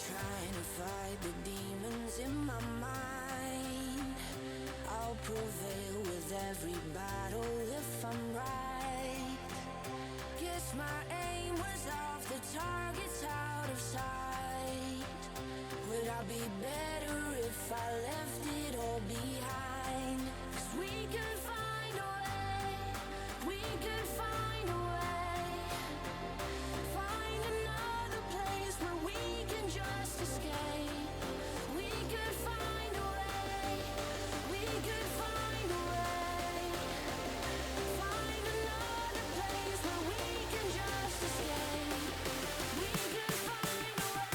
trying to fight the demons in my mind. I'll prevail with every battle if I'm right. Guess my aim was off, the target's out of sight. Would I be better if I left it all behind? 'Cause we could find a way, we could find a way. Find another place where we can just escape. We could find a way, we could find a way. Find another place where we can just escape. We could find a way.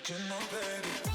you know, baby.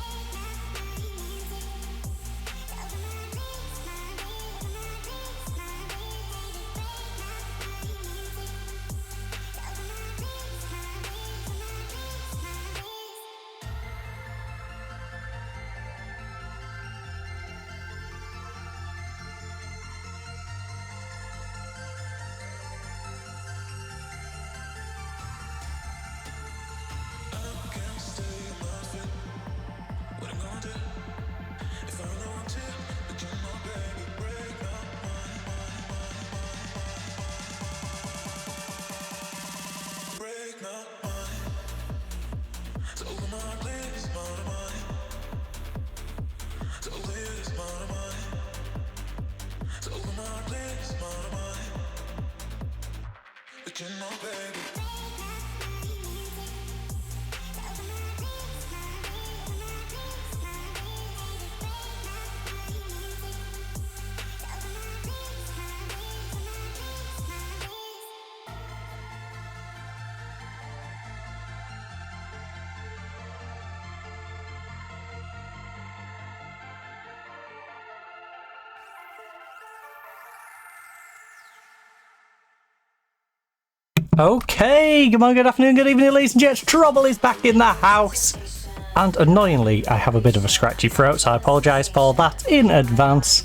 Okay, good morning, good afternoon, good evening, ladies and gents. Trouble is back in the house. And annoyingly, I have a bit of a scratchy throat, so I apologise for that in advance.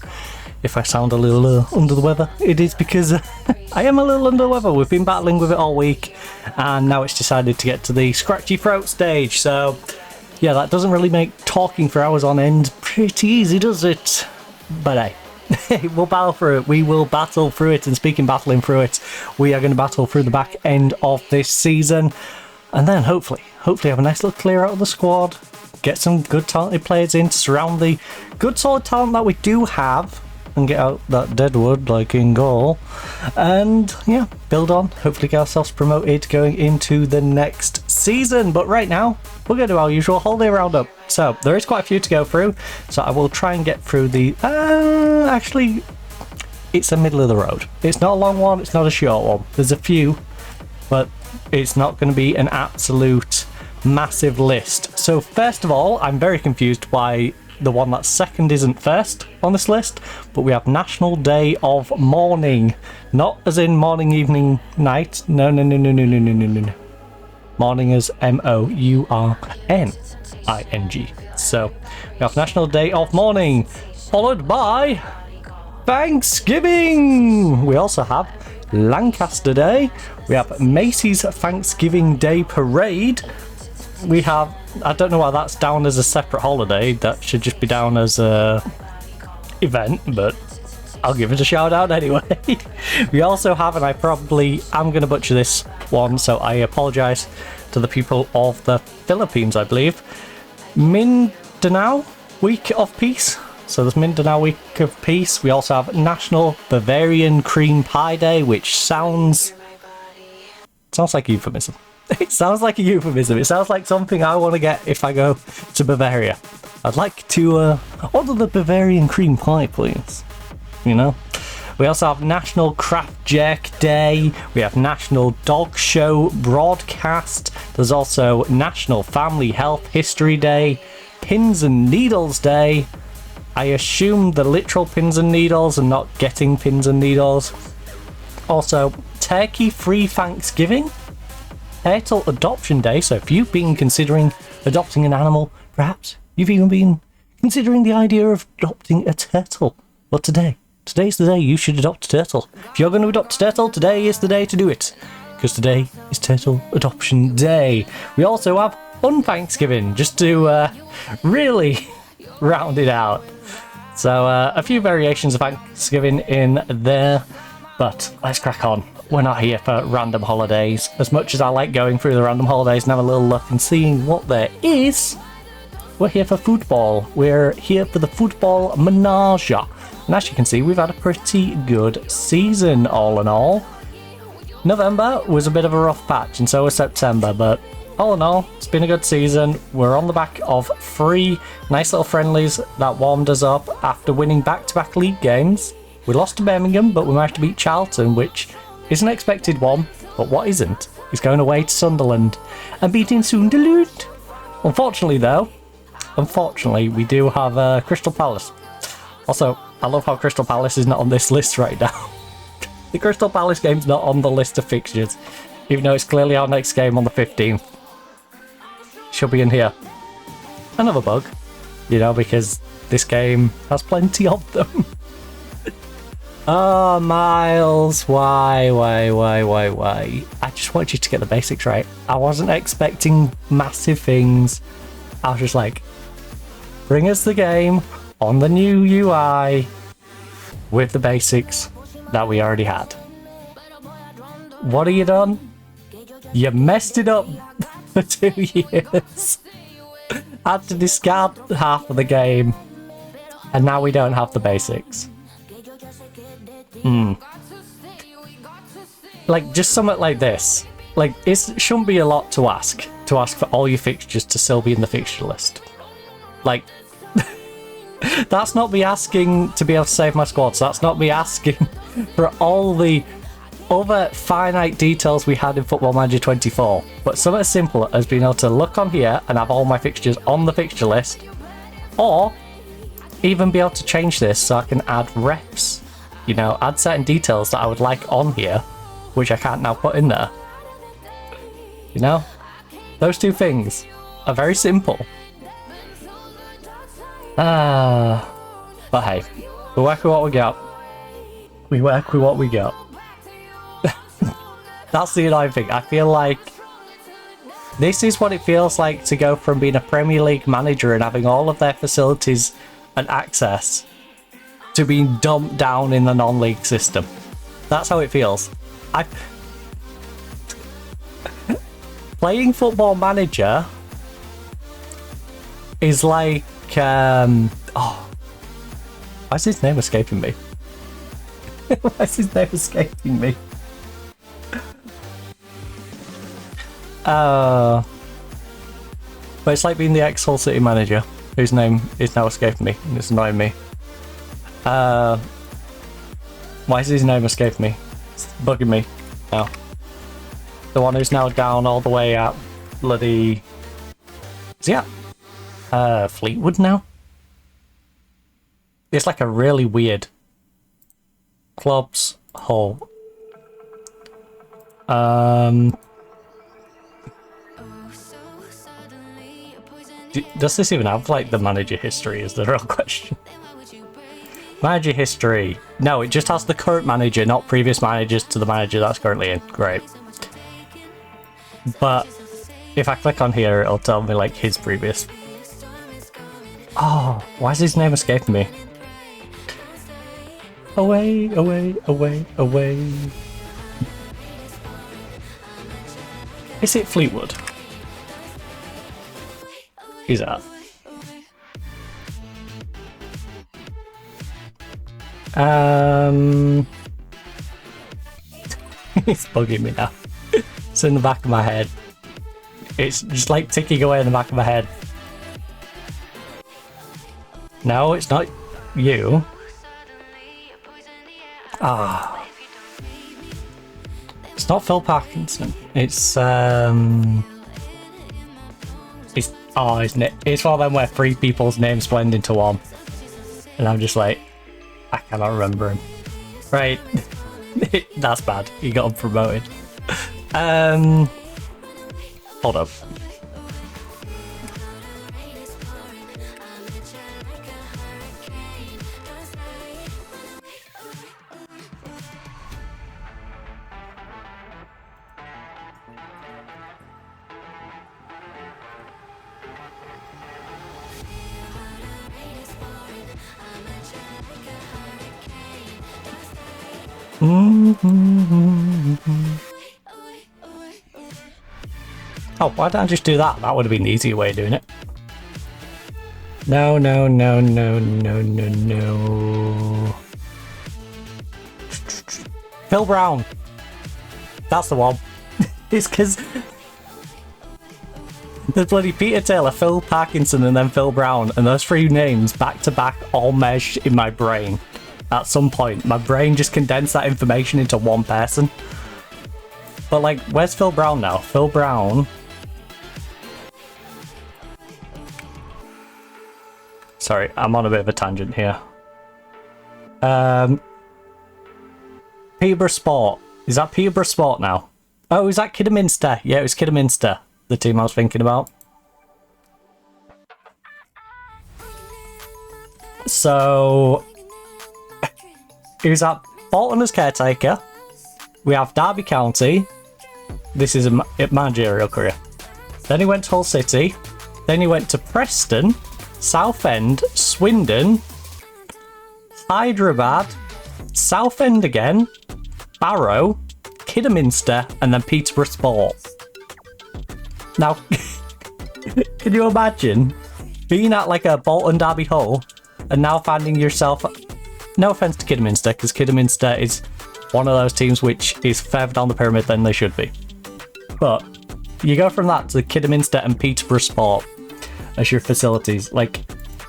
If I sound a little under the weather, it is because I am a little under the weather. We've been battling with it all week, and now it's decided to get to the scratchy throat stage. So, yeah, that doesn't really make talking for hours on end pretty easy, does it? But hey. We'll battle through it. We will battle through it. And speaking battling through it, we are going to battle through the back end of this season. And then hopefully have a nice little clear out of the squad. Get some good talented players in to surround the good solid talent that we do have. And get out that deadwood like in goal. And yeah, build on. Hopefully get ourselves promoted going into the next season. But right now, we're going to do our usual holiday roundup. So there is quite a few to go through. So I will try and get through the... actually, it's a middle of the road. It's not a long one. It's not a short one. There's a few, but it's not going to be an absolute massive list. So first of all, I'm very confused why the one that's second isn't first on this list, but we have National Day of Mourning. Not as in morning, evening, night. No. Morning as M-O-U-R-N-I-N-G. So we have National Day of Mourning, followed by Thanksgiving. We also have Lancaster Day. We have Macy's Thanksgiving Day Parade. We have, I don't know why that's down as a separate holiday. That should just be down as a event, but I'll give it a shout out anyway. We also have, and I probably am going to butcher this one, so I apologise to the people of the Philippines, I believe. Mindanao Week of Peace. So there's Mindanao Week of Peace. We also have National Bavarian Cream Pie Day, which sounds like a euphemism. It sounds like a euphemism. It sounds like something I want to get if I go to Bavaria. I'd like to order the Bavarian cream pie, please. You know? We also have National Craft Jerk Day. We have National Dog Show Broadcast. There's also National Family Health History Day. Pins and Needles Day. I assume the literal pins and needles and not getting pins and needles. Also, Turkey Free Thanksgiving. Turtle Adoption Day, so if you've been considering adopting an animal, perhaps you've even been considering the idea of adopting a turtle. Well, today's the day you should adopt a turtle. If you're going to adopt a turtle, today is the day to do it, because today is Turtle Adoption Day. We also have Thanksgiving, just to really round it out. So a few variations of Thanksgiving in there, but let's crack on. We're not here for random holidays. As much as I like going through the random holidays and have a little look and seeing what there is, we're here for football. We're here for the football menage. And as you can see, we've had a pretty good season all in all. November was a bit of a rough patch, and so was September, but all in all, it's been a good season. We're on the back of 3 nice little friendlies that warmed us up after winning back-to-back league games. We lost to Birmingham, but we managed to beat Charlton, which is an expected one, but what isn't is going away to Sunderland and beating Sunderland. Unfortunately, we do have Crystal Palace. Also, I love how Crystal Palace is not on this list right now. The Crystal Palace game's not on the list of fixtures, even though it's clearly our next game on the 15th. Should be in here. Another bug, because this game has plenty of them. Oh, Miles, why? I just want you to get the basics right. I wasn't expecting massive things. I was just like, bring us the game on the new UI with the basics that we already had. What have you done? You messed it up for 2 years. Had to discard half of the game, and now we don't have the basics. Like, just something like this. Like, it shouldn't be a lot to ask for all your fixtures to still be in the fixture list. Like, that's not me asking to be able to save my squads. That's not me asking for all the other finite details we had in Football Manager 24. But something as simple as being able to look on here and have all my fixtures on the fixture list. Or even be able to change this so I can add reps. You know, add certain details that I would like on here, which I can't now put in there. You know? Those two things are very simple. But hey, we work with what we got. We work with what we got. That's the annoying thing. I feel like this is what it feels like to go from being a Premier League manager and having all of their facilities and access to being dumped down in the non-league system. That's how it feels. Playing Football Manager is like, why is his name escaping me? Why is his name escaping me? But it's like being the ex-Hull City manager, whose name is now escaping me, and it's annoying me. Why is his name escaping me? It's bugging me now. The one who's now down all the way at bloody... Is he at Fleetwood now? It's like a really weird... Clubs, Hull. Does this even have like the manager history is the real question. Manager history. No, it just has the current manager, not previous managers to the manager that's currently in. Great. But if I click on here, it'll tell me like his previous. Oh, why is his name escaping me? Away, away, away, away. Is it Fleetwood? He's at. It's bugging me now. It's in the back of my head. It's just like ticking away in the back of my head. No, it's not you. Ah. It's not Phil Parkinson. It's oh, isn't it? It's one of them where three people's names blend into one. And I'm just like, I cannot remember him. Right. That's bad. He got promoted. Hold up. Oh, why don't I just do that? That would have been the easier way of doing it. No, no, no, no, no, no, no. Phil Brown. That's the one. It's because there's bloody Peter Taylor, Phil Parkinson, and then Phil Brown, and those three names back to back all meshed in my brain. At some point, my brain just condensed that information into one person. But like, where's Phil Brown now? Phil Brown. Sorry, I'm on a bit of a tangent here. Peterborough Sport. Is that Peterborough Sport now? Oh, is that Kidderminster? Yeah, it was Kidderminster, the team I was thinking about. So... he was at Bolton as caretaker. We have Derby County. This is a managerial career. Then he went to Hull City. Then he went to Preston, Southend, Swindon, Hyderabad, Southend again, Barrow, Kidderminster, and then Peterborough Sport. Now, can you imagine being at like a Bolton Derby Hull and now finding yourself no offence to Kidderminster, because Kidderminster is one of those teams which is further down the pyramid than they should be. But you go from that to Kidderminster and Peterborough Sport as your facilities. Like,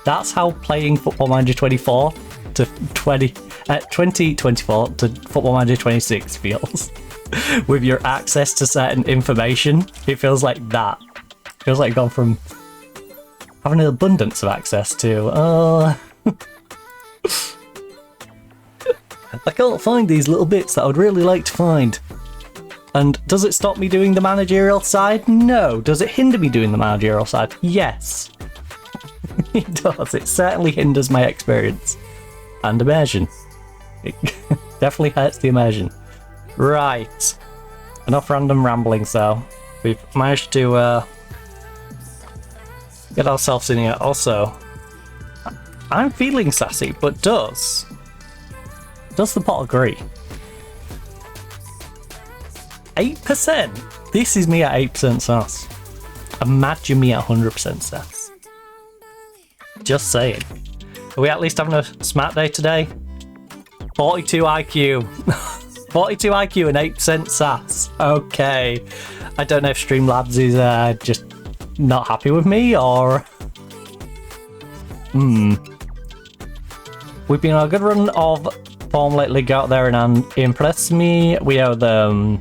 that's how playing Football Manager 24 to 2024 to Football Manager 26 feels. With your access to certain information, it feels like that. It feels like you've gone from having an abundance of access to, I can't find these little bits that I would really like to find. And does it stop me doing the managerial side? No. Does it hinder me doing the managerial side? Yes. It does. It certainly hinders my experience. And immersion. It definitely hurts the immersion. Right. Enough random ramblings though. We've managed to get ourselves in here. Also, I'm feeling sassy, but does the pot agree? 8%? This is me at 8% sass. Imagine me at 100% sass. Just saying. Are we at least having a smart day today? 42 IQ. 42 IQ and 8% sass. Okay. I don't know if Streamlabs is just not happy with me or... We've been on a good run of form lately. Go out there and impress me. We owe them...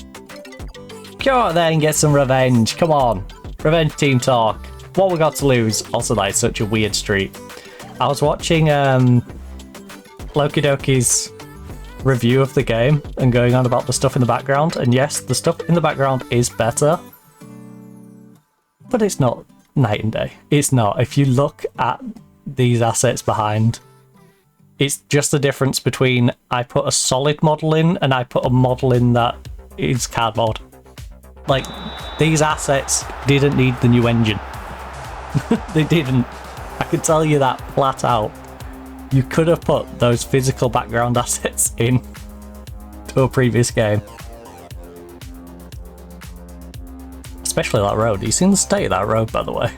Go out there and get some revenge. Come on. Revenge team talk. What we got to lose? Also, that is such a weird street. I was watching Loki Doki's review of the game and going on about the stuff in the background. And yes, the stuff in the background is better. But it's not night and day. It's not. If you look at these assets behind, it's just the difference between I put a solid model in and I put a model in that is cardboard. Like, these assets didn't need the new engine. They didn't. I can tell you that flat out. You could have put those physical background assets in to a previous game. Especially that road. You seen the state of that road, by the way?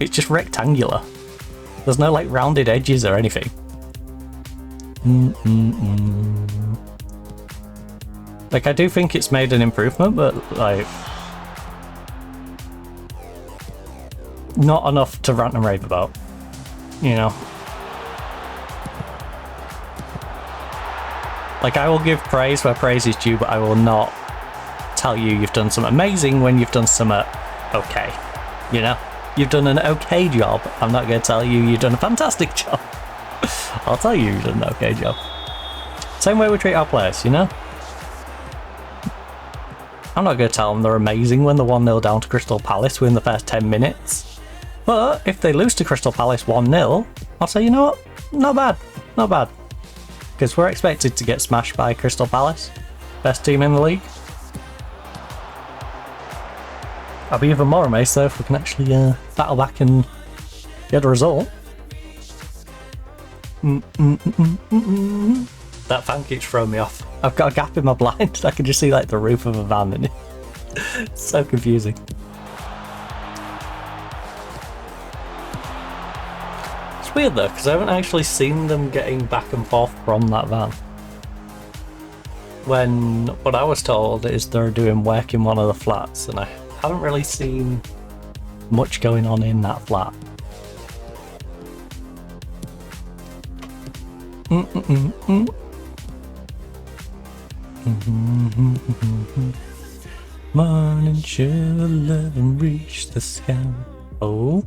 It's just rectangular. There's no, like, rounded edges or anything. Like, I do think it's made an improvement, but, like, not enough to rant and rave about, you know? Like, I will give praise where praise is due, but I will not tell you you've done something amazing when you've done something okay, you know? You've done an okay job. I'm not going to tell you you've done a fantastic job. I'll tell you you've done an okay job. Same way we treat our players, you know? I'm not going to tell them they're amazing when they're 1-0 down to Crystal Palace within the first 10 minutes. But if they lose to Crystal Palace 1-0, I'll say, you know what? Not bad. Not bad. Because we're expected to get smashed by Crystal Palace. Best team in the league. I'll be even more amazed though if we can actually battle back and get a result. That fan keeps throwing me off. I've got a gap in my blind. I can just see like the roof of a van in it. It's so confusing. It's weird though, because I haven't actually seen them getting back and forth from that van. When what I was told is they're doing work in one of the flats, and I haven't really seen much going on in that flat. Morning shall love and reach the sky. Oh.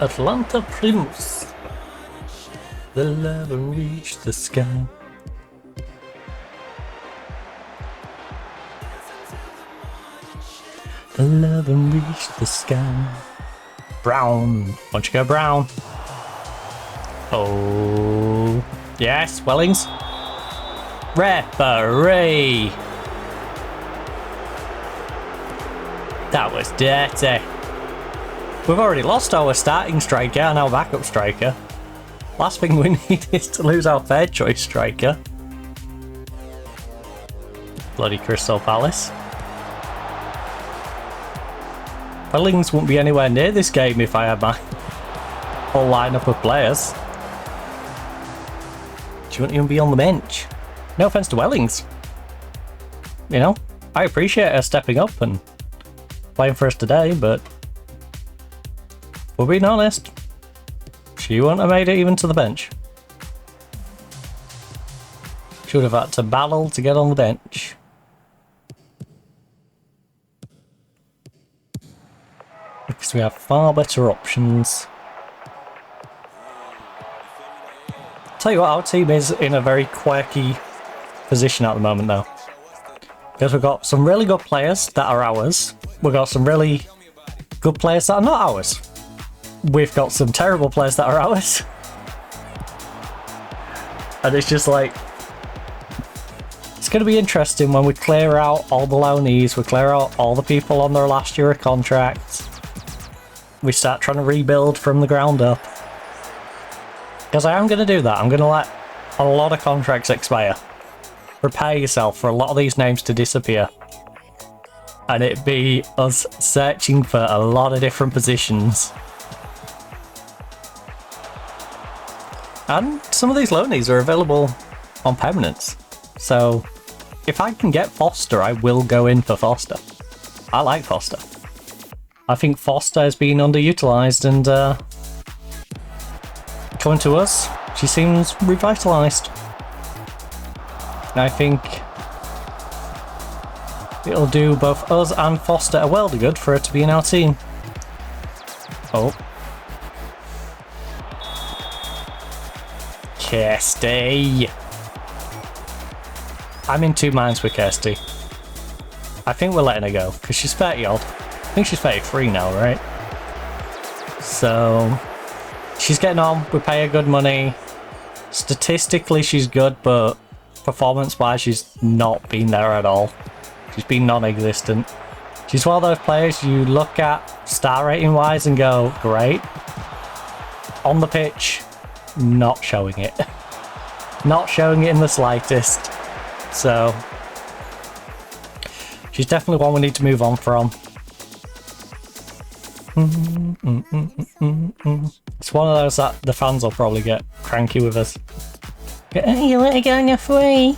Atlanta Primus. The love and reach the sky. The love and reach the sky. Brown. Why don't you go Brown? Oh. Yes, Wellings. Referee. That was dirty. We've already lost our starting striker and our backup striker. Last thing we need is to lose our third choice striker. Bloody Crystal Palace. Wellings wouldn't be anywhere near this game if I had my whole lineup of players. She wouldn't even be on the bench. No offense to Wellings. You know, I appreciate her stepping up and playing for us today, but we're being honest, she wouldn't have made it even to the bench. She would have had to battle to get on the bench. Because we have far better options. Tell you what, our team is in a very quirky position at the moment though. Because we've got some really good players that are ours. We've got some really good players that are not ours. We've got some terrible players that are ours. And it's just like, it's going to be interesting when we clear out all the loanees, we clear out all the people on their last year of contracts. We start trying to rebuild from the ground up. Because I am going to do that. I'm going to let a lot of contracts expire. Prepare yourself for a lot of these names to disappear. And it be us searching for a lot of different positions. And some of these loanees are available on permanents. So if I can get Foster, I will go in for Foster. I like Foster. I think Foster has been underutilised and coming to us, she seems revitalised. I think it'll do both us and Foster a world of good for her to be in our team. Oh. Kirsty. I'm in two minds with Kirsty. I think we're letting her go, because she's 30 odd. I think she's 33 now, right? So she's getting on, we pay her good money. Statistically she's good, but performance-wise she's not been there at all. She's been non-existent. She's one of those players you look at star rating-wise and go, great. On the pitch, not showing it. Not showing it in the slightest. So she's definitely one we need to move on from. It's one of those that the fans will probably get cranky with us. You let her go on a free. I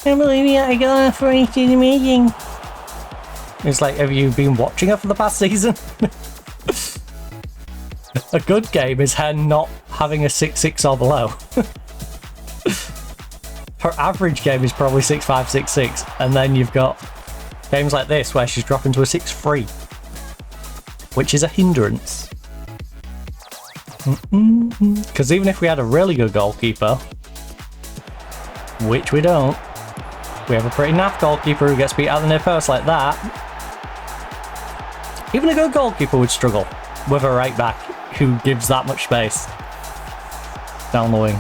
can't believe you let her go on a free. She's amazing. It's like, have you been watching her for the past season? A good game is her not having a 6-6 or below. Her average game is probably 6-5, 6-6, and then you've got games like this where she's dropping to a 6-3, which is a hindrance. Because even if we had a really good goalkeeper, which we don't, we have a pretty naff goalkeeper who gets beat out the near post like that. Even a good goalkeeper would struggle with a right back who gives that much space down the wing.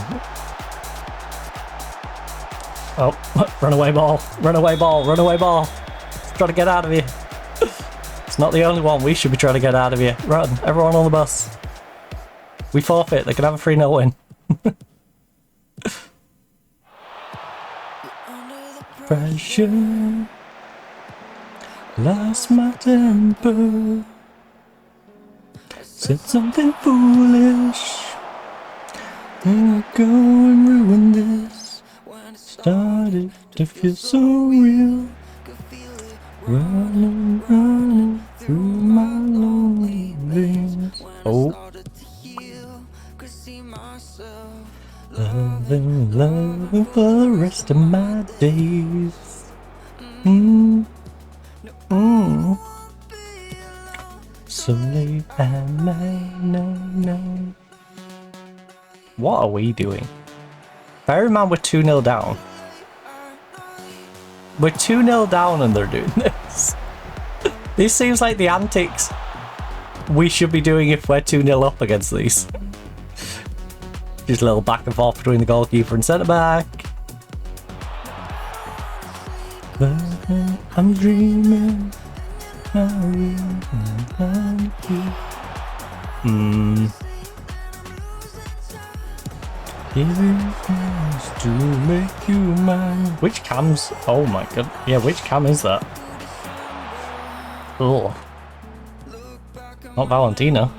Oh, runaway ball, runaway ball, runaway ball. Trying to get out of here. It's not the only one we should be trying to get out of here. Run, everyone on the bus. We forfeit, they can have a 3-0 win. Pressure. Lost my temper. Said something foolish. Then I go and ruin this. Started to feel so real. Running, running through my lonely veins. Oh. Loving, loving for the rest of my days. So late at night, no. What are we doing? Bear in mind we're 2-0 down. We're 2-0 down and they're doing this. This seems like the antics we should be doing if we're 2-0 up against these. Just a little back and forth between the goalkeeper and centre back. But I'm dreaming. To make you mine. Which cam's? Oh my god. Yeah, which cam is that? Oh. Not Valentina.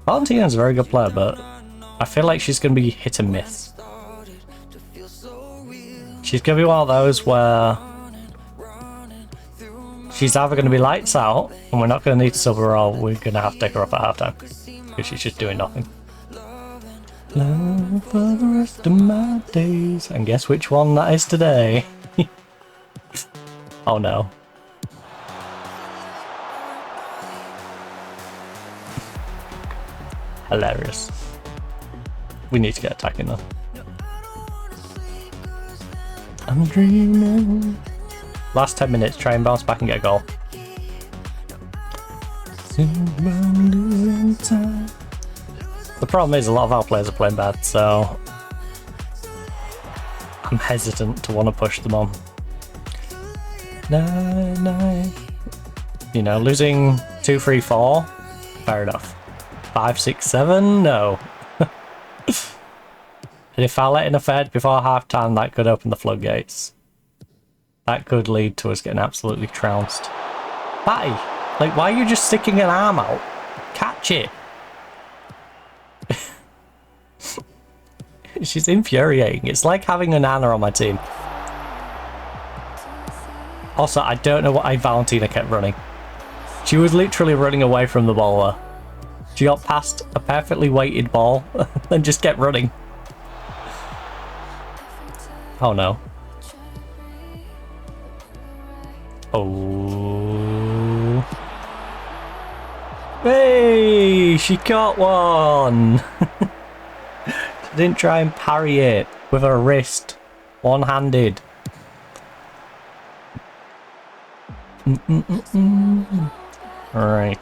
Valentina's a very good player, but I feel like she's going to be hit and miss. She's going to be one of those where she's either going to be lights out and we're not going to need to sub her, or we're going to have to take her off at halftime because she's just doing nothing. Love for the rest of my days. And guess which one that is today? Oh no. Hilarious. We need to get attacking though. I'm dreaming. Last 10 minutes, try and bounce back and get a goal. The problem is a lot of our players are playing bad, so I'm hesitant to want to push them on. You know, losing 2-3-4, fair enough. 5-6-7, no. And if I let in a Fed before half time, that could open the floodgates. That could lead to us getting absolutely trounced. Batty, like, why are you just sticking an arm out? Catch it. She's infuriating. It's like having a Nana on my team. Also, I don't know why Valentina kept running. She was literally running away from the ball. She got past a perfectly weighted ball and just kept running. Oh no. Oh. Hey, she caught one. She didn't try and parry it with her wrist, one-handed. Right.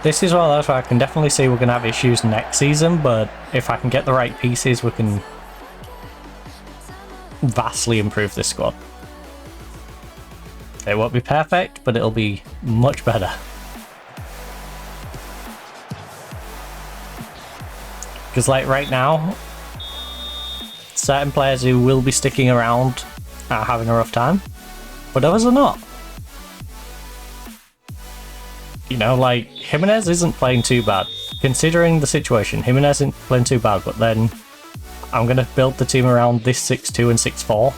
This is one of those where I can definitely see we're going to have issues next season, but if I can get the right pieces, we can vastly improve this squad. It won't be perfect, but it'll be much better. Because like right now, certain players who will be sticking around are having a rough time, but others are not. You know, like, Jimenez isn't playing too bad. Considering the situation, Jimenez isn't playing too bad, but then I'm going to build the team around this 6-2 and 6-4.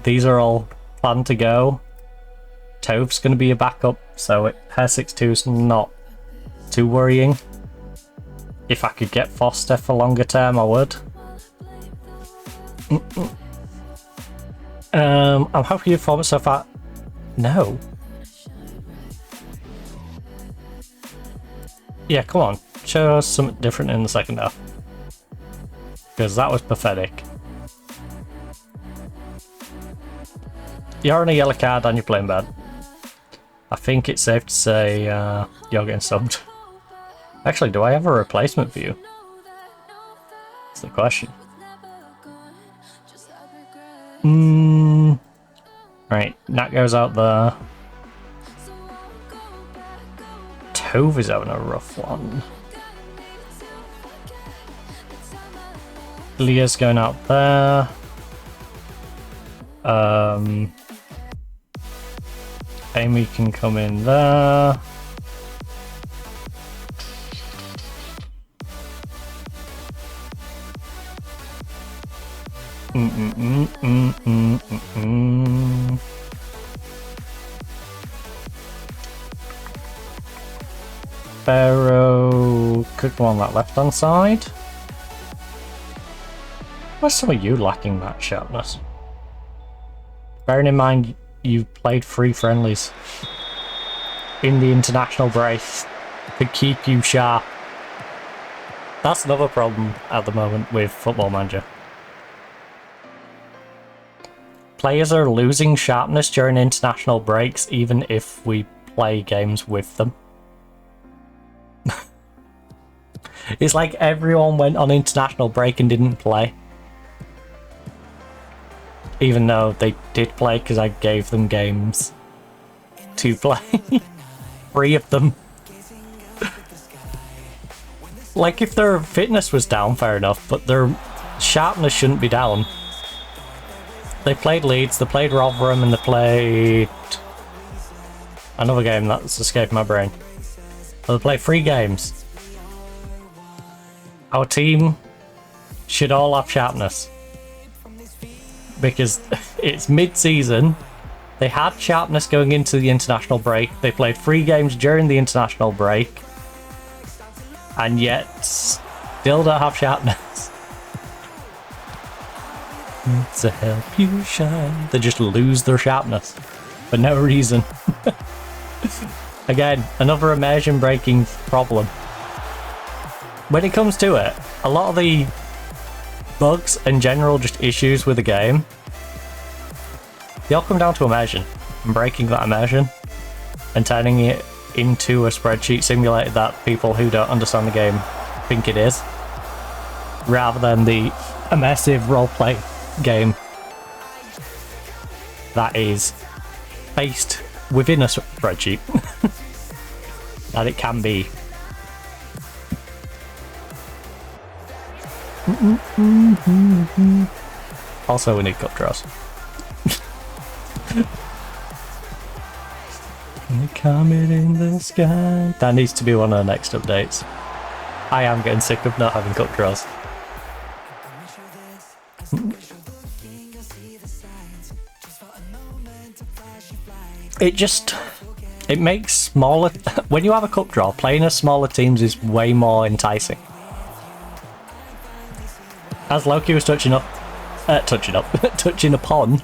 These are all planned to go. Tove's going to be a backup, so her 6-2 is not too worrying. If I could get Foster for longer term, I would. I'm happy with your performance so far. No. Yeah, come on. Show us something different in the second half. Because that was pathetic. You're on a yellow card and you're playing bad. I think it's safe to say you're getting subbed. Actually, do I have a replacement for you? That's the question. Right, Nat goes out there. Tove is having a rough one. Leah's going out there. Amy can come in there. Pharaoh could go on that left hand side. Where's some of you lacking that sharpness? Bearing in mind you played 3 friendlies in the international break to keep you sharp. That's another problem at the moment with Football Manager. Players are losing sharpness during international breaks even if we play games with them. It's like everyone went on international break and didn't play. Even though they did play because I gave them games to play. 3 of them. Like, if their fitness was down, fair enough, but their sharpness shouldn't be down. They played Leeds, they played Rotherham, and they played another game that's escaped my brain. Well, they played 3 games. Our team should all have sharpness. Because it's mid-season, they had sharpness going into the international break, they played 3 games during the international break, and yet still don't have sharpness. To help you shine. They just lose their sharpness for no reason. Again, another immersion breaking problem. When it comes to it, a lot of the bugs and general just issues with the game, they all come down to immersion and breaking that immersion and turning it into a spreadsheet simulator that people who don't understand the game think it is, rather than the immersive roleplay game that is based within a spreadsheet that it can be. Also, we need cup draws. The comet in the sky. That needs to be one of the next updates. I am getting sick of not having cup draws. It makes smaller... when you have a cup draw, playing as smaller teams is way more enticing. As Loki was touching upon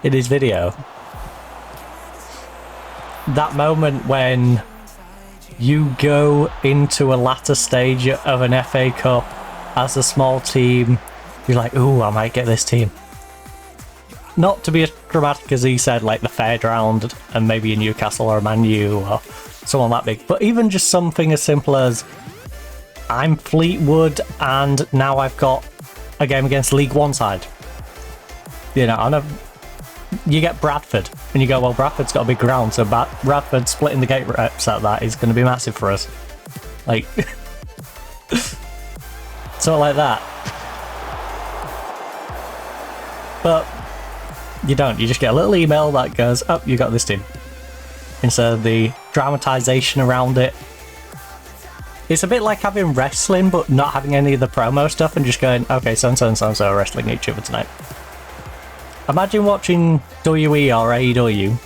in his video, that moment when you go into a latter stage of an FA Cup as a small team, you're like, ooh, I might get this team. Not to be as dramatic as he said, like the third round and maybe a Newcastle or a Man U or someone that big, but even just something as simple as I'm Fleetwood and now I've got a game against League One side. You know, and you get Bradford and you go, well, Bradford's got a big ground, so Bradford splitting the gate reps at that is going to be massive for us. Like, sort of like that. But you don't, you just get a little email that goes, oh, you got this team. Instead of the dramatization around it. It's a bit like having wrestling but not having any of the promo stuff and just going, okay, so-and-so and so-and-so are wrestling each other tonight. Imagine watching WWE or AEW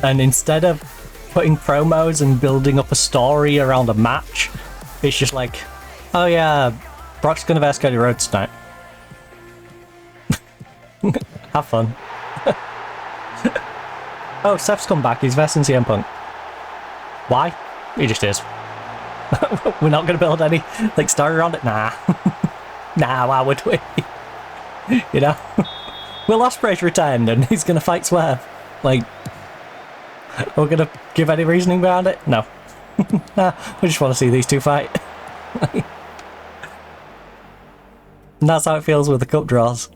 and instead of putting promos and building up a story around a match, it's just like, oh yeah, Brock's gonna verse Cody Rhodes tonight. Have fun. Oh, Seth's come back, he's versing CM Punk. Why? He just is. We're not going to build any like story around it? Nah. Nah, why would we? You know? Will Ospreay's returned and he's going to fight Swerve. Like, we're going to give any reasoning behind it? No. Nah, we just want to see these two fight. And that's how it feels with the cup draws.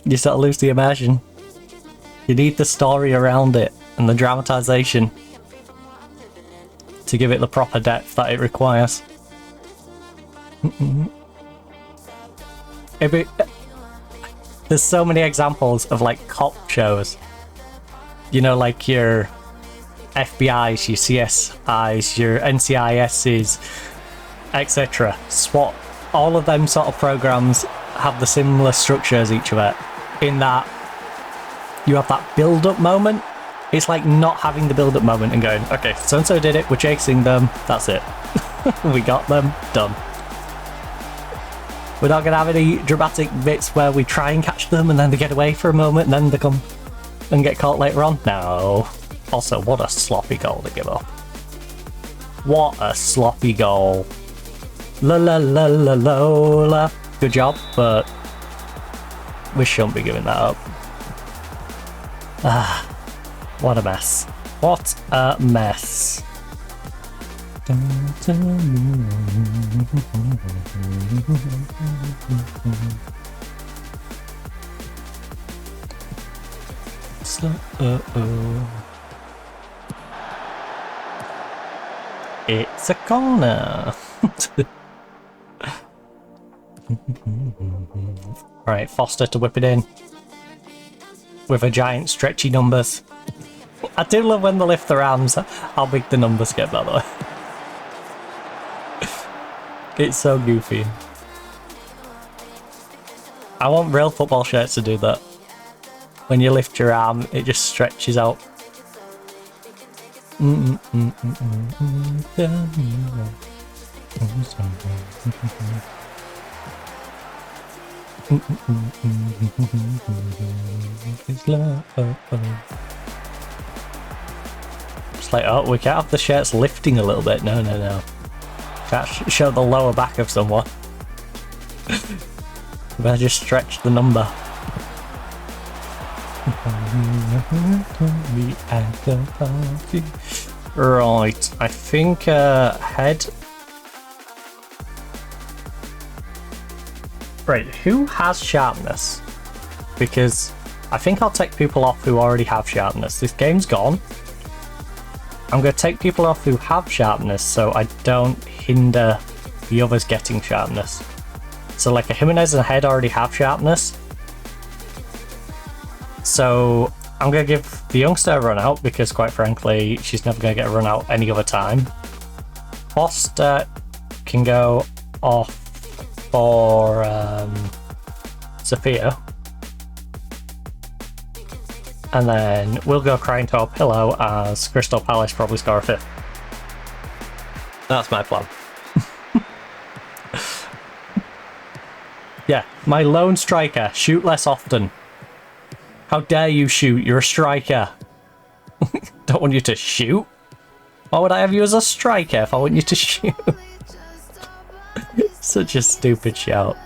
You sort of lose the immersion. You need the story around it and the dramatization to give it the proper depth that it requires. There's so many examples of like cop shows. You know, like your FBI's, your CSI's, your NCIS's, etc. SWAT. All of them sort of programs have the similar structure as each other, in that you have that build-up moment. It's like not having the build-up moment and going, okay, so-and-so did it, we're chasing them, that's it. We got them, done. We're not going to have any dramatic bits where we try and catch them and then they get away for a moment and then they come and get caught later on. No. Also, what a sloppy goal to give up. What a sloppy goal. La la la la la la. Good job, but we shouldn't be giving that up. Ah. What a mess. What a mess. It's a corner. Right, Foster to whip it in. With a giant stretchy numbers. I do love when they lift their arms, how big the numbers get, by the way. It's so goofy. I want real football shirts to do that. When you lift your arm, it just stretches out. It's like, oh, we can't have the shirts lifting a little bit. No, no, no. Can't show the lower back of someone. We better just stretch the number. Right, I think head. Right, who has sharpness? Because I think I'll take people off who already have sharpness. This game's gone. I'm going to take people off who have sharpness so I don't hinder the others getting sharpness. So like a Jimenez and a Head already have sharpness. So I'm going to give the youngster a run out because quite frankly she's never going to get a run out any other time. Foster can go off for Sophia. And then we'll go crying to our pillow as Crystal Palace probably score a fifth. That's my plan. Yeah, my lone striker. Shoot less often. How dare you shoot? You're a striker. Don't want you to shoot. Why would I have you as a striker if I want you to shoot? Such a stupid shout.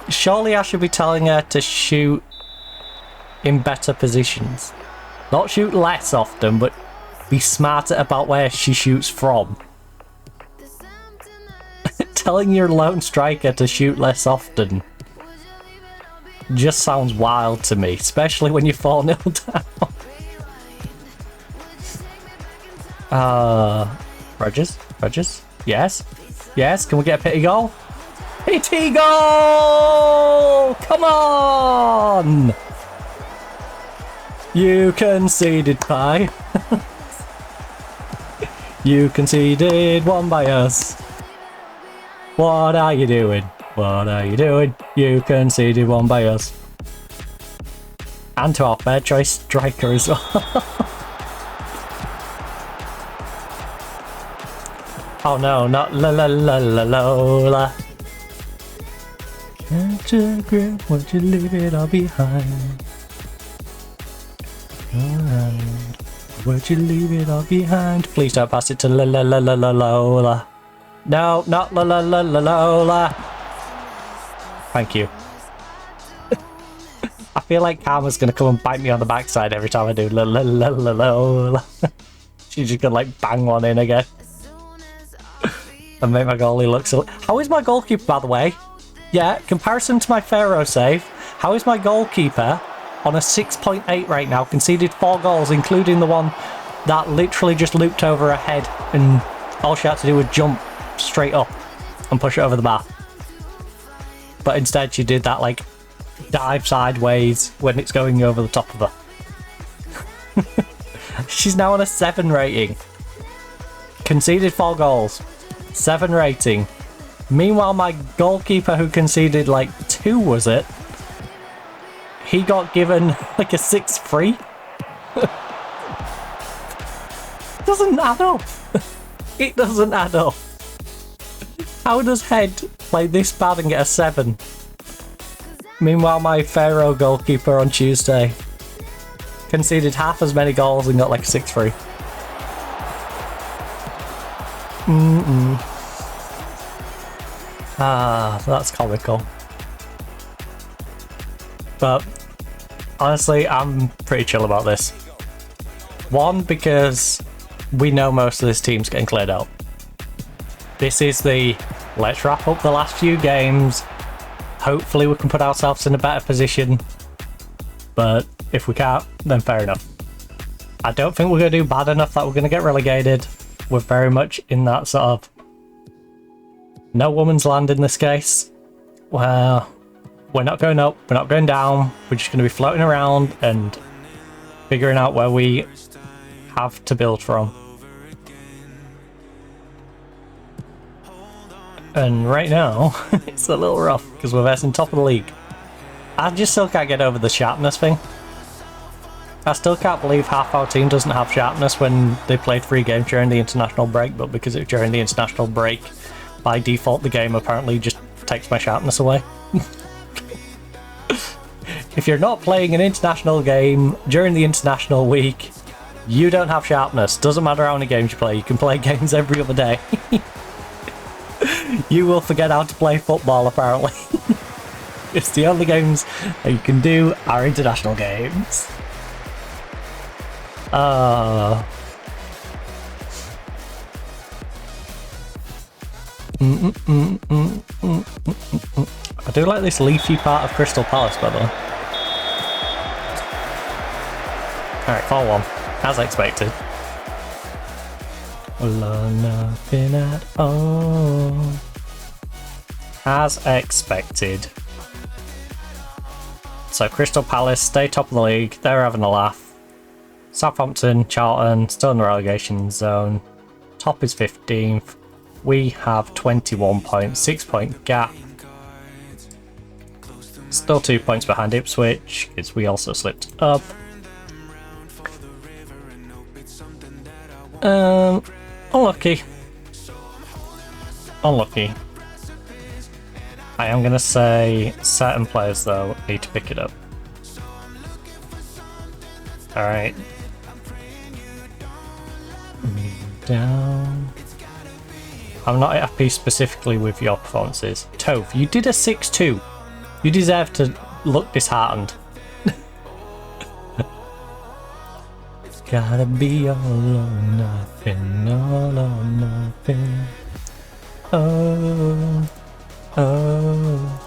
Surely I should be telling her to shoot in better positions. Not shoot less often, but be smarter about where she shoots from. Telling your lone striker to shoot less often just sounds wild to me, especially when you're 4-0 down. Rogers? Yes? Yes? Can we get a pity goal? Pity goal! Come on! You conceded, Pie. You conceded one by us. What are you doing? What are you doing? You conceded one by us. And to our fair choice striker as well. Oh no, not la la la la Lola. Catch a grip, won't you leave it all behind? Alright, won't you leave it all behind? Please don't pass it to la la la la la Lola. No, not la la la la Lola. Thank you. I feel like Karma's gonna come and bite me on the backside every time I do la la la la Lola. She's just gonna like bang one in again. And make my goalie look silly. How is my goalkeeper, by the way? Yeah, comparison to my Pharaoh save, how is my goalkeeper on a 6.8 right now, conceded 4 goals, including the one that literally just looped over her head and all she had to do was jump straight up and push it over the bar. But instead she did that like dive sideways when it's going over the top of her. She's now on a 7 rating. Conceded 4 goals. 7 rating. Meanwhile, my goalkeeper who conceded like 2, was it? He got given like a 6-3. Doesn't add up. It doesn't add up. How does Head play this bad and get a 7? Meanwhile, my Pharaoh goalkeeper on Tuesday conceded half as many goals and got like a 6-3. Ah, that's comical. But honestly, I'm pretty chill about this. One, because we know most of this team's getting cleared out. This is the let's wrap up the last few games. Hopefully we can put ourselves in a better position. But if we can't, then fair enough. I don't think we're going to do bad enough that we're going to get relegated. We're very much in that sort of no woman's land in this case. Well, we're not going up, we're not going down. We're just going to be floating around and figuring out where we have to build from. And right now, it's a little rough because we're versing top of the league. I just still can't get over the sharpness thing. I still can't believe half our team doesn't have sharpness when they played 3 games during the international break, but because it's during the international break, by default the game apparently just takes my sharpness away. If you're not playing an international game during the international week, you don't have sharpness. Doesn't matter how many games you play, you can play games every other day. You will forget how to play football apparently. It's the only games that you can do are international games. I do like this leafy part of Crystal Palace, by the way. Alright, 4-1, as expected. Nothing at all. As expected. So Crystal Palace stay top of the league, they're having a laugh. Southampton, Charlton, still in the relegation zone. Top is 15th. We have 21 points, 6-point gap. Still 2 points behind Ipswich, because we also slipped up. Unlucky. Unlucky. I am going to say certain players, though, need to pick it up. Alright. Down. I'm not happy specifically with your performances. Tove, you did a 6-2. You deserve to look disheartened. It's gotta be all or nothing, all or nothing. Oh, oh.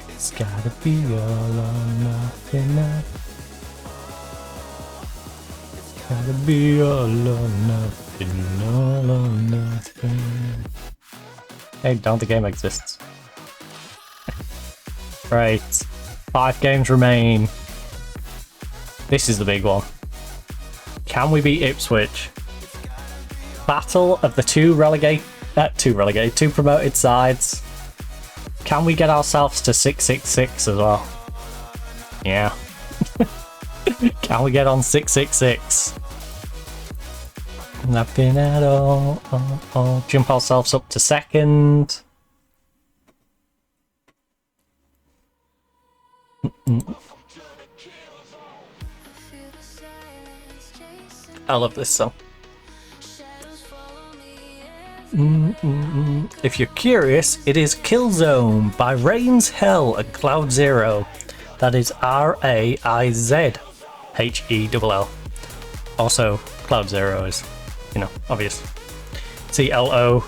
It's gotta be all or nothing. Gotta be all or nothing, all or nothing. Hey, don't the game exists. Right, 5 games remain. This is the big one. Can we beat Ipswich? Battle of the two promoted sides. Can we get ourselves to 666 as well? Yeah. Can we get on 666? Nothing at all. Jump ourselves up to 2nd. I love this song. If you're curious, it is Killzone by Rain's Hell and Cloud Zero. That is RAIZHELL. Also, Cloud Zero is, you know, obvious. CLOUDEZERO.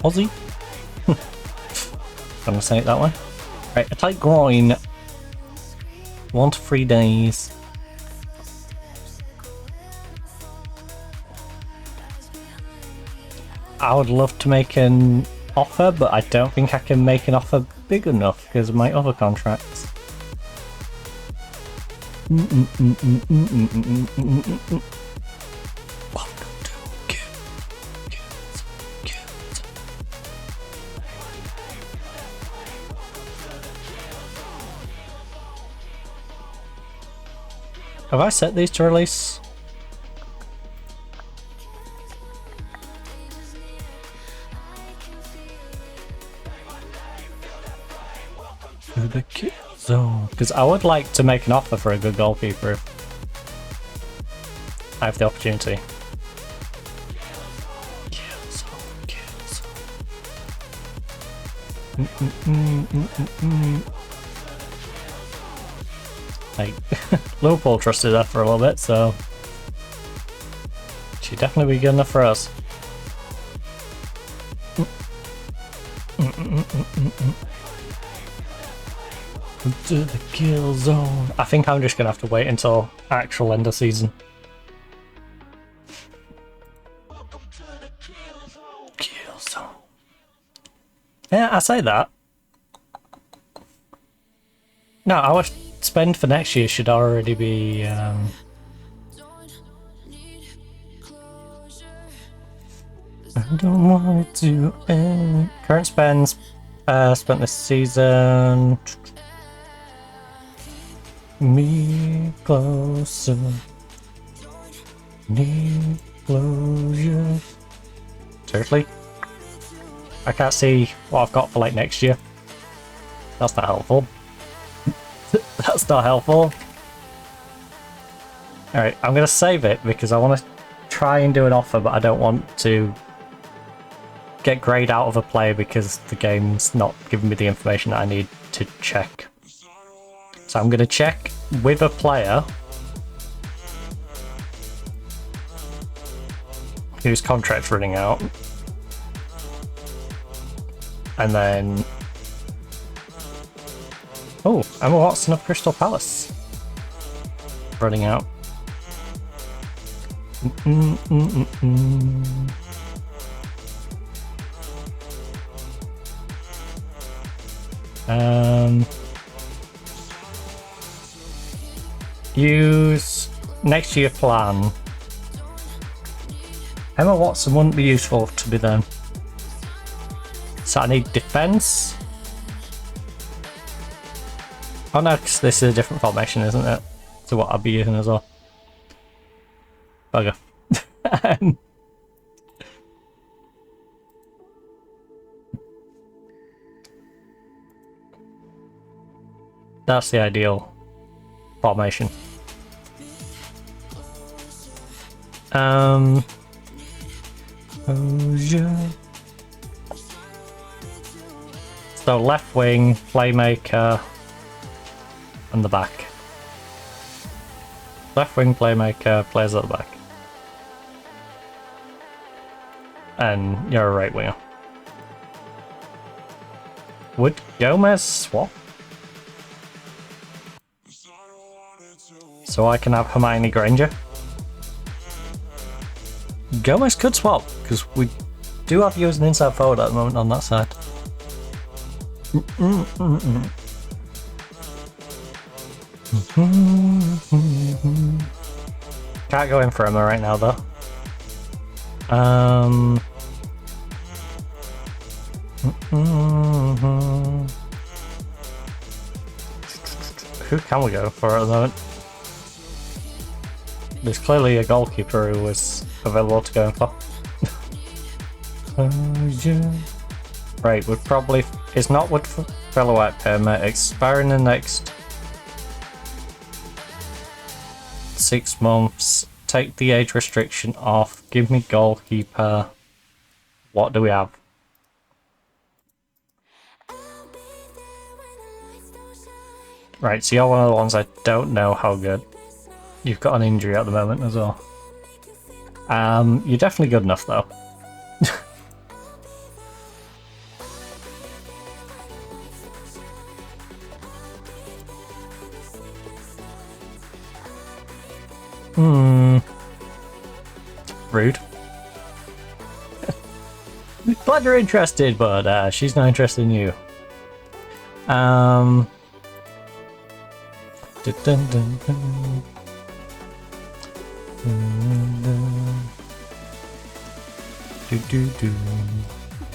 Aussie? Gonna say it that way. Right, a tight groin. 1 to 3 days. I would love to make an offer, but I don't think I can make an offer big enough because of my other contracts. Have I set these to release? The kill zone. Because I would like to make an offer for a good goalkeeper if I have the opportunity. Kill zone. Like, Liverpool trusted her for a little bit, so she'd definitely be good enough for us. Welcome to the kill zone. I think I'm just gonna have to wait until actual end of season. Kill zone. Yeah, I say that. No, our spend for next year should already be. I don't want it to end. Current spends spent this season. Me closer. Need closure. Seriously? I can't see what I've got for like next year. That's not helpful. That's not helpful. Alright, I'm gonna save it because I want to try and do an offer, but I don't want to get grayed out of a player because the game's not giving me the information that I need to check. So I'm going to check with a player whose contract's running out. And then... oh, Emma Watson of Crystal Palace. Running out. Use next year plan. Emma Watson wouldn't be useful to be then. So I need defense. Oh no, because this is a different formation, isn't it? To what I'll be using as well. Bugger. That's the ideal formation. So left wing, playmaker, and the back. Left wing, playmaker, plays at the back. And you're a right winger. Would Gomez swap? So I can have Hermione Granger. Gomez could swap, because we do have you as an inside forward at the moment on that side. Can't go in for Emma right now though. Who can we go for at the moment? There's clearly a goalkeeper who was available to go in for. Right, would probably... It's not would fellow at permit expiring the next 6 months. Take the age restriction off. Give me goalkeeper. What do we have? Right, so you're one of the ones I don't know how good. You've got an injury at the moment as well. You're definitely good enough though. Rude. Glad you're interested, but she's not interested in you. Dun, dun, dun, dun. Do do do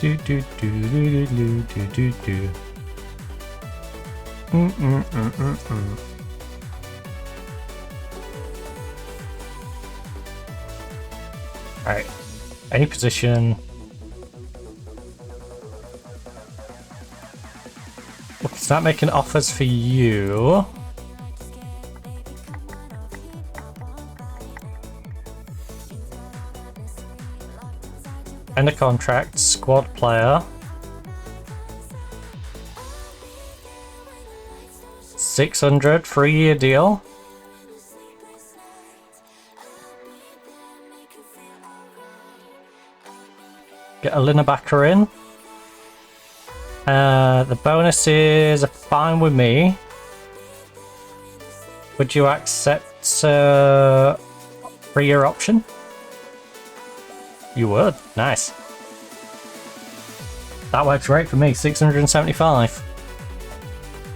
do do do do do do do. Alright, any position. We'll start making offers for you. End of contract, squad player. 600, 3-year deal. Get a Linebacker in. The bonuses are fine with me. Would you accept 3-year option? You would? Nice. That works great for me, 675.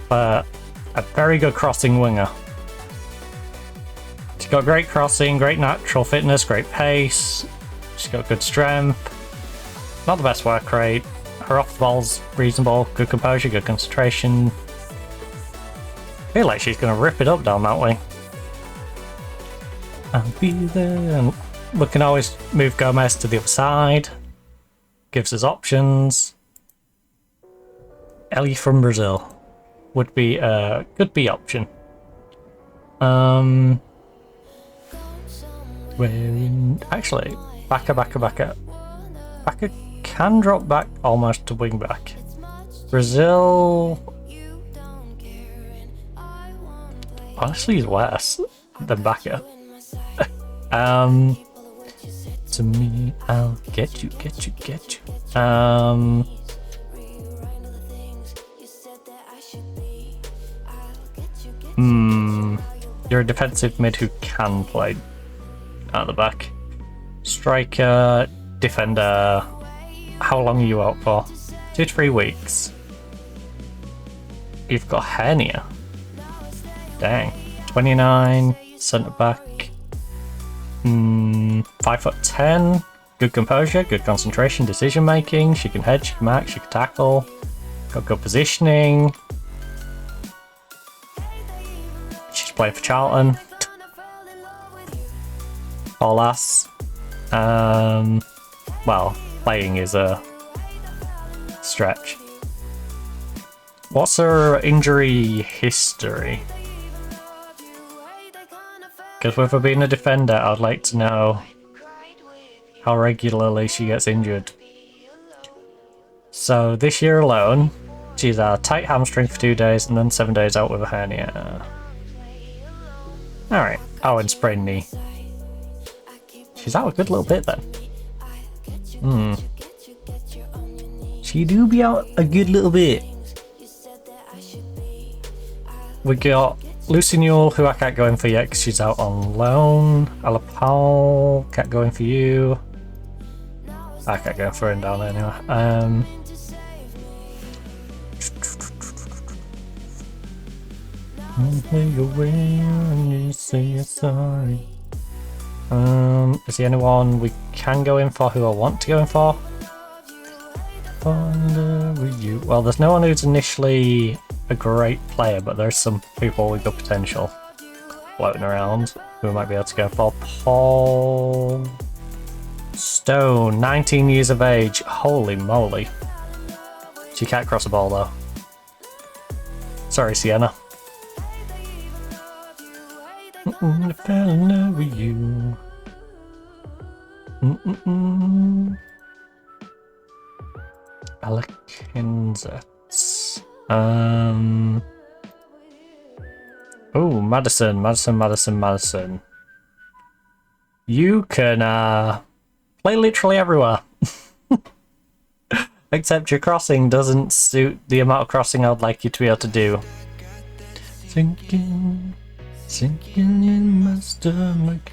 But a very good crossing winger. She's got great crossing, great natural fitness, great pace. She's got good strength. Not the best work rate. Her off the ball's reasonable, good composure, good concentration. I feel like she's going to rip it up down that way. I'll be there. And we can always move Gomez to the other side. Gives us options. Ellie from Brazil would be a good B option. Actually, Baka can drop back almost to wing back. Brazil honestly is worse than Baka. To me, I'll get you. You're a defensive mid who can play at the back. Striker, defender. How long are you out for? 2 to 3 weeks. You've got hernia. Dang. 29, centre back. 5'10". Good composure, good concentration, decision making. She can head, she can mark, she can tackle. Got good positioning. She's playing for Charlton. All ass. Well, playing is a stretch. What's her injury history? Because with her being a defender, I'd like to know how regularly she gets injured. So this year alone, she's had a tight hamstring for 2 days and then 7 days out with a hernia. Alright. Oh, and sprained knee. She's out a good little bit then. She do be out a good little bit. We got Lucy Newell, who I can't go in for yet because she's out on loan. Alapal, can't go in for you. I can't go for him down anyway. Is there anyone we can go in for who I want to go in for? Well, there's no one who's initially a great player, but there's some people with good potential floating around who we might be able to go for. Paul Stone, 19 years of age. Holy moly. She can't cross a ball though. Sorry, Sienna. I fell in love with you. Alakenzets. Oh, Madison. You can play literally everywhere. Except your crossing doesn't suit the amount of crossing I'd like you to be able to do. Sinking in my stomach.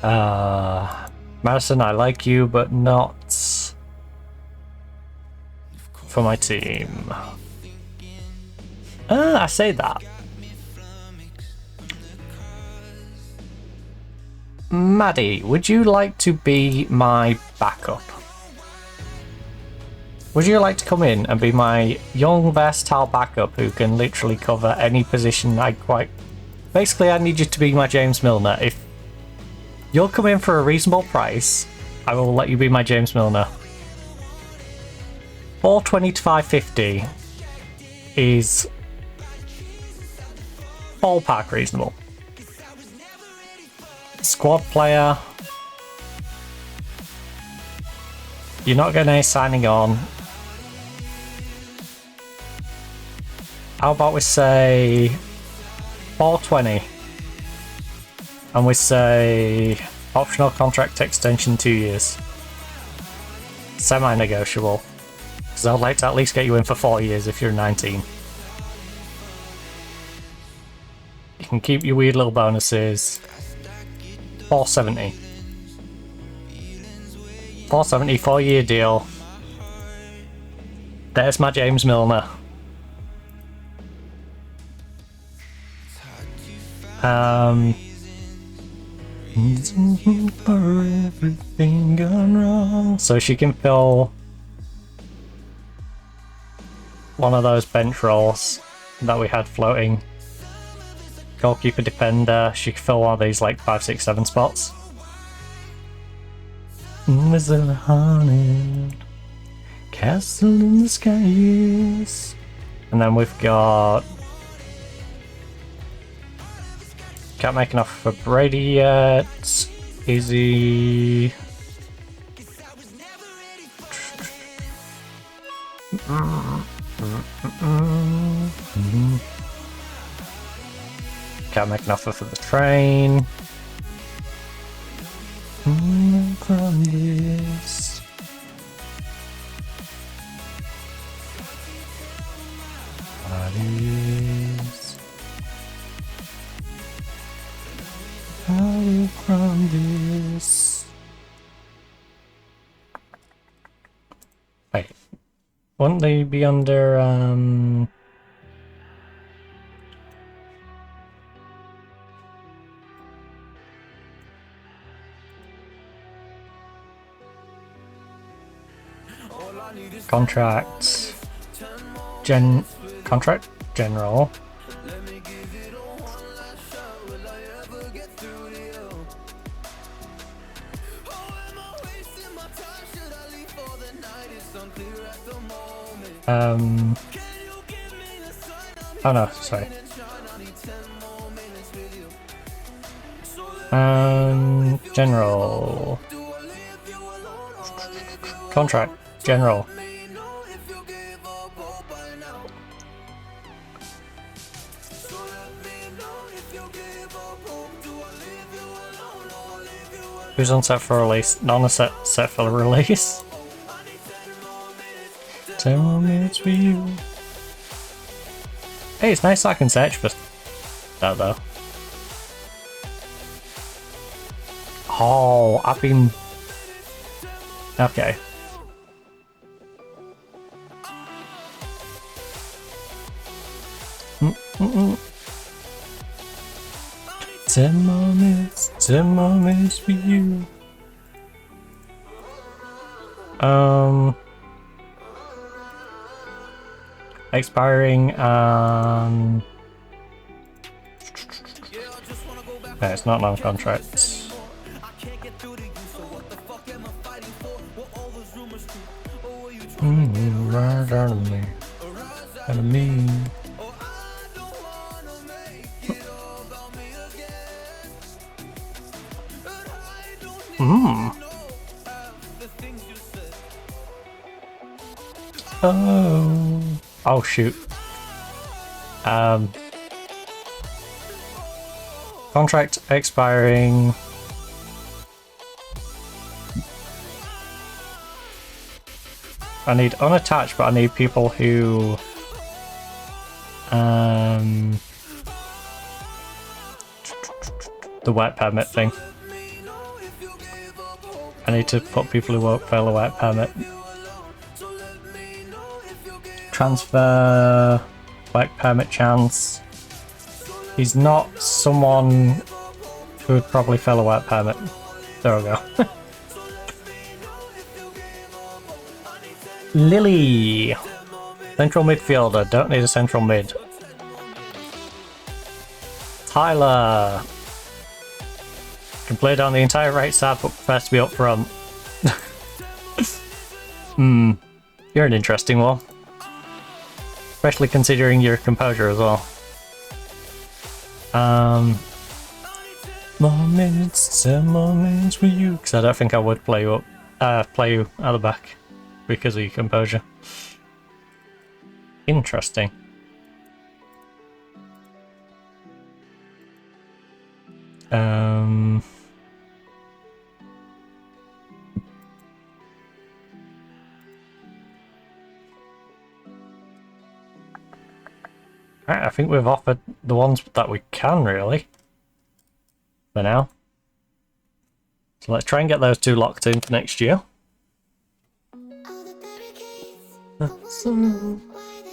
Madison, I like you, but not for my team. I say that. Maddie, would you like to be my backup? Would you like to come in and be my young, versatile backup who can literally cover any position Basically, I need you to be my James Milner. If you'll come in for a reasonable price, I will let you be my James Milner. 420 to 550 is ballpark reasonable. Squad player. You're not getting any signing on. How about we say 420 and we say optional contract extension 2 years. Semi-negotiable. Because I'd like to at least get you in for 4 years if you're 19. can keep your weird little bonuses. 470. 470, 4-year deal. There's my James Milner. For everything gone wrong. So she can fill one of those bench roles that we had floating. Goalkeeper, defender. She can fill one of these like 5, 6, 7 spots. Is there a haunted castle in the skies? And then we've got. Can't make an offer for Brady yet. Easy. Can't make an offer for the train. From this. Bodies. From this. Wait. Wouldn't they be under contract general. Oh no, sorry. General. Contract. General. Who's on set for release? Not on set for release. 10 more minutes for you. Hey, it's nice I can search for that though. Oh, I've been... Okay. Mm-mm-mm. 10 more minutes for you. Expiring no, it's not non-contracts. Right out of me. Out of me. Oh shoot. Contract expiring. I need unattached, but I need people who the work permit thing. I need to put people who won't fail a work permit. Transfer, work permit chance. He's not someone who would probably fail a work permit. There we go. Lily! Central midfielder, don't need a central mid. Tyler! Can play down the entire right side but prefers to be up front. You're an interesting one. Especially considering your composure as well. More minutes, 10 more minutes for you. Because I don't think I would play you up, play you at the back because of your composure. Interesting. Alright, I think we've offered the ones that we can, really. For now. So let's try and get those two locked in for next year.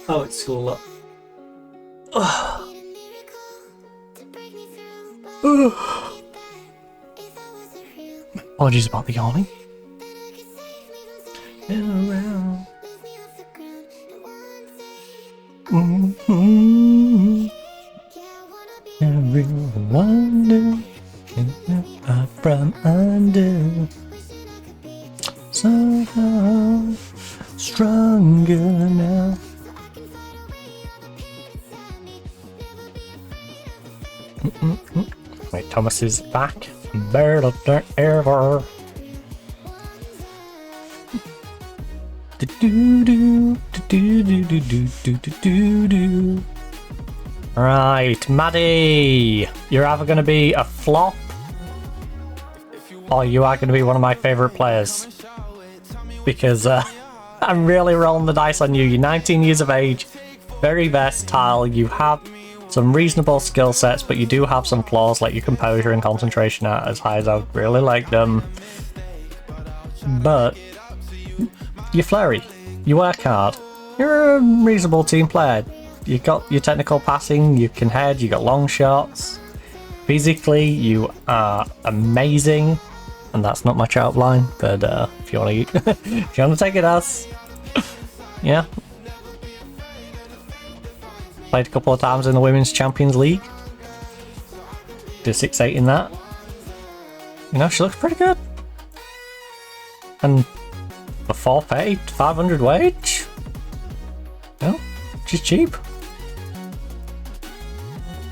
Oh, it's school up. Apologies about the yawning. Everyone up from under, somehow stronger now. Wait, Thomas is back. Better than ever. Right, Maddie, you're either going to be a flop or you are going to be one of my favourite players, because I'm really rolling the dice on you. You're 19 years of age, very versatile, you have some reasonable skill sets, but you do have some flaws like your composure and concentration aren't as high as I would really like them. But you're flurry, you work hard, you're a reasonable team player. You got your technical passing, you can head, you got long shots. Physically, you are amazing, and that's not much outline. But if you want to, if you want to take it as, yeah. Played a couple of times in the Women's Champions League. Did 6-8 in that. You know, she looks pretty good. And for 4 paid, 500 wage. No, she's cheap.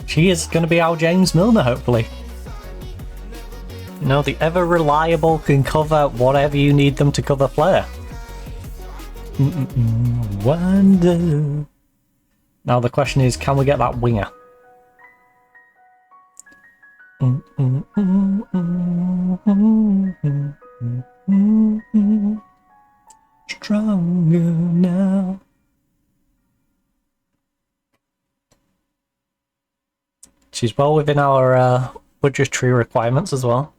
She is going to be our James Milner, hopefully. You know, the ever reliable can cover whatever you need them to cover player. Wonder. Now the question is, can we get that winger? Stronger now. She's well within our budgetary requirements as well.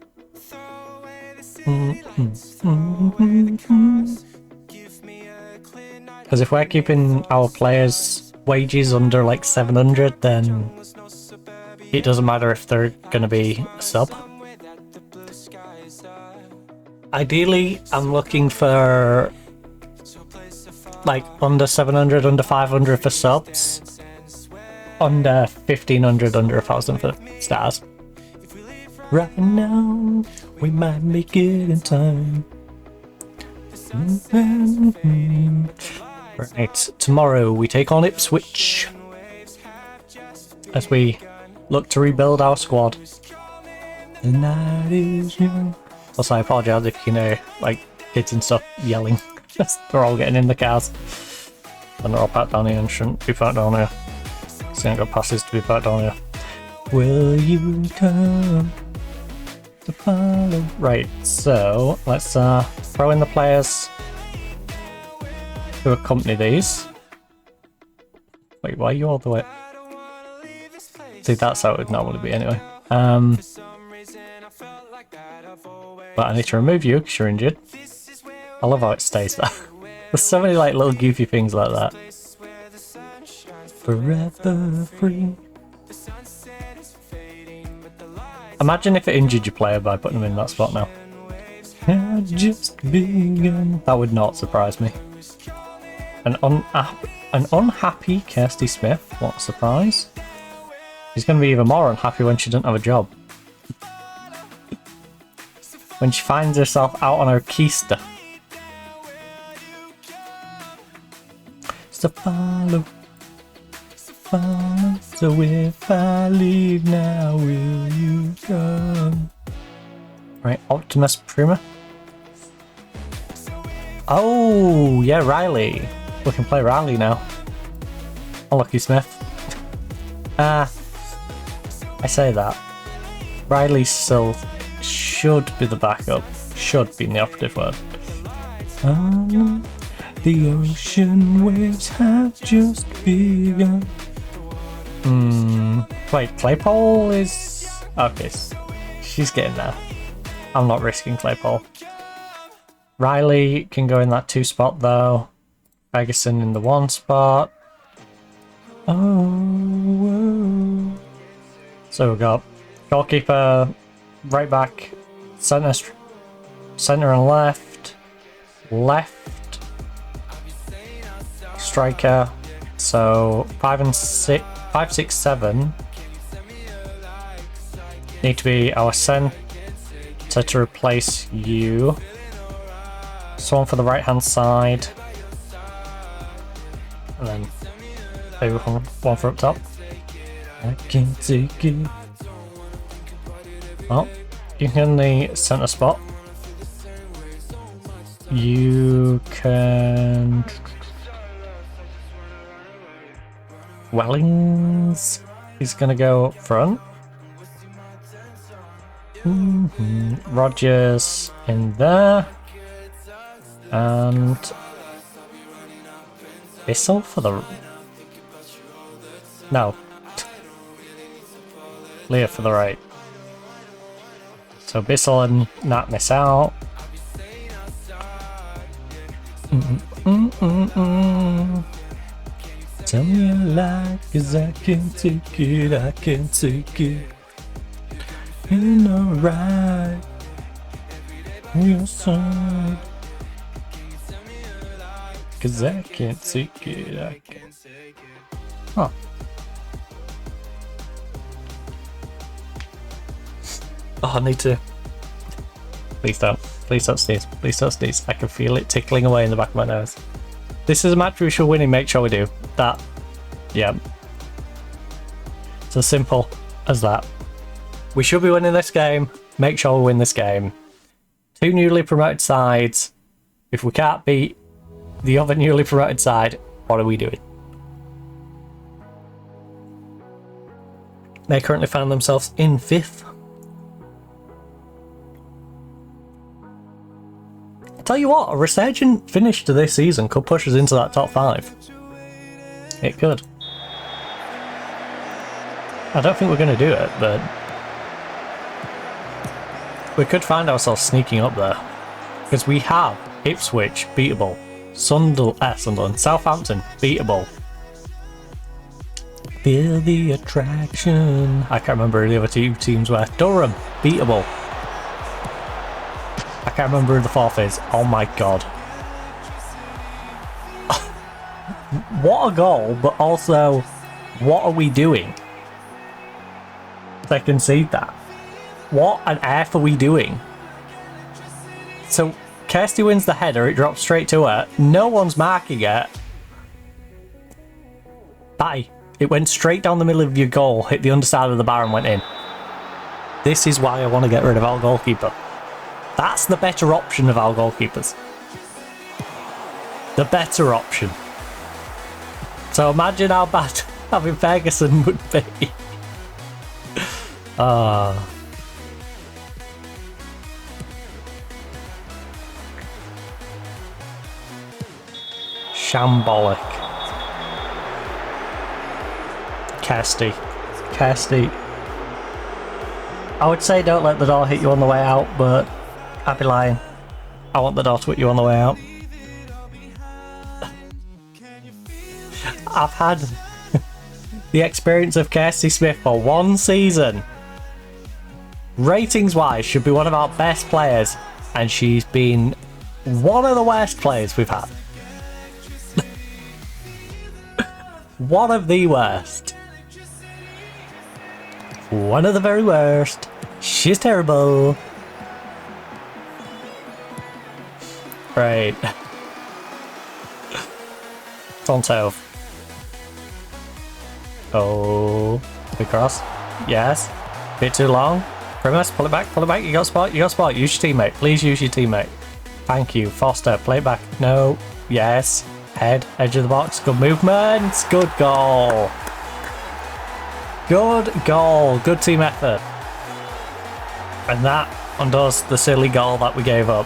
Because if we're keeping our players' wages under like 700, then it doesn't matter if they're going to be a sub. Ideally, I'm looking for like under 700, under 500 for subs. Under 1500, under 1000 for stars. Right now, we might make it in time. Right, tomorrow we take on Ipswich as we look to rebuild our squad. The night is young. Also, I apologise if you know, like kids and stuff yelling. They're all getting in the cars. And they're all packed down here and shouldn't be packed down here. So I ain't got passes to be back down here. Will you come to follow? Right, so let's throw in the players who accompany these. Wait, why are you all the way? See, that's how it would normally be anyway. But I need to remove you because you're injured. I love how it stays there. There's so many like little goofy things like that. Forever free. Imagine if it injured your player by putting them in that spot now. Had just begun. That would not surprise me. An unhappy Kirsty Smith. What a surprise. She's going to be even more unhappy when she doesn't have a job. When she finds herself out on her keister. So follow. So if I leave now, will you come? Right, Optimus Prima. Oh, yeah, Riley. We can play Riley now. Unlucky Smith. I say that. Riley still should be the backup. Should be the operative word. The ocean waves have just begun. Wait, Claypole is... Okay, she's getting there. I'm not risking Claypole. Riley can go in that 2 spot though. Ferguson in the 1 spot. Oh. So we've got goalkeeper, right back, centre and left, striker. So 5, 6, 7 need to be our centre to replace you. Someone for the right hand side, and then maybe one for up top. I can take it. Well, you can in the centre spot. You can... Wellings is going to go up front. Rogers in there. And Bissell for the... No. Leah for the right. So Bissell and Nat miss out. Tell me a lie, 'cause I can take it, I can take it. Ain't alright. Your side. 'Cause I can't take it, I can't. Huh. Oh, I need to... Please don't sneeze, please don't sneeze. I can feel it tickling away in the back of my nose. This is a match we should win and make sure we do. That, yeah. It's as simple as that. We should be winning this game, make sure we win this game. 2 newly promoted sides. If we can't beat the other newly promoted side, what are we doing? They currently find themselves in 5th. Tell you what, a resurgent finish to this season could push us into that top 5. It could. I don't think we're going to do it, but we could find ourselves sneaking up there. Because we have Ipswich, beatable. Sunderland, Southampton, beatable. Feel the attraction. I can't remember who the other 2 teams were. Durham, beatable. I can't remember who the 4th is. Oh my god. What a goal, but also, what are we doing to concede that? What on earth are we doing? So, Kirsty wins the header, it drops straight to her. No one's marking it. Bye. It went straight down the middle of your goal, hit the underside of the bar and went in. This is why I want to get rid of our goalkeeper. That's the better option of our goalkeepers. The better option. So imagine how bad having Ferguson would be. Shambolic. Kirsty. I would say don't let the door hit you on the way out, but I'd be lying. I want the door to hit you on the way out. I've had the experience of Kirsty Smith for 1 season. Ratings wise, should be one of our best players, and she's been one of the worst players we've had. One of the worst. One of the very worst. She's terrible. Right. Tonto. Oh. Big cross. Yes. Bit too long. Primus, pull it back, You got spot, Use your teammate. Please use your teammate. Thank you. Foster, play it back. No. Yes. Head, edge of the box. Good movement. Good goal. Good goal. Good team effort. And that undoes the silly goal that we gave up.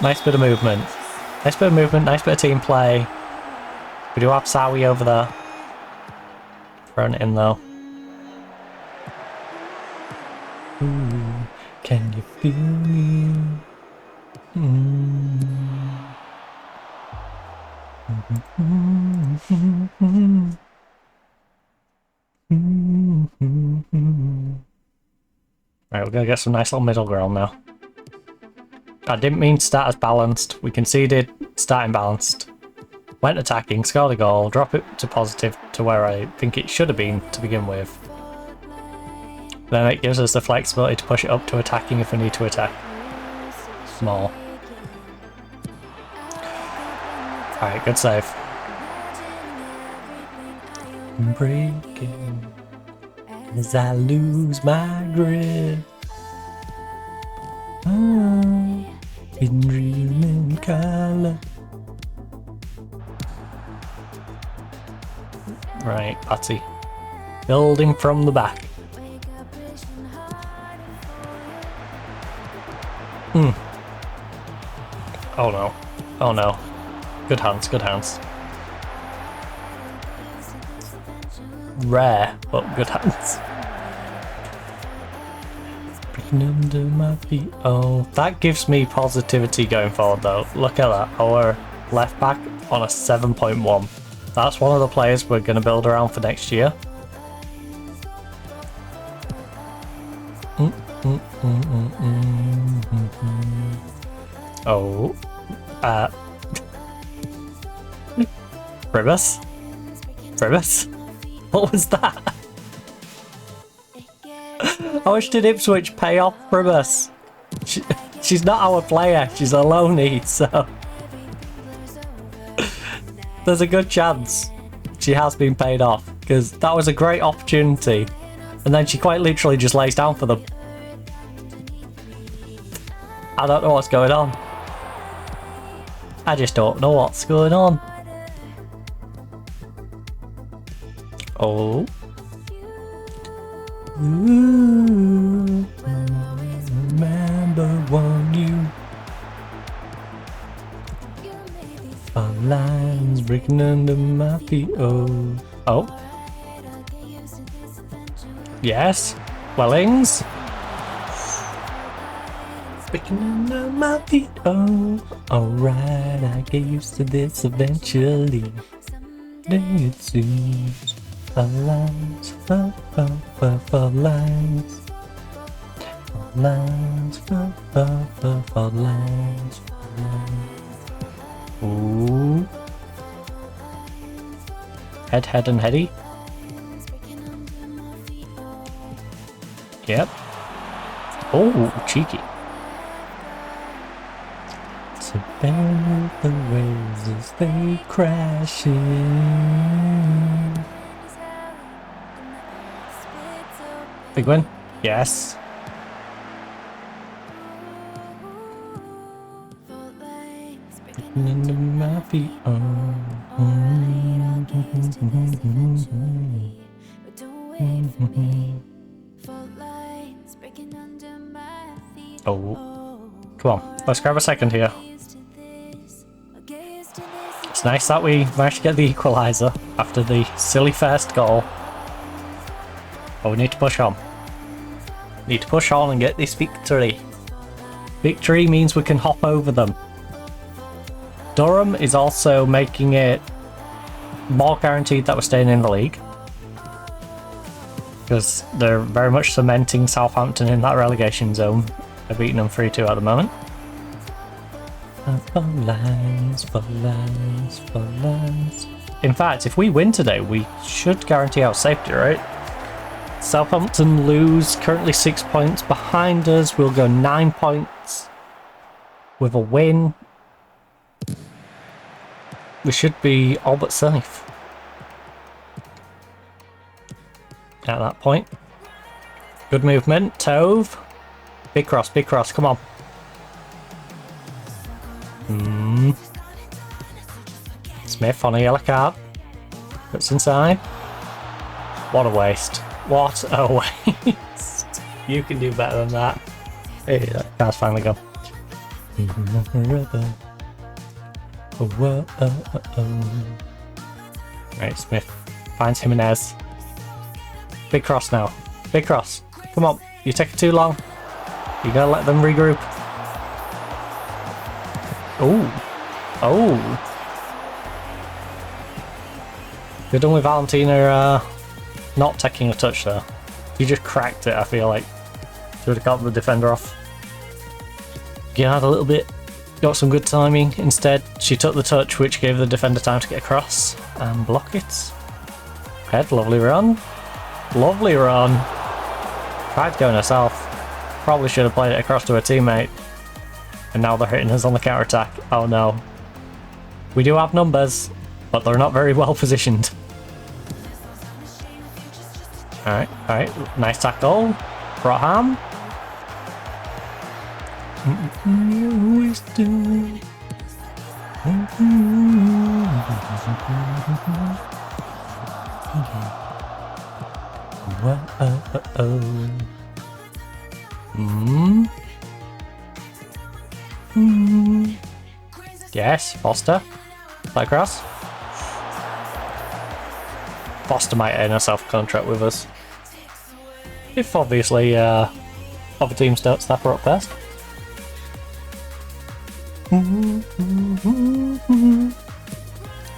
Nice bit of movement. Nice bit of team play. We do have Sawi over there. Thrown it in though. Ooh, can you feel me? Right, we're gonna get some nice little middle ground now. I didn't mean to start as balanced. We conceded, starting balanced. Went attacking, scored a goal, drop it to positive to where I think it should have been to begin with. Then it gives us the flexibility to push it up to attacking if we need to attack more. Alright, good save. Breaking as I lose my grip. Been dreaming color. Right, Patty. Building from the back. Oh no. Oh no. Good hands, good hands. Rare, but good hands. Breaking under my feet. Oh, that gives me positivity going forward though. Look at that. Our left back on a 7.1. That's one of the players we're going to build around for next year. Oh. Ribus? Ribus? What was that? How much did Ipswich pay off Ribus? She's not our player, she's a loanee, so... There's a good chance she has been paid off, because that was a great opportunity. And then she quite literally just lays down for them. I don't know what's going on. I just don't know what's going on. Oh. Ooh, remember one you. Our lines breaking under my feet. Oh. Oh. Yes. Wellings. Breaking under my feet. Oh. Alright, I get used to this eventually. Then it seems. For lines, for lines. For lines, for lines. Ooh. Head, and heady. Yep. Oh, cheeky. To bear the waves as they crash in. Big win? Yes. Under my feet. Oh. Come on, let's grab a second here. It's nice that we managed to get the equaliser after the silly first goal. But we need to push on. Need to push on and get this victory. Victory means we can hop over them. Durham is also making it more guaranteed that we're staying in the league. Because they're very much cementing Southampton in that relegation zone. They're beating them 3-2 at the moment. For lines, for lines, for lines. In fact, if we win today, we should guarantee our safety, right? Southampton lose, currently 6 points behind us. We'll go 9 points with a win. We should be all but safe at that point. Good movement, Tove. Big cross, come on. Smith on a yellow card. Puts inside. What a waste. What a waste. You can do better than that. Hey, that card's finally gone. Right, Smith finds Jimenez. Big cross now. Big cross. Come on, you're taking too long. You gotta let them regroup. Oh. Oh. Good done with Valentina not taking a touch there. You just cracked it, I feel like. She would have got the defender off. Had a little bit, got some good timing. Instead, she took the touch, which gave the defender time to get across and block it. Head, lovely run. Lovely run. Tried going herself. Probably should have played it across to her teammate. And now they're hitting us on the counter attack. Oh no. We do have numbers, but they're not very well positioned. Alright, nice tackle. Rotham. Yes, Foster. Play across. Foster might end a self-contract with us. If obviously other teams don't snap her up first.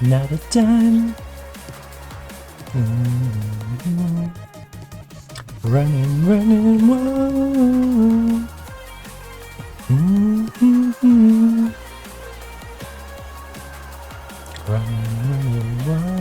Now the time. Running, running, whoa. Running, running, whoa.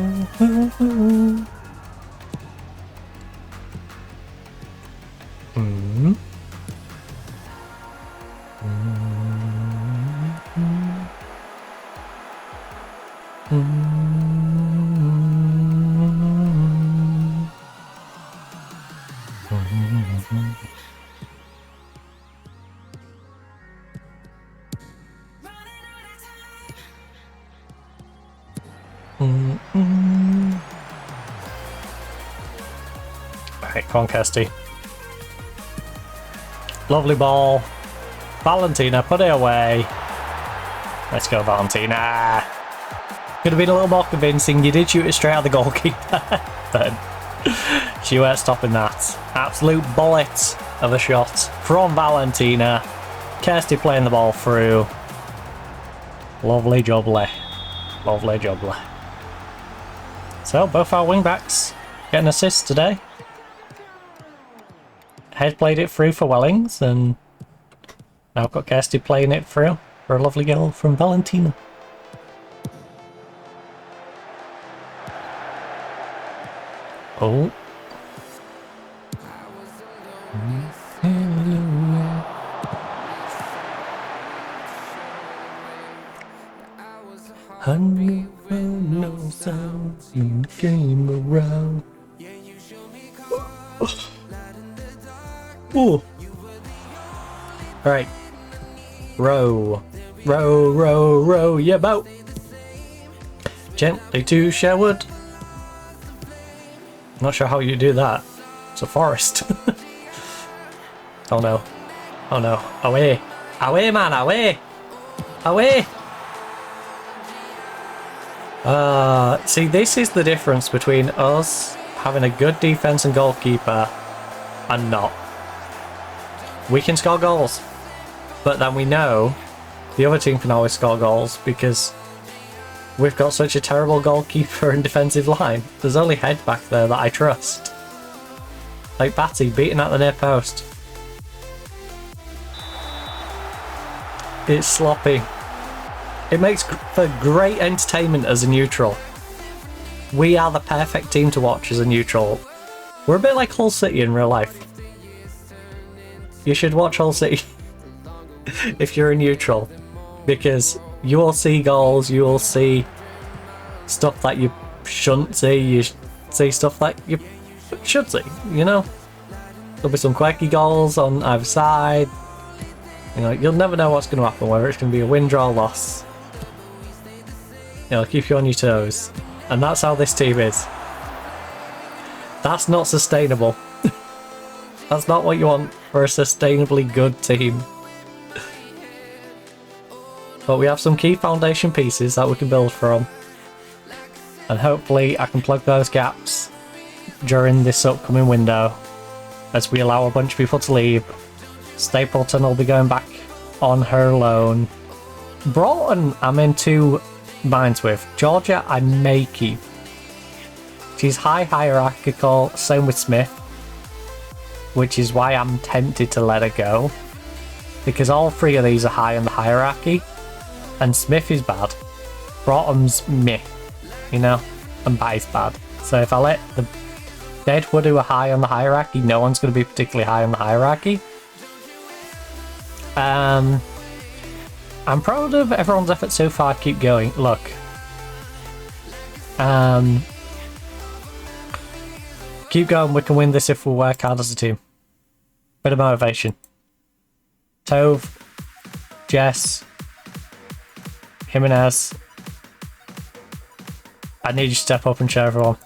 Right, come on, Kirsty. Lovely ball. Valentina, put it away. Let's go, Valentina. Could have been a little more convincing. You did shoot it straight at the goalkeeper. But she weren't stopping that. Absolute bullet of a shot from Valentina. Kirsty playing the ball through. Lovely jubbly. Lovely jubbly. So, both our wing-backs getting assists today. Head played it through for Wellings, and now I've got Kirsty playing it through for a lovely goal from Valentina. Oh. I never know sounds in the game around. Oh. Alright. Row. Row, row, row your boat. Gently to Sherwood. Not sure how you do that. It's a forest. Oh no. Oh no. Away. Away, man, away. Away. See, this is the difference between us having a good defense and goalkeeper and not. We can score goals, but then we know the other team can always score goals because we've got such a terrible goalkeeper and defensive line. There's only Head back there that I trust. Like Batty beating at the near post. It's sloppy. It makes for great entertainment as a neutral. We are the perfect team to watch as a neutral. We're a bit like Hull City in real life. You should watch Hull City if you're a neutral, because you will see goals, you will see stuff that you shouldn't see, you see stuff that you should see, you know? There'll be some quirky goals on either side. You know, you'll never know what's going to happen, whether it's going to be a win, draw, loss. You know, keep you on your toes. And that's how this team is. That's not sustainable. That's not what you want for a sustainably good team. But we have some key foundation pieces that we can build from. And hopefully I can plug those gaps during this upcoming window as we allow a bunch of people to leave. Stapleton will be going back on her loan. Broughton I'm in 2 minds with. Georgia I may keep. She's high hierarchical, same with Smith, which is why I'm tempted to let her go, because all 3 of these are high on the hierarchy, and Smith is bad. Broughton's meh, you know, and Bai's bad. So if I let the Deadwood who are high on the hierarchy, no one's going to be particularly high on the hierarchy. I'm proud of everyone's efforts so far. Keep going. Look. Keep going. We can win this if we work hard as a team. Bit of motivation. Tove, Jess, Jimenez. I need you to step up and show everyone.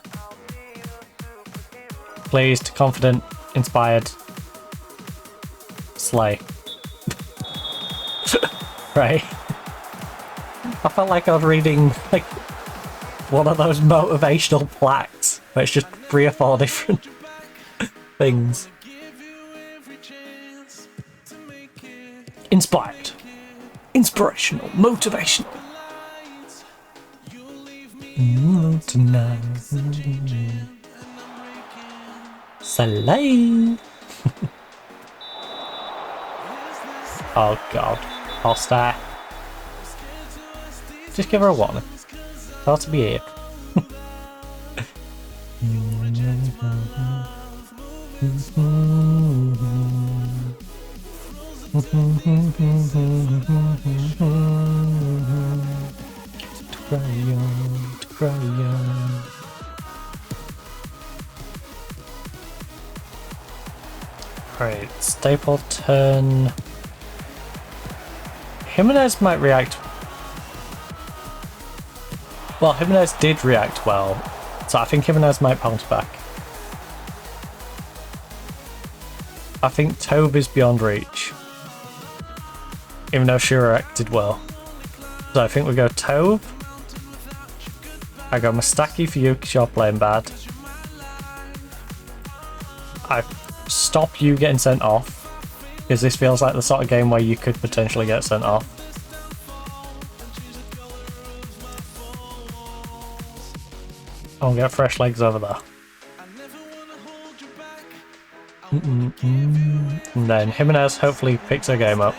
Pleased, confident, inspired. Slay. Right. I felt like I was reading like one of those motivational plaques where it's just 3 or 4 different things. Inspired. Inspirational. Motivational. Tonight. Slay. Oh god. Hostile. Just give her a warning. Tell her to behave. To cry on. Right, Stapleton. Jimenez might react. Well, Jimenez did react well, so I think Jimenez might bounce back. I think Tove is beyond reach, even though she reacted well. So I think we go Tove. I go Mustaki for you because you're playing bad. I stop you getting sent off, because this feels like the sort of game where you could potentially get sent off. I'll get fresh legs over there. And then Jimenez hopefully picks her game up.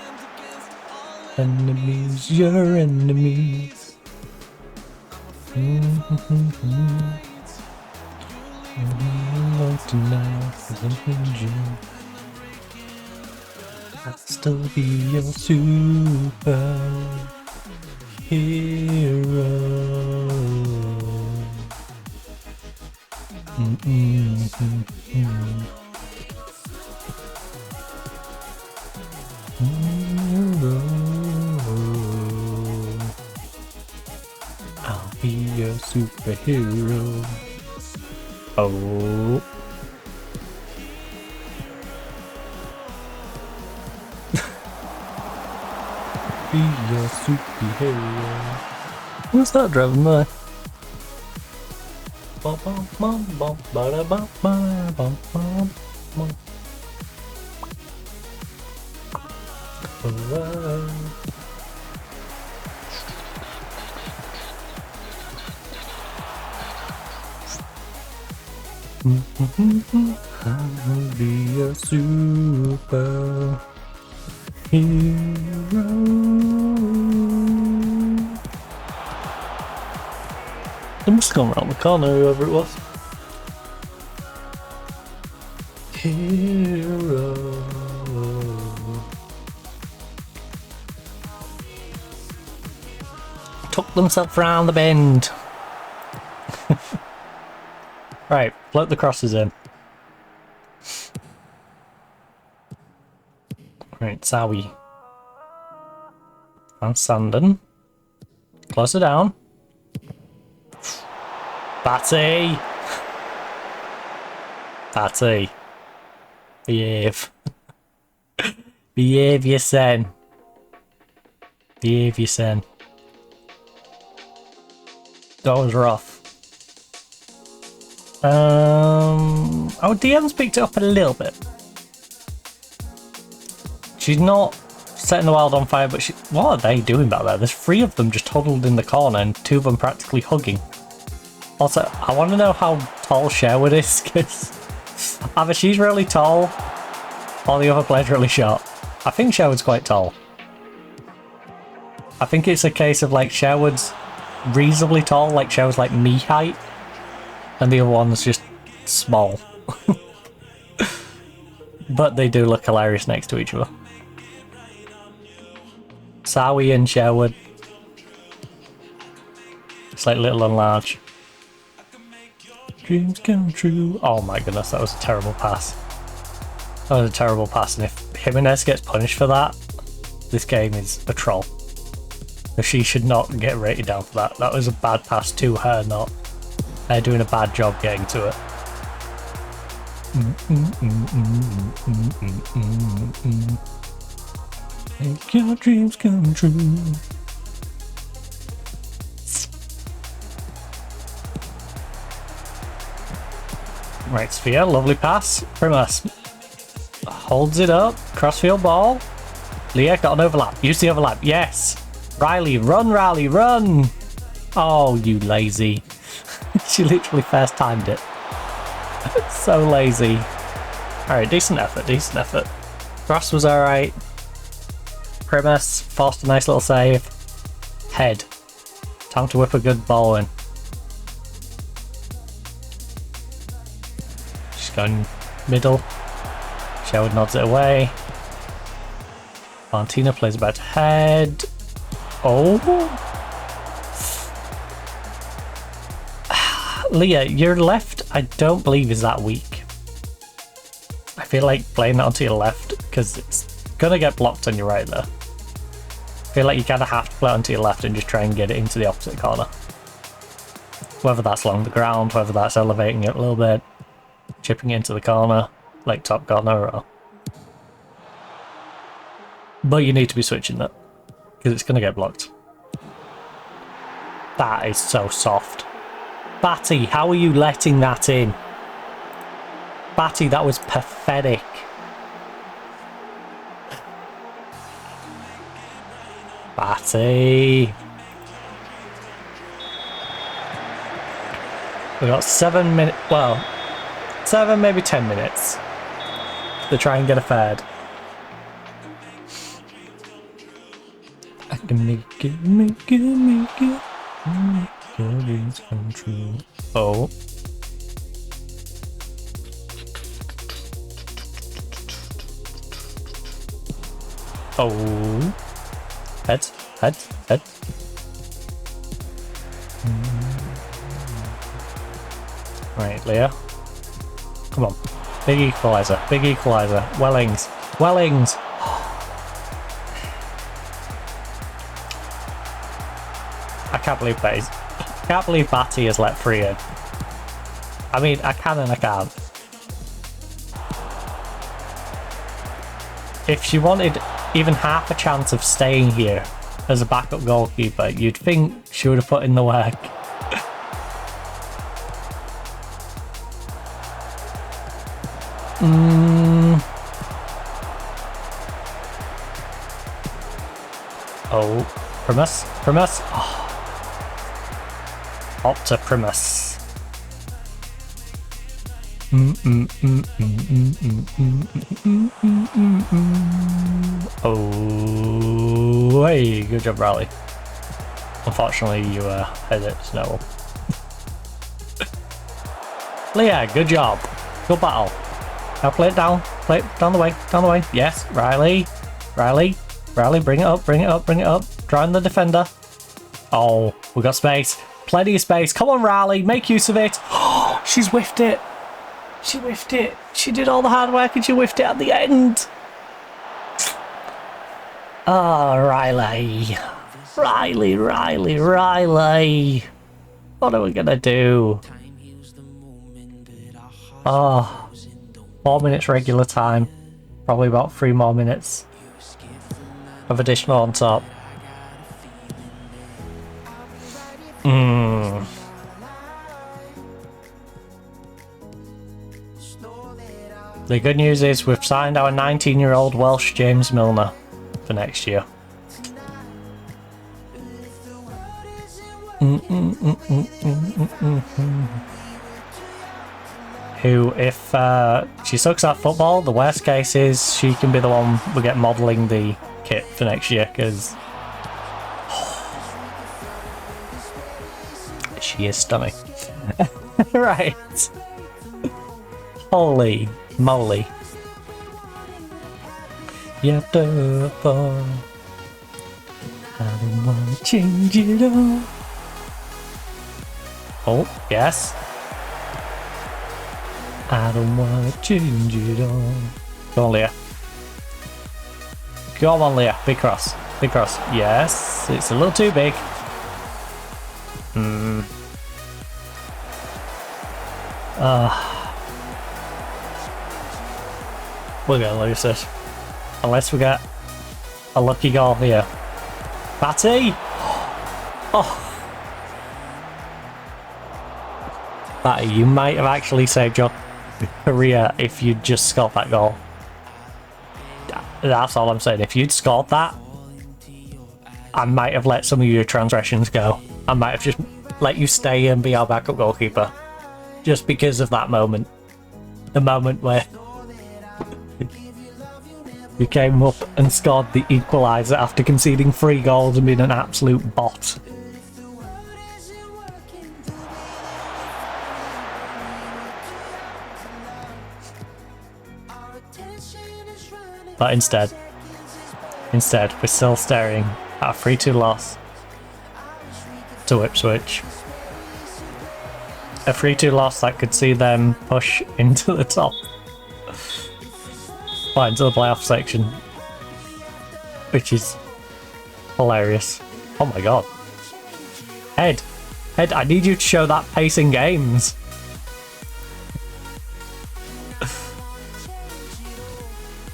Enemies, your enemies. I'll still be your super hero. I'll be your superhero. Oh. Be your superhero. What's that driving by? Bum bum bum bum ba bum bum bum bum bum. I'll be a super hero. They must have gone around the corner, whoever it was. Hero. Took themselves round the bend. Right, float the crosses in. Right, Zowie. And Sandon. Close her down. Batty! Batty. Behave. Behave yourself. Behave yourself. That was rough. Oh, DM's picked it up a little bit. She's not setting the world on fire, but what are they doing back there? There's 3 of them just huddled in the corner and 2 of them practically hugging. Also, I want to know how tall Sherwood is, because either she's really tall or the other player's really short. I think Sherwood's quite tall. I think it's a case of like Sherwood's reasonably tall, like Sherwood's like me height, and the other one's just small. But they do look hilarious next to each other. Sowie and Sherwood. It's like little and large. Dreams come true. Oh my goodness, that was a terrible pass. That was a terrible pass, and if Jimenez gets punished for that, this game is a troll. So she should not get rated down for that. That was a bad pass to her, not her doing a bad job getting to it. Make your dreams come true. Right, Sphere, lovely pass from us. Holds it up, crossfield ball. Leah got an overlap. Use the overlap, yes. Riley, run, Riley, run. Oh, you lazy. She literally first timed it. So lazy. Alright, decent effort, decent effort. Cross was alright. Primus forced a nice little save. Head. Time to whip a good ball in. She's going middle. Sherwood nods it away. Valentina plays about head. Oh. Leah, your left I don't believe is that weak. I feel like playing that onto your left because it's gonna get blocked on your right there. I feel like you kind of have to play it onto your left and just try and get it into the opposite corner. Whether that's along the ground, whether that's elevating it a little bit, chipping it into the corner, like top corner, or... But you need to be switching that, because it's going to get blocked. That is so soft. Batty, how are you letting that in? Batty, that was pathetic. Batty. We got 7 minutes, well, 7, maybe 10 minutes to try and get a third. I can make it, make it, make it, make your dreams come true. Oh. Oh. Head, head, head. Right, Leah. Come on. Big equaliser, big equaliser. Wellings, Wellings. I can't believe Batty has let 3 in. I mean, I can and I can't. If she wanted even half a chance of staying here as a backup goalkeeper, you'd think she would have put in the work. Oh, Primus, Primus. Oh. Opta Primus. Oh, hey, good job, Raleigh. Unfortunately, you had it, Snow. Leah, good job. Good battle. Now play it down the way, down the way. Yes, Riley, Riley, Riley, bring it up, bring it up, bring it up. Drawing the defender. Oh, we got space. Plenty of space. Come on, Riley, make use of it. Oh, she's whiffed it. She whiffed it. She did all the hard work and she whiffed it at the end. Oh, Riley. Riley, Riley, Riley. What are we going to do? Oh, 4 minutes regular time. Probably about 3 more minutes of additional on top. The good news is we've signed our 19-year-old Welsh James Milner for next year. Who, if she sucks at football, the worst case is she can be the one we get modelling the kit for next year, because she is stunning. Right. Holy moly. Yeah, I don't wanna change it all. Oh, yes. I don't wanna change it all. Go on, Leah. Go on, Leah. Big cross. Big cross. Yes. It's a little too big. We're gonna lose this. Unless we get a lucky goal here. Batty! Oh! Batty, you might have actually saved your career if you'd just scored that goal. That's all I'm saying. If you'd scored that, I might have let some of your transgressions go. I might have just let you stay and be our backup goalkeeper. Just because of that moment. The moment where you came up and scored the equaliser after conceding 3 goals and being an absolute bot. But instead, we're still staring at a 3-2 loss to Ipswich. A 3-2 loss that could see them push into the top. Well, into the playoff section. Which is hilarious. Oh my god. Head, I need you to show that pace in games.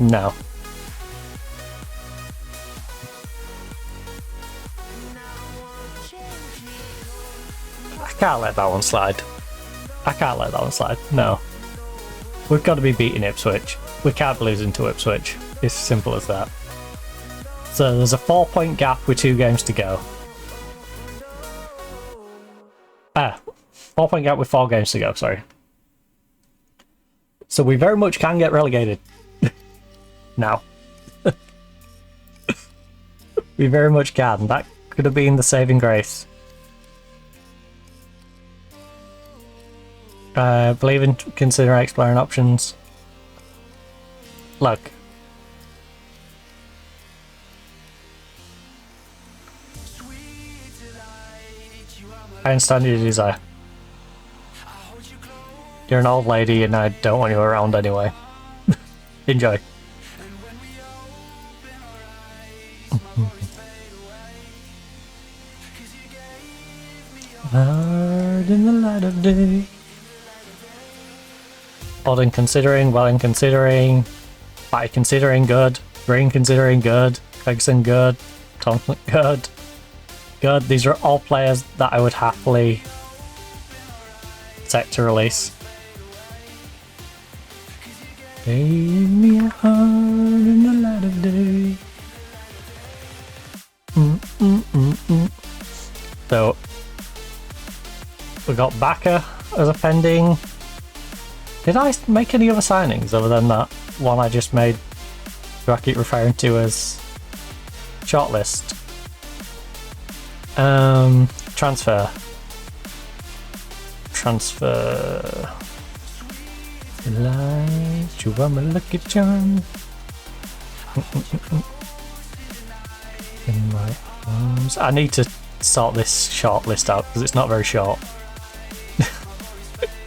No. I can't let that one slide. I can't let that one slide. No. We've got to be beating Ipswich. We can't be losing to Ipswich. It's simple as that. So there's a 4-point gap with 2 games to go. 4-point gap with 4 games to go, sorry. So we very much can get relegated. Now. We very much can. That could have been the saving grace. Believe in consider exploring options. Look. I understand your desire. You're an old lady and I don't want you around anyway. Enjoy. Hard in the light of day. Odd in considering, well in considering, Batty considering good, Green considering good, Gregson good, Thompson good. Good. These are all players that I would happily set to release. Gave me a heart in the light of day. So we got Baka as a pending. Did I make any other signings other than that one I just made? Do I keep referring to as shortlist? Transfer. Light you are my lucky charm. In my arms. I need to sort this short list out because it's not very short.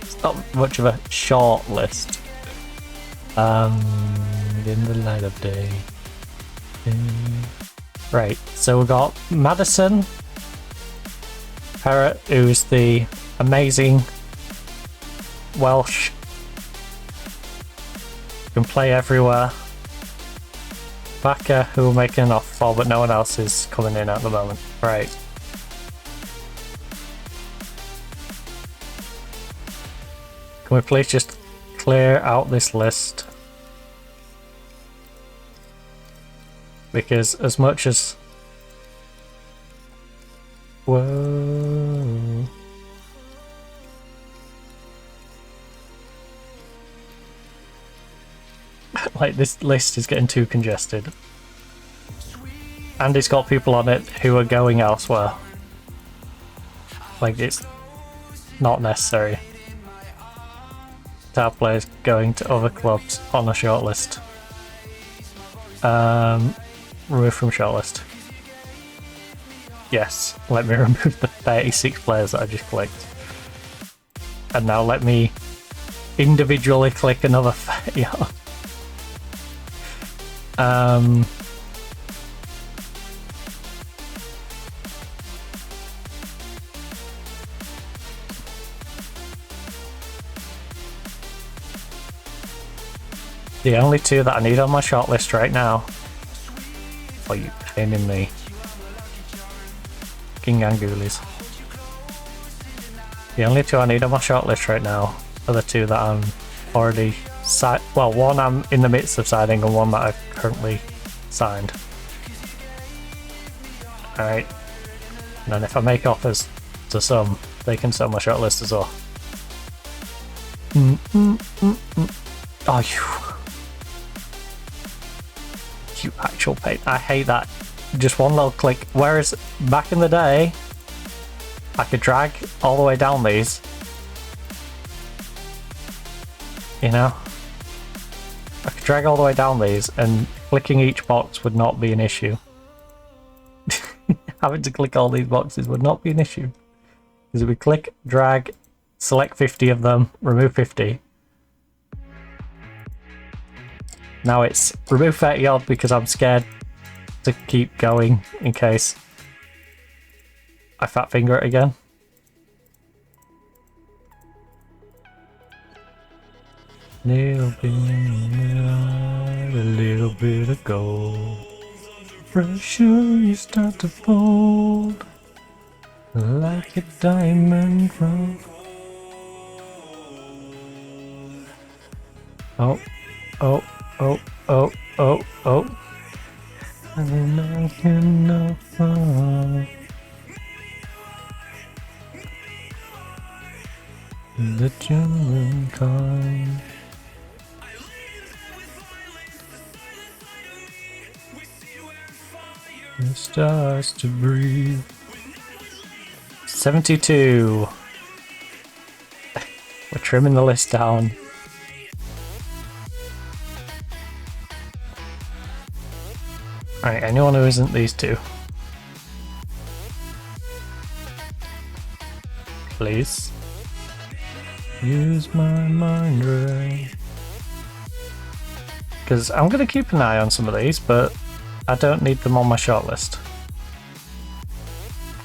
It's not much of a short list. In the light of day. Right, so we got Madison Parrott, who's the amazing Welsh, can play everywhere. Baka, who we're making an offer for, but no one else is coming in at the moment. Right. Can we please just clear out this list? because as much as... Whoa... Like, this list is getting too congested. And it's got people on it who are going elsewhere. Like, it's not necessary to have players going to other clubs on a shortlist. Remove from shortlist. Yes, let me remove the 36 players that I just clicked. And now let me individually click another 30 off. The only two that I need on my shortlist right now. Oh, you pain in the King Angulis. The only two I need on my shortlist right now are the two that I'm already well, one I'm in the midst of signing and one that I've currently signed. Alright. And then if I make offers to some, they can sell my shortlist as well. Oh, you actual pain. I hate that. Just one little click. Whereas back in the day, I could drag all the way down these. You know? I could drag all the way down these and clicking each box would not be an issue. Having to click all these boxes would not be an issue. Because if we click, drag, select 50 of them, remove 50. Now it's remove 30 odd because I'm scared to keep going in case I fat finger it again. Little bit of night, a little bit of gold. Pressure you start to fold like a diamond from. Oh, oh, oh, oh, oh, oh. And I cannot fall. The genuine kind. It starts to breathe. 72. We're trimming the list down. Alright, anyone who isn't these two. Please. Use my mind ray. Because I'm going to keep an eye on some of these, but I don't need them on my shortlist.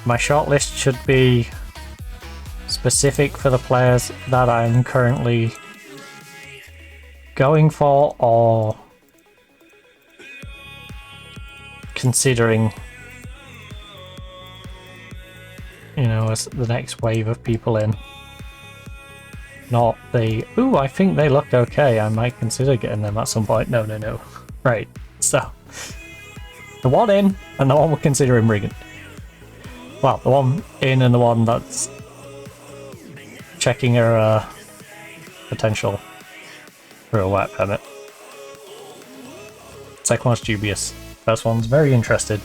My shortlist should be specific for the players that I'm currently going for or considering, you know, as the next wave of people in. Not the, ooh, I think they look okay, I might consider getting them at some point. No, no, no. Right, so the one in and the one we're considering bringing. Well, the one in and the one that's checking her potential for a work permit. Second one's dubious. First one's very interested.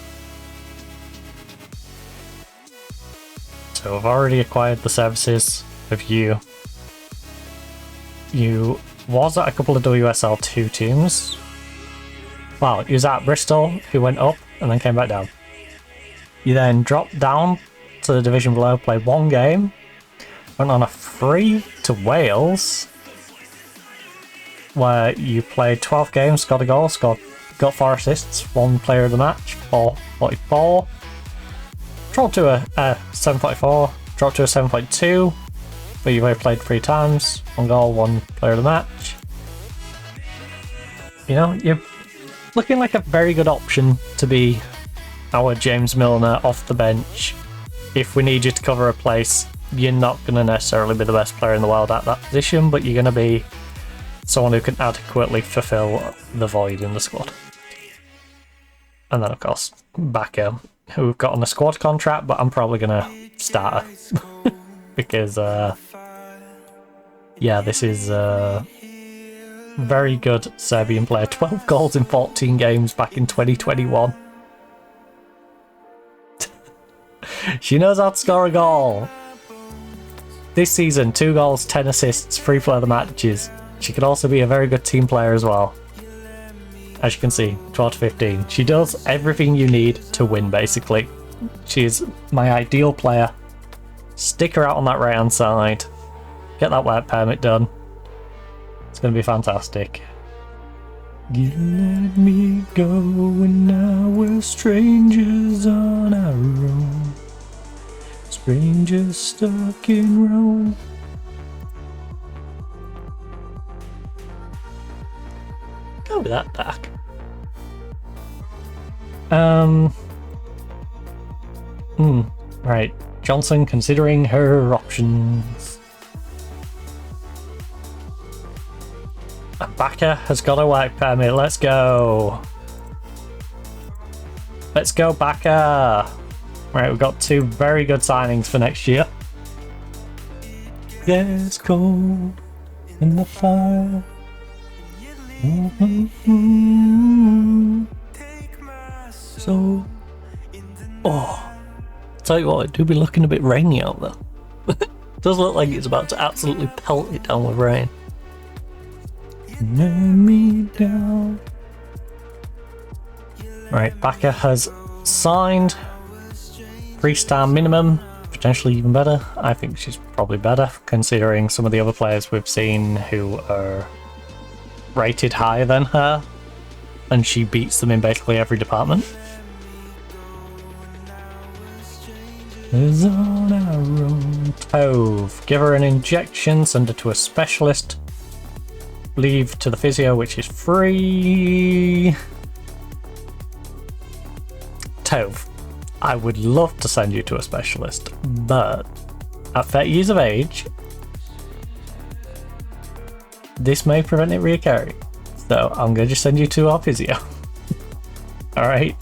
So I've already acquired the services of you. You was at a couple of WSL2 teams. Wow, you was at Bristol, who went up and then came back down. You then dropped down to the division below, played one game, went on a free to Wales, where you played 12 games, scored a goal, got 4 assists, 1 player of the match, 4.44. Dropped to a 7.4, dropped to a 7.2, but you've only played 3 times, 1 goal, 1 player of the match. You know, you're looking like a very good option to be our James Milner off the bench. If we need you to cover a place, you're not going to necessarily be the best player in the world at that position, but you're going to be someone who can adequately fulfill the void in the squad. And then, of course, Baka, who we've got on a squad contract, but I'm probably going to start her. Because, yeah, this is a very good Serbian player. 12 goals in 14 games back in 2021. She knows how to score a goal. This season, 2 goals, 10 assists, 3 player of the matches. She could also be a very good team player as well. As you can see, 12 to 15. She does everything you need to win, basically. She is my ideal player. Stick her out on that right hand side. Get that work permit done. It's going to be fantastic. You let me go when now we're strangers on our own. Strangers stuck in Rome. Go with that back. Right. Johnson considering her options. Baka has got a work permit. Let's go. Let's go, Baka. Right, we've got 2 very good signings for next year. Yes, cold in the fire. So, tell you what, it do be looking a bit rainy out there. It does look like it's about to absolutely pelt it down with rain. Let me down. Right, Baka has signed 3-star minimum, potentially even better. I think she's probably better considering some of the other players we've seen who are rated higher than her, and she beats them in basically every department. Is on our own. Tove. Give her an injection, send her to a specialist. Leave to the physio, which is free. Tove, I would love to send you to a specialist, but at 30 years of age, this may prevent it reoccurring. So I'm going to just send you to our physio. Alright?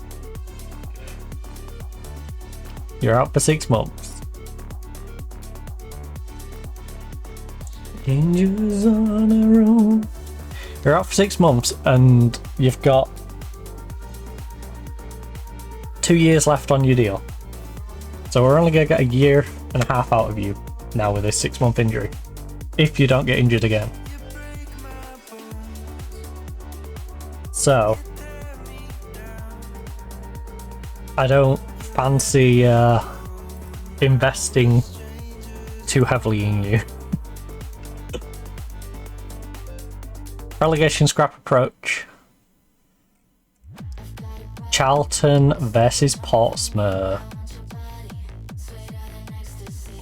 You're out for 6 months. Angels on our own. You're out for 6 months and you've got 2 years left on your deal. So we're only going to get a year and a half out of you now with this 6-month injury. If you don't get injured again. So I don't fancy investing too heavily in you. Relegation scrap approach. Charlton versus Portsmouth.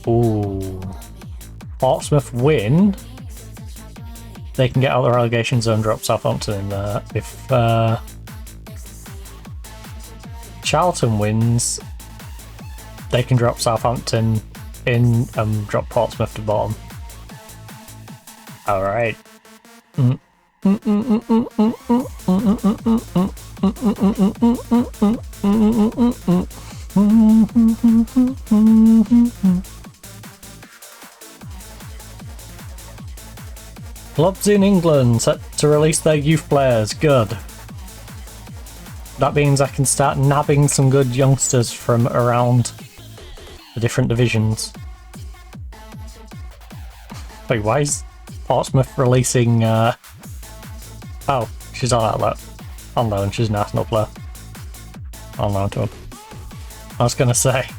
Ooh. Portsmouth win. They can get out of the relegation zone, drop Southampton in there. If Charlton wins, they can drop Southampton in and drop Portsmouth to bottom. Alright. Clubs in England set to release their youth players. Good. That means I can start nabbing some good youngsters from around the different divisions. Wait, why is Portsmouth releasing... Oh, she's on outlet. On loan, she's an Arsenal player. On loan to him. I was gonna say...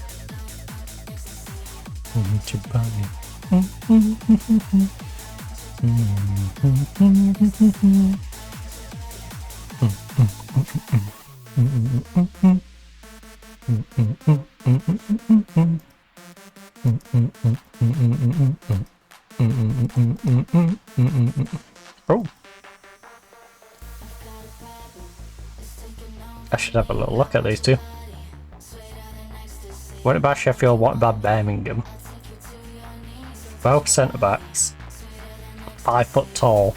Oh. I should have a little look at these two. What about Sheffield? What about Birmingham? Both centre backs. 5 foot tall.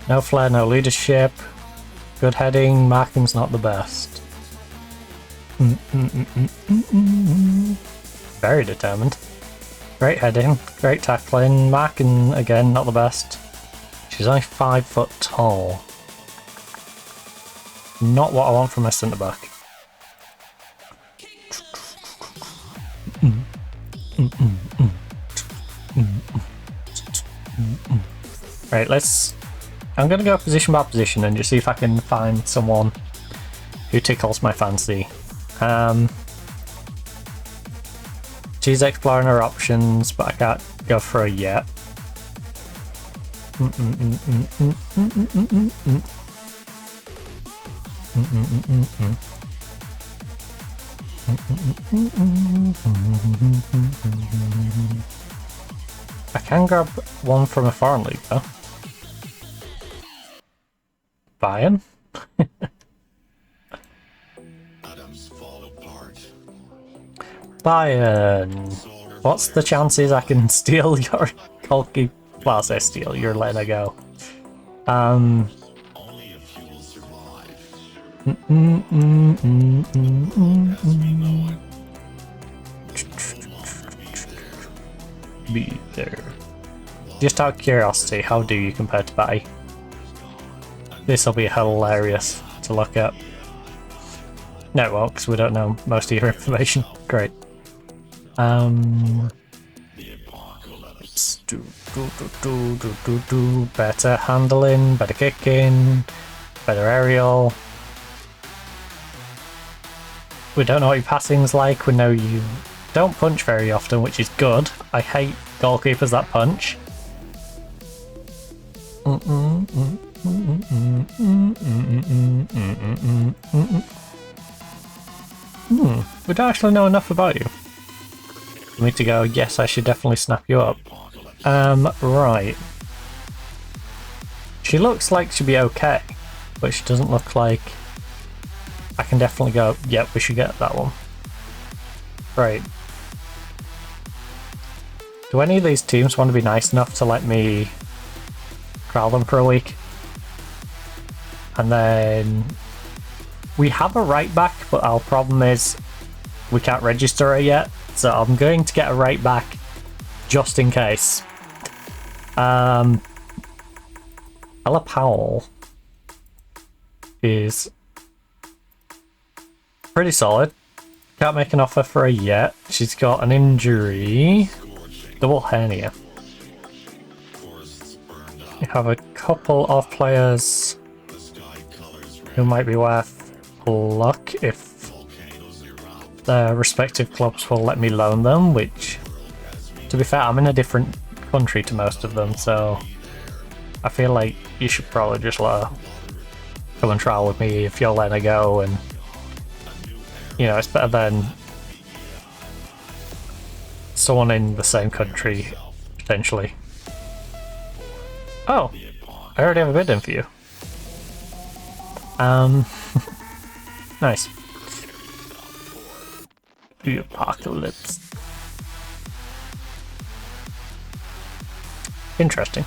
No flair, no leadership. Good heading, marking's not the best. Very determined. Great heading, great tackling, marking again, not the best. She's only 5 foot tall. Not what I want from a centre back. Right, I'm gonna go position by position and just see if I can find someone who tickles my fancy. She's exploring her options, but I can't go for her yet. I can grab one from a foreign league though. Bayern? Bayern! What's the chances I can steal your goalkeeper? Well, I say steal, you're letting her go. Be there. Just out of curiosity, how do you compare to Batty? This will be hilarious to look at. No, it won't, because we don't know most of your information. Great. Better handling, better kicking, better aerial. We don't know what your passing's like. We know you don't punch very often, which is good. I hate goalkeepers that punch. We don't actually know enough about you for me to go, yes, I should definitely snap you up. Right. She looks like she'd be okay, but she doesn't look like I can definitely go, yep, we should get that one. Right. Do any of these teams want to be nice enough to let me trial them for a week? And then we have a right back, but our problem is we can't register her yet, so I'm going to get a right back just in case. Ella Powell is pretty solid. Can't make an offer for her yet. She's got an injury. Double hernia. We have a couple of players who might be worth luck if their respective clubs will let me loan them, which, to be fair, I'm in a different country to most of them, so I feel like you should probably just let her come and trial with me if you're letting her go, and you know, it's better than someone in the same country, potentially. Oh, I already have a bid in for you. Nice. The apocalypse. Interesting.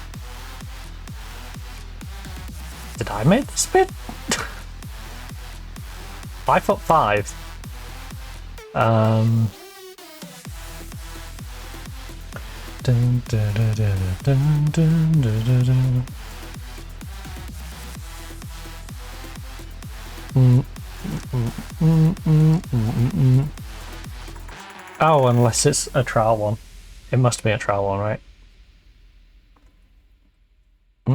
Did I make this bid? 5'5". Dun, dun, dun, dun, dun, dun, dun, dun. Oh, unless it's a trial one. It must be a trial one, right? Hey.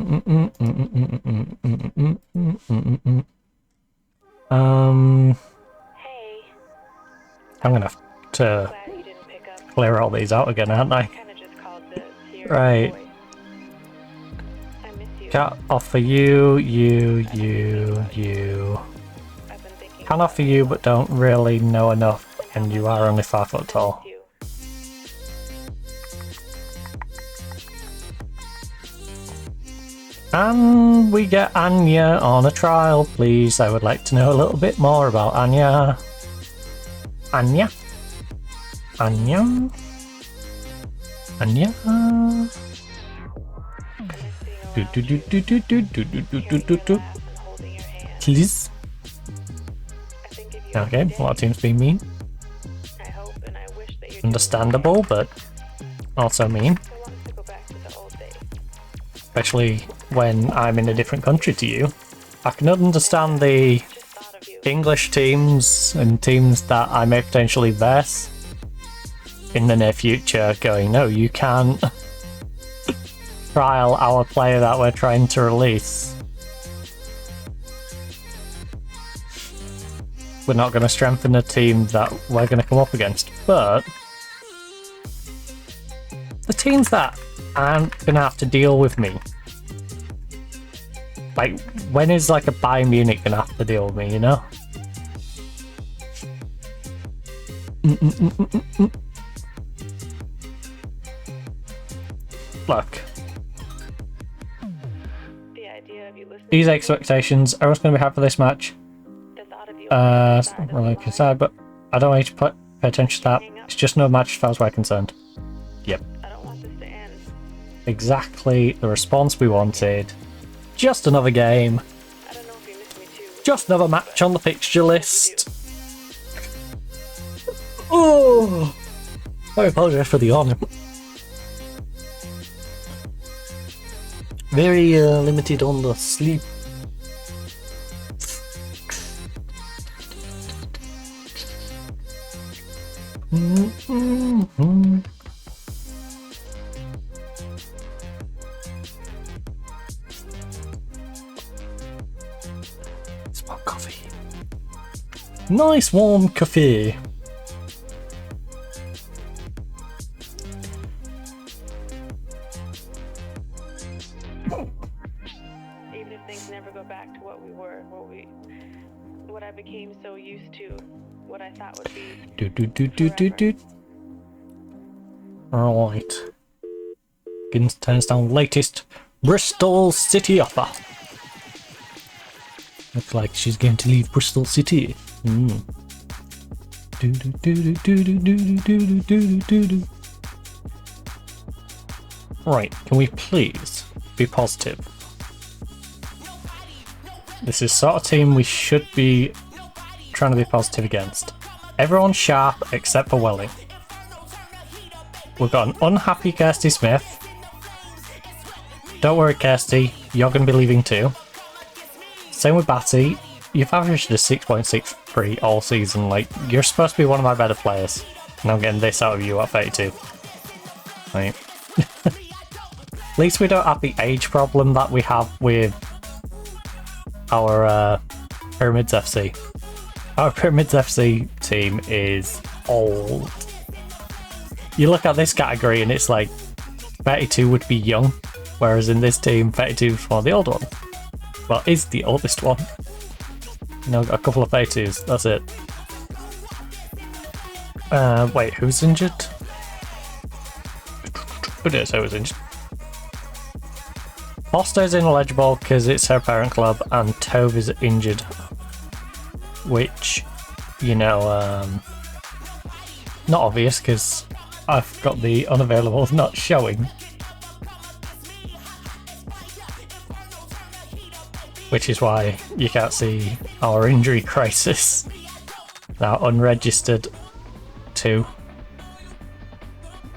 I'm gonna have to clear all these out again, aren't I? Right. Can't offer you. Can offer you, but don't really know enough, and you are only 5 foot tall. And we get Anya on a trial, please. I would like to know a little bit more about Anya. Anya? Anya? Anya? Please. Okay, a lot of teams being mean. Understandable, but also mean. Especially when I'm in a different country to you. I can understand the English teams and teams that I may potentially verse in the near future going, no, you can't trial our player that we're trying to release. We're not going to strengthen the team that we're going to come up against, but the teams that aren't going to have to deal with me. Like, when is like a Bayern Munich going to have to deal with me, you know? Look. These expectations are what's going to be hard for this match. Well, I can decide, but I don't want you to pay attention to that. It's just no match as far as we're concerned. Yep. I don't want this to end. Exactly the response we wanted. Just another game. I don't know if you miss me too. Just another match on the fixture list. Oh, I apologize for the yawn. Very limited on the sleep. Small coffee. Nice warm coffee. Even if things never go back to what we were, what I became so used to, what I thought would be. Right. Gins turns down latest Bristol City offer. Looks like she's going to leave Bristol City. Right, can we please be positive? This is sort of team we should be trying to be positive against. Everyone's sharp except for Welling. We've got an unhappy Kirsty Smith. Don't worry, Kirsty, you're going to be leaving too. Same with Batty. You've averaged a 6.63 all season. Like, you're supposed to be one of my better players. And I'm getting this out of you at 32. Right. At least we don't have the age problem that we have with our Pyramids FC. Our Pyramids FC team is old. You look at this category and it's like 32 would be young, whereas in this team 32 is one of the old ones. Well, is the oldest one. You know, got a couple of 32s, that's it. Wait, who's injured? Who did I say was injured? Foster's ineligible because it's her parent club, and Tove is injured. Which, you know, not obvious because I've got the unavailable not showing. Which is why you can't see our injury crisis. Now unregistered 2.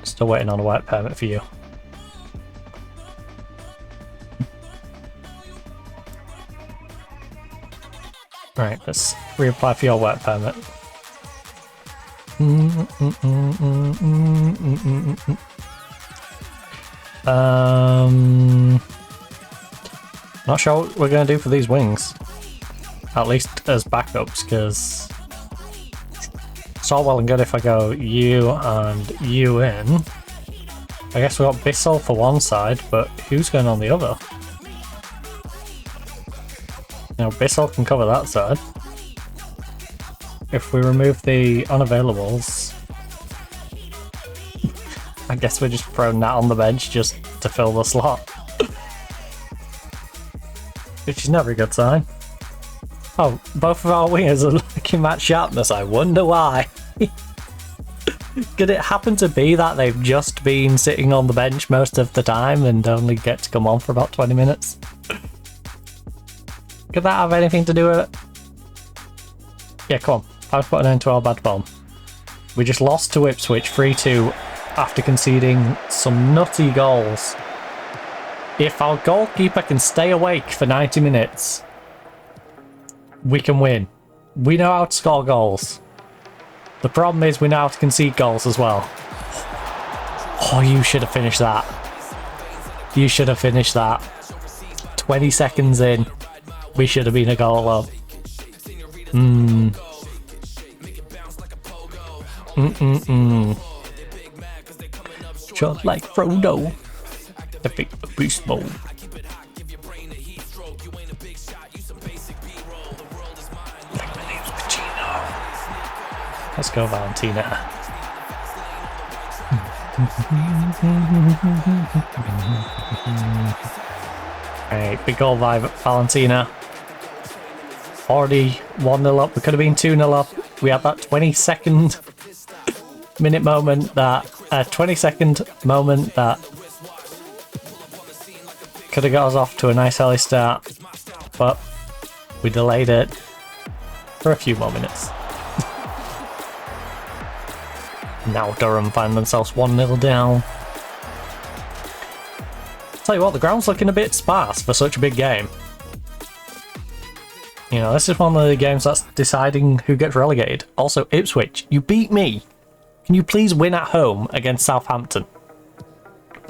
Still waiting on a work permit for you. Right, let's reapply for your work permit. Not sure what we're going to do for these wings. At least as backups, because it's all well and good if I go you and you in. I guess we got Bissell for one side, but who's going on the other? Now Bissell can cover that side. If we remove the unavailables, I guess we're just throwing that on the bench just to fill the slot. Which is never a good sign. Oh, both of our wingers are looking at sharpness, I wonder why. Could it happen to be that they've just been sitting on the bench most of the time and only get to come on for about 20 minutes? Could that have anything to do with it? Yeah, come on. I was putting an end to our bad form. We just lost to Ipswich 3-2 after conceding some nutty goals. If our goalkeeper can stay awake for 90 minutes, we can win. We know how to score goals. The problem is we know how to concede goals as well. Oh, you should have finished that. You should have finished that. 20 seconds in, we should have been a goal up. Just like Frodo. The big beast mode. Let's go, Valentina. Alright, big goal by Valentina. Already 1-0 up. We could have been 2-0 up. We had that 20-second minute moment that 20-second moment that could have got us off to a nice early start, but we delayed it for a few more minutes. Now Durham find themselves 1-0 down. Tell you what, the ground's looking a bit sparse for such a big game. You know, this is one of the games that's deciding who gets relegated. Also, Ipswich, you beat me. Can you please win at home against Southampton?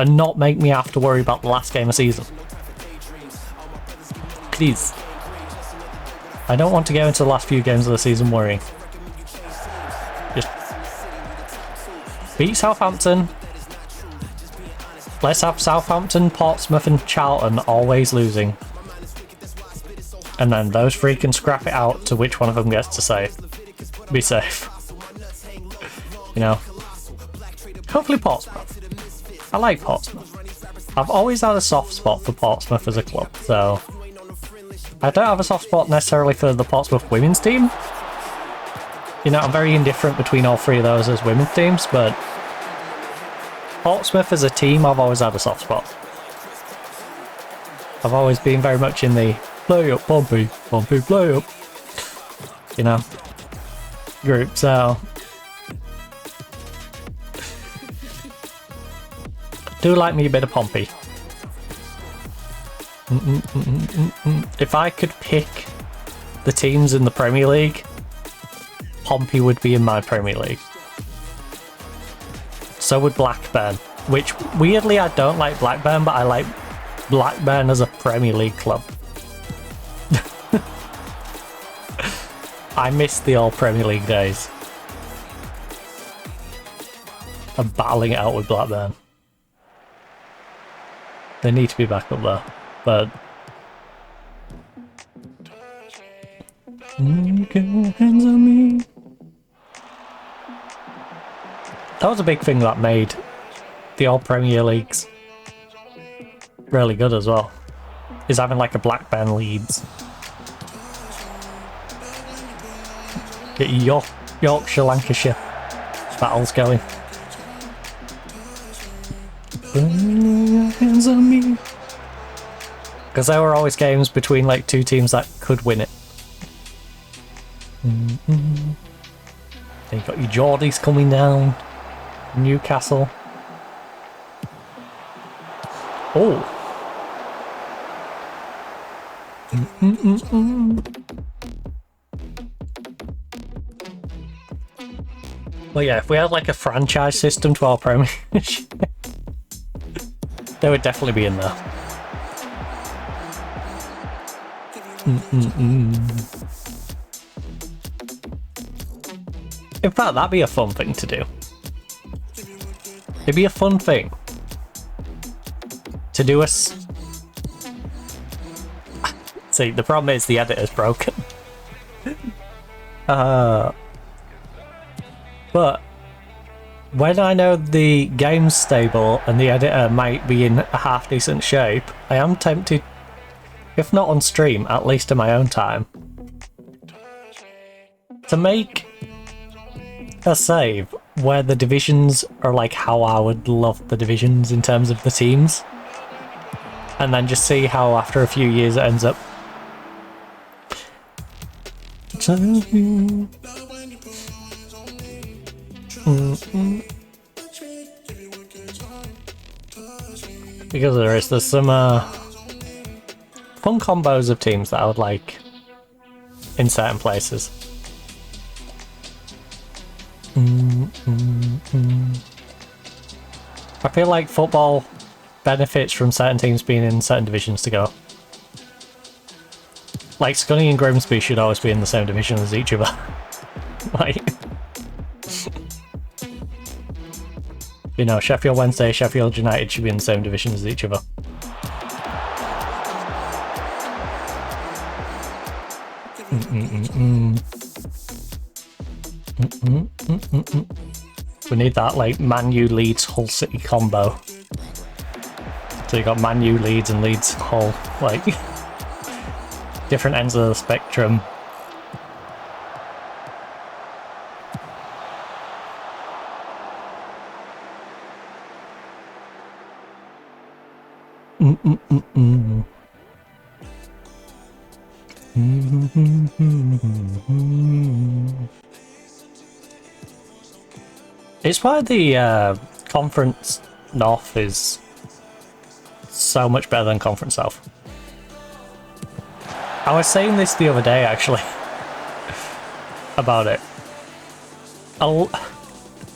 And not make me have to worry about the last game of season. Please. I don't want to go into the last few games of the season worrying. Just beat Southampton. Let's have Southampton, Portsmouth and Charlton always losing. And then those three can scrap it out to which one of them gets to be safe. You know. Hopefully Portsmouth. I like Portsmouth. I've always had a soft spot for Portsmouth as a club, so I don't have a soft spot necessarily for the Portsmouth women's team. You know, I'm very indifferent between all three of those as women's teams, but Portsmouth as a team, I've always had a soft spot. I've always been very much in the play up, Pompey, Pompey, play up, you know, group, so do like me a bit of Pompey. If I could pick the teams in the Premier League, Pompey would be in my Premier League. So would Blackburn, which weirdly I don't like Blackburn, but I like Blackburn as a Premier League club. I miss the old Premier League days. I'm battling it out with Blackburn. They need to be back up there, but get your hands on me. That was a big thing that made the old Premier Leagues really good as well, is having like a Blackburn Leeds. Get your Yorkshire, Lancashire battles going. Hands on me. Because there were always games between like two teams that could win it. Then you got your Geordies coming down. Newcastle. Oh. Well, yeah, if we had like a franchise system to our Premiership, they would definitely be in there. In fact, that'd be a fun thing to do. It'd be a fun thing to do us. See, the problem is the editor's broken. But when I know the game's stable and the editor might be in a half decent shape, I am tempted, if not on stream, at least in my own time, to make a save where the divisions are like how I would love the divisions in terms of the teams. And then just see how after a few years it ends up. Because there's some fun combos of teams that I would like in certain places. I feel like football benefits from certain teams being in certain divisions to go. Like Scunny and Grimsby should always be in the same division as each other. Like, you know, Sheffield Wednesday, Sheffield United should be in the same division as each other. We need that, like, Man U Leeds Hull City combo. So you got Man U Leeds and Leeds Hull, like, different ends of the spectrum. It's why the Conference North is so much better than Conference South. I was saying this the other day, actually, about it.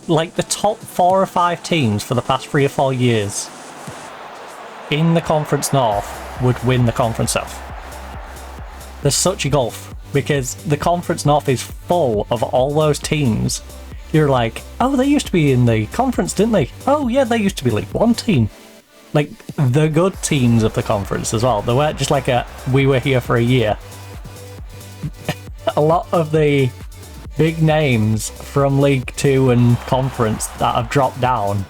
Like, the top 4 or 5 teams for the past 3 or 4 years in the Conference North would win the Conference South. There's such a gulf, because the Conference North is full of all those teams. You're like, oh, they used to be in the conference, didn't they? Oh, yeah, they used to be League One team. Like, the good teams of the conference as well. They weren't just like we were here for a year. A lot of the big names from League 2 and conference that have dropped down,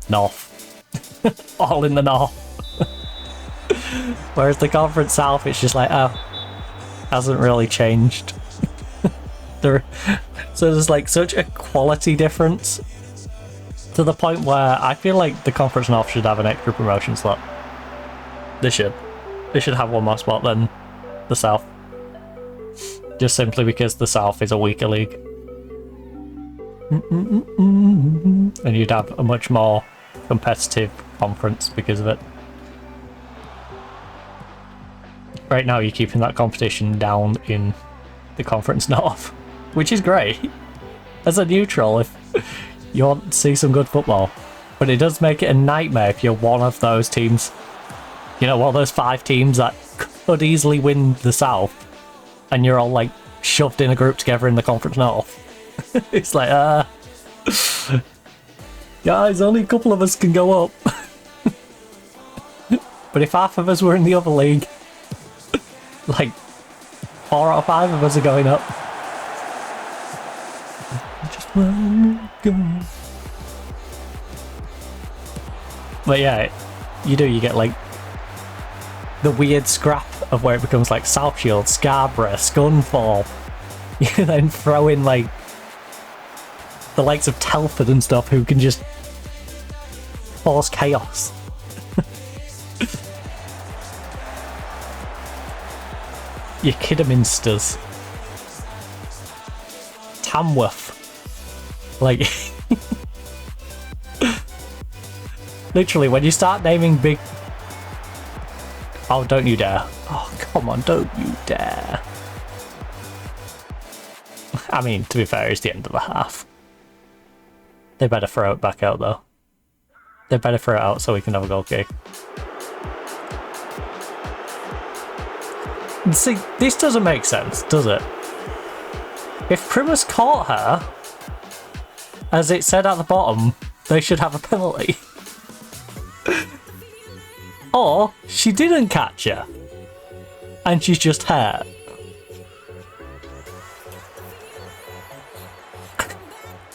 North. All in the North. Whereas the Conference South, it's just like, oh, hasn't really changed. So there's like such a quality difference to the point where I feel like the Conference North should have an extra promotion slot. They should have one more spot than the South. Just simply because the South is a weaker league. And you'd have a much more competitive conference because of it. Right now you're keeping that competition down in the Conference North, which is great. As a neutral, if you want to see some good football. But it does make it a nightmare if you're one of those teams. You know, one of those 5 teams that could easily win the South, and you're all like shoved in a group together in the Conference North. It's like, guys, only a couple of us can go up. But if half of us were in the other league, like 4 out of 5 of us are going up. Just wanna go. But yeah, you get like the weird scrap of where it becomes like South Shield, Scarborough, Scunthorpe. You then throw in like the likes of Telford and stuff who can just force chaos. Your Kidderminsters, Tamworth, like literally when you start naming big... Oh, don't you dare. Oh, come on, don't you dare. I mean, to be fair, it's the end of the half. They better throw it back out though. They better throw it out so we can have a goal kick. See, this doesn't make sense, does it? If Primus caught her, as it said at the bottom, they should have a penalty. Or she didn't catch her, and she's just hurt.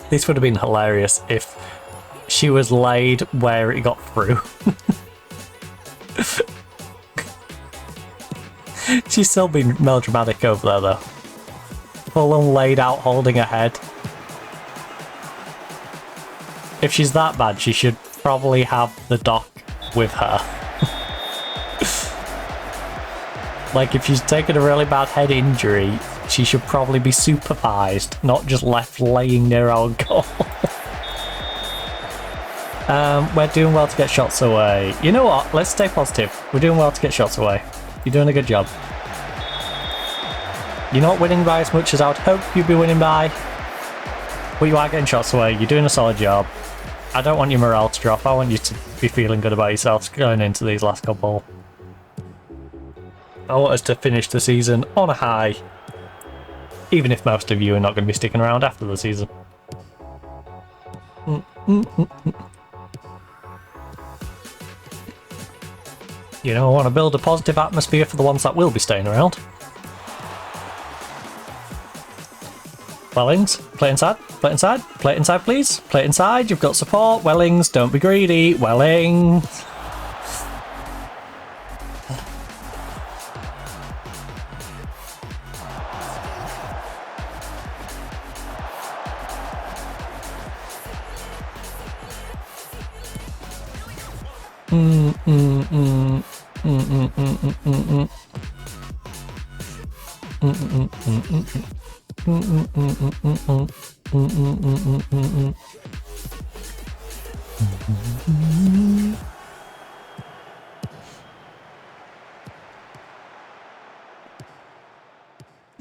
This would have been hilarious if she was laid where it got through. She's still been melodramatic over there though. Full on laid out holding her head. If she's that bad, she should probably have the doc with her. Like, if she's taken a really bad head injury, she should probably be supervised, not just left laying near our goal. We're doing well to get shots away. You know what? Let's stay positive. We're doing well to get shots away. You're doing a good job. You're not winning by as much as I would hope you'd be winning by, but you are getting shots away. You're doing a solid job. I don't want your morale to drop. I want you to be feeling good about yourselves going into these last couple. I want us to finish the season on a high, even if most of you are not going to be sticking around after the season. You know, I want to build a positive atmosphere for the ones that will be staying around. Wellings, play inside, play inside, play inside please, play inside, you've got support. Wellings, don't be greedy, Wellings.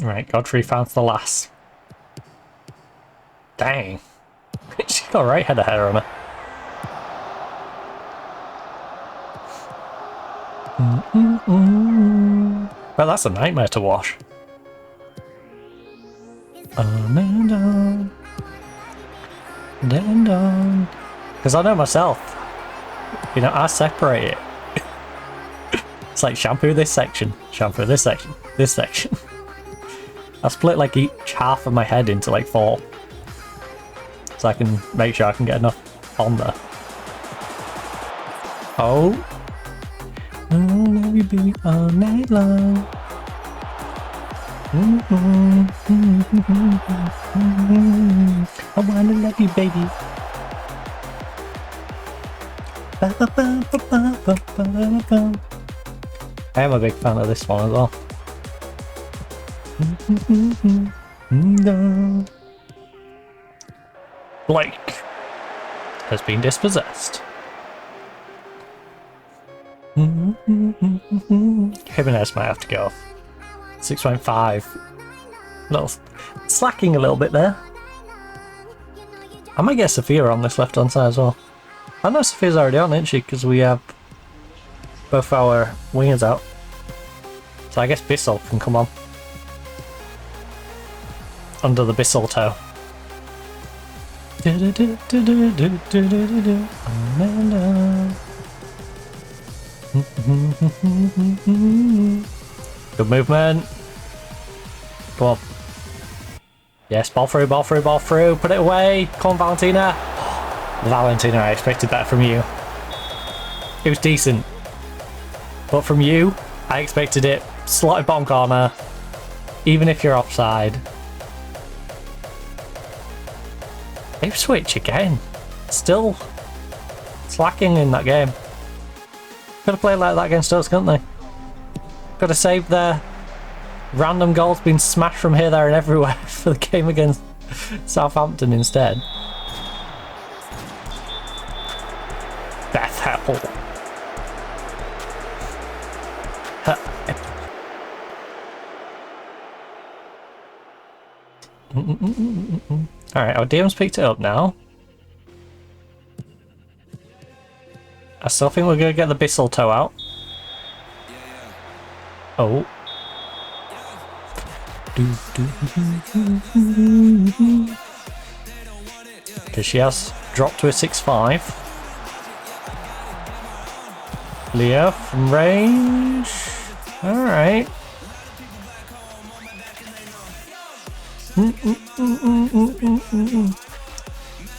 Right, Godfrey found the lass. Dang. She's got a right head of hair on her. Well, that's a nightmare to wash. Because I know myself. You know, I separate it. It's like shampoo this section, shampoo this section, this section. I split like each half of my head into like 4. So I can make sure I can get enough on there. Oh. I love you, baby, all night long. I wanna love you, baby. I am a big fan of this one as well. Blake has been dispossessed. Jimenez might have to go off. 6.5. Little slacking a little bit there. I might get Sophia on this left hand side as well. I know Sophia's already on, isn't she? Because we have both our wingers out. So I guess Bissell can come on. Under the Bissell toe. Good movement. Come on. Yes, ball through, ball through, ball through. Put it away. Come on, Valentina. Valentina, I expected that from you. It was decent. But from you, I expected it slotted bottom corner. Even if you're offside. Ipswich again. Still slacking in that game. Could have played like that against us, couldn't they? Could have saved their random goals being smashed from here, there and everywhere for the game against Southampton instead. Beth Apple. Alright, our DM's picked it up now. I still think we're going to get the Bissell toe out. Oh. Because she has dropped to a 6-5. Leah from range. Alright.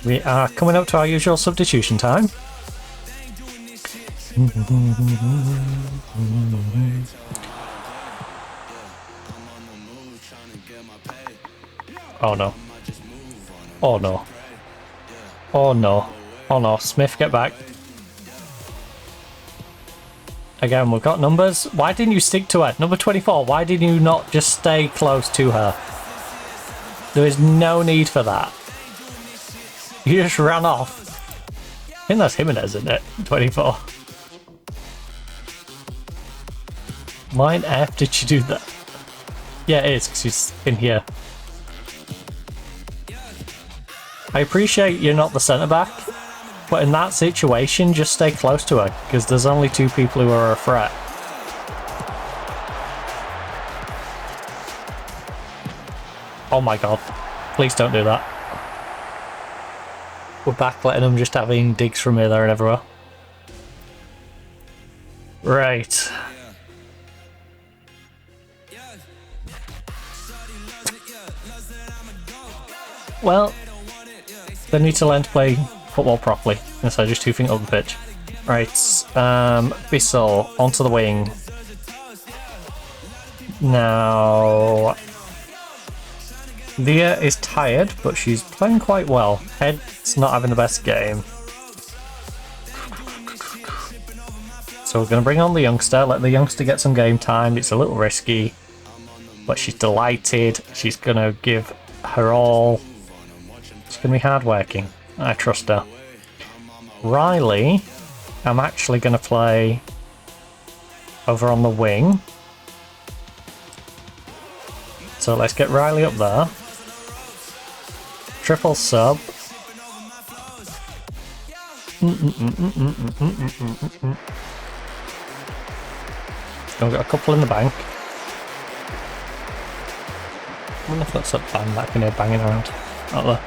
We are coming up to our usual substitution time. Oh no. Oh no. Oh no. Oh no, Smith, get back. Again, we've got numbers. Why didn't you stick to her? Number 24, why did you not just stay close to her? There is no need for that. You just ran off. I think that's Jimenez, isn't it? 24. Why on earth did she do that? Yeah, it is, because she's in here. I appreciate you're not the centre-back, but in that situation, just stay close to her, because there's only two people who are a threat. Oh my god. Please don't do that. We're back letting them just having digs from here, there and everywhere. Right. Well, they need to learn to play football properly instead of just 2 feet up the pitch. Right, Bissell onto the wing. Now, Leah is tired, but she's playing quite well. Head's not having the best game. So we're going to bring on the youngster, let the youngster get some game time. It's a little risky, but she's delighted. She's going to give her all. It's going to be hard-working. I trust her. Riley, I'm actually going to play over on the wing. So let's get Riley up there. Triple sub. We've got a couple in the bank. I wonder if that's a band that can hear banging around out there.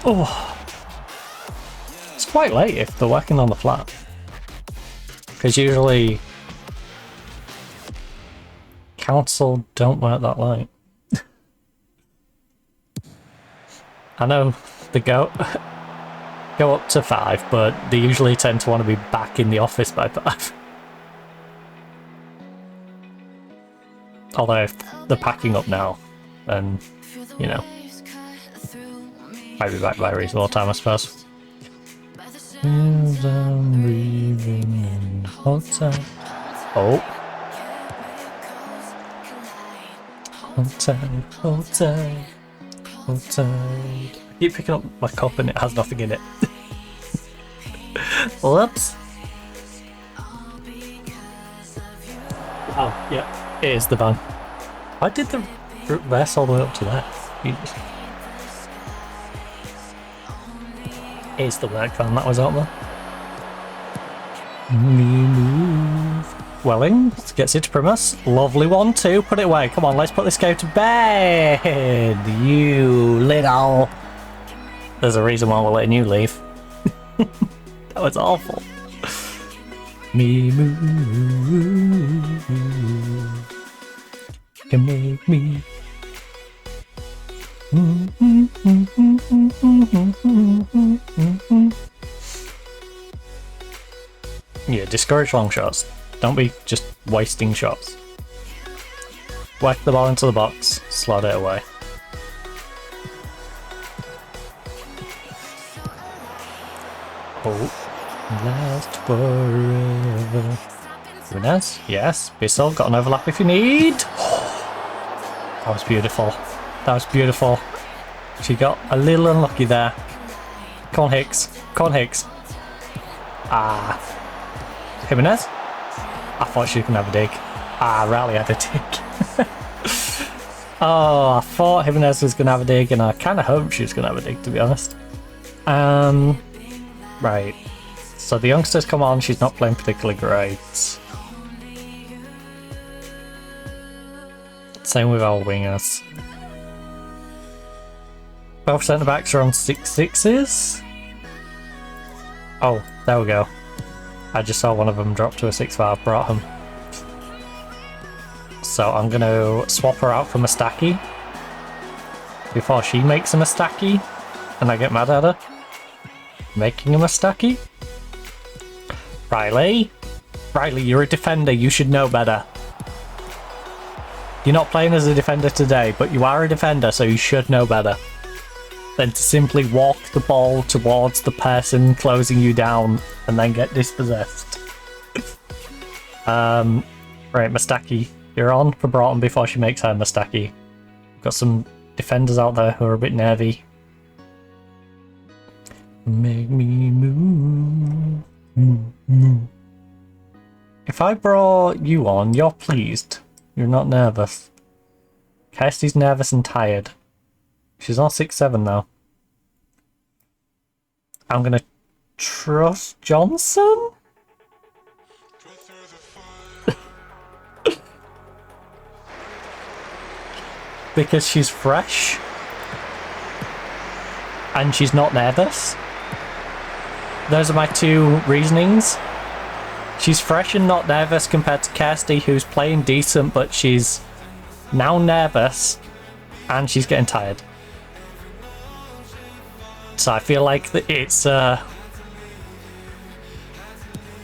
Oh, it's quite late if they're working on the flat, because usually council don't work that late. I know they go up to 5, but they usually tend to want to be back in the office by 5. Although if they're packing up now, then, you know, might be back by a reasonable time, I suppose. I'm breathing in hotel. Oh. Hotel. I keep picking up my cup and it has nothing in it. Whoops. Oh, yeah. It is the van. Why did the reverse all the way up to there? It's the work van that was out there. Move. Welling gets it to Primus. Lovely 1-2. Put it away. Come on, let's put this game to bed. You little. There's a reason why we're letting you leave. That was awful. Me move. Can make me. Yeah, discourage long shots. Don't be just wasting shots. Whack the ball into the box, slot it away. Oh, last forever. Jimenez, yes. Bissell, got an overlap if you need. That was beautiful. That was beautiful. She got a little unlucky there. Come on, Hicks. Come on, Hicks. Ah. Jimenez? I thought she was going to have a dig. Ah, Riley had a dig. Oh, I thought Jimenez was going to have a dig, and I kind of hoped she was going to have a dig, to be honest. Right. So the youngster's come on. She's not playing particularly great. Same with our wingers. Both centre-backs are on 6-6s. Oh, there we go. I just saw one of them drop to a 6-5, brought him. So I'm going to swap her out for Mustaki before she makes a Mustaki and I get mad at her. Making a Mustaki? Riley? Riley, you're a defender, you should know better. You're not playing as a defender today, but you are a defender, so you should know better than to simply walk the ball towards the person closing you down and then get dispossessed. Right, Mustaki, you're on for Broughton before she makes her Mustaki. Got some defenders out there who are a bit nervy. Make me move. Move. If I brought you on, you're pleased. You're not nervous. Kirsty's nervous and tired. She's on 6-7 though. I'm gonna trust Johnson? Because she's fresh. And she's not nervous. Those are my two reasonings. She's fresh and not nervous compared to Kirsty, who's playing decent, but she's now nervous and she's getting tired. So I feel like it's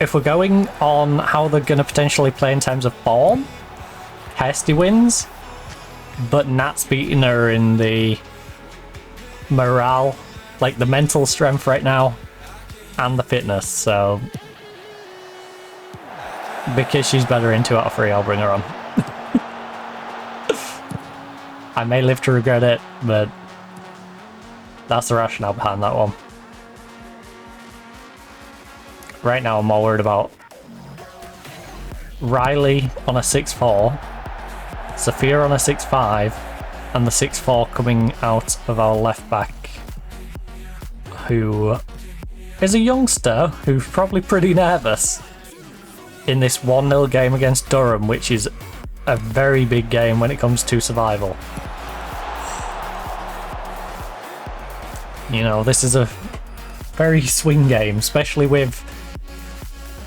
if we're going on how they're going to potentially play in terms of form, Kirsty wins, but Nat's beating her in the morale, like the mental strength right now, and the fitness, so because she's better in 2 out of 3, I'll bring her on. I may live to regret it, but that's the rationale behind that one. Right now I'm more worried about Riley on a 6-4, Sophia on a 6-5, and the 6-4 coming out of our left back, who is a youngster who's probably pretty nervous in this 1-0 game against Durham, which is a very big game when it comes to survival. You know, this is a very swing game, especially with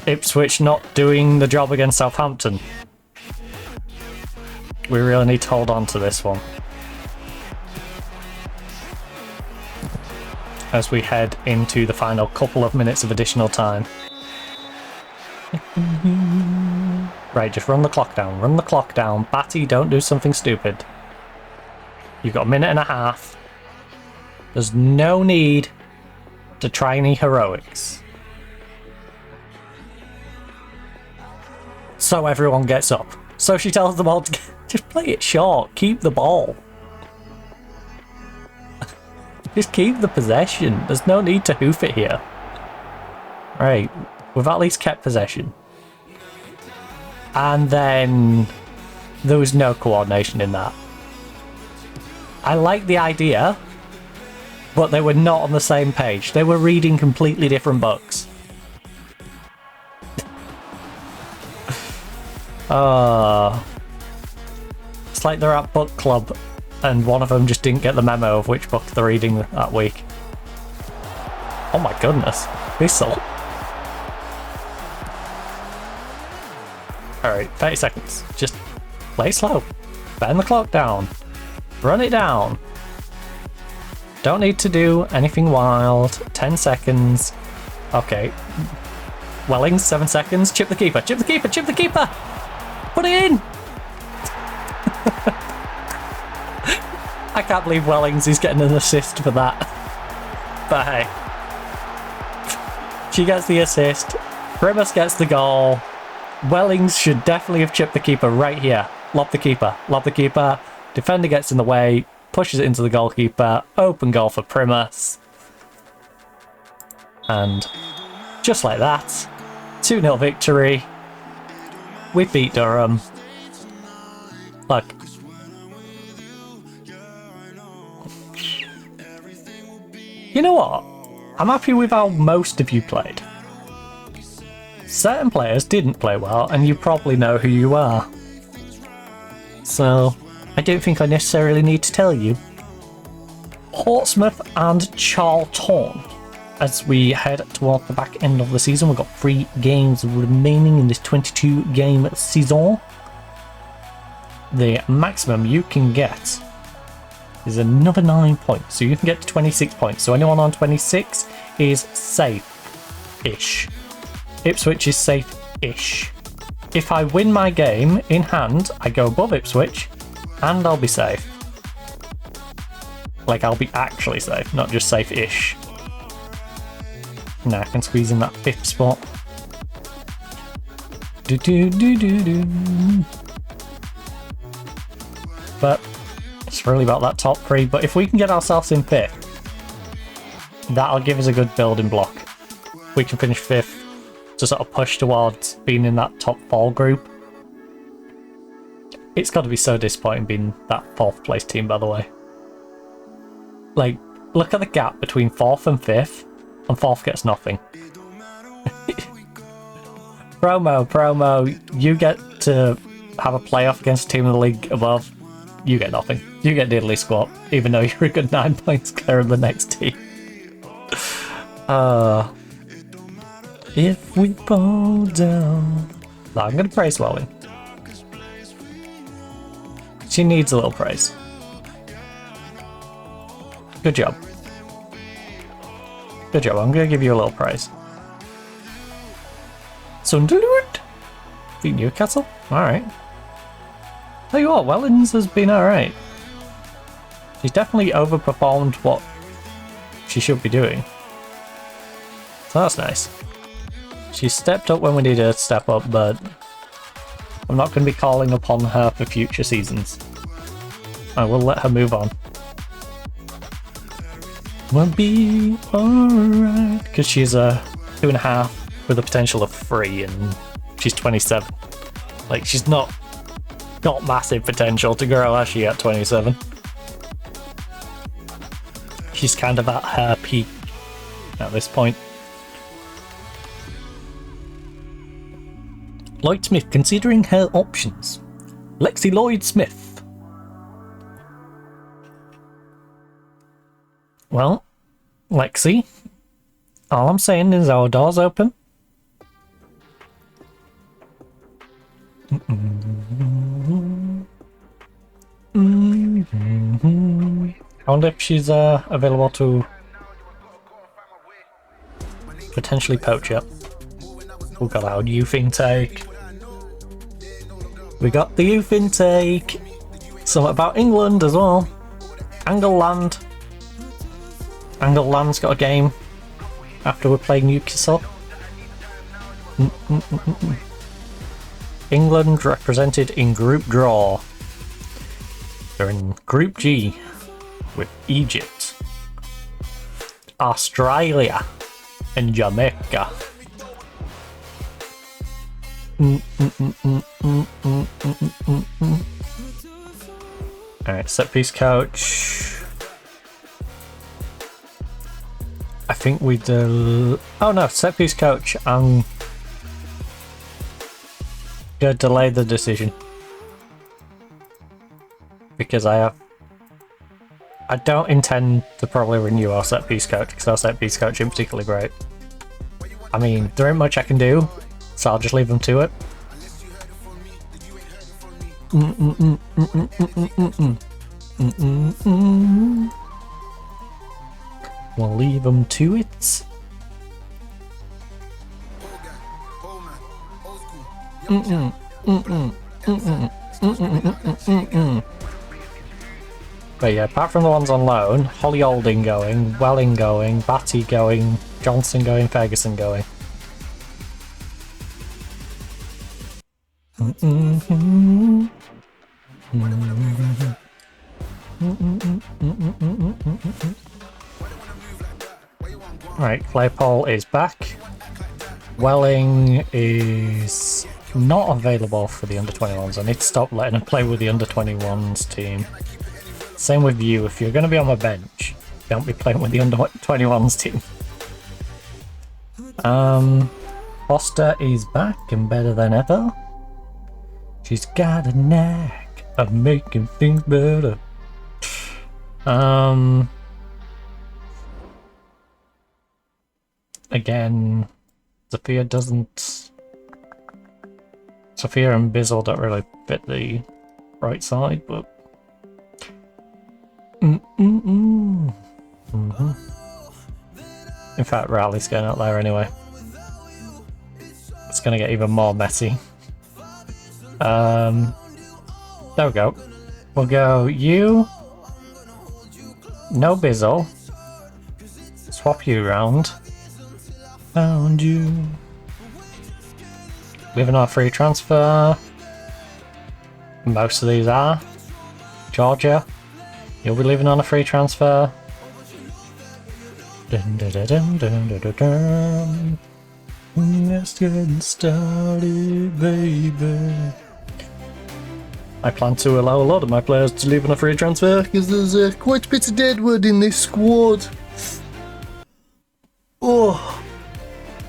Ipswich not doing the job against Southampton. We really need to hold on to this one as we head into the final couple of minutes of additional time. Right, just run the clock down. Run the clock down. Batty, don't do something stupid. You've got a minute and a half. There's no need to try any heroics. So everyone gets up. So she tells them all to just play it short. Keep the ball. Just keep the possession. There's no need to hoof it here. Right, we've at least kept possession. And then there was no coordination in that. I like the idea, but they were not on the same page. They were reading completely different books. It's like they're at book club and one of them just didn't get the memo of which book they're reading that week. Oh my goodness. Whistle. Alright, 30 seconds. Just play slow. Bend the clock down. Run it down. Don't need to do anything wild. 10 seconds. Okay. Wellings, 7 seconds. Chip the keeper. Chip the keeper. Chip the keeper. Put it in. I can't believe Wellings is getting an assist for that. But hey. She gets the assist. Primus gets the goal. Wellings should definitely have chipped the keeper right here. Lob the keeper. Lob the keeper. Defender gets in the way. Pushes it into the goalkeeper. Open goal for Primus. And just like that, 2-0 victory. We beat Durham. Look. You know what? I'm happy with how most of you played. Certain players didn't play well, and you probably know who you are. So, I don't think I necessarily need to tell you. Portsmouth and Charlton. As we head toward the back end of the season, we've got 3 games remaining in this 22-game season. The maximum you can get is another 9 points, so you can get to 26 points. So anyone on 26 is safe-ish. Ipswich is safe-ish. If I win my game in hand, I go above Ipswich. And I'll be safe. Like, I'll be actually safe, not just safe-ish. Now I can squeeze in that 5th spot. But it's really about that top 3. But if we can get ourselves in 5th, that'll give us a good building block. We can finish 5th to sort of push towards being in that top 4 group. It's got to be so disappointing being that 4th place team, by the way. Like, look at the gap between 4th and 5th, and 4th gets nothing. promo, you get to have a playoff against a team in the league above, you get nothing. You get diddly squat, even though you're a good 9 points clear of the next team. If we fall down... No, I'm going to praise Welling. She needs a little praise. Good job. Good job, I'm going to give you a little praise. Sunderland? Beat Newcastle? Alright. Tell you what, Wellings has been alright. She's definitely overperformed what she should be doing. So that's nice. She stepped up when we needed her to step up, but I'm not going to be calling upon her for future seasons. I will let her move on. We'll be alright. Because she's a 2.5 with a potential of 3 and she's 27. Like, she's not got massive potential to grow, has she, at 27? She's kind of at her peak at this point. Lloyd Smith considering her options. Lexi Lloyd Smith. Well, Lexi, all I'm saying is our door's open. I wonder if she's available to potentially poach up. We've got our youth intake. We got the youth intake. Something about England as well. Angleland. Angleland's got a game after we're playing Newcastle. England represented in Group Draw. They're in Group G with Egypt, Australia, and Jamaica. Alright, set piece coach. I think we do. Oh no, set piece coach. I'm gonna delay the decision because I don't intend to probably renew our set piece coach because our set piece coach isn't particularly great. I mean, there ain't much I can do, so I'll just leave them to it. We'll leave them to it. But yeah, apart from the ones on loan, Holly Olding going, Welling going, Batty going, Johnson going, Ferguson going. Right, Claypole is back. Welling is not available for the under-21s. I need to stop letting him play with the under-21s team. Same with you, if you're going to be on my bench, don't be playing with the under-21s team. Foster is back and better than ever. She's got a knack of making things better. Again, Sophia and Bizzle don't really fit the right side, but In fact, Riley's going out there anyway. It's going to get even more messy. There we go. We'll go you. No Bizzle. Swap you around. Found you. Living on a free transfer. Most of these are. Georgia. You'll be living on a free transfer. Dun, dun, dun, dun, dun, dun, dun, dun. Let's get started, baby. I plan to allow a lot of my players to leave on a free transfer because there's quite a bit of deadwood in this squad. Oh,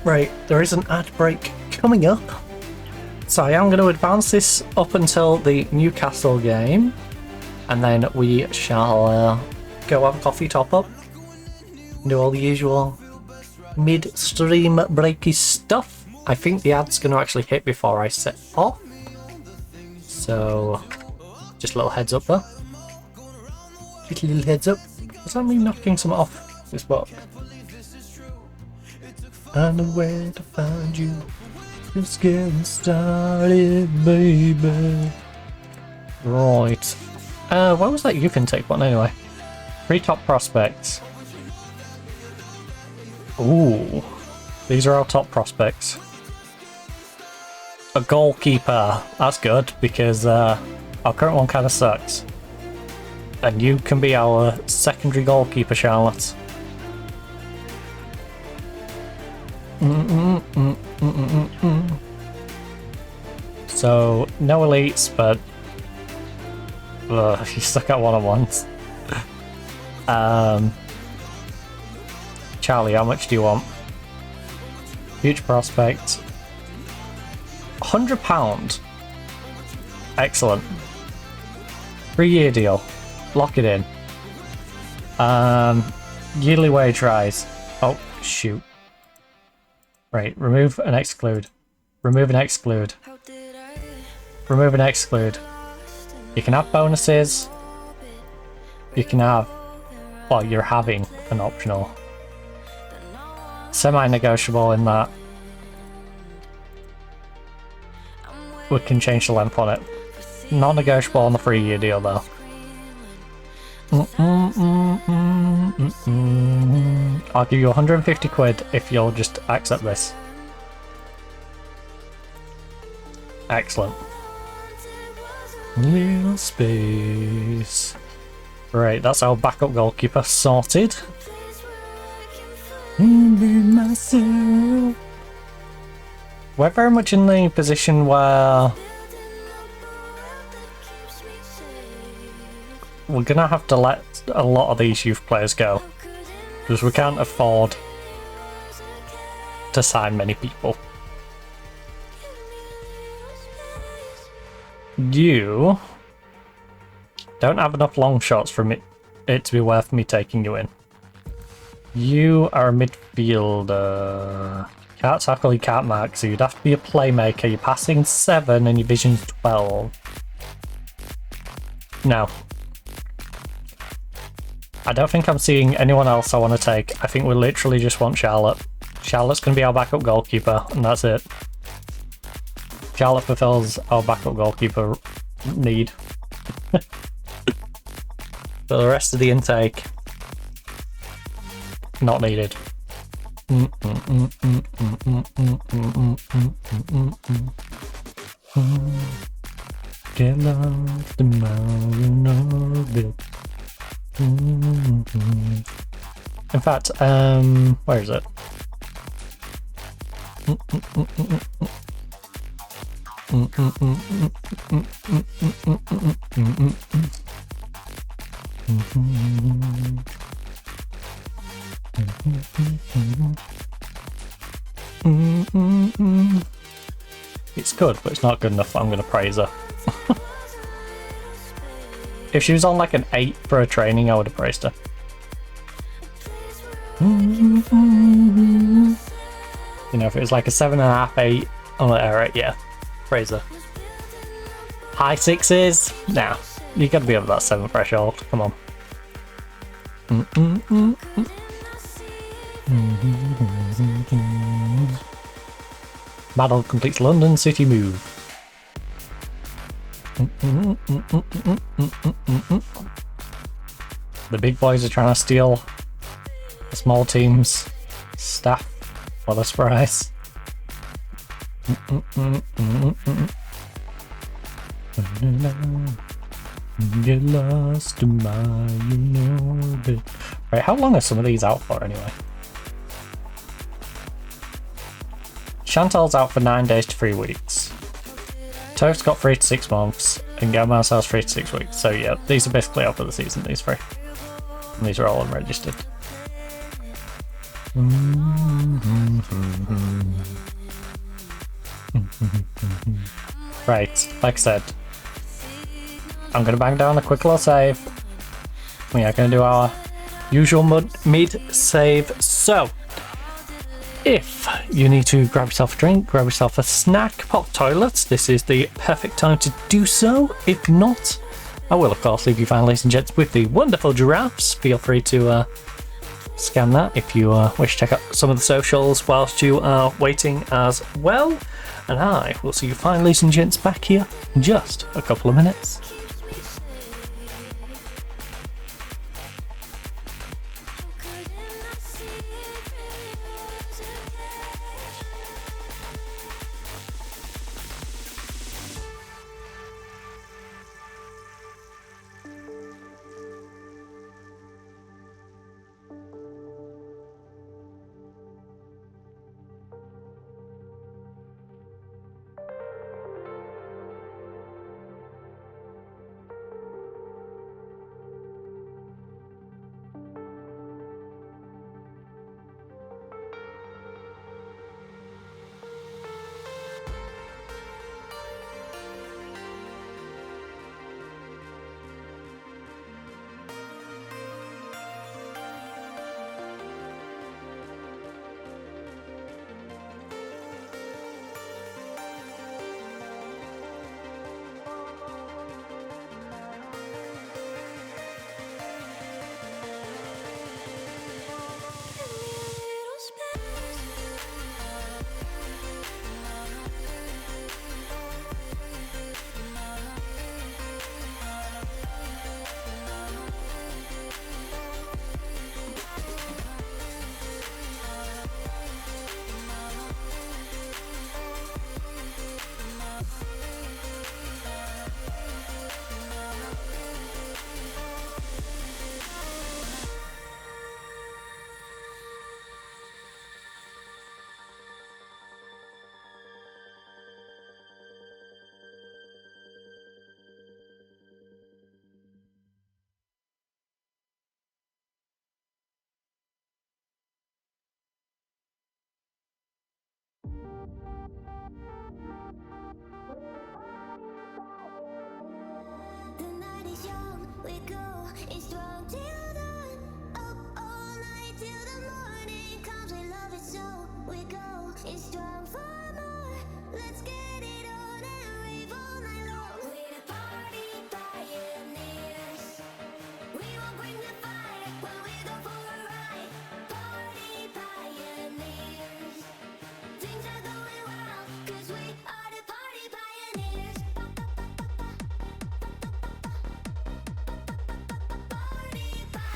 right, there is an ad break coming up. So I am going to advance this up until the Newcastle game, and then we shall go have a coffee top up, do all the usual mid-stream breaky stuff. I think the ad's going to actually hit before I set off. So, just a little heads up there. Just a little heads up. Does that mean knocking some off this book? I know where to find you. Just getting started, baby. Right. What was that youth intake one anyway? 3 top prospects. Ooh. These are our top prospects. A goalkeeper. That's good, because our current one kind of sucks. And you can be our secondary goalkeeper, Charlotte. So, no elites, but you stuck at one-on-ones. Charlie, how much do you want? Huge prospect. £100. Excellent. 3-year deal. Lock it in. Yearly wage rise. Oh, shoot. Right, remove and exclude. Remove and exclude. Remove and exclude. You can have bonuses. You can have... Well, you're having an optional. Semi-negotiable in that. We can change the length on it. Non-negotiable on the 3-year deal though. I'll give you 150 quid if you'll just accept this. Excellent. Little space. Right, that's our backup goalkeeper sorted. We're very much in the position where we're gonna have to let a lot of these youth players go because we can't afford to sign many people. You don't have enough long shots for it to be worth me taking you in. You are a midfielder. Can't tackle, you can't mark, so you'd have to be a playmaker. You're passing 7 and your vision's 12. No. I don't think I'm seeing anyone else I want to take. I think we literally just want Charlotte. Charlotte's going to be our backup goalkeeper, and that's it. Charlotte fulfills our backup goalkeeper need. For the rest of the intake, not needed. Get lost in my orbit. In fact, where is it? It's good, but it's not good enough. I'm going to praise her. If she was on like an 8 for a training, I would have praised her. You know, if it was like a 7.5, 8 on the error, yeah, praise her. High 6s? Nah, you got to be over that 7 threshold. Come on. Battle completes London City move. The big boys are trying to steal the small team's staff for the surprise. Get lost in my orbit. Right, how long are some of these out for anyway? Chantal's out for 9 days to 3 weeks. Toast's got 3 to 6 months, and Gamarcel's 3 to 6 weeks. So yeah, these are basically out for the season, these 3. And these are all unregistered. Right, like I said, I'm going to bang down a quick little save. We are going to do our usual mid-save. So, if you need to grab yourself a drink, grab yourself a snack, pop toilets, this is the perfect time to do so. If not, I will of course leave you fine, ladies and gents, with the wonderful giraffes. Feel free to scan that if you wish to check out some of the socials whilst you are waiting as well. And I will see you fine, ladies and gents, back here in just a couple of minutes. The night is young, we go, it's strong till dawn. Up all night till the morning comes, we love it so. We go, it's strong for more. Let's get it on and rave all night long. We're the party pioneers. We won't bring the fire when we go for a ride. Party pioneers. Things are going wild, 'cause we are the party pioneers. Party pioneers.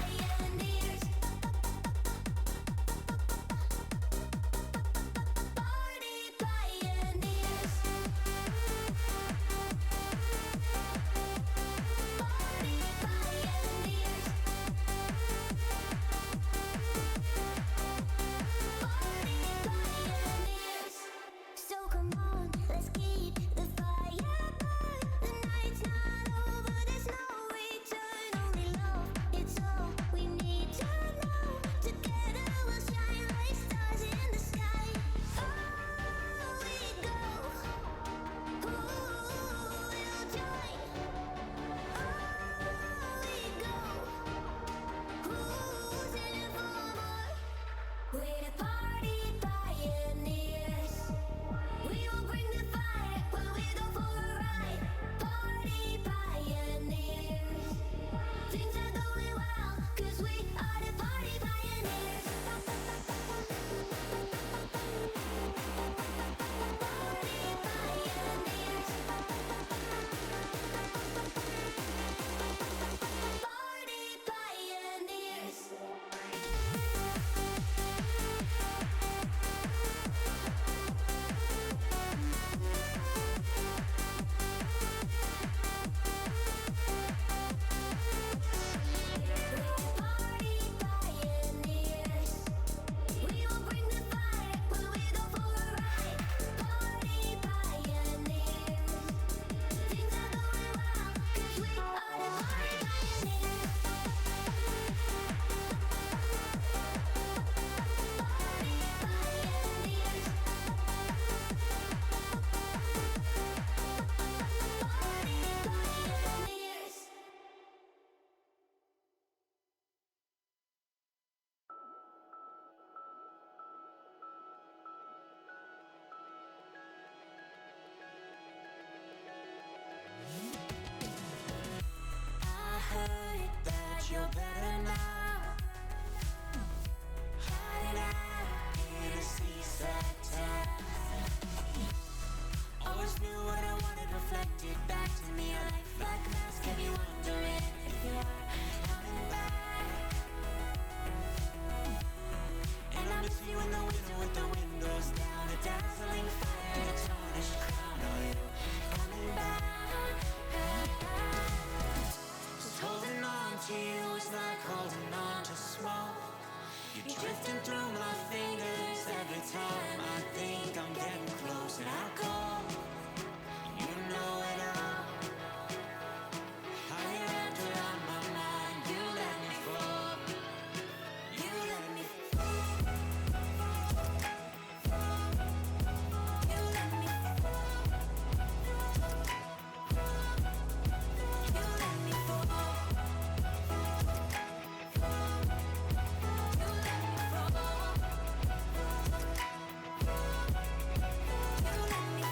drifting through my fingers every time I think I'm getting close, and I call. You know it all. How you wrapped around my mind. You let me fall. You let me fall. You let me fall. You let me fall.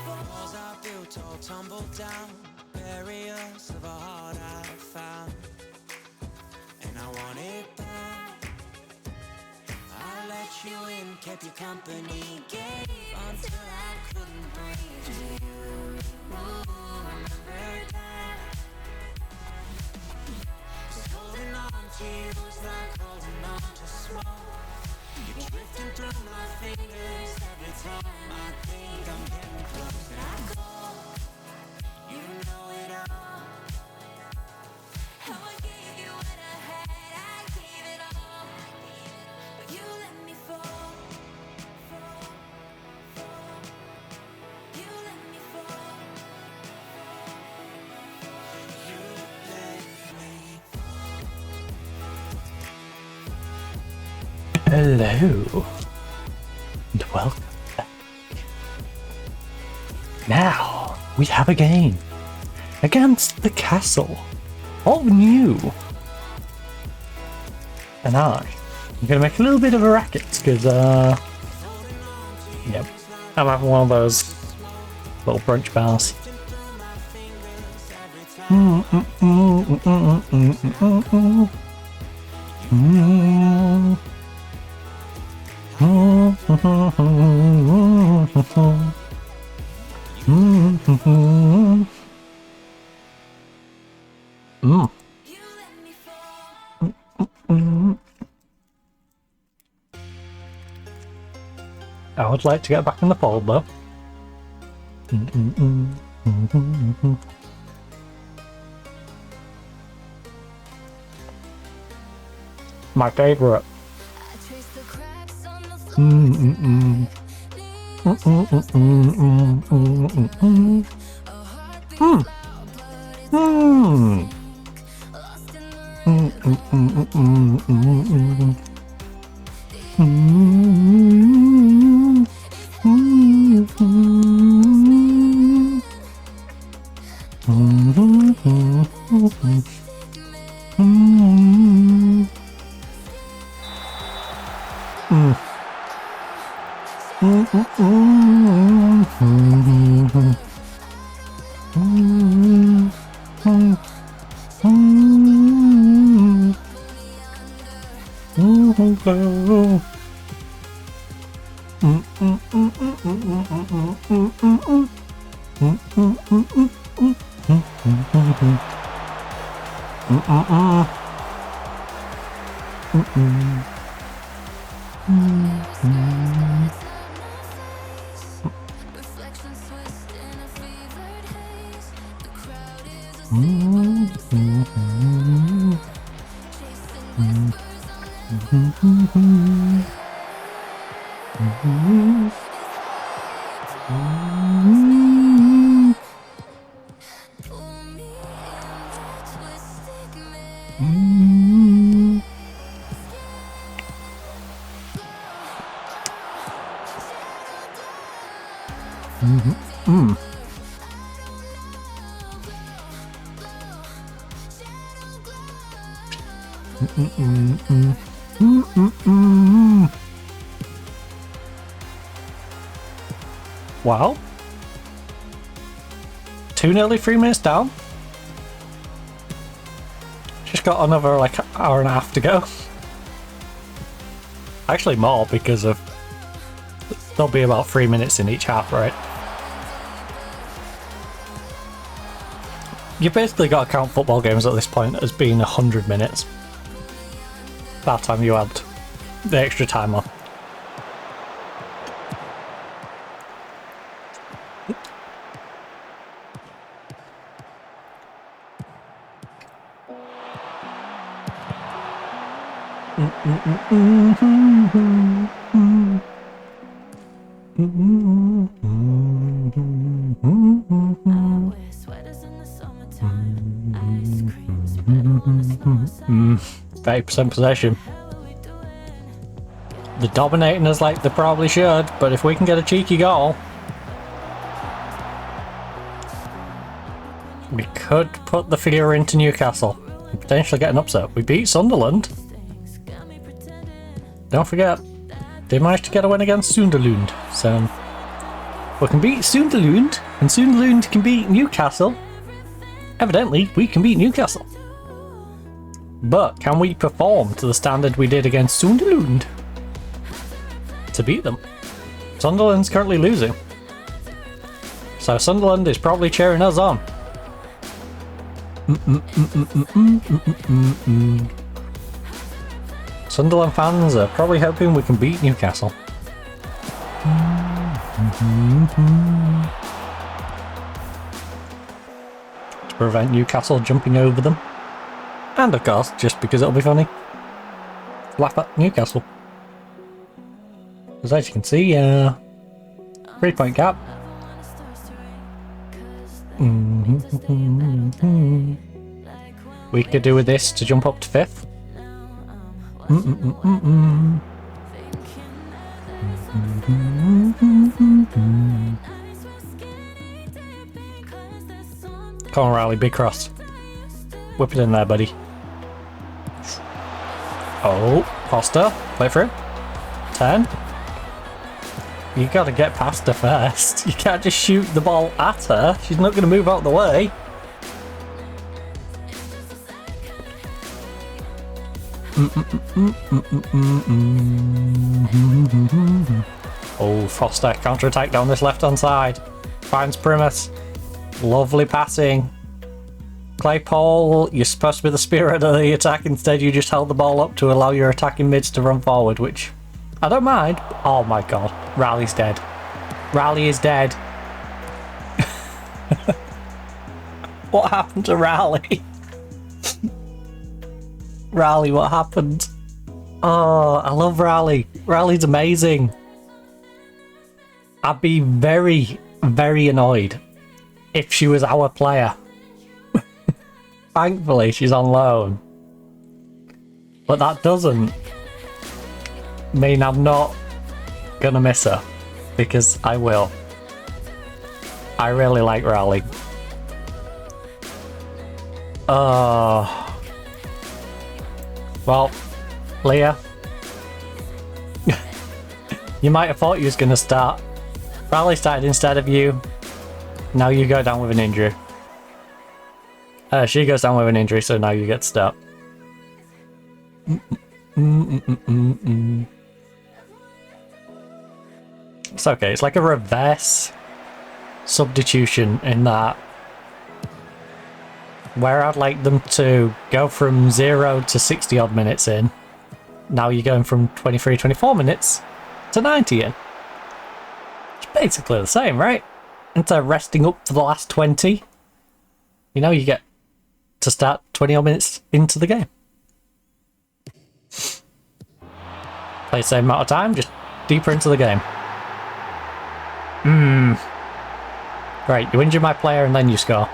Walls are built all tumbled down, barriers of a heart I found, and I want it back. I let you in, kept you company, gave until I couldn't breathe. Do you remember that? Just holding on to you is like holding on to smoke. You're drifting through my fingers every time I think I'm getting close, and I call. You know it all. How I gave you what I had, I gave it all, but you let me fall, fall, fall. You let me fall, you let me fall. Hello. And welcome back. Now, we have a game. Against the castle. All new. And I'm gonna make a little bit of a racket, because, yep, I'm having one of those little brunch bars. I would like to get back in the fold though. My favourite. Wow. 2 nearly 3 minutes down. Just got another like hour and a half to go. Actually more, because of there'll be about 3 minutes in each half, right? You basically got to count football games at this point as being 100 minutes. That time you had the extra time on. Mm. 30% possession. They're dominating us like they probably should, but if we can get a cheeky goal, we could put the fear into Newcastle and potentially get an upset. We beat Sunderland. Don't forget, they managed to get a win against Sunderland, so we can beat Sunderland, and Sunderland can beat Newcastle. Evidently, we can beat Newcastle. But can we perform to the standard we did against Sunderland to beat them? Sunderland's currently losing, so Sunderland is probably cheering us on. Sunderland fans are probably hoping we can beat Newcastle. To prevent Newcastle jumping over them. And of course, just because it'll be funny, laugh at Newcastle. Because as you can see, 3-point gap. We could do with this to jump up to 5th. Come on, Riley, big cross. Whip it in there, buddy. Oh, Foster, play through. 10. You gotta get past her first. You can't just shoot the ball at her. She's not gonna move out of the way. Oh, Foster, counter-attack down this left-hand side. Finds Primus. Lovely passing. Claypole, you're supposed to be the spirit of the attack. Instead, you just held the ball up to allow your attacking mids to run forward, which I don't mind. Oh my god, Riley's dead. Riley is dead. What happened to Riley? Riley, what happened? Oh, I love Riley. Riley's amazing. I'd be very, very annoyed if she was our player. Thankfully, she's on loan. But that doesn't mean I'm not gonna miss her, because I will. I really like Riley. Well, Leah, you might have thought you was gonna start. Riley started instead of you. Now you go down with an injury. She goes down with an injury, so now you get to start. It's okay, it's like a reverse substitution in that where I'd like them to go from 0 to 60 odd minutes in, now you're going from 23-24 minutes to 90 in. It's basically the same, right? Instead of resting up for the last 20, you know, you get to start 20 odd minutes into the game. Play the same amount of time, just deeper into the game. Right, you injure my player and then you score.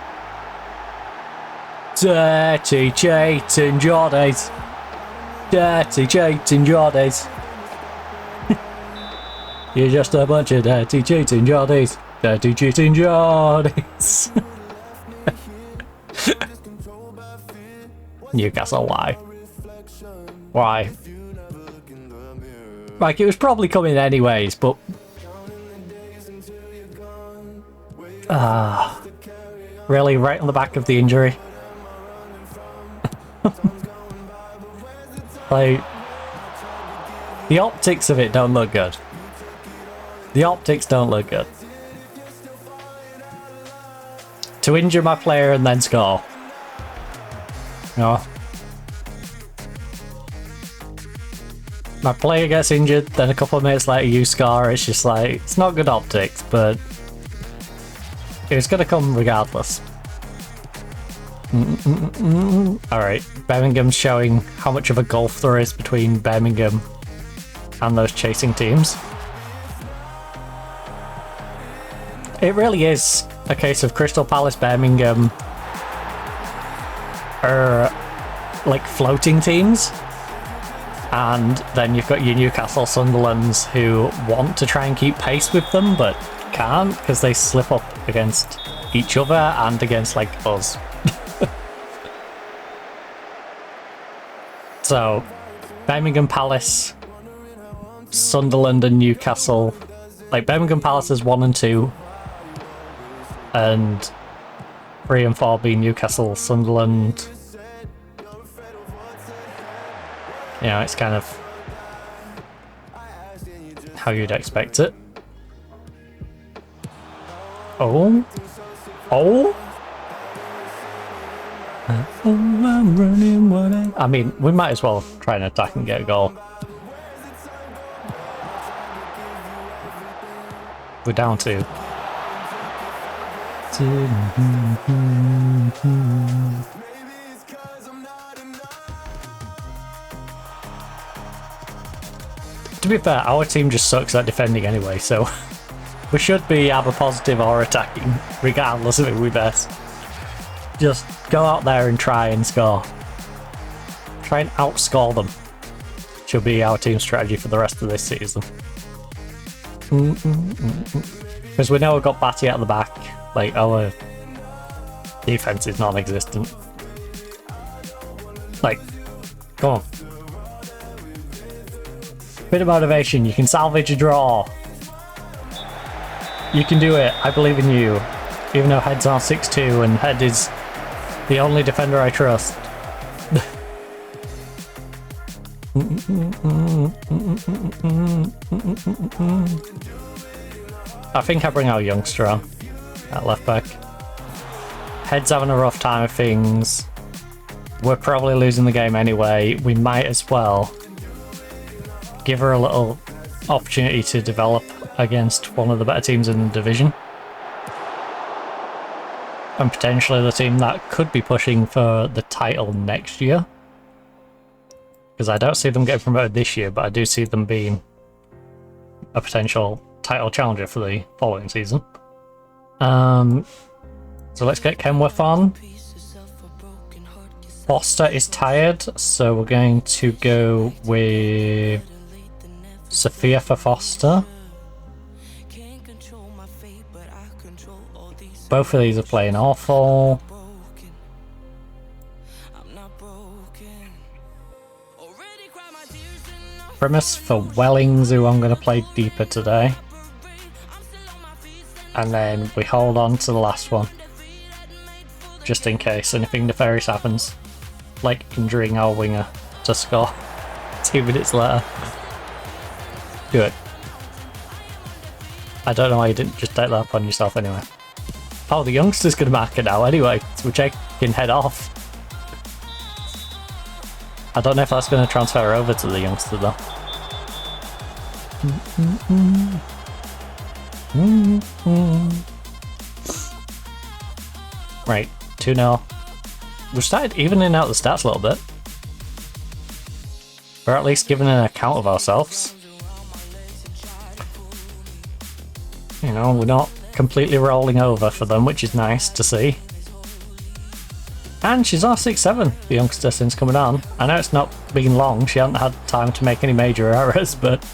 Dirty cheating Geordies. Dirty cheating Geordies. You're just a bunch of dirty cheating Geordies. Dirty cheating Geordies. Newcastle, why? Why? Like, it was probably coming anyways, but... really, right on the back of the injury? Like, the optics of it don't look good. The optics don't look good. To injure my player and then score. No. My player gets injured, then a couple of minutes later you score. It's just like, it's not good optics, but it was gonna come regardless. Alright, Birmingham's showing how much of a gulf there is between Birmingham and those chasing teams. It really is a case of Crystal Palace, Birmingham are like floating teams, and then you've got your Newcastle Sunderlands who want to try and keep pace with them but can't because they slip up against each other and against like us. So Birmingham Palace, Sunderland and Newcastle, like Birmingham Palace is 1 and 2 and 3 and 4 being Newcastle, Sunderland. You know, it's kind of how you'd expect it. Oh. I'm running. I mean, we might as well try and attack and get a goal. We're down 2. To be fair, our team just sucks at defending anyway, so we should be either positive or attacking, regardless of who we best. Just go out there and try and score. Try and outscore them. Should be our team strategy for the rest of this season. Because we know we've got Batty at the back, like our defense is non-existent. Like, come on. Bit of motivation, you can salvage a draw. You can do it, I believe in you. Even though Head's on 6-2 and Head is the only defender I trust. I think I bring our youngster on at left back. Head's having a rough time of things. We're probably losing the game anyway. We might as well give her a little opportunity to develop against one of the better teams in the division. And potentially the team that could be pushing for the title next year. Because I don't see them getting promoted this year, but I do see them being a potential title challenger for the following season. So let's get Kenworth on. Foster is tired, so we're going to go with Sophia for Foster. Both of these are playing awful. Primus for Wellings, who I'm going to play deeper today. And then we hold on to the last one. Just in case anything nefarious happens. Like injuring our winger to score 2 minutes later. Good. I don't know why you didn't just take that upon yourself anyway. Oh, the youngster's going to mark it now anyway, so we're taking Head off. I don't know if that's going to transfer over to the youngster though. Right, 2-0. We've started evening out the stats a little bit. Or at least giving an account of ourselves. You know, we're not completely rolling over for them, which is nice to see. And she's on 6-7, the youngster, since coming on. I know it's not been long, she hasn't had time to make any major errors, but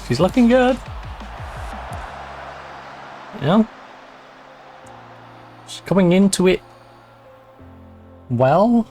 she's looking good. You know? She's coming into it well.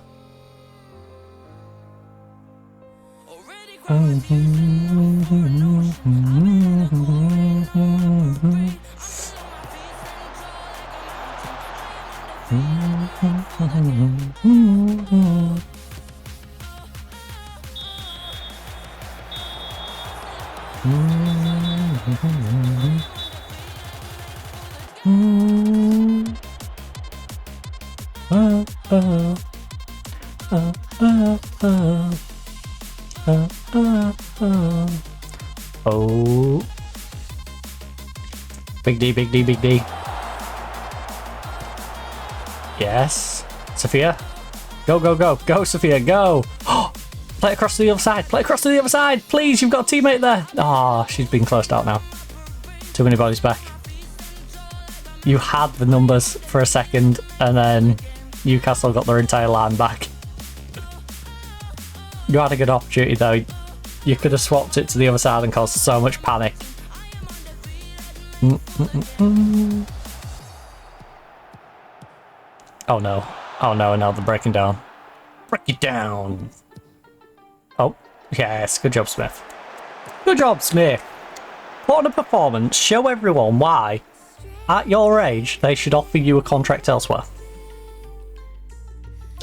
Oh. Big D, big D, big D. Yes. Sophia. Go, go, go. Go, Sophia, go. Play across to the other side. Play across to the other side. Please, you've got a teammate there. Ah, she's been closed out now. Too many bodies back. You had the numbers for a second, and then Newcastle got their entire line back. You had a good opportunity, though. You could have swapped it to the other side and caused so much panic. Oh no. Oh no, now they're breaking down. Break it down. Oh, yes. Good job, Smith. Good job, Smith. Put on a performance. Show everyone why, at your age, they should offer you a contract elsewhere.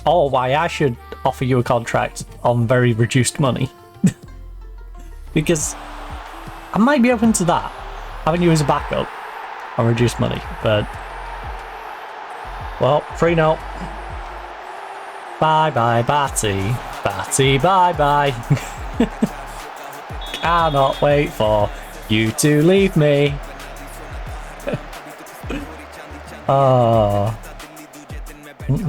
Or why I should offer you a contract on very reduced money. Because I might be open to that. Having you as a backup on reduced money, but... Well, 3-0. Bye-bye, Batty. Batty, bye-bye. Cannot wait for you to leave me. Oh. Come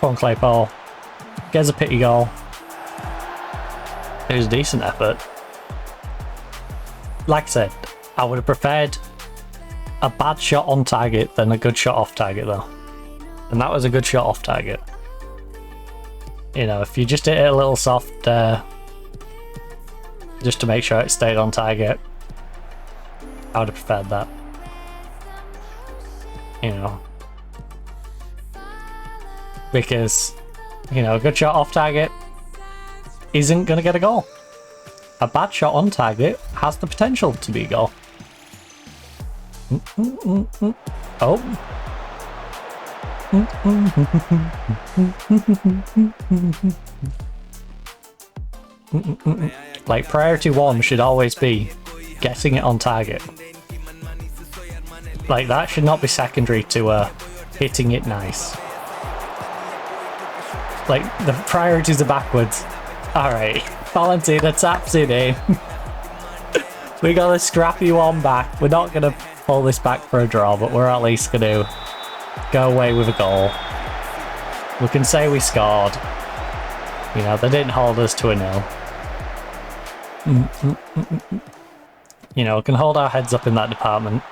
on, Claypole. Gets a pity goal. It was a decent effort. Like I said, I would have preferred a bad shot on target than a good shot off target, though. And that was a good shot off target. You know, if you just hit it a little soft, just to make sure it stayed on target, I would have preferred that. You know. Because, you know, a good shot off target isn't going to get a goal. A bad shot on target has the potential to be a goal. Oh. Like, priority one should always be getting it on target. Like, that should not be secondary to hitting it nice. Like, the priorities are backwards. Alright, Valentina taps it in. We got a scrappy one back. We're not going to pull this back for a draw, but we're at least going to go away with a goal. We can say we scored. You know, they didn't hold us to a 0. You know, we can hold our heads up in that department.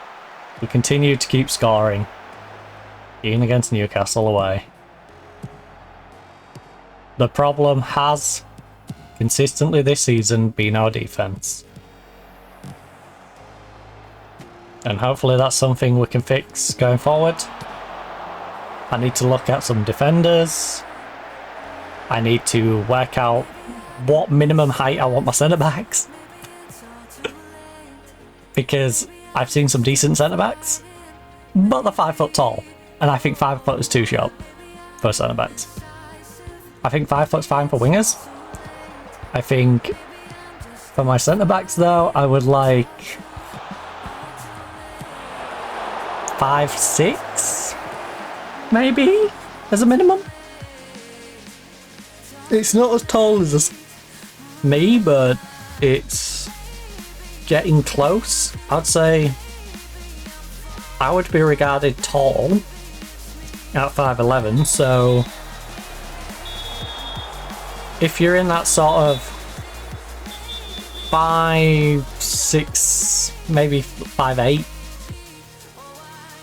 We continue to keep scoring. Even against Newcastle away. The problem has consistently this season been our defence. And hopefully that's something we can fix going forward. I need to look at some defenders. I need to work out what minimum height I want my centre-backs. Because I've seen some decent centre-backs, but they're 5 foot tall. And I think 5 foot is too short for centre-backs. I think 5 foot's fine for wingers. I think for my centre-backs though, I would like 5'6", maybe, as a minimum. It's not as tall as me, but it's getting close. I'd say I would be regarded tall at 5'11", so if you're in that sort of 5'6", maybe 5'8",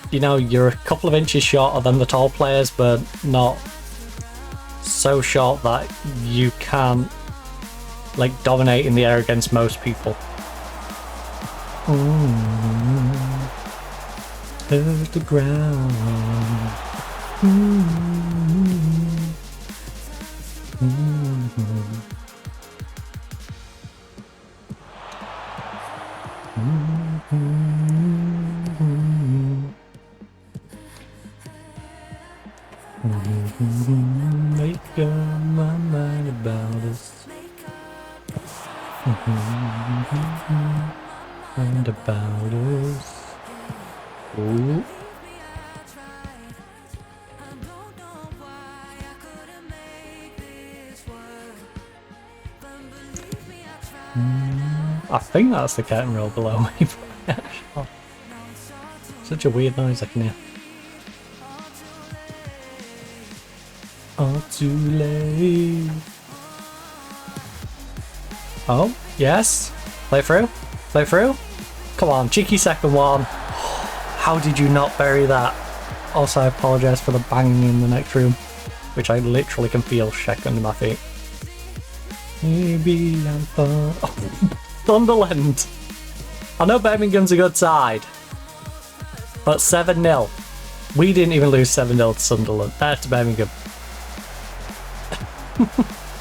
you know, you're a couple of inches shorter than the tall players, but not so short that you can't, like, dominate in the air against most people. Hurt the ground. Make up my mind about us. And about us. Ooh. I think that's the curtain roll below me. Such a weird noise I can hear. All too late. Oh, yes. Play through. Play through. Come on, cheeky second one. How did you not bury that? Also, I apologise for the banging in the next room, which I literally can feel shake under my feet. Maybe I'm fun. Oh, Sunderland. I know Birmingham's a good side, but 7-0. We didn't even lose 7-0 to Sunderland. To Birmingham.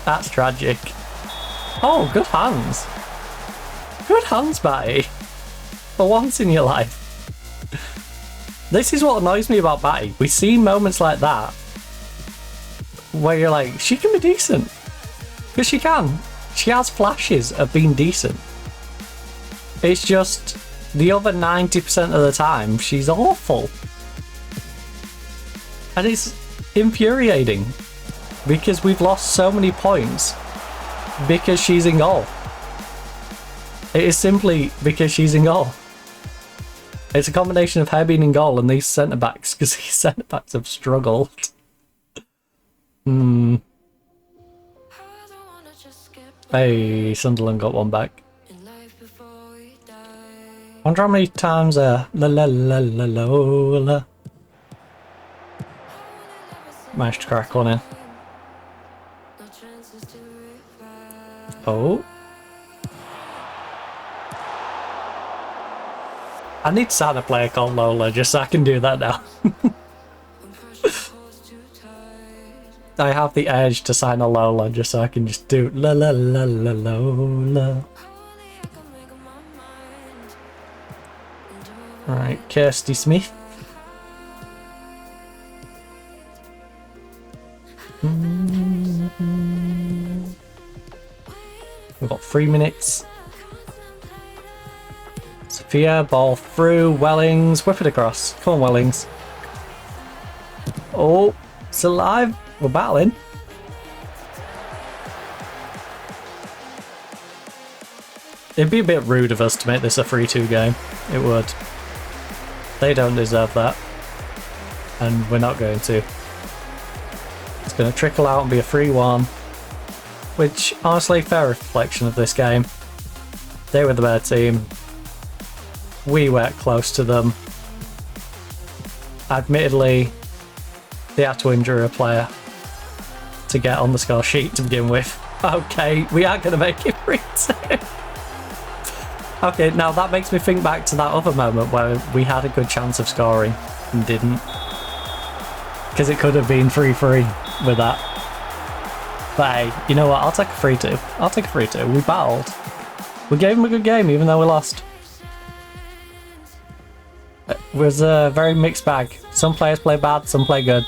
That's tragic. Oh, good hands. Good hands, Batty. For once in your life. This is what annoys me about Batty. We see moments like that where you're like, she can be decent. Because she can. She has flashes of being decent. It's just the other 90% of the time, she's awful. And it's infuriating. Because we've lost so many points because she's in goal. It is simply because she's in goal. It's a combination of her being in goal and these centre-backs, because these centre-backs have struggled. Hey, Sunderland got one back. Wonder how many times la la la la la la. Managed to crack one in. Oh. I need to sign a player called Lola just so I can do that now. I have the urge to sign a Lola just so I can just do la la la la Lola. Right, Kirsty Smith. We've got 3 minutes. Sophia, ball through, Wellings, whip it across. Come on, Wellings. Oh, it's alive. We're battling. It'd be a bit rude of us to make this a 3-2 game. It would. They don't deserve that. And we're not going to. It's going to trickle out and be a 3-1. Which, honestly, fair reflection of this game. They were the better team. We were close to them. Admittedly, they had to injure a player to get on the score sheet to begin with. Okay, we are going to make it 3-2. Okay, now that makes me think back to that other moment where we had a good chance of scoring and didn't. Because it could have been 3-3 with that. But hey, you know what? I'll take a 3-2. I'll take a 3-2. We battled. We gave them a good game even though we lost. It was a very mixed bag. Some players play bad, some play good.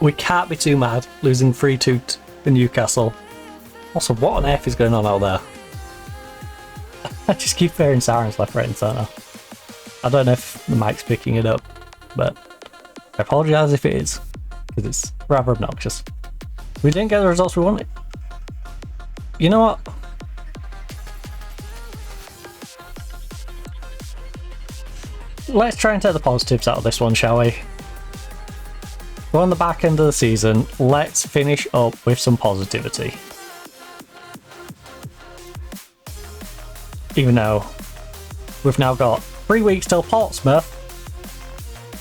We can't be too mad losing 3-2 to Newcastle. Also, what on earth is going on out there? I just keep hearing sirens left, right and centre. I don't know if the mic's picking it up, but I apologise if it is, because it's rather obnoxious. We didn't get the results we wanted. You know what? Let's try and take the positives out of this one, shall we? We're on the back end of the season. Let's finish up with some positivity. Even though we've now got 3 weeks till Portsmouth,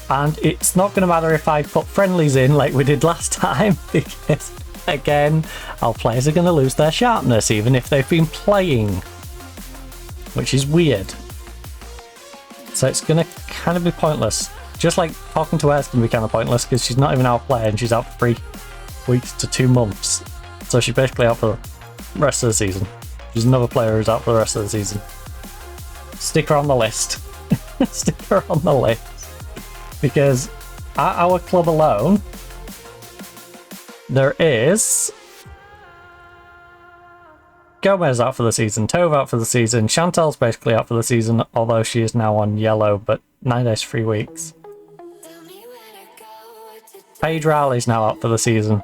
and it's not going to matter if I put friendlies in like we did last time, because again, our players are going to lose their sharpness even if they've been playing, which is weird. So it's going to kind of be pointless. Just like talking to her is going to be kind of pointless because she's not even our player and she's out for 3 weeks to 2 months. So she's basically out for the rest of the season. There's another player who's out for the rest of the season. Stick her on the list. Stick her on the list. Because at our club alone, there is Gomez out for the season, Tove out for the season, Chantel's basically out for the season, although she is now on yellow, but 9 days, 3 weeks. Paige Rowley's now out for the season.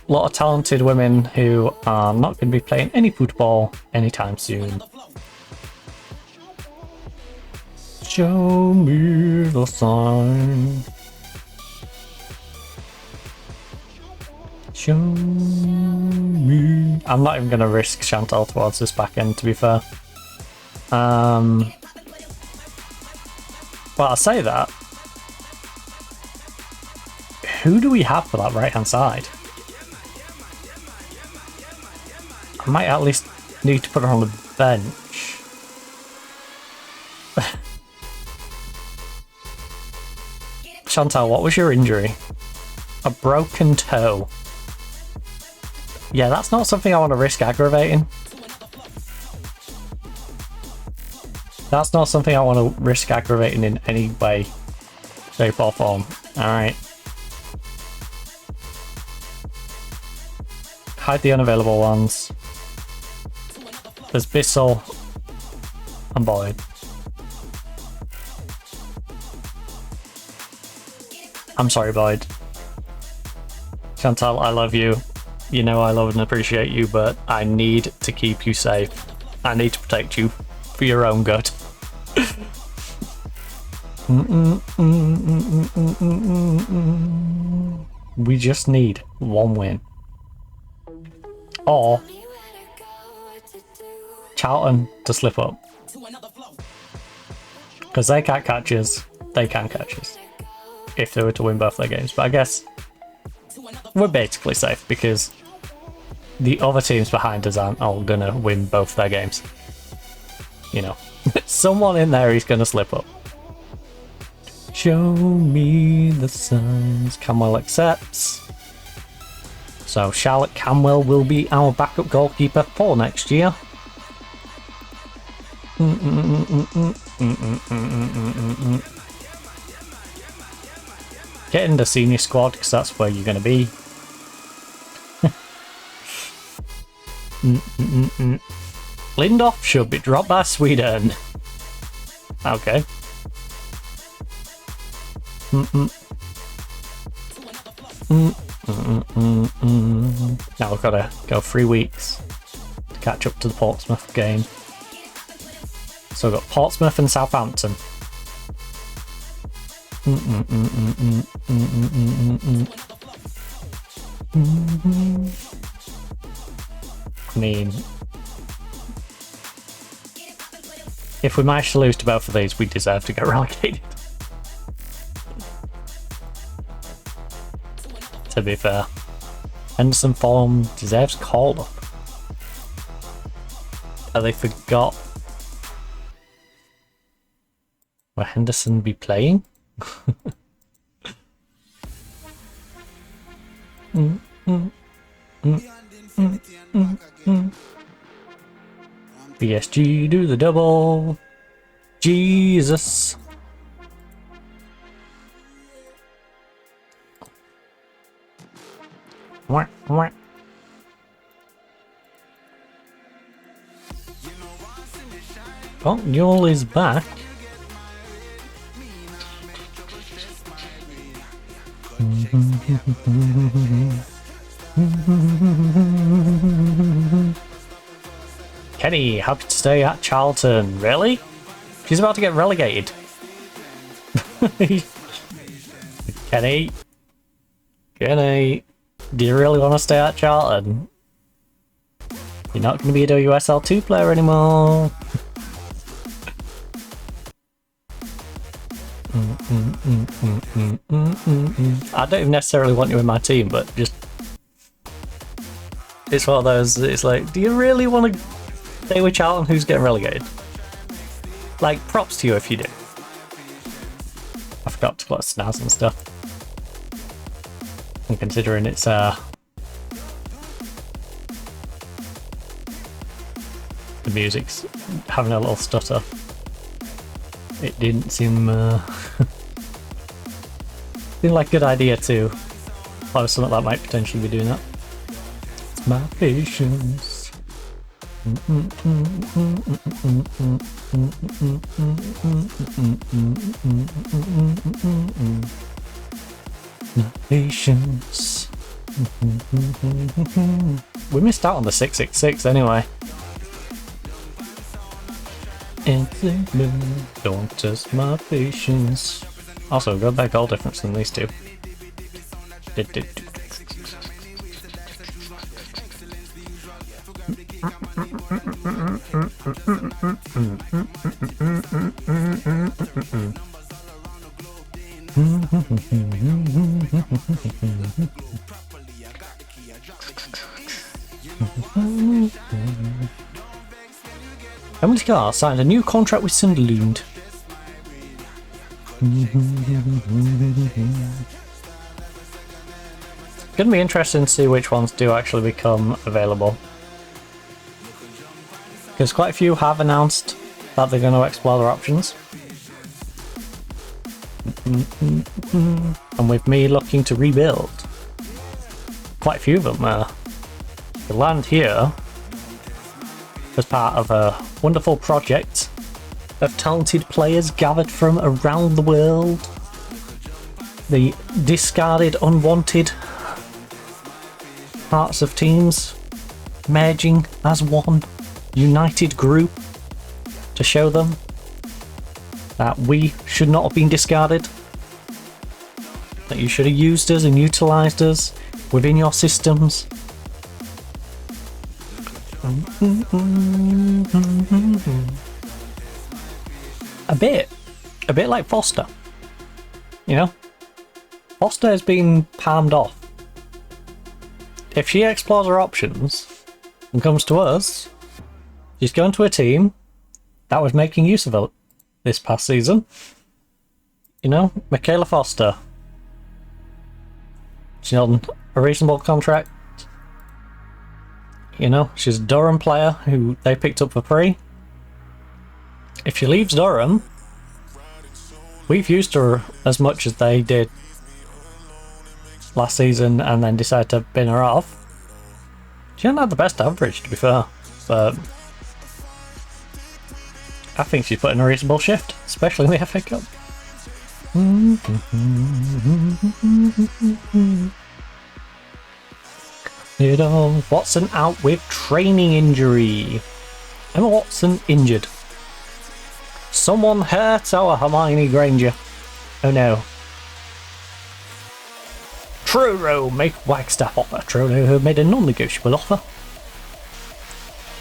A lot of talented women who are not going to be playing any football anytime soon. Show me the sign. Show me. I'm not even going to risk Chantal towards this back end, to be fair. Well, I say that. Who do we have for that right hand side? I might at least need to put her on the bench. Chantal, what was your injury? A broken toe. Yeah, that's not something I want to risk aggravating. That's not something I want to risk aggravating in any way, shape or form. Alright. Hide the unavailable ones. There's Bissell and Boyd. I'm sorry, Boyd. Chantal, I love you. You know I love and appreciate you, but I need to keep you safe. I need to protect you for your own good. We just need one win. Or Charlton to slip up. Because they can't catch us, they can catch us. If they were to win both their games. But I guess we're basically safe because the other teams behind us aren't all gonna win both their games. You know, someone in there is gonna slip up. Show me the signs. Camwell accepts. So Charlotte Camwell will be our backup goalkeeper for next year. Get in the senior squad because that's where you're going to be. Lindorf should be dropped by Sweden. Okay. Now we've got to go 3 weeks to catch up to the Portsmouth game. So we've got Portsmouth and Southampton. I mean, if we manage to lose to both of these, we deserve to get relegated. To be fair, Henderson Fulham deserves call up. They forgot where Henderson be playing. PSG do the double. Jesus. Wah, wah. Oh, Newell is back. Kenny, happy to stay at Charlton. Really? She's about to get relegated. Kenny. Kenny. Do you really want to stay at Charlton? You're not going to be a WSL2 player anymore. I don't even necessarily want you in my team, but just... It's one of those, it's like, do you really want to stay with Charlton who's getting relegated? Like, props to you if you do. I forgot to put snaz and stuff. And considering it's the music's having a little stutter, it didn't seem seem like a good idea to follow something that might potentially be doing that. It's my patience. My patience. We missed out on the 666 anyway. Don't test my patience. Also, got that goal difference than these two. Emily Carr signed a new contract with Sunderland. Gonna be interesting to see which ones do actually become available, because quite a few have announced that they're going to explore their options. And with me looking to rebuild, quite a few of them land here as part of a wonderful project of talented players gathered from around the world. The discarded, unwanted parts of teams merging as one united group to show them that we should not have been discarded, that you should have used us and utilised us within your systems. A bit like Foster, you know? Foster has been palmed off. If she explores her options and comes to us, she's going to a team that was making use of it this past season. You know, Michaela Foster. She's on a reasonable contract. You know, she's a Durham player who they picked up for free. If she leaves Durham, we've used her as much as they did last season and then decided to bin her off. She hasn't had the best average, to be fair, but I think she's put in a reasonable shift, especially in the FA Cup. You know, Watson out with training injury. Emma Watson injured. Someone hurt our Hermione Granger. Oh no. Truro make Wagstaff offer. Truro have made a non-negotiable offer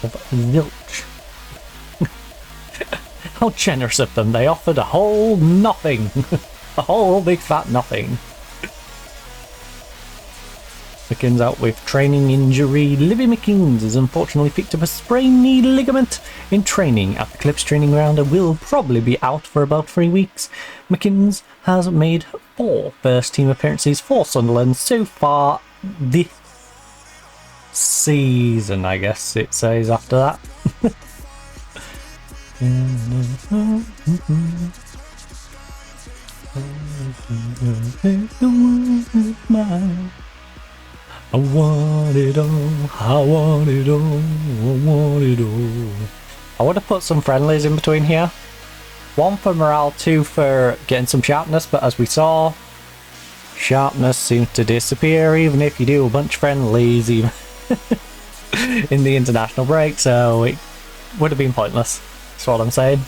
of zilch. How generous of them. They offered a whole nothing. A whole big fat nothing. McKinn's out with training injury. Livy McKinn's has unfortunately picked up a sprained knee ligament in training at the Clips training ground and will probably be out for about 3 weeks. McKinn's has made 4 first team appearances for Sunderland so far this season, I guess it says after that. I want it all, I want it all, I want it all. I would have put some friendlies in between here. 1 for morale, 2 for getting some sharpness, but as we saw, sharpness seems to disappear even if you do a bunch of friendlies even in the international break, so it would have been pointless. That's what I'm saying.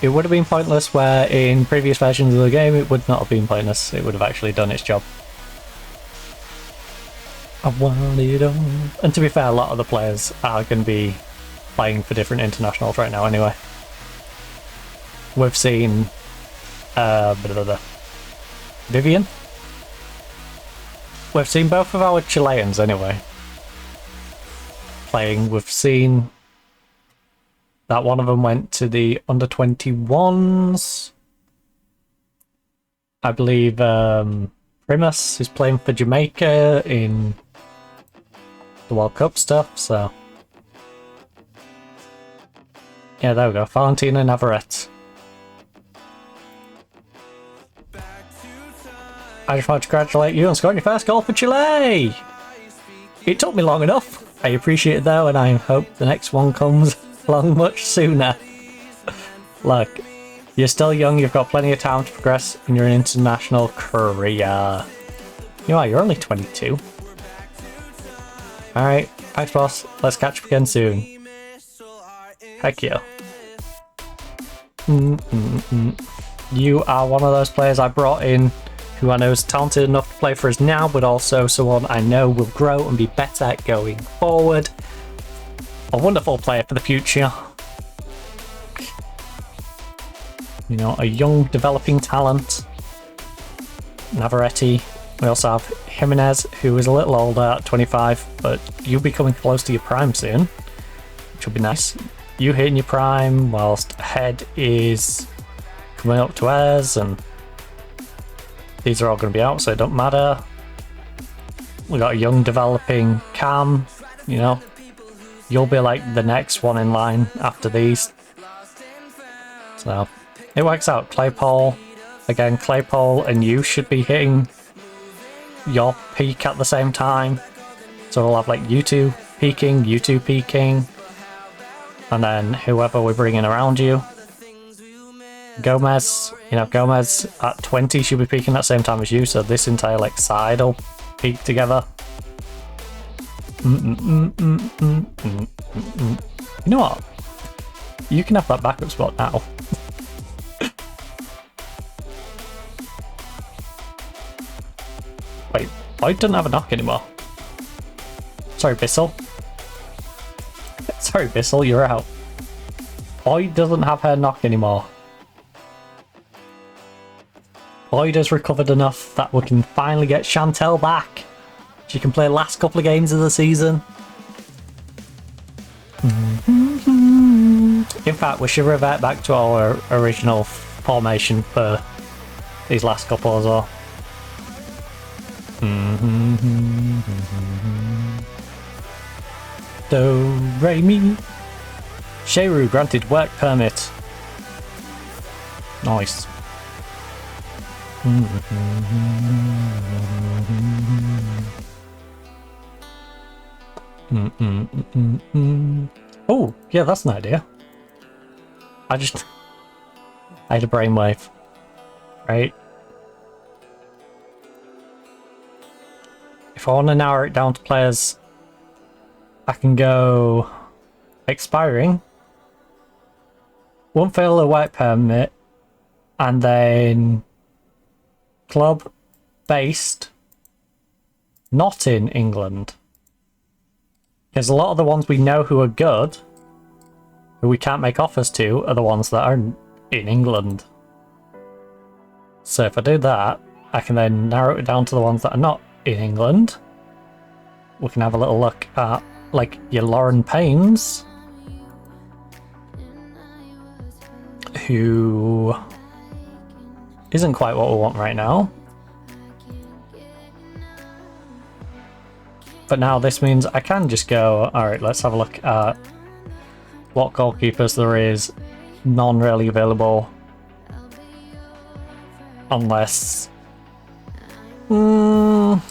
It would have been pointless where in previous versions of the game it would not have been pointless. It would have actually done its job. I want it all. And to be fair, a lot of the players are going to be playing for different internationals right now anyway. We've seen Vivian. We've seen both of our Chileans anyway playing. We've seen that one of them went to the under-21s. I believe Primus is playing for Jamaica in the World Cup stuff, so yeah, there we go. Valentina Navarrete. I just want to congratulate you on scoring your first goal for Chile! It took me long enough. I appreciate it though, and I hope the next one comes along much sooner. Look, you're still young, you've got plenty of time to progress in your international career. You are, you're only 22. Alright, thanks boss. Let's catch up again soon. Heck yeah. You are one of those players I brought in who I know is talented enough to play for us now, but also someone I know will grow and be better going forward. A wonderful player for the future. You know, a young developing talent. Navarrete. We also have Jimenez, who is a little older at 25, but you'll be coming close to your prime soon, which will be nice. You hitting your prime, whilst Head is coming up to ours, and these are all going to be out, so it don't matter. We got a young developing Cam, you know. You'll be like the next one in line after these. So it works out. Claypole, again, Claypole and you should be hitting your peak at the same time. So we'll have like you two peaking, and then whoever we're bringing around you. Gomez, you know, Gomez at 20 should be peaking at the same time as you, so this entire like side will peak together. You know what? You can have that backup spot now. Wait, Boyd doesn't have a knock anymore. Sorry, Bissell. Sorry, Bissell, you're out. Boyd doesn't have her knock anymore. Boyd has recovered enough that we can finally get Chantel back. She can play the last couple of games of the season. In fact, we should revert back to our original formation for these last couple as well. Do, re, mi. Sheru granted work permit. Nice. Oh, yeah, that's an idea. I had a brainwave. Right? If I want to narrow it down to players, I can go expiring, won't fail a work permit, and then club based, not in England. Because a lot of the ones we know who are good, who we can't make offers to, are the ones that are in England. So if I do that, I can then narrow it down to the ones that are not in England. We can have a little look at, like, your Lauren Paynes, who isn't quite what we want right now. But now this means I can just go, alright, let's have a look at what goalkeepers there is non-really available. Unless... Oh,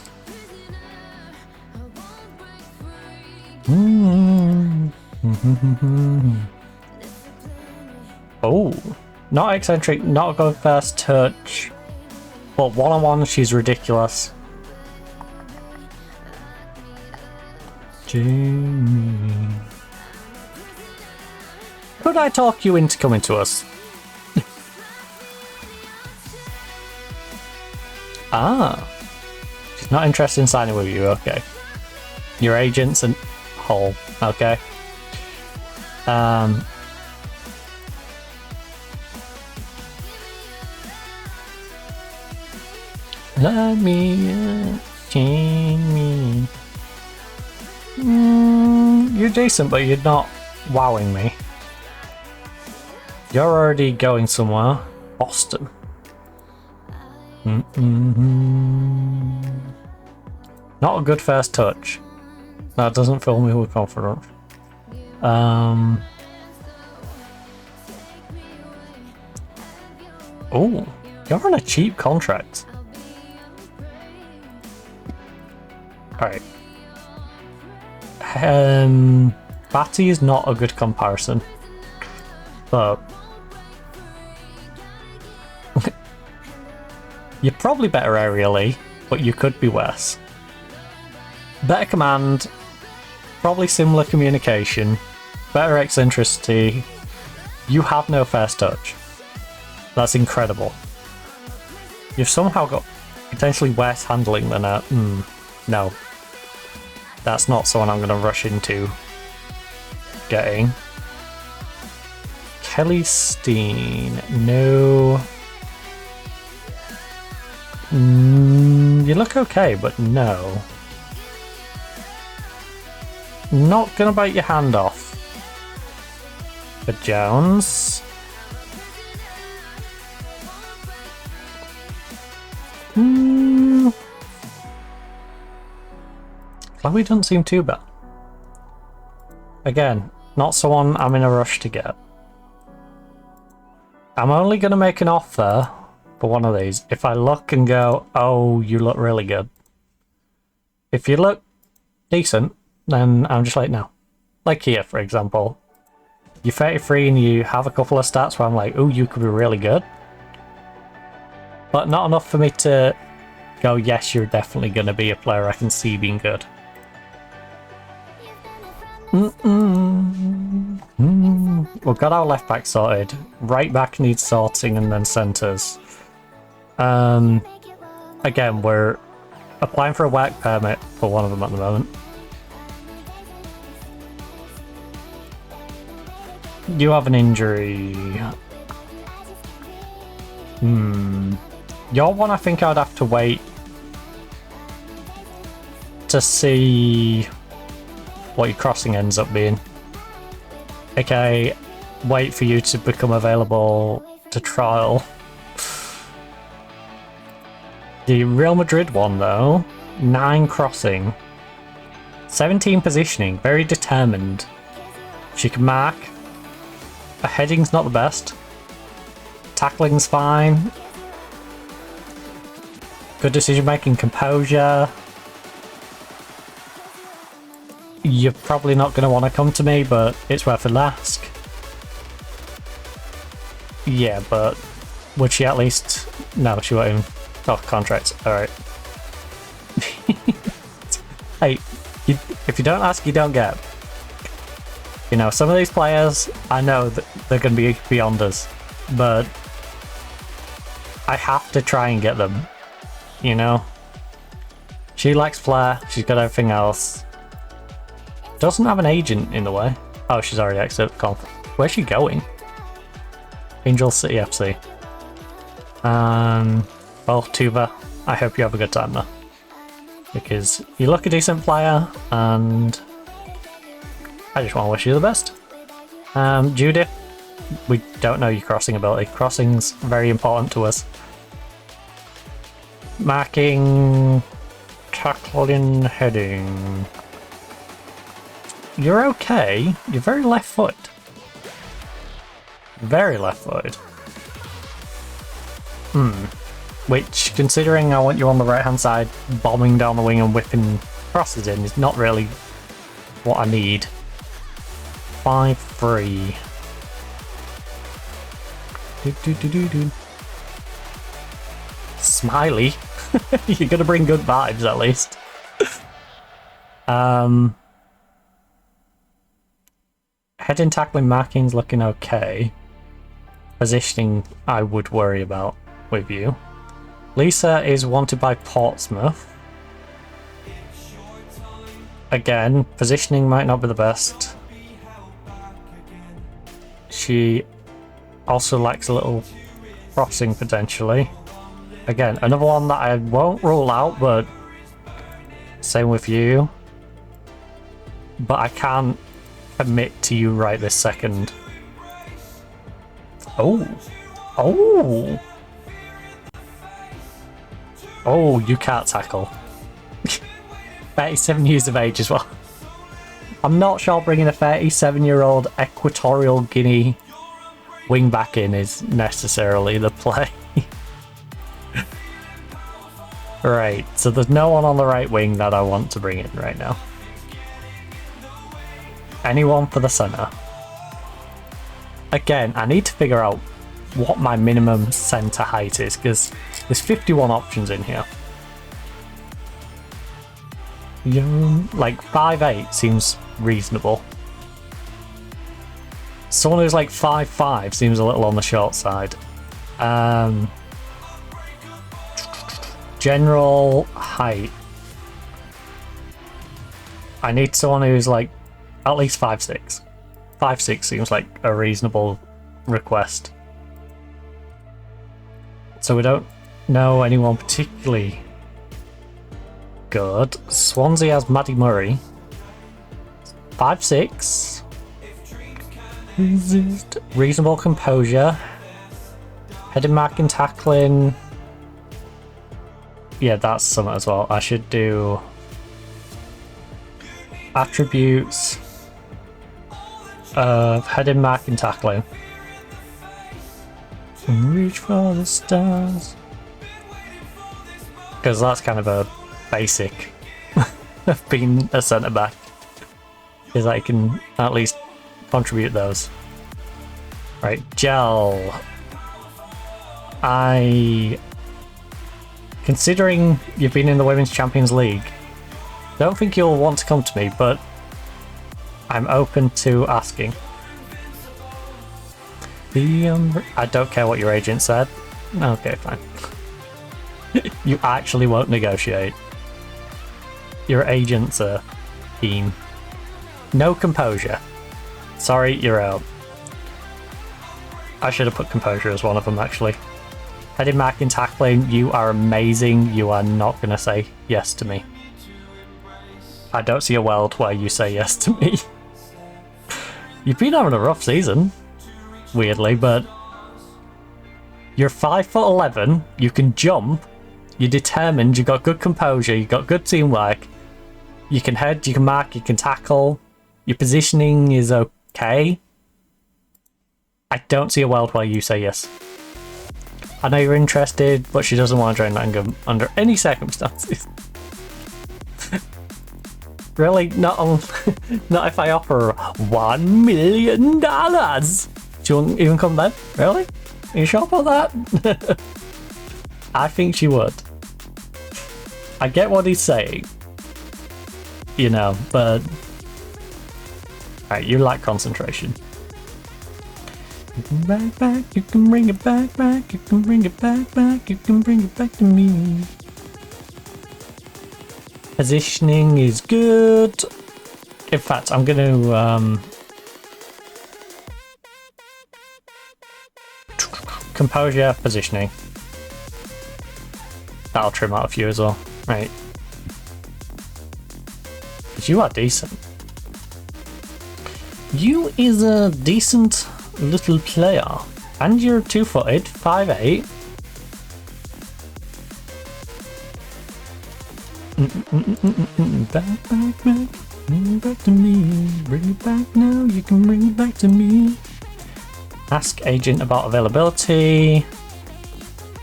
not eccentric, not a good first touch, but one-on-one she's ridiculous. Jamie. Could I talk you into coming to us? Ah, she's not interested in signing with you, okay. Your agents and Hull, okay. Let me, Jamie. You're decent, but you're not wowing me. You're already going somewhere. Boston. Not a good first touch. That doesn't fill me with confidence. Oh, you're on a cheap contract. Alright. Batty is not a good comparison. But you're probably better aerially. but you could be worse. Better command, probably similar communication, better eccentricity. You have no first touch. That's incredible. You've somehow got potentially worse handling than a... no. That's not someone I'm going to rush into getting. Kelly Steen. No. You look okay, but no. Not going to bite your hand off. For Jones. Chloe doesn't seem too bad. Again, not someone I'm in a rush to get. I'm only going to make an offer for one of these if I look and go, oh, you look really good. If you look decent, then I'm just like, no. Like here, for example. You're 33 and you have a couple of stats where I'm like, oh, you could be really good. But not enough for me to go, yes, you're definitely going to be a player I can see being good. We've got our left back sorted. Right back needs sorting, and then centres. Again, we're applying for a work permit for one of them at the moment. You have an injury. Your one, I think I'd have to wait to see what your crossing ends up being. Okay, wait for you to become available to trial. The Real Madrid one, though, 9 crossing, 17 positioning, very determined. She can mark. Her heading's not the best. Tackling's fine. Good decision making, composure. You're probably not going to want to come to me, but it's worth a ask. Yeah, but would she at least... No, she won't even... Oh, contracts. Alright. Hey, if you don't ask, you don't get. You know, some of these players, I know that they're going to be beyond us, but I have to try and get them, you know? She lacks flair, she's got everything else. Doesn't have an agent in the way. Oh, she's already exited the conference. Where's she going? Angel City FC. Well, Tuva, I hope you have a good time there. Because you look a decent player, and I just want to wish you the best. Judith, we don't know your crossing ability. Crossing's very important to us. Marking, tackling, heading. You're okay. You're very left-footed. Very left-footed. Which, considering I want you on the right-hand side, bombing down the wing and whipping crosses in, is not really what I need. 5-3. Smiley. You're gonna bring good vibes, at least. Heading, tackling, marking's looking okay. Positioning, I would worry about with you. Lisa is wanted by Portsmouth. Again, positioning might not be the best. She also lacks a little crossing potentially. Again, another one that I won't rule out, but same with you. But I can't commit to you right this second. Oh. Oh. Oh, you can't tackle. 37 years of age as well. I'm not sure bringing a 37-year-old Equatorial Guinea wing back in is necessarily the play. Right, so there's no one on the right wing that I want to bring in right now. Anyone for the centre. Again, I need to figure out what my minimum centre height is, because there's 51 options in here. Like 5'8" seems reasonable. Someone who's like 5'5" seems a little on the short side. General height. I need someone who's like at least 5'6". 5'6" seems like a reasonable request. So we don't know anyone particularly good. Swansea has Maddie Murray. 5'6". Reasonable composure. Heading, marking, tackling. Yeah, that's something as well. I should do attributes of heading, marking, tackling. And reach for the stars. Because that's kind of a basic of being a centre back. Is that you can at least contribute those. Right, gel. Considering you've been in the Women's Champions League, don't think you'll want to come to me, but I'm open to asking. I don't care what your agent said. Okay, fine. You actually won't negotiate. Your agents are keen. No composure. Sorry, you're out. I should have put composure as one of them, actually. Heading, marking, tackling, you are amazing. You are not going to say yes to me. I don't see a world where you say yes to me. You've been having a rough season, weirdly, but you're 5'11", you can jump, you're determined, you've got good composure, you've got good teamwork, you can head, you can mark, you can tackle, your positioning is okay. I don't see a world where you say yes. I know you're interested, but she doesn't want to join Nottingham under any circumstances. Really? Not if I offer $1 million. She won't even come then? Really? Are you sure about that? I think she would. I get what he's saying. You know, but... Alright, you lack concentration. You can back, you can bring it back, you can bring it back, you can bring it back to me. Positioning is good. In fact, I'm going to composure, positioning. That'll trim out a few as well. Right. But you are decent. You is a decent little player. And you're 2-footed, 5'8". Back to me. Bring it back now, you can bring it back to me. Ask agent about availability.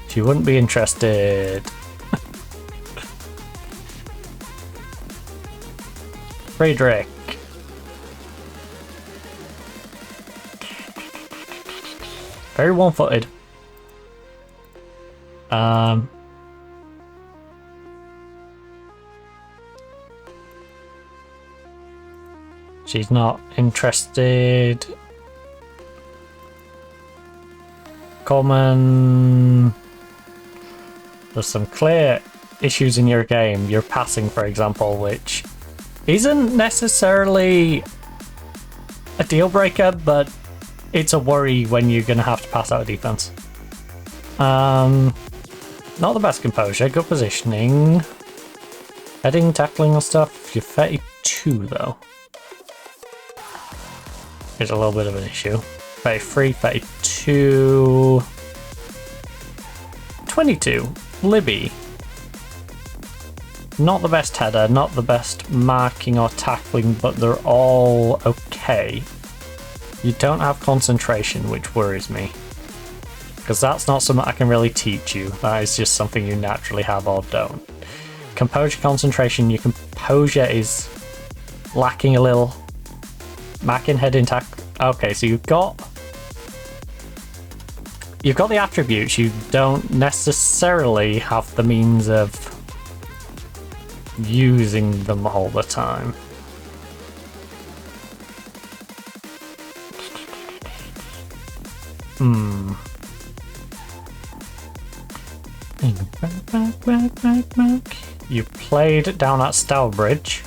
She wouldn't be interested. Friedrich. Very one-footed. She's not interested. Common. There's some clear issues in your game. Your passing, for example, which isn't necessarily a deal breaker, but it's a worry when you're going to have to pass out a defense. Not the best composure. Good positioning. Heading, tackling and stuff. You're 32 though. There's a little bit of an issue. 33, 32... 22. Libby. Not the best header, not the best marking or tackling, but they're all okay. You don't have concentration, which worries me. Because that's not something I can really teach you. That is just something you naturally have or don't. Composure, concentration, your composure is lacking a little. Marking, heading, tackle. Okay, so you've got the attributes. You don't necessarily have the means of using them all the time. You played down at Stourbridge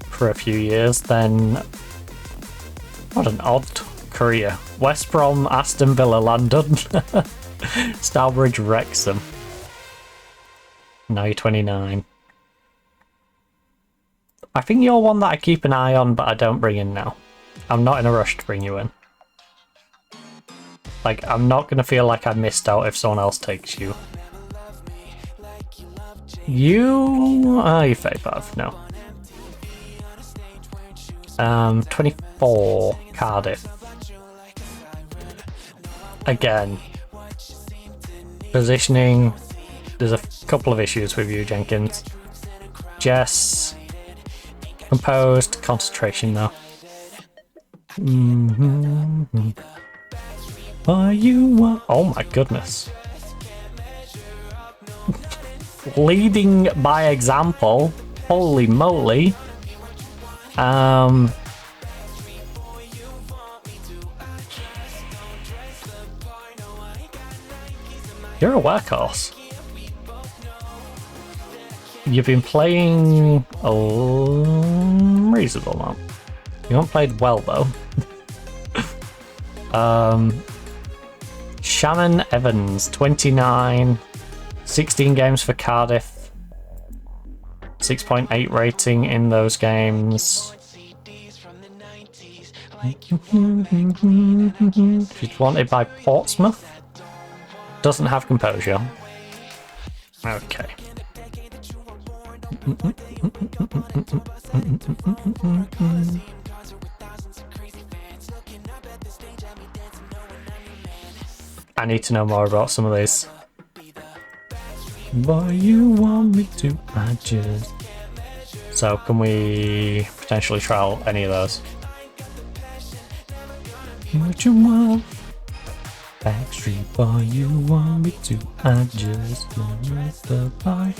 for a few years, then what an odd career. West Brom, Aston Villa, London, Stourbridge, Wrexham. Now you're 29. I think you're one that I keep an eye on, but I don't bring in now. I'm not in a rush to bring you in. Like, I'm not going to feel like I missed out if someone else takes you. You fake buff, no. 24, Cardiff. Again, positioning, there's a couple of issues with you, Jenkins. Jess, composed, concentration though. Are you? Oh my goodness. Leading by example. Holy moly. You're a workhorse. You've been playing a reasonable amount. You haven't played well though. Shannon Evans, 29, 16 games for Cardiff, 6.8 rating in those games. She's wanted by Portsmouth. Doesn't have composure. Okay. I need to know more about some of these. Boy, you want me to adjust. So can we potentially trial any of those? What you want? Backstreet Boy, you want me to adjust the pie.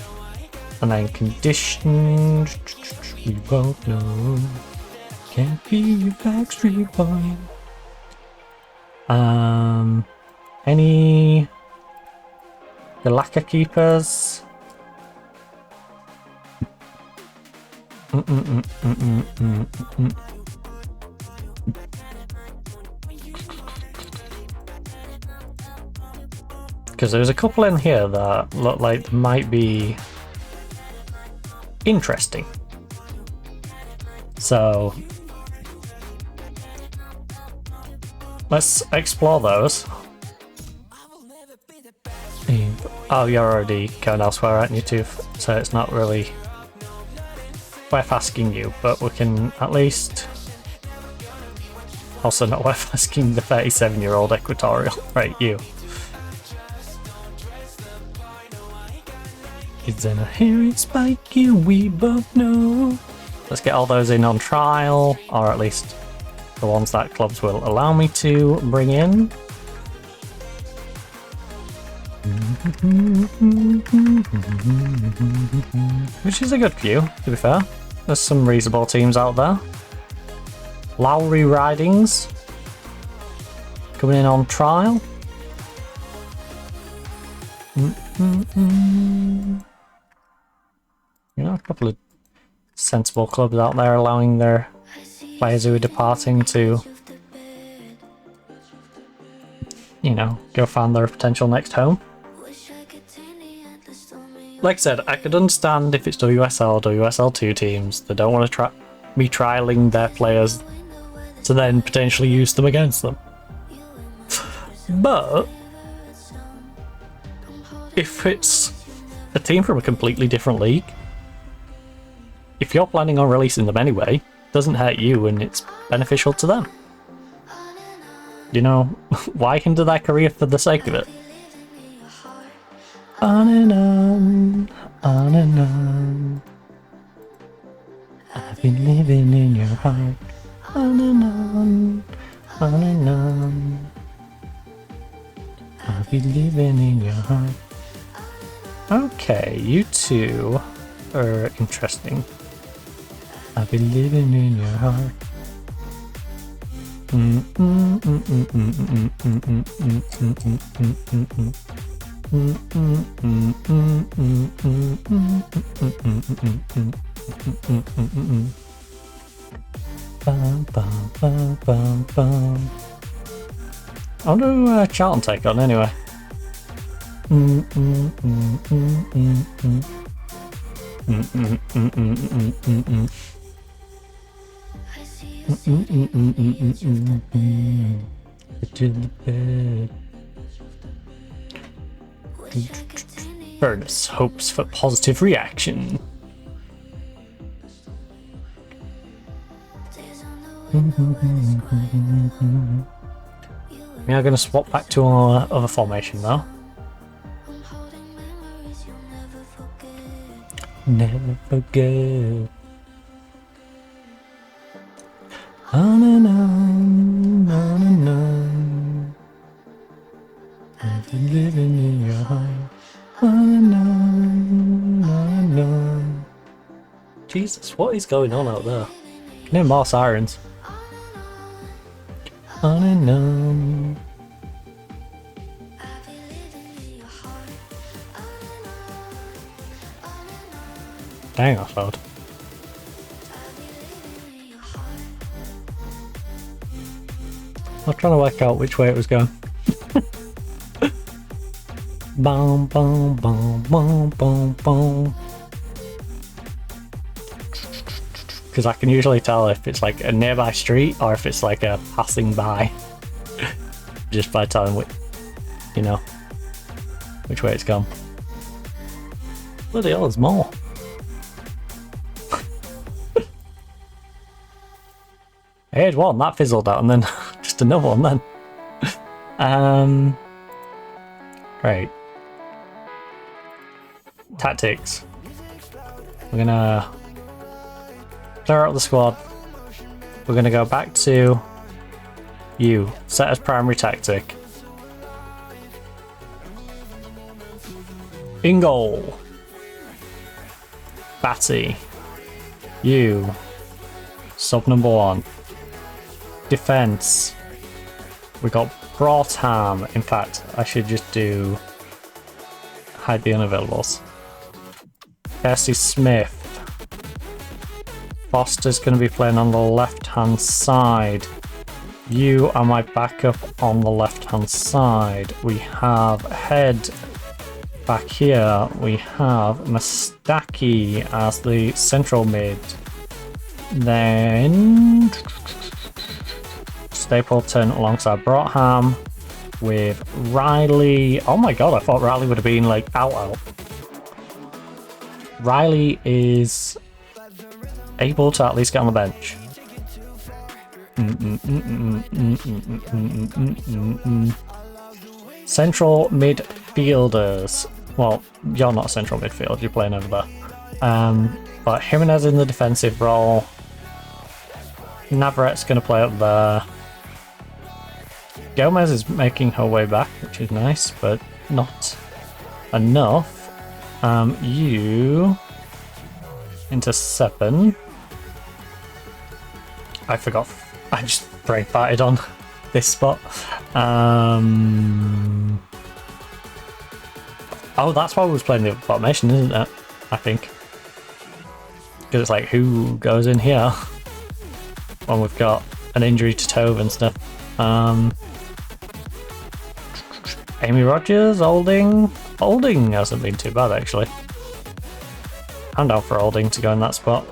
And then conditioned, we both know. Can't be a Backstreet Boy. Any the lacquer keepers? Because there's a couple in here that look like they might be interesting. So let's explore those. Oh, you're already going elsewhere, aren't you, too? So it's not really worth asking you, but we can at least... Also not worth asking the 37-year-old Equatorial. Right, you. Kids in a hairy spiky, we both know. Let's get all those in on trial, or at least the ones that clubs will allow me to bring in. Which is a good view, to be fair. There's some reasonable teams out there. Lowry Ridings coming in on trial. You know, a couple of sensible clubs out there allowing their players who are departing to, you know, go find their potential next home. Like I said, I could understand if it's WSL, WSL2 teams that don't want to be trialing their players to then potentially use them against them. But if it's a team from a completely different league, if you're planning on releasing them anyway, it doesn't hurt you and it's beneficial to them. You know, why hinder their career for the sake of it? On and on, on and on. I've been living in your heart. On and on, on and on. I'll be living in your heart. Okay, you two are interesting. I've been living in your heart. Bum, bum, bum, bum, bum. I wonder who Charlton take on anyway. Furnace hopes for positive reaction. We are going to swap back to our other formation though. Never forget. On and on, on and on. I've been living in your heart. On and on, on and on. Jesus, what is going on out there? I can hear more sirens. On and on. Dang, that's loud. I was trying to work out which way it was going. Boom, boom, boom, boom, boom, boom. Because I can usually tell if it's like a nearby street or if it's like a passing by. Just by telling which, you know, which way it's gone. Bloody hell, there's more. Here's one, that fizzled out, and then just another one then. Right. Tactics. We're gonna clear out the squad. We're gonna go back to you. Set as primary tactic. In goal. Batty. You. Sub number 1. Defense. We got Brotham. In fact, I should just do hide the unavailables. Bessie Smith. Foster's going to be playing on the left hand side. You are my backup on the left hand side. We have Head back here. We have Mustaki as the central mid. Then Stapleton alongside Brotham with Riley. Oh my god, I thought Riley would have been like out. Riley is able to at least get on the bench. Central midfielders. Well, you're not central midfield, you're playing over there. But Jimenez in the defensive role. Navarrette's going to play up there. Gomez is making her way back, which is nice, but not enough. You into 7. I forgot. I just brain farted on this spot. Oh, that's why we was playing the formation, isn't it? I think. Because it's like, who goes in here when we've got an injury to Tove and stuff. Amy Rogers, Olding. Olding hasn't been too bad, actually. I'm down for Olding to go in that spot.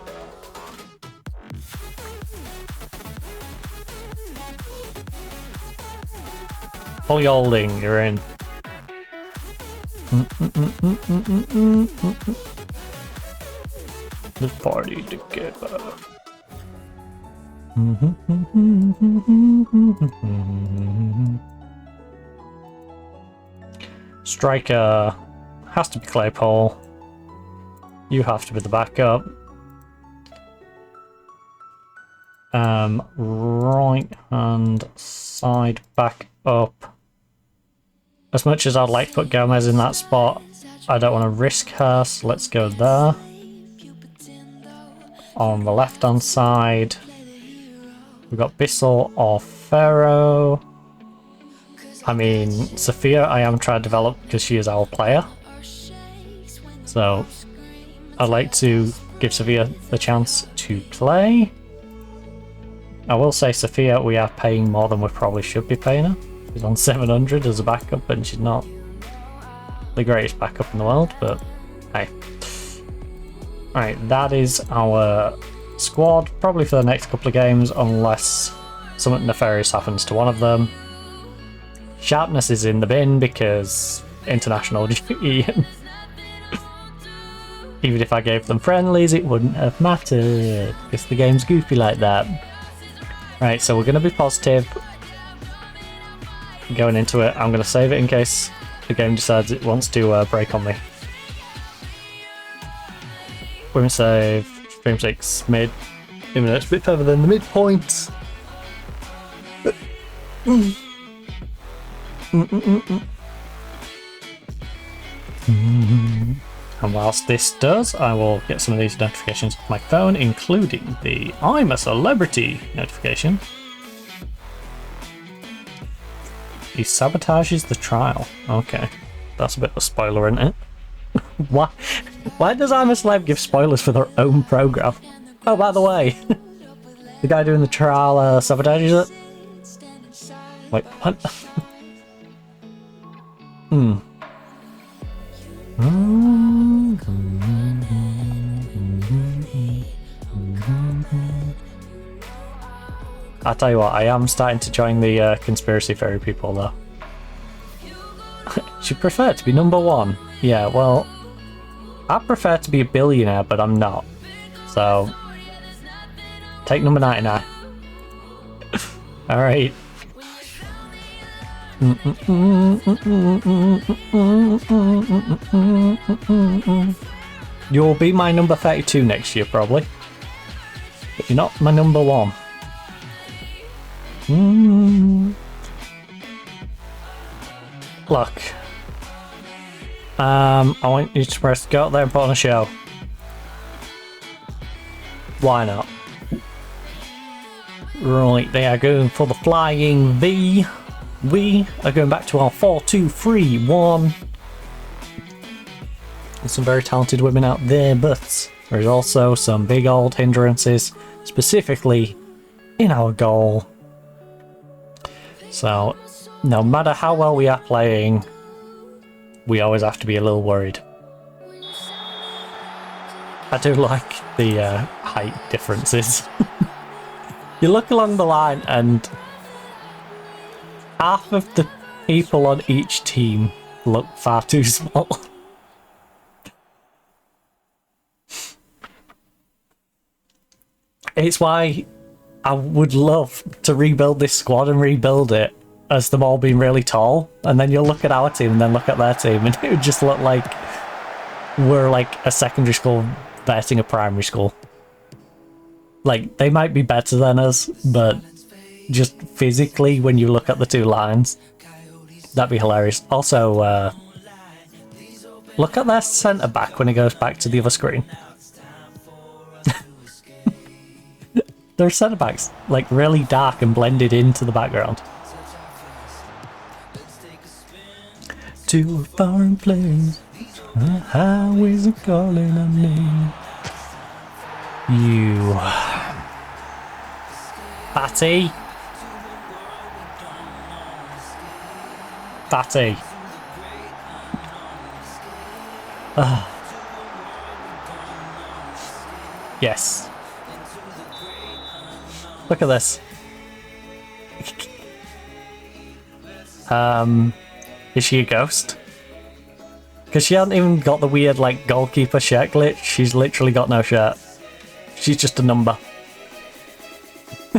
Holly Olding, you're in. Let's party together. Striker has to be Claypole. You have to be the backup. Right hand side back up. As much as I'd like to put Gomez in that spot, I don't want to risk her, so let's go there. On the left hand side, we've got Bissell or Pharaoh. I mean, Sophia I am trying to develop because she is our player. So I'd like to give Sophia the chance to play. I will say Sophia, we are paying more than we probably should be paying her. She's on 700 as a backup and she's not the greatest backup in the world, but hey. Right, that is our squad, probably for the next couple of games, unless something nefarious happens to one of them. Sharpness is in the bin because international duty. Even if I gave them friendlies, it wouldn't have mattered, because the game's goofy like that. Right, so we're going to be positive going into it. I'm going to save it in case the game decides it wants to break on me. Women save, frame 6, mid. Even though it's a bit further than the midpoint. And whilst this does, I will get some of these notifications off my phone, including the I'm a celebrity notification. He sabotages the trial. Okay, that's a bit of a spoiler, isn't it? Why does I'm a Celeb give spoilers for their own program? Oh, by the way, the guy doing the trial sabotages it. Wait, what? I'll tell you what, I am starting to join the conspiracy theory people though. Should prefer to be number 1. Yeah, well, I prefer to be a billionaire, but I'm not. So, take number 99. Alright. You'll be my number 32 next year, probably. But you're not my number 1. Look. I want you to press go out there and put on a show. Why not? Right, they are going for the flying V. We are going back to our 4-2-3-1. There's some very talented women out there, but there's also some big old hindrances, specifically in our goal. So, no matter how well we are playing, we always have to be a little worried. I do like the height differences. You look along the line and half of the people on each team look far too small. It's why I would love to rebuild this squad and rebuild it as them all being really tall, and then you'll look at our team and then look at their team and it would just look like we're like a secondary school versing a primary school. Like, they might be better than us, but just physically when you look at the two lines, that'd be hilarious. Also, look at their centre back when he goes back to the other screen. Their centre backs like really dark and blended into the background. To a foreign place, how is it calling on me? You Fatty. Fatty. Yes. Look at this. Is she a ghost? Because she hasn't even got the weird, like, goalkeeper shirt glitch. She's literally got no shirt. She's just a number.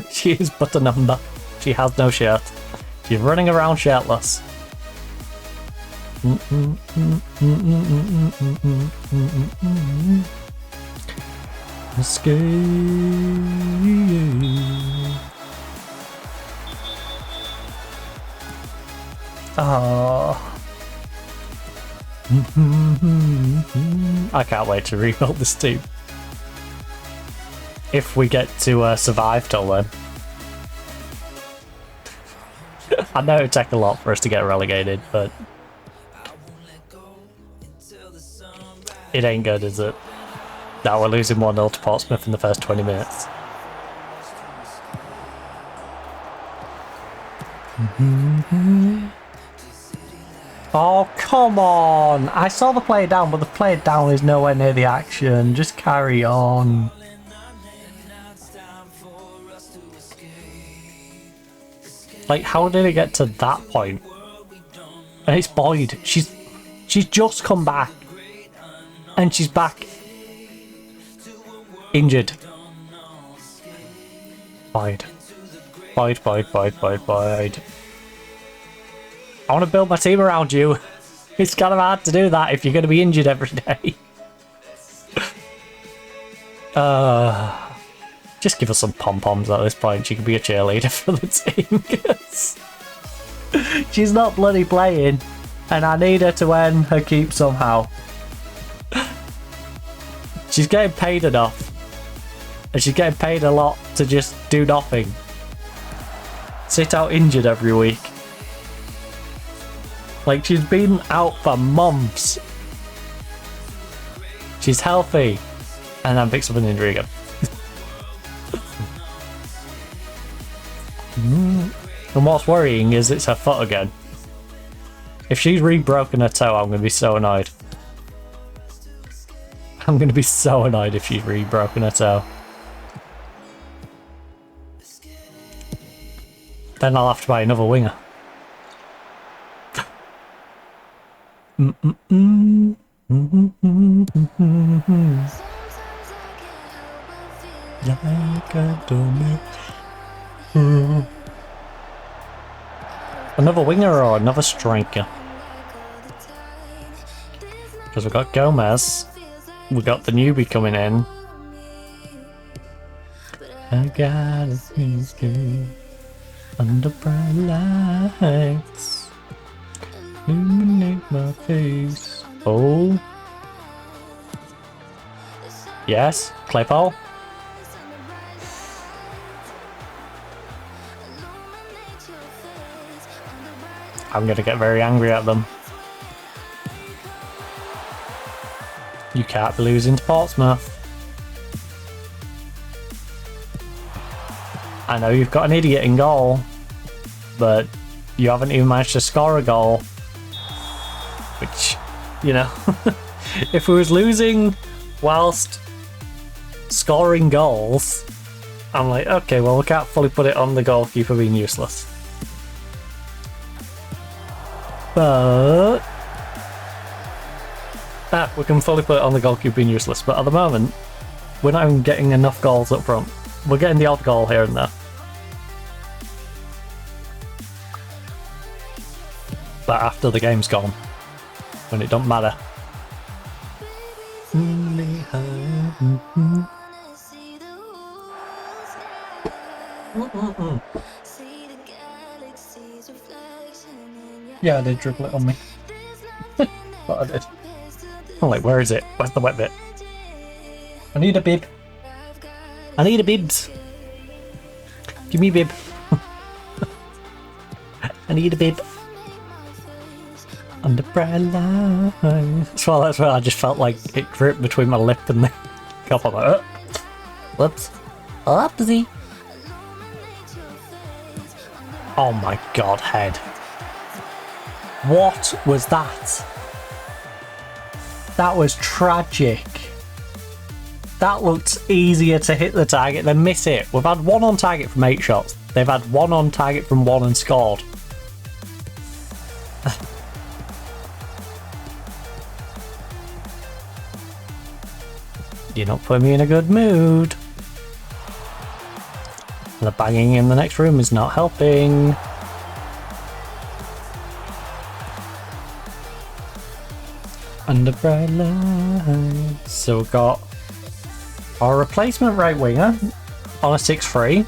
She is but a number. She has no shirt. She's running around shirtless. Escape. Oh. I can't wait to rebuild this team. If we get to survive till then. I know it'd take a lot for us to get relegated, but it ain't good, is it? Now we're losing 1-0 to Portsmouth in the first 20 minutes. Oh, come on! I saw the player down, but the player down is nowhere near the action. Just carry on. Like, how did it get to that point? And it's Boyd. She's just come back. And she's back injured. Boyd. Boyd. I want to build my team around you. It's kind of hard to do that if you're going to be injured every day. Just give us some pom-poms at this point. She can be a cheerleader for the team. She's not bloody playing. And I need her to earn her keep somehow. She's getting paid enough. And she's getting paid a lot to just do nothing. Sit out injured every week. Like, she's been out for months. She's healthy. And then picks up an injury again. And what's worrying is it's her foot again. If she's re-broken her toe, I'm going to be so annoyed. I'm going to be so annoyed if she's re-broken her toe. Then I'll have to buy another winger. Another winger or another striker? Because we've got Gomez. We've got the newbie coming in. I got a feeling under bright lights. Illuminate my face. Oh. Yes, Claypole. I'm gonna get very angry at them. You can't be losing to Portsmouth. I know you've got an idiot in goal, but you haven't even managed to score a goal. Which, you know, if we was losing whilst scoring goals, I'm like, okay, well, we can't fully put it on the goalkeeper being useless. But we can fully put it on the goalkeeper being useless. But at the moment, we're not even getting enough goals up front. We're getting the odd goal here and there. But after the game's gone, when it don't matter. Yeah, I did dribble it on me. But I did. I'm like, where is it? Where's the wet bit? I need a bib. I need a bibs. Give me a bib. I need a bib. Under bright lights. Well, that's where I just felt like it dripped between my lip and the cup. I'm like, whoops. Oopsie. Oh my god, head. What was that? That was tragic. That looked easier to hit the target than miss it. We've had one on target from 8 shots. They've had one on target from 1 and scored. You're not putting me in a good mood. The banging in the next room is not helping. Under bright lights. So we've got our replacement right winger on a 6-3.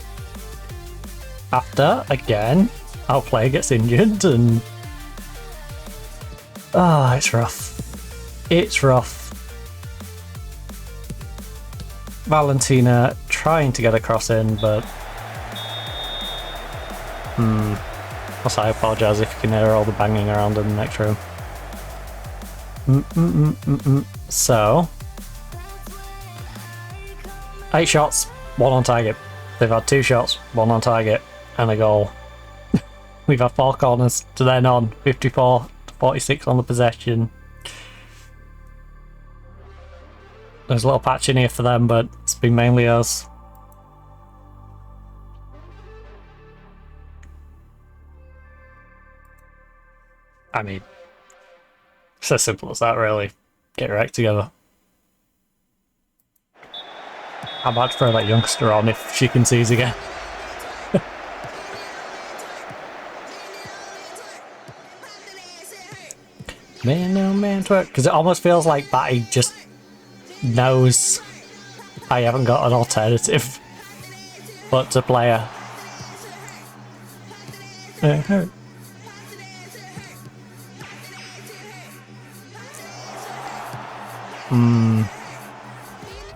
After, again, our player gets injured and... it's rough. It's rough. Valentina trying to get a cross in, but... Also, I apologise if you can hear all the banging around in the next room. So... 8 shots, 1 on target. They've had 2 shots, 1 on target, and a goal. We've had 4 corners to their none. 54 to 46 on the possession. There's a little patch in here for them, but it's been mainly us. I mean, it's as simple as that, really. Get your act together. I might throw that youngster on if she can seize again. Man, no man, twerk. Because it almost feels like Batty just knows I haven't got an alternative but to play her.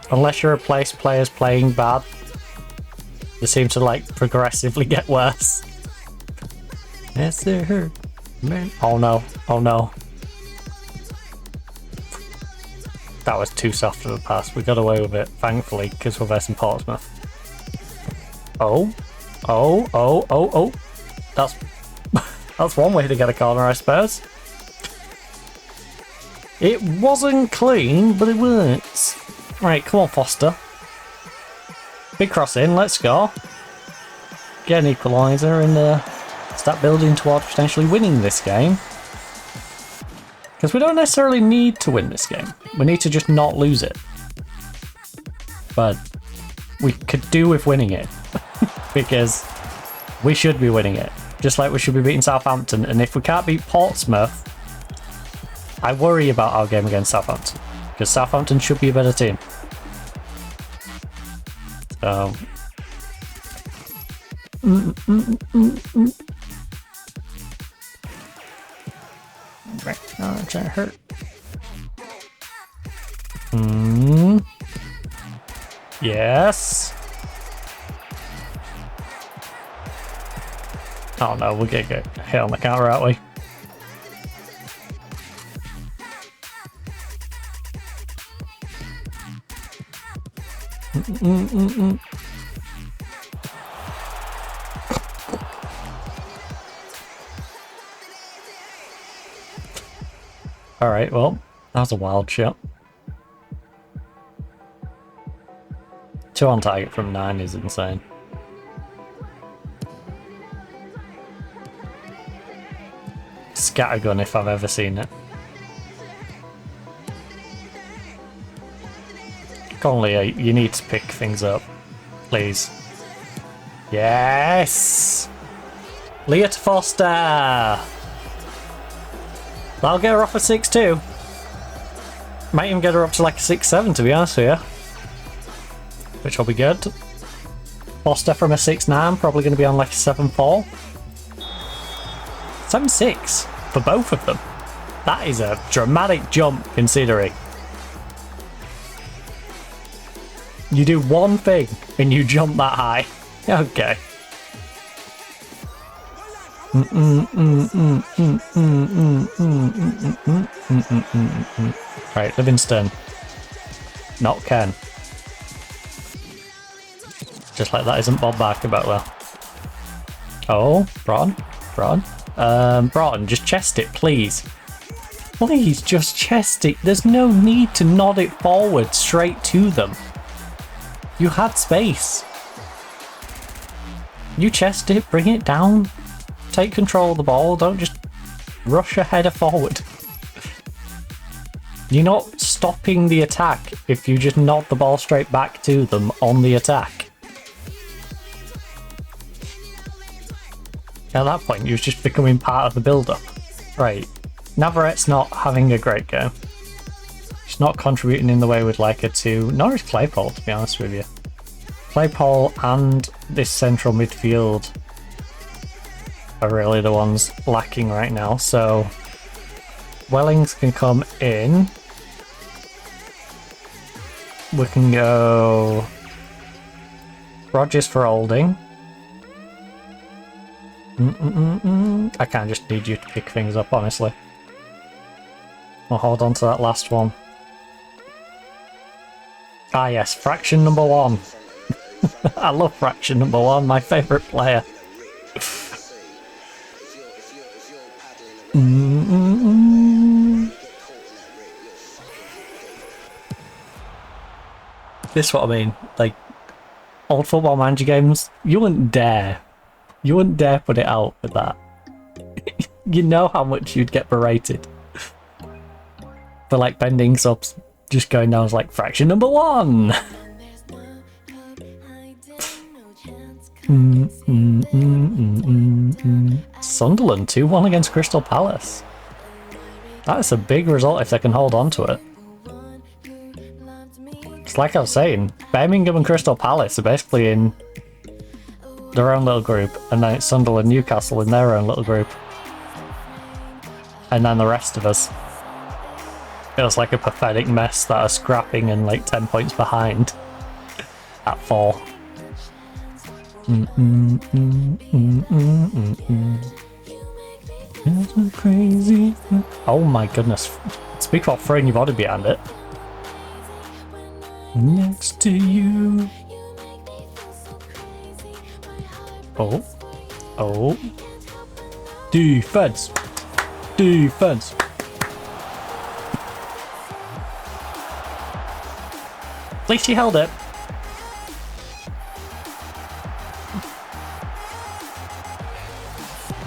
Unless you replace players playing bad, they seem to like progressively get worse. Yes, sir. Man. Oh no, oh no. That was too soft of a pass. We got away with it, thankfully, because we're versing Portsmouth. Oh. That's one way to get a corner, I suppose. It wasn't clean, but it works. Right, come on, Foster. Big cross in, let's go. Get an equaliser and start building towards potentially winning this game. Because we don't necessarily need to win this game. We need to just not lose it. But we could do with winning it. Because we should be winning it. Just like we should be beating Southampton. And if we can't beat Portsmouth, I worry about our game against Southampton. Because Southampton should be a better team. So... Right, no, it's gonna hurt. Yes. Oh no, we're gonna get hit on the counter, aren't we? Alright, well, that was a wild shot. 2 on target from 9 is insane. Scattergun if I've ever seen it. Conley, you need to pick things up, please. Yes! Leah to Foster! That'll get her off a 6-2. Might even get her up to like a 6-7, to be honest with you. Which will be good. Foster from a 6-9, probably going to be on like a 7-4. 7-6 for both of them. That is a dramatic jump, considering. You do one thing and you jump that high. Okay. Right, Livingston. Not Ken. Just like that isn't Bob Barker back there. Oh, Broughton, just chest it, please. Please, just chest it. There's no need to nod it forward straight to them. You had space. You chest it, bring it down. Take control of the ball, don't just rush a header forward. You're not stopping the attack if you just nod the ball straight back to them on the attack. At that point, you're just becoming part of the build-up. Right, Navarrette's not having a great game. She's not contributing in the way we'd like her to, nor is Claypole, to be honest with you. Claypole and this central midfield are really the ones lacking right now, so Wellings can come in. We can go Rogers for holding. I kind of just need you to pick things up, honestly. We'll hold on to that last one. Ah yes, fraction number 1. I love fraction number 1, my favourite player. This is what I mean, like, old Football Manager games, you wouldn't dare put it out with that. You know how much you'd get berated for like bending subs just going down as like fraction number 1. Sunderland 2-1 against Crystal Palace. That is a big result if they can hold on to it. It's like I was saying, Birmingham and Crystal Palace are basically in their own little group, and then it's Sunderland, Newcastle in their own little group, and then the rest of us. Feels like a pathetic mess that are scrapping and like 10 points behind at 4. Crazy. Oh my goodness. Speak about throwing your body behind it. Next to you. Oh. Oh. Defense. Defense. At least she held it.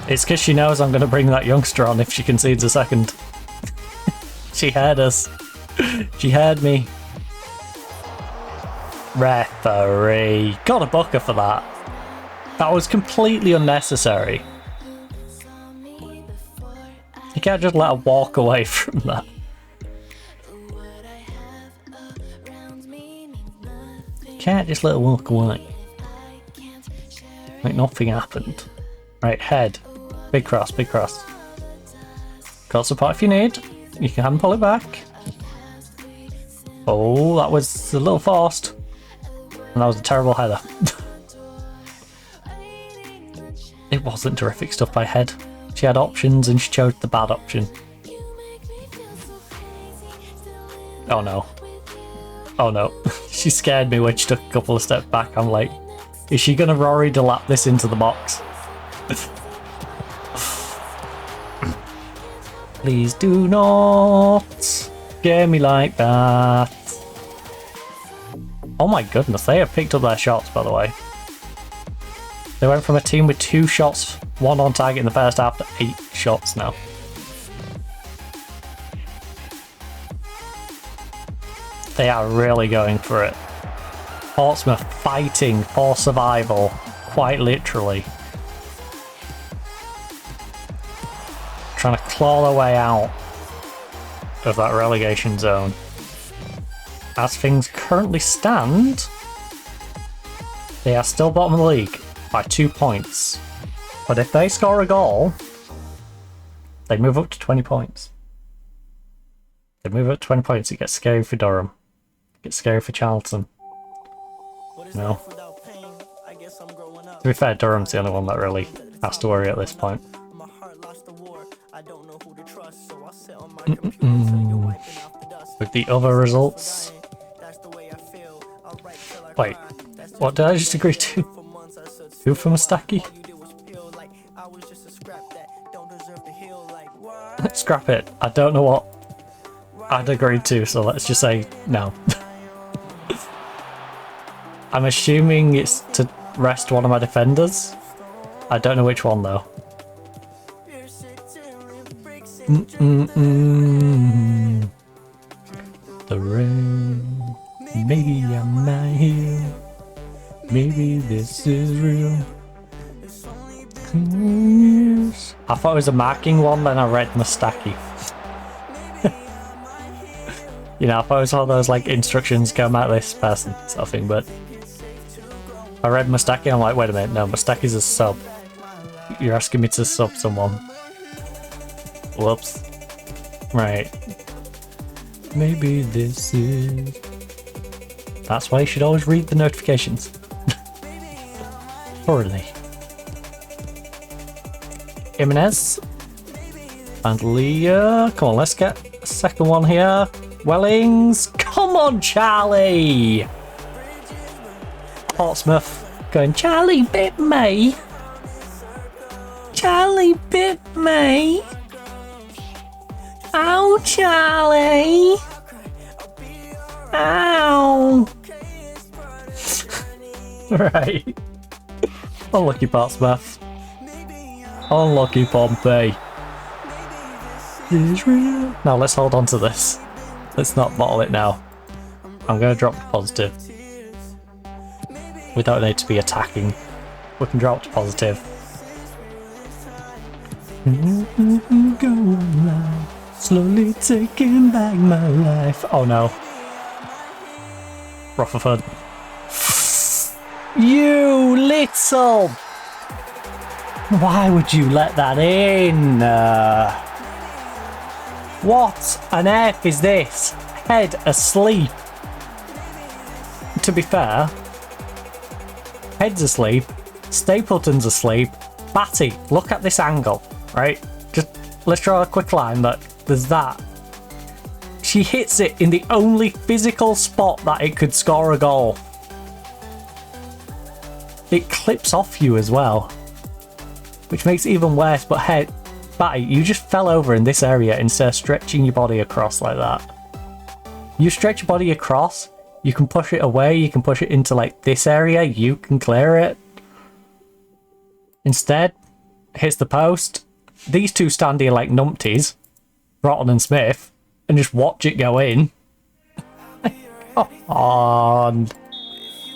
It's because she knows I'm going to bring that youngster on if she concedes a second. She heard us. She heard me. Referee. Got a booker for that. That was completely unnecessary. You can't just let her walk away from that. You can't just let her walk away. Like nothing happened. Right, head. Big cross, big cross. Got support if you need. You can pull it back. Oh, that was a little forced. And that was a terrible header. It wasn't terrific stuff by Head. She had options and she chose the bad option. Oh no. Oh no. She scared me when she took a couple of steps back. I'm like, is she gonna Rory delap this into the box? Please do not scare me like that. Oh my goodness, they have picked up their shots, by the way. They went from a team with 2 shots, 1 on target in the first half, to 8 shots now. They are really going for it. Portsmouth fighting for survival, quite literally. Trying to claw their way out of that relegation zone. As things currently stand, they are still bottom of the league by 2 points. But if they score a goal, they move up to 20 points. They move up to 20 points, it gets scary for Durham. It gets scary for Charlton. No. To be fair, Durham's the only one that really has to worry at this point. With the other results. Wait, what did I just agree to? 2 for Mustaki? Scrap it. I don't know what I'd agreed to, so let's just say no. I'm assuming it's to rest one of my defenders. I don't know which one though. The rain, maybe I'm not here. Maybe this is real. I thought it was a marking one, then I read Mustaki. You know, I thought it was all those like instructions, come at this person sort of thing, but I read Mustaki, I'm like, wait a minute, no, Mustaki's a sub. You're asking me to sub someone. Whoops. Right. Maybe this is That's why you should always read the notifications. Thoroughly. Jimenez. And Leah. Come on, let's get a second one here. Wellings. Come on, Charlie! Portsmouth going, Charlie bit me. Charlie bit me. Ow, Charlie. Ow. Right. Unlucky Portsmouth. Unlucky Pompey. Israel. Now let's hold on to this. Let's not bottle it now. I'm going to drop to positive. We don't need to be attacking. We can drop to positive. Go on, slowly taking back my life. Oh no. Rutherford. You little... Why would you let that in? What on earth is this? Head asleep. To be fair, Head's asleep, Stapleton's asleep. Batty, look at this angle, right? Just let's draw a quick line that there's that. She hits it in the only physical spot that it could score a goal. It clips off you as well, which makes it even worse. But Head, Batty, you just fell over in this area instead of stretching your body across like that. You stretch your body across, you can push it away, you can push it into like this area, you can clear it. Instead, hits the post. These two stand here like numpties, Rotten and Smith, and just watch it go in. Come on.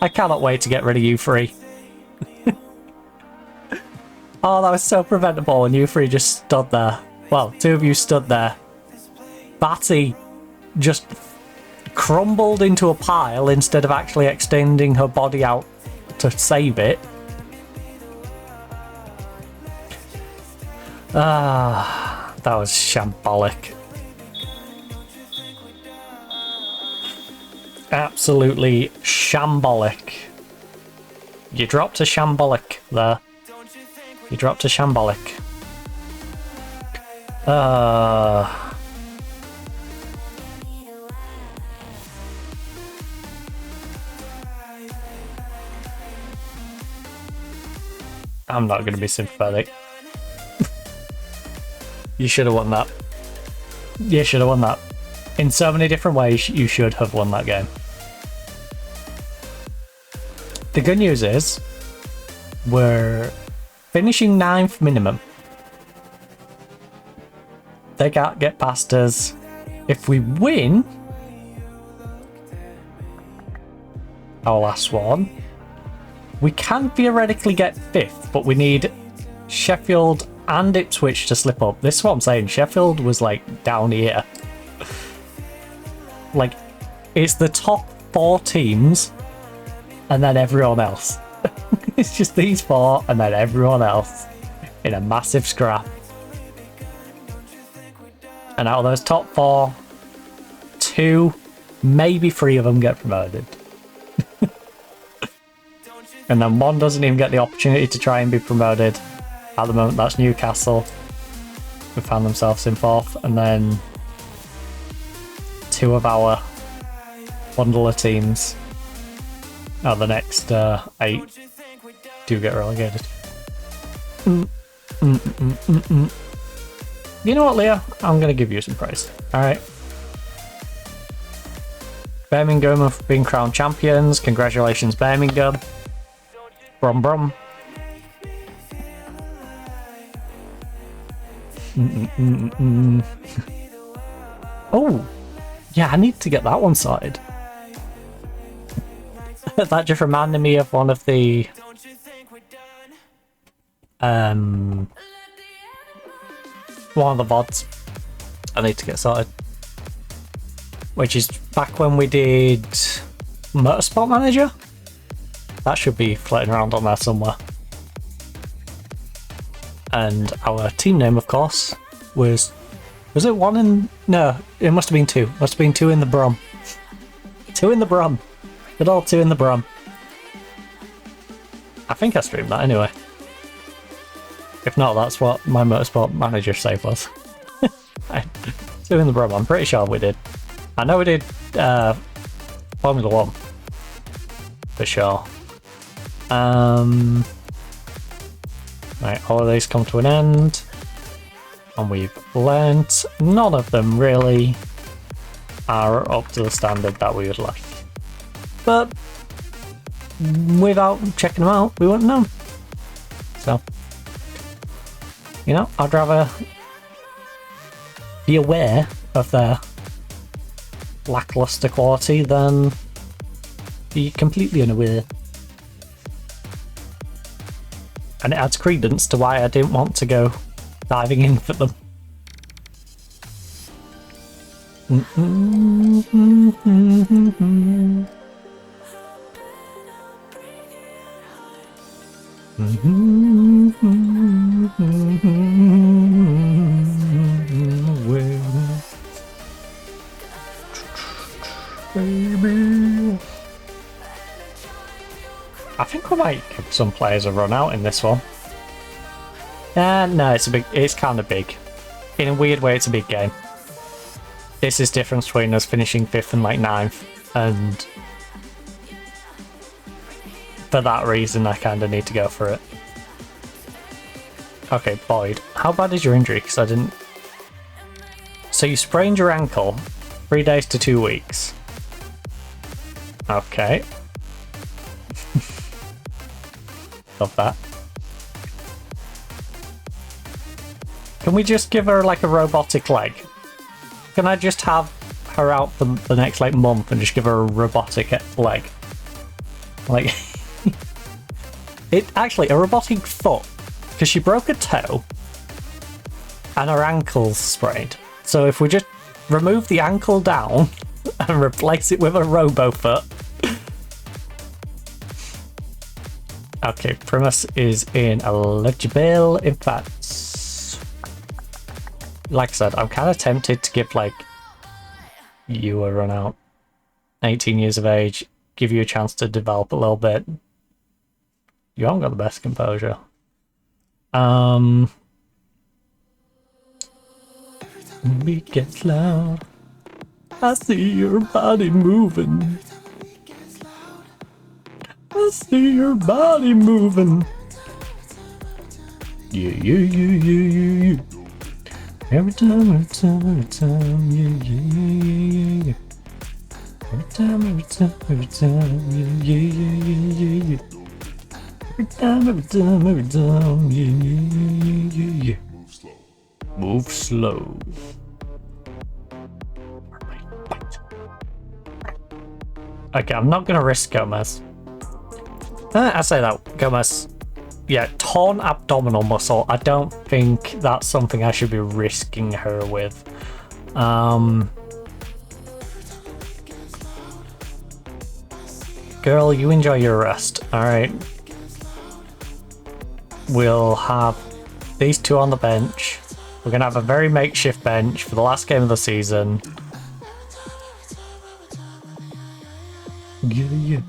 I cannot wait to get rid of you three. Oh, that was so preventable, and you three just stood there. Well, two of you stood there. Batty just crumbled into a pile instead of actually extending her body out to save it. Ah, that was shambolic. Absolutely shambolic. You dropped a shambolic there. You dropped a shambolic. I'm not going to be sympathetic. You should have won that. You should have won that. In so many different ways, you should have won that game. The good news is, we're finishing 9th minimum. They can't get past us. If we win our last one, we can theoretically get 5th, but we need Sheffield and Ipswich to slip up. This is what I'm saying. Sheffield was like down here. Like, it's the top 4 teams and then everyone else. It's just these 4 and then everyone else in a massive scrap. And out of those top 4, 2, maybe 3 of them get promoted. And then 1 doesn't even get the opportunity to try and be promoted. At the moment, that's Newcastle, who found themselves in 4th, and then 2 of our bundle of teams out of the next 8 do get relegated. You know what, Leah? I'm going to give you some praise. Alright. Birmingham have been crowned champions. Congratulations, Birmingham. Brum brum. Oh, yeah, I need to get that one sorted. That just reminded me of one of the VODs I need to get sorted, which is back when we did Motorsport Manager. That should be floating around on there somewhere. And our team name, of course, was it 1 in... No, it must have been 2. Must have been 2 in the Brum. 2 in the Brum. Good old 2 in the Brum. I think I streamed that anyway. If not, that's what my motorsport manager save was. 2 in the Brum, I'm pretty sure we did. I know we did Formula 1. For sure. Right, holidays come to an end. And we've learnt none of them really are up to the standard that we would like. But without checking them out, we wouldn't know. So, you know, I'd rather be aware of their lackluster quality than be completely unaware. And it adds credence to why I didn't want to go diving in for them. Baby. I think we might give some players a run out in this one. No, it's kind of big. In a weird way, it's a big game. This is difference between us finishing 5th and like 9th, and for that reason, I kind of need to go for it. Okay, Boyd, how bad is your injury? Because I didn't... So you sprained your ankle, 3 days to 2 weeks. Okay. Love that. Can we just give her like a robotic leg? Can I just have her out for the next like month and just give her a robotic leg? Like, actually a robotic foot, because she broke a toe and her ankle's sprained. So if we just remove the ankle down and replace it with a robo foot. Okay, Primus is ineligible. In fact, like I said, I'm kind of tempted to give like you a run out. 18 years of age, give you a chance to develop a little bit. You haven't got the best composure. Beat gets loud. I see your body moving. I see your body moving. Yeah, yeah, yeah, yeah, yeah, yeah. Every time, yeah, yeah, yeah, yeah, yeah. Every time, yeah, yeah, yeah, yeah, yeah. Every time, yeah, yeah, yeah, yeah. Move slow. Okay, I'm not gonna risk Gomez. I say that, Gomez. Yeah, torn abdominal muscle. I don't think that's something I should be risking her with. Girl, you enjoy your rest. Alright. We'll have these two on the bench. We're going to have a very makeshift bench for the last game of the season. Yeah, yeah.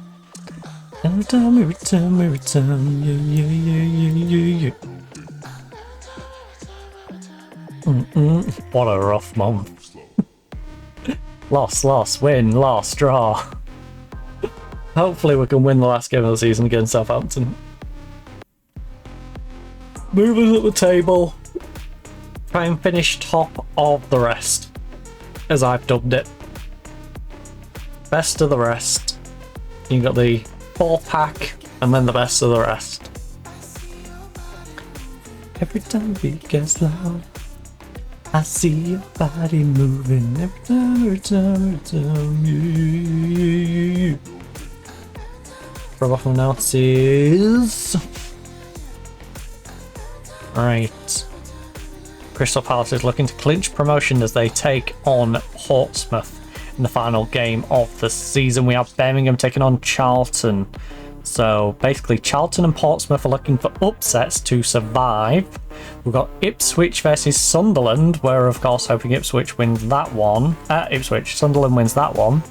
Every time, yeah, yeah, yeah, yeah, yeah. What a rough month. Loss, win, loss, draw. Hopefully we can win the last game of the season against Southampton. Moving up the table. Try and finish top of the rest, as I've dubbed it. Best of the rest. You got the 4-pack, and then the best of the rest. Every time the beat gets loud, I see your body moving. Every time, yeah. Robot analysis. Right. Crystal Palace is looking to clinch promotion as they take on Portsmouth in the final game of the season. We have Birmingham taking on Charlton. So basically Charlton and Portsmouth are looking for upsets to survive. We've got Ipswich versus Sunderland. We're of course hoping Ipswich wins that one. Sunderland wins that one.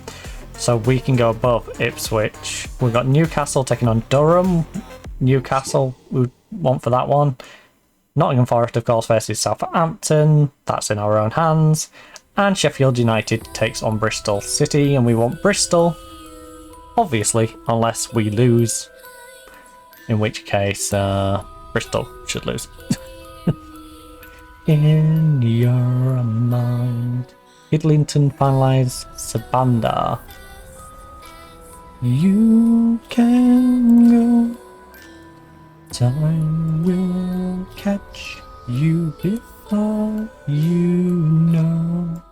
So we can go above Ipswich. We've got Newcastle taking on Durham. Newcastle, we want for that one. Nottingham Forest, of course, versus Southampton. That's in our own hands. And Sheffield United takes on Bristol City, and we want Bristol, obviously, unless we lose. In which case, Bristol should lose. In your mind. Idlington finalise Sabanda. You can go. Time will catch you before you know.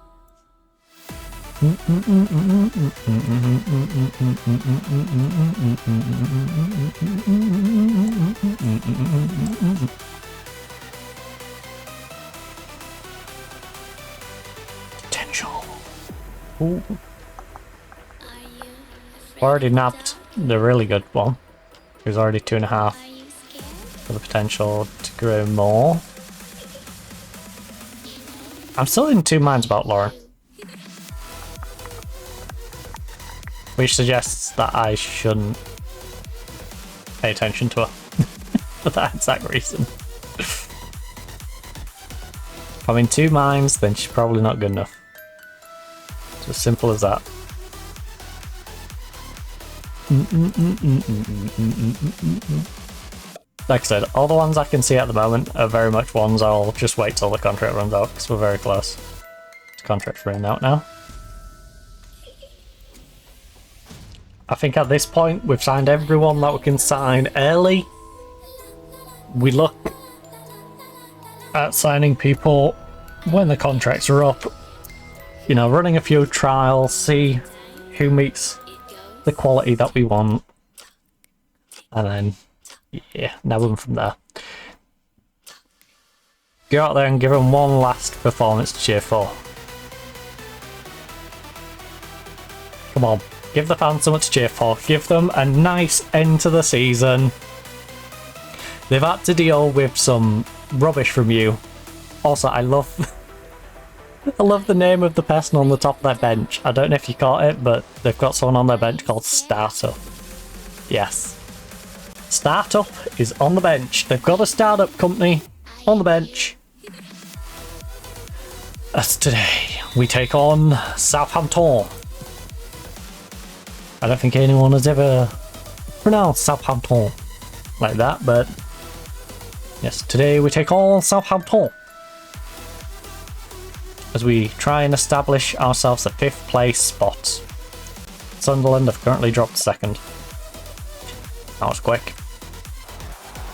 Potential. Ooh. Already nabbed the really good one. There's already 2.5 for the potential to grow more. I'm still in two minds about Lauren, which suggests that I shouldn't pay attention to her for that exact reason. If I'm in two minds, then she's probably not good enough. It's as simple as that. Like I said, all the ones I can see at the moment are very much ones I'll just wait till the contract runs out, because we're very close to contract running out now. I think at this point we've signed everyone that we can sign early. We look at signing people when the contracts are up, you know, running a few trials, see who meets the quality that we want, and then yeah, nab them from there. Go out there and give them one last performance to cheer for. Come on, give the fans something to cheer for. Give them a nice end to the season. They've had to deal with some rubbish from you. Also, I love the name of the person on the top of their bench. I don't know if you caught it, but they've got someone on their bench called Startup. Yes. Startup is on the bench. They've got a startup company on the bench. As today, we take on Southampton. I don't think anyone has ever pronounced Southampton like that, but yes, today we take on Southampton as we try and establish ourselves a 5th place spot. Sunderland have currently dropped 2nd. That was quick.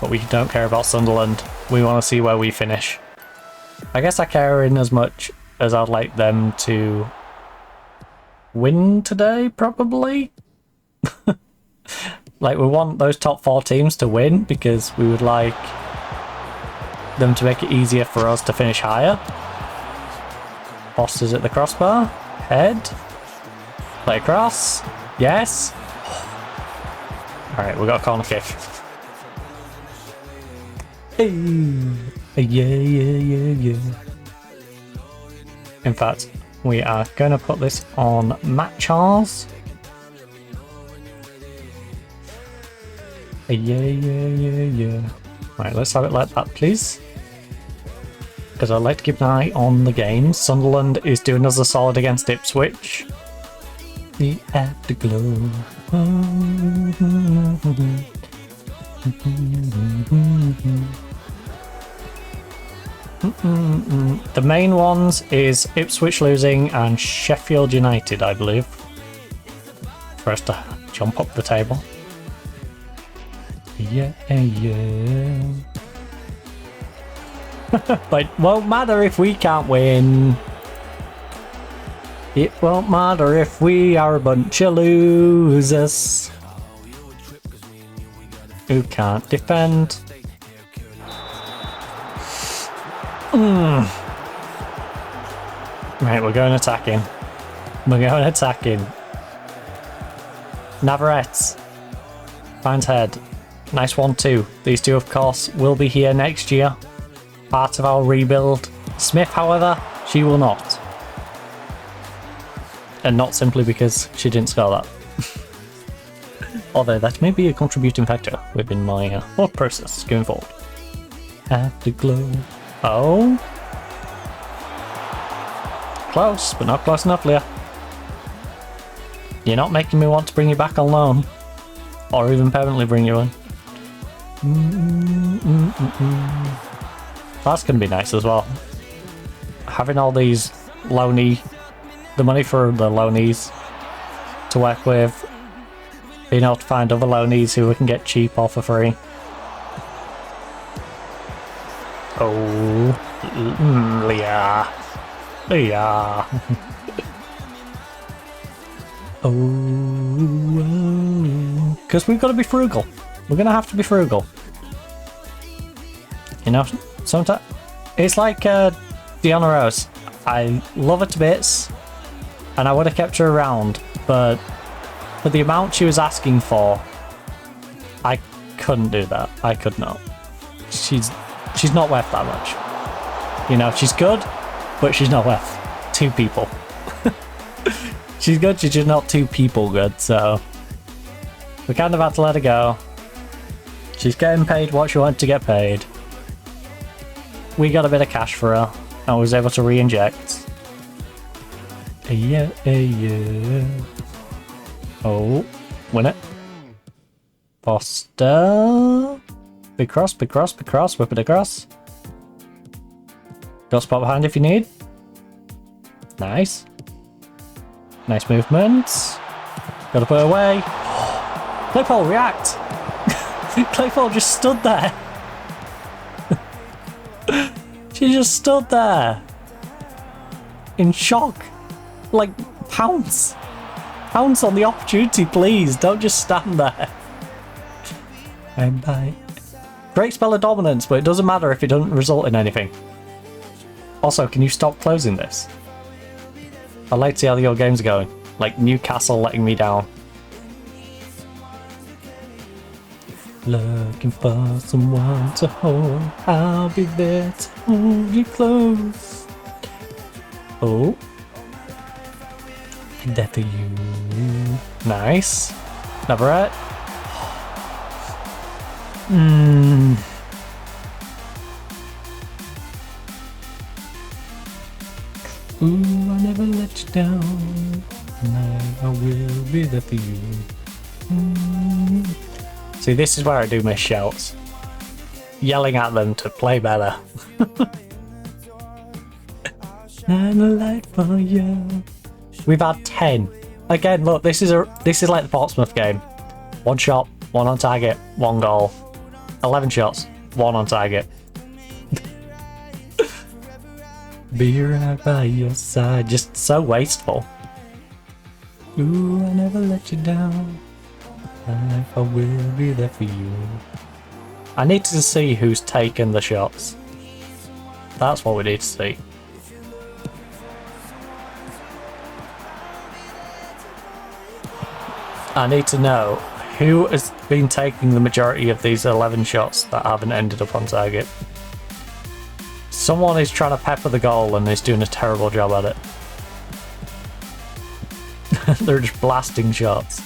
But we don't care about Sunderland. We want to see where we finish. I guess I care in as much as I'd like them to win today, probably. Like, we want those top 4 teams to win because we would like them to make it easier for us to finish higher. Foster's at the crossbar. Head. Play across. Yes. Alright, we got a corner kick. Hey. Yeah. In fact, we are going to put this on Matt Charles. Yeah. Right, let's have it like that, please. Because I'd like to keep an eye on the game. Sunderland is doing us a solid against Ipswich. The afterglow. The main ones is Ipswich losing and Sheffield United, I believe, for us to jump up the table. Yeah. But it won't matter if we can't win. It won't matter if we are a bunch of losers who can't defend. Right, we're going attacking. Navarrete finds head. Nice 1-2. These two, of course, will be here next year. Part of our rebuild. Smith, however, she will not. and not simply because she didn't score that. Although that may be a contributing factor within my thought process going forward. Afterglow. Oh. Close, but not close enough, Leah. You're not making me want to bring you back on loan. Or even permanently bring you in. That's going to be nice as well. Having all these loanee, the money for the loanees to work with, being able to find other loanees who we can get cheap or for free. Oh, Leah. Leah. Oh, because we've got to be frugal. We're going to have to be frugal. You know, sometimes it's like Deanna Rose. I love her to bits, and I would have kept her around, but for the amount she was asking for, I couldn't do that. I could not. She's not worth that much. You know, she's good, but she's not worth two people. She's good, she's just not two people good, so we kind of had to let her go. She's getting paid what she wanted to get paid. We got a bit of cash for her, and was able to re-inject. Yeah. Oh, win it. Foster. Big cross, whip it across. Got a spot behind if you need. Nice. Nice movements. Gotta put it away. Claypole, react! Claypole just stood there. She just stood there. In shock. Like, pounce. Pounce on the opportunity, please. Don't just stand there. Bye. Great spell of dominance, but it doesn't matter if it doesn't result in anything. Also, can you stop closing this? I'd like to see how your games are going. Like Newcastle letting me down. Looking for someone to hold. I'll be there to hold you close. Oh. There for you. Nice. Never right. Ooh, I'll never let you down. I will be there for you. See, this is where I do miss shouts. Yelling at them to play better. And a light for you. We've had 10. Again, look, this is like the Portsmouth game. 1 shot, 1 on target, 1 goal. 11 shots, 1 on target. Be right by your side. Just so wasteful. Ooh, I'll never let you down. I will be there for you. I need to see who's taken the shots. That's what we need to see. I need to know who has been taking the majority of these 11 shots that haven't ended up on target. Someone is trying to pepper the goal and is doing a terrible job at it. They're just blasting shots.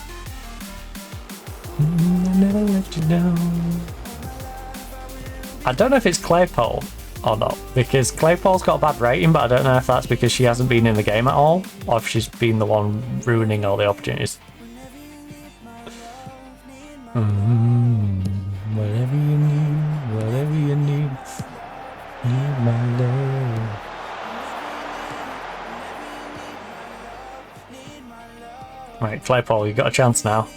I'll never let you down. I don't know if it's Claypole or not, because Claypole's got a bad rating, but I don't know if that's because she hasn't been in the game at all, or if she's been the one ruining all the opportunities. Whatever you need, need my love. Right, Claypole, you got a chance now.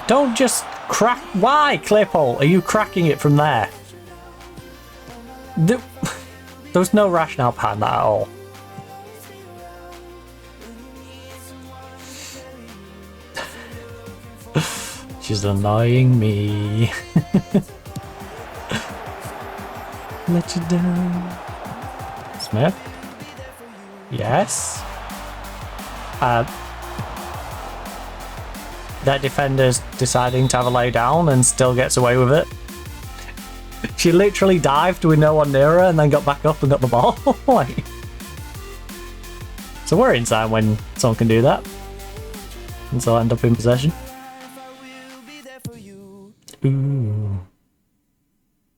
Don't just crack. Why, Claypole? Are you cracking it from there? There's no rationale behind that at all. She's annoying me. Let you down. Smith? Yes? That defender's deciding to have a lay down and still gets away with it. She literally dived with no one near her and then got back up and got the ball. Like, It's a worrying sign when someone can do that. And so I end up in possession. Ooh.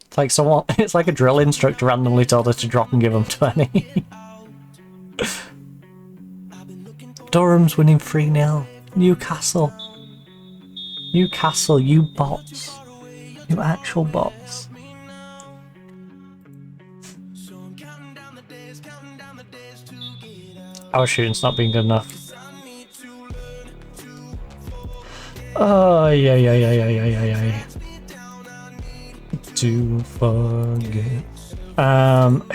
It's like someone, it's like a drill instructor randomly told us to drop and give them 20. Durham's winning 3-0. Newcastle. Newcastle, you bots. You actual bots. Our shooting's not been good enough. Oh, yeah. To forget.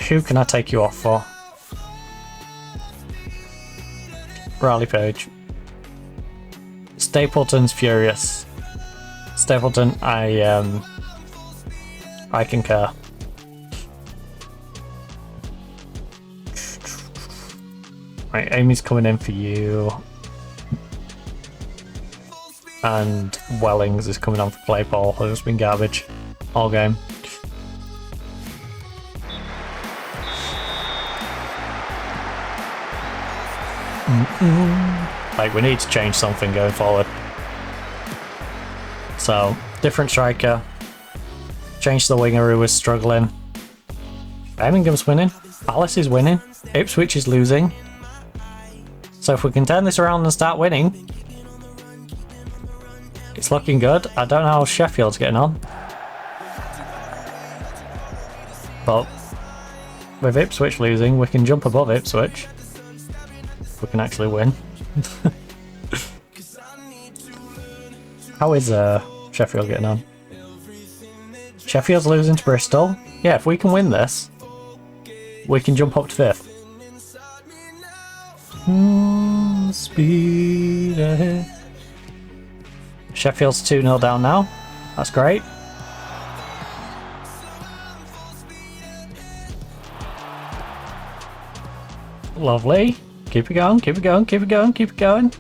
Who can I take you off for? Riley Page. Stapleton's furious. Stapleton, I concur. Right, Amy's coming in for you. And Wellings is coming on for Claypole, who's been garbage all game. Like, we need to change something going forward. So, different striker. Change the winger who was struggling. Birmingham's winning. Palace is winning. Ipswich is losing. So if we can turn this around and start winning, it's looking good. I don't know how Sheffield's getting on. But with Ipswich losing, we can jump above Ipswich. We can actually win. How is Sheffield getting on? Sheffield's losing to Bristol. Yeah, if we can win this, we can jump up to 5th. Speed ahead. Sheffield's 2-0 down now. That's great. Lovely. Keep it going, keep it going, keep it going, keep it going.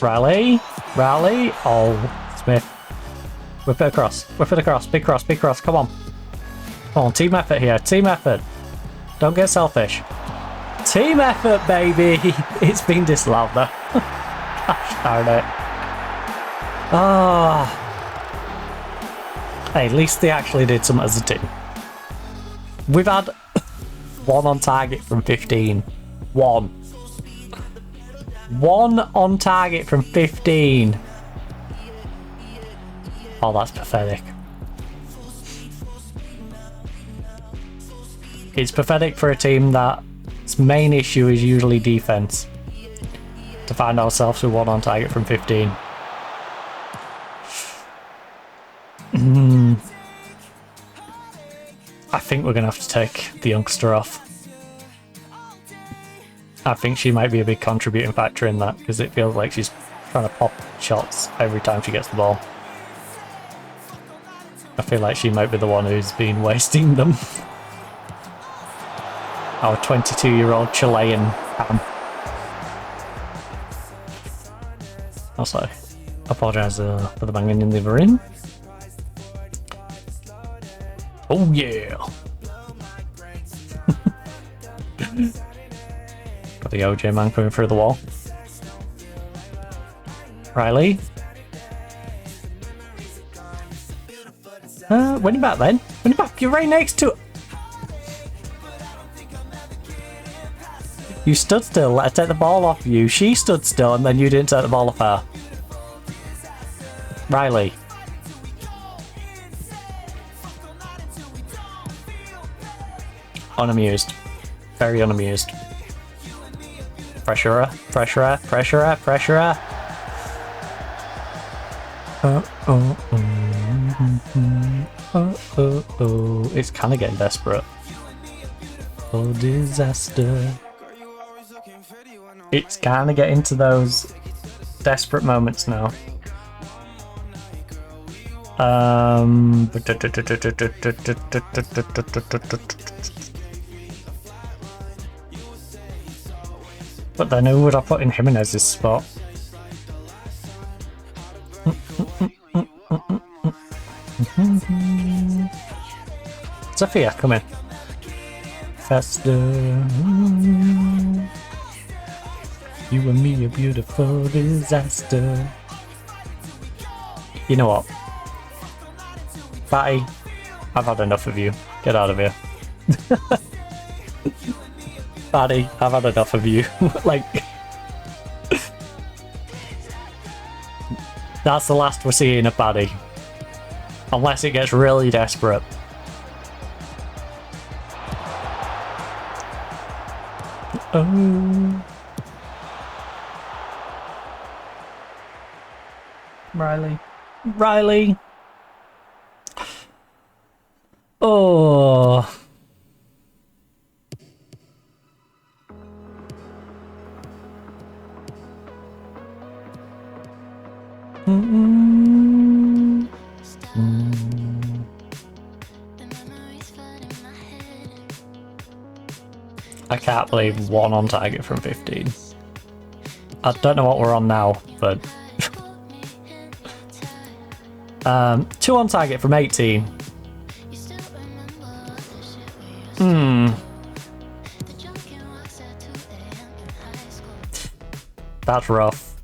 Rally. Oh, Smith. Whip it across. Whip it across. Big cross, big cross. Come on. Come on, team effort here. Team effort. Don't get selfish. Team effort, baby. It's been disallowed though. Gosh darn it. Ah. Hey, at least they actually did something as a team. We've had 1 on target from 15. 1 on target from 15. Oh, that's pathetic. It's pathetic for a team that's main issue is usually defense. To find ourselves with 1 on target from 15. I think we're going to have to take the youngster off. I think she might be a big contributing factor in that, because it feels like she's trying to pop shots every time she gets the ball. I feel like she might be the one who's been wasting them. Our 22-year-old Chilean Pam. Also, apologise for the banging in the other end. Oh yeah! Got the OJ man coming through the wall. Riley. Win it back then. Win it back. You're right next to it. You stood still, let her take the ball off you. She stood still and then you didn't take the ball off her. Riley. Unamused. Very unamused. Pressure her, pressure her, pressure her, pressure her. It's kind of getting desperate. Oh, disaster. It's kind of getting to those desperate moments now. But then who would I put in Jimenez's spot? Sophia, come in. Lancaster. You and me a beautiful disaster. You know what? Batty, I've had enough of you. Get out of here. Batty, I've had enough of you. Like, that's the last we're seeing of Batty. Unless it gets really desperate. Oh. Riley. Riley. Oh. I can't believe 1 on target from 15. I don't know what we're on now, but 2 on target from 18. That's rough.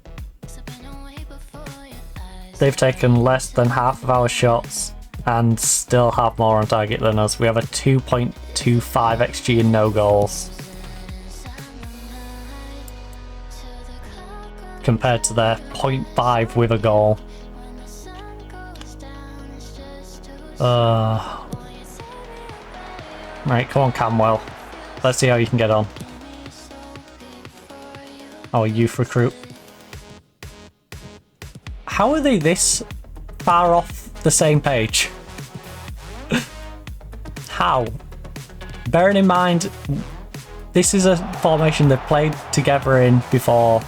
They've taken less than half of our shots and still have more on target than us. We have a 2.25 XG and no goals. Compared to their 0.5 with a goal. Right, come on, Camwell. Let's see how you can get on. Oh, youth recruit. How are they this far off the same page? How? Bearing in mind, this is a formation they've played together in before.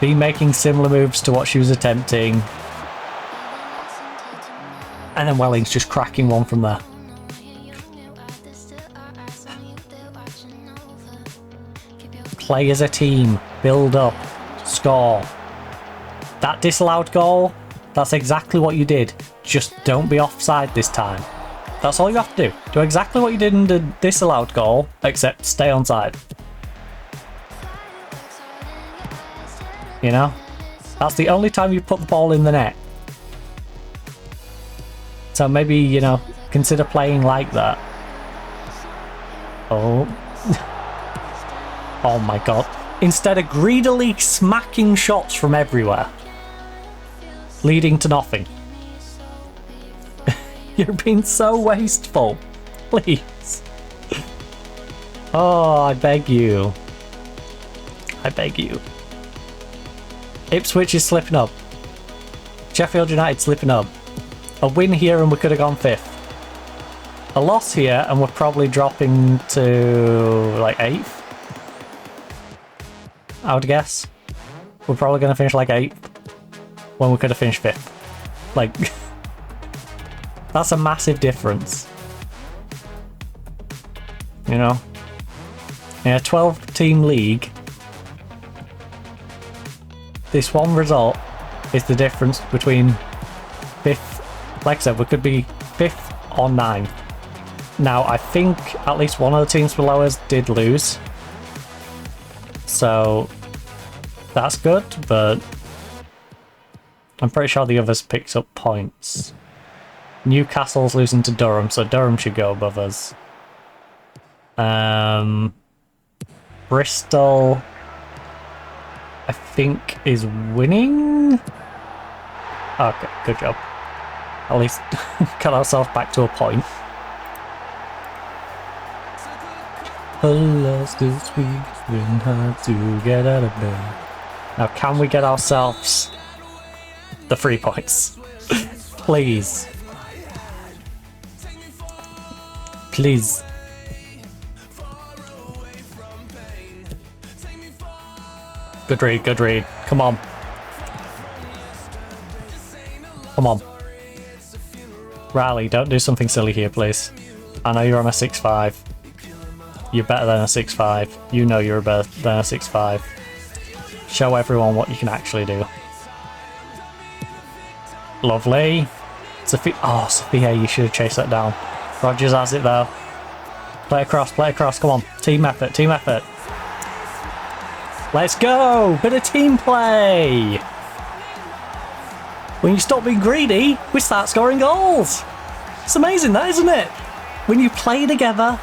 Been making similar moves to what she was attempting. And then Welling's just cracking one from there. Play as a team. Build up. Score. That disallowed goal, that's exactly what you did. Just don't be offside this time. That's all you have to do. Do exactly what you did in the disallowed goal, except stay onside. You know? That's the only time you put the ball in the net. So maybe, you know, consider playing like that. Oh. Oh my god. Instead of greedily smacking shots from everywhere. Leading to nothing. You're being so wasteful. Please. Oh, I beg you. I beg you. Ipswich is slipping up. Sheffield United slipping up. A win here and we could have gone 5th. A loss here and we're probably dropping to like 8th. I would guess. We're probably going to finish like 8th when we could have finished 5th. Like, that's a massive difference. You know? In a 12-team league, this one result is the difference between 5th. Like I said, we could be 5th or 9th. Now, I think at least one of the teams below us did lose. So, that's good, but I'm pretty sure the others picked up points. Newcastle's losing to Durham, so Durham should go above us. Bristol, I think, is winning. Okay, good job. At least got ourselves back to a point. Alas, this week's been hard to get out of bed. Now, can we get ourselves the 3 points? Please. Please. Good read, good read. Come on. Come on. Riley, don't do something silly here, please. I know you're on a 6-5. You're better than a 6-5. You know you're better than a 6-5. Show everyone what you can actually do. Lovely. Sophia, you should have chased that down. Rogers has it though. Play across, come on. Team effort, team effort. Let's go! Bit of team play! When you stop being greedy, we start scoring goals! It's amazing that, isn't it? When you play together,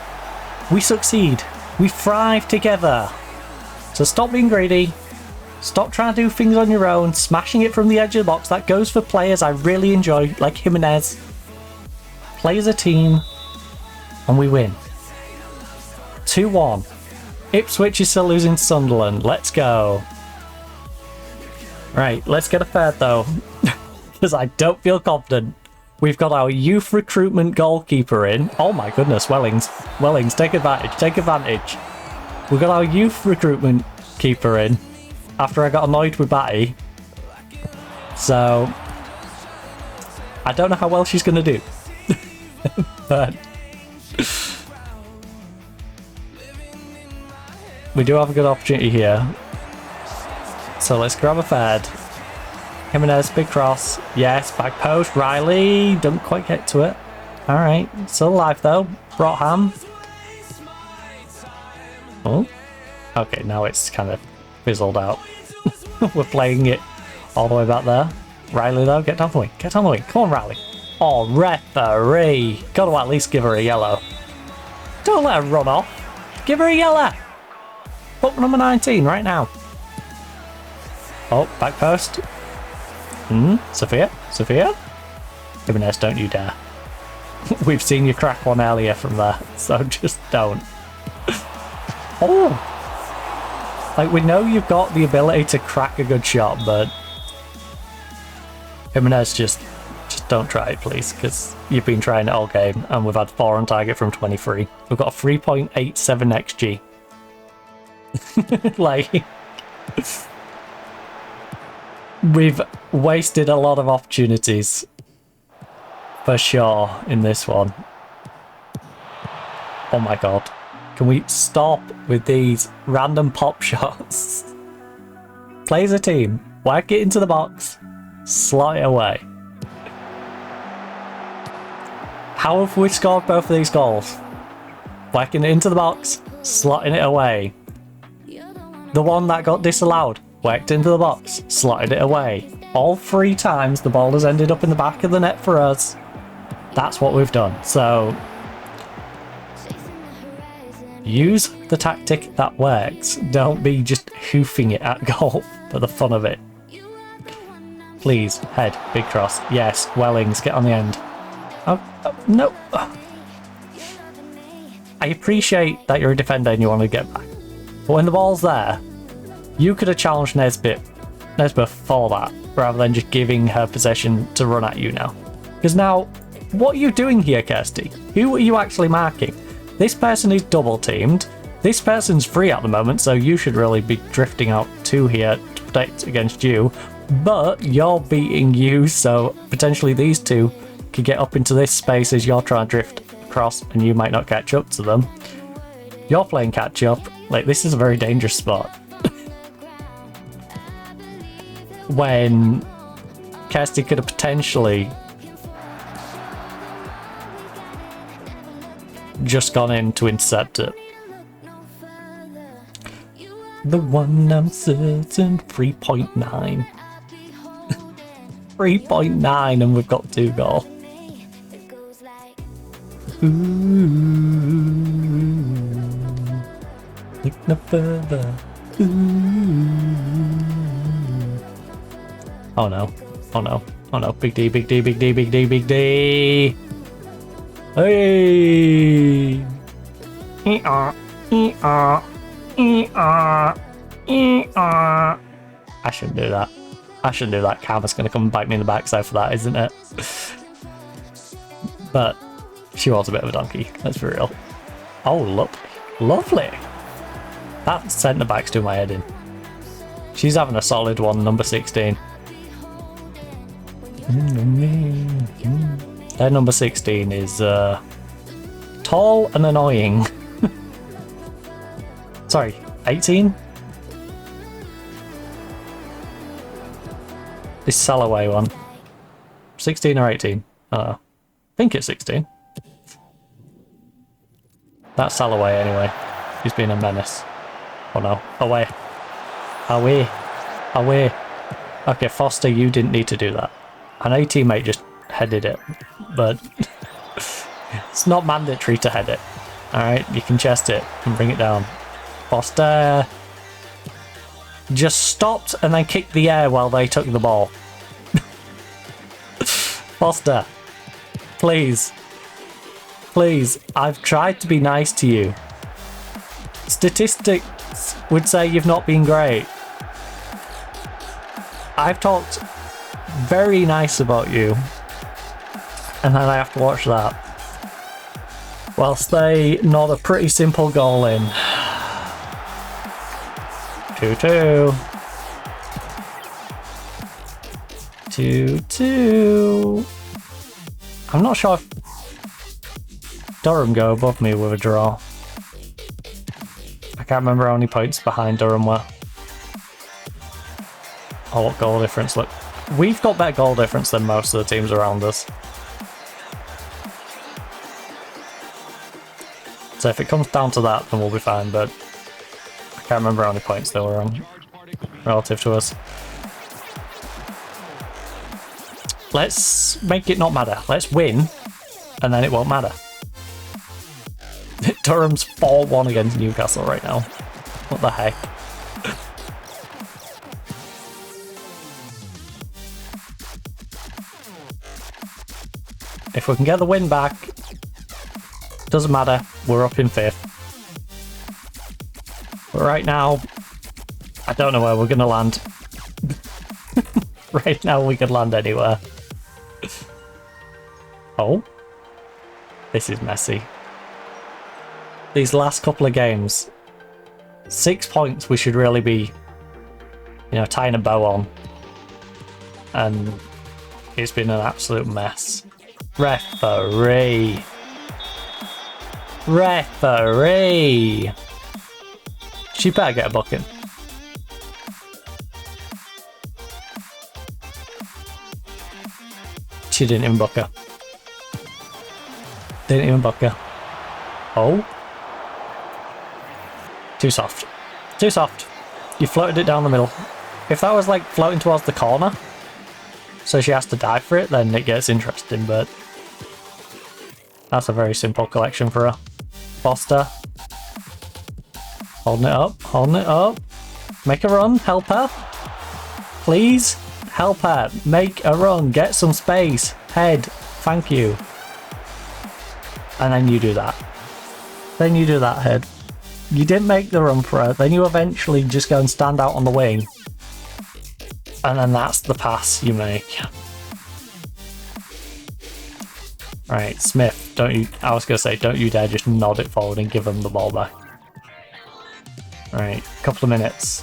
we succeed. We thrive together. So stop being greedy. Stop trying to do things on your own, smashing it from the edge of the box. That goes for players I really enjoy, like Jimenez. Play as a team, and we win. 2-1. Ipswich is still losing to Sunderland. Let's go. Right, let's get a third though, because I don't feel confident. We've got our youth recruitment goalkeeper in. Oh my goodness, Wellings. Wellings, take advantage, take advantage. We've got our youth recruitment keeper in after I got annoyed with Batty. So, I don't know how well she's going to do. But we do have a good opportunity here. So let's grab a third. Jimenez, big cross. Yes, back post. Riley, don't quite get to it. Alright, still alive though. Brogham. Oh. Okay, now it's kind of fizzled out. We're playing it all the way back there. Riley though, get down the wing. Get down the wing. Come on, Riley. Oh, referee. Gotta at least give her a yellow. Don't let her run off. Give her a yellow. Book number 19 right now. Oh, back post. Sophia? Sophia? Jimenez, don't you dare. We've seen you crack one earlier from there, so just don't. Oh! Like, we know you've got the ability to crack a good shot, but Jimenez, just don't try it, please, because you've been trying it all game, and we've had 4 on target from 23. We've got a 3.87 XG. Like, we've wasted a lot of opportunities, for sure, in this one. Oh my god. Can we stop with these random pop shots? Play as a team. Work it into the box. Slot it away. How have we scored both of these goals? Working it into the box. Slotting it away. The one that got disallowed. Worked into the box. Slotted it away. All 3 times the ball has ended up in the back of the net for us. That's what we've done. So use the tactic that works. Don't be just hoofing it at goal for the fun of it. Please, head, big cross. Yes, Wellings, get on the end. Oh, no. I appreciate that you're a defender and you want to get back. But when the ball's there, you could have challenged Nesbitt for that, rather than just giving her possession to run at you now. Because now, what are you doing here, Kirsty? Who are you actually marking? This person is double teamed. This person's free at the moment, so you should really be drifting out 2 here to protect against you. But you're beating you, so potentially these 2 could get up into this space as you're trying to drift across and you might not catch up to them. You're playing catch up. Like, this is a very dangerous spot. When Kirsty could have potentially just gone in to intercept it. The one I'm certain, 3.9. 3.9 and we've got 2 goals. Ooh, look no further. Ooh. Oh no, oh no, oh no, big D, big D, big D, big D, big D. Hey! I shouldn't do that. I shouldn't do that. Karma's gonna come and bite me in the backside for that, isn't it? But she was a bit of a donkey, let's be real. Oh, look. Lovely. That centre back's doing my head in. She's having a solid one, number 16. Their number 16 is tall and annoying. Sorry, 18? This Salaway one. 16 or 18? I think it's 16. That's Sal away anyway. He's been a menace. Oh no. Away. Away. Away. Okay, Foster, you didn't need to do that. I know your teammate just headed it, but it's not mandatory to head it. Alright, you can chest it and bring it down. Foster just stopped and then kicked the air while they took the ball. Foster, please. Please, I've tried to be nice to you. Statistics would say you've not been great. I've talked very nice about you, and then I have to watch that whilst they nod a pretty simple goal in. 2-2. 2-2. I'm not sure if Durham go above me with a draw. I can't remember how many points behind Durham were. Oh, what goal difference, look. We've got better goal difference than most of the teams around us. So if it comes down to that, then we'll be fine, but I can't remember how many points they were on relative to us. Let's make it not matter. Let's win, and then it won't matter. Durham's 4-1 against Newcastle right now. What the heck? If we can get the win back, doesn't matter, we're up in 5th. But right now, I don't know where we're going to land. Right now we could land anywhere. Oh. This is messy. These last couple of games, 6 points we should really be, you know, tying a bow on. And it's been an absolute mess. Referee. Referee. She better get a booking. She didn't even book her. Didn't even book her. Oh. Too soft. Too soft. You floated it down the middle. If that was like floating towards the corner, so she has to dive for it, then it gets interesting, but that's a very simple collection for her. Foster. Holding it up, holding it up. Make a run, help her. Please, help her. Make a run, get some space. Head, thank you. And then you do that. Then you do that, head. You didn't make the run for her, then you eventually just go and stand out on the wing. And then that's the pass you make. Right, Smith, don't you, I was going to say, don't you dare just nod it forward and give them the ball back. Right, couple of minutes.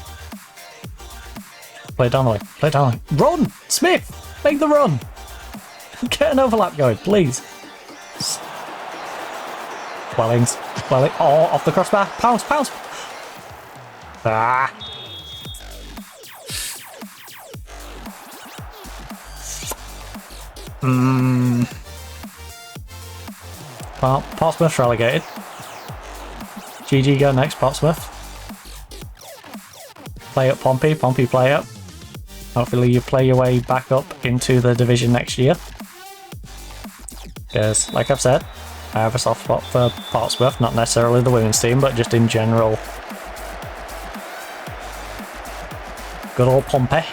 Play it down the way, play it down the way. Run! Smith! Make the run! Get an overlap going, please. Wellings, Welling, oh, off the crossbar, pounce, pounce! Ah! Portsmouth relegated. GG go next, Portsmouth. Play up Pompey, Pompey play up. Hopefully you play your way back up into the division next year. Because, like I've said, I have a soft spot for Portsmouth, not necessarily the women's team, but just in general. Good old Pompey.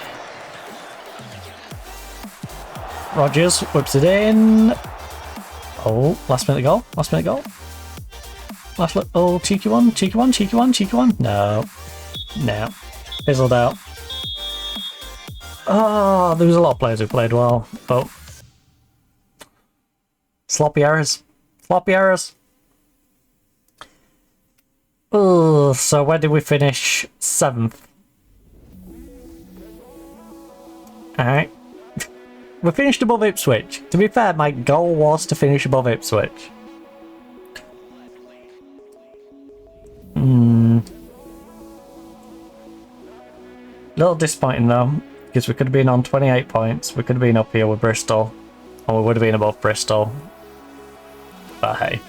Rogers whips it in. Oh, last minute goal, last minute goal. Last little cheeky one, cheeky one, cheeky one, cheeky one. No. No. Fizzled out. Oh, there was a lot of players who played well, but sloppy errors. Sloppy errors. Oh, so where did we finish? 7th. Alright. We finished above Ipswich. To be fair, my goal was to finish above Ipswich. Little disappointing though, because we could have been on 28 points, we could have been up here with Bristol, and we would have been above Bristol. But hey,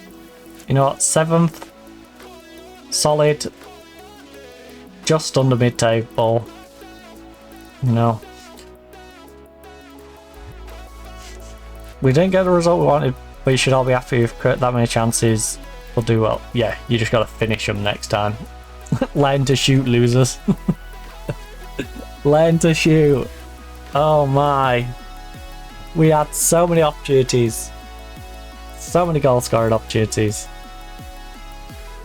you know what, 7th, solid, just under mid-table. No. We didn't get the result we wanted, but you should all be happy if that many chances. We'll do well. Yeah, you just got to finish them next time. Learn to shoot, losers. Learn to shoot. Oh my. We had so many opportunities. So many goal scoring opportunities.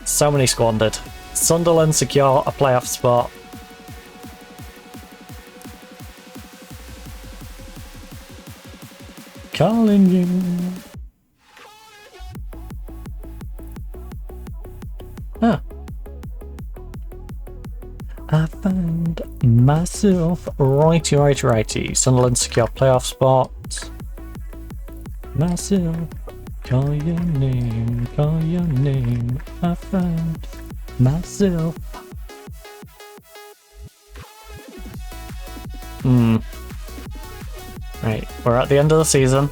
So many squandered. Sunderland secure a playoff spot. Calling you. Huh. I found myself righty. Sunderland secure playoff spot. Myself. Call your name. I found myself. Right, we're at the end of the season.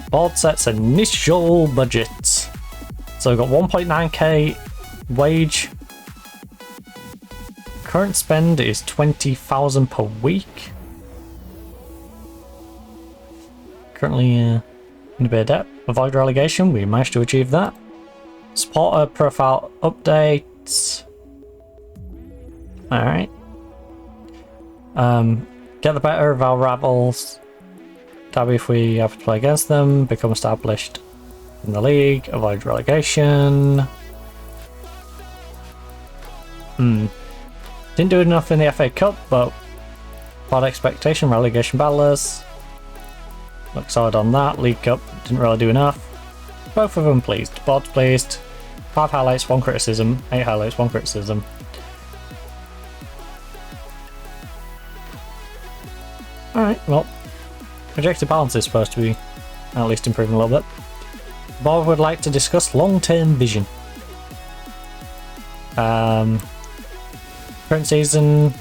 Board sets initial budget. So we've got 1.9k wage. Current spend is 20,000 per week. Currently in a bit of debt. Avoid relegation, we managed to achieve that. Supporter profile updates. Alright. Get the better of our rivals. Tabby if we have to play against them. Become established in the league. Avoid relegation. Didn't do enough in the FA Cup, but pod expectation, relegation battlers. Look solid on that. League Cup, didn't really do enough. Both of them pleased. Board's pleased. 5 highlights, 1 criticism. 8 highlights, 1 criticism. Alright, well. Projected balance is supposed to be at least improving a little bit. Board would like to discuss long-term vision. Current season,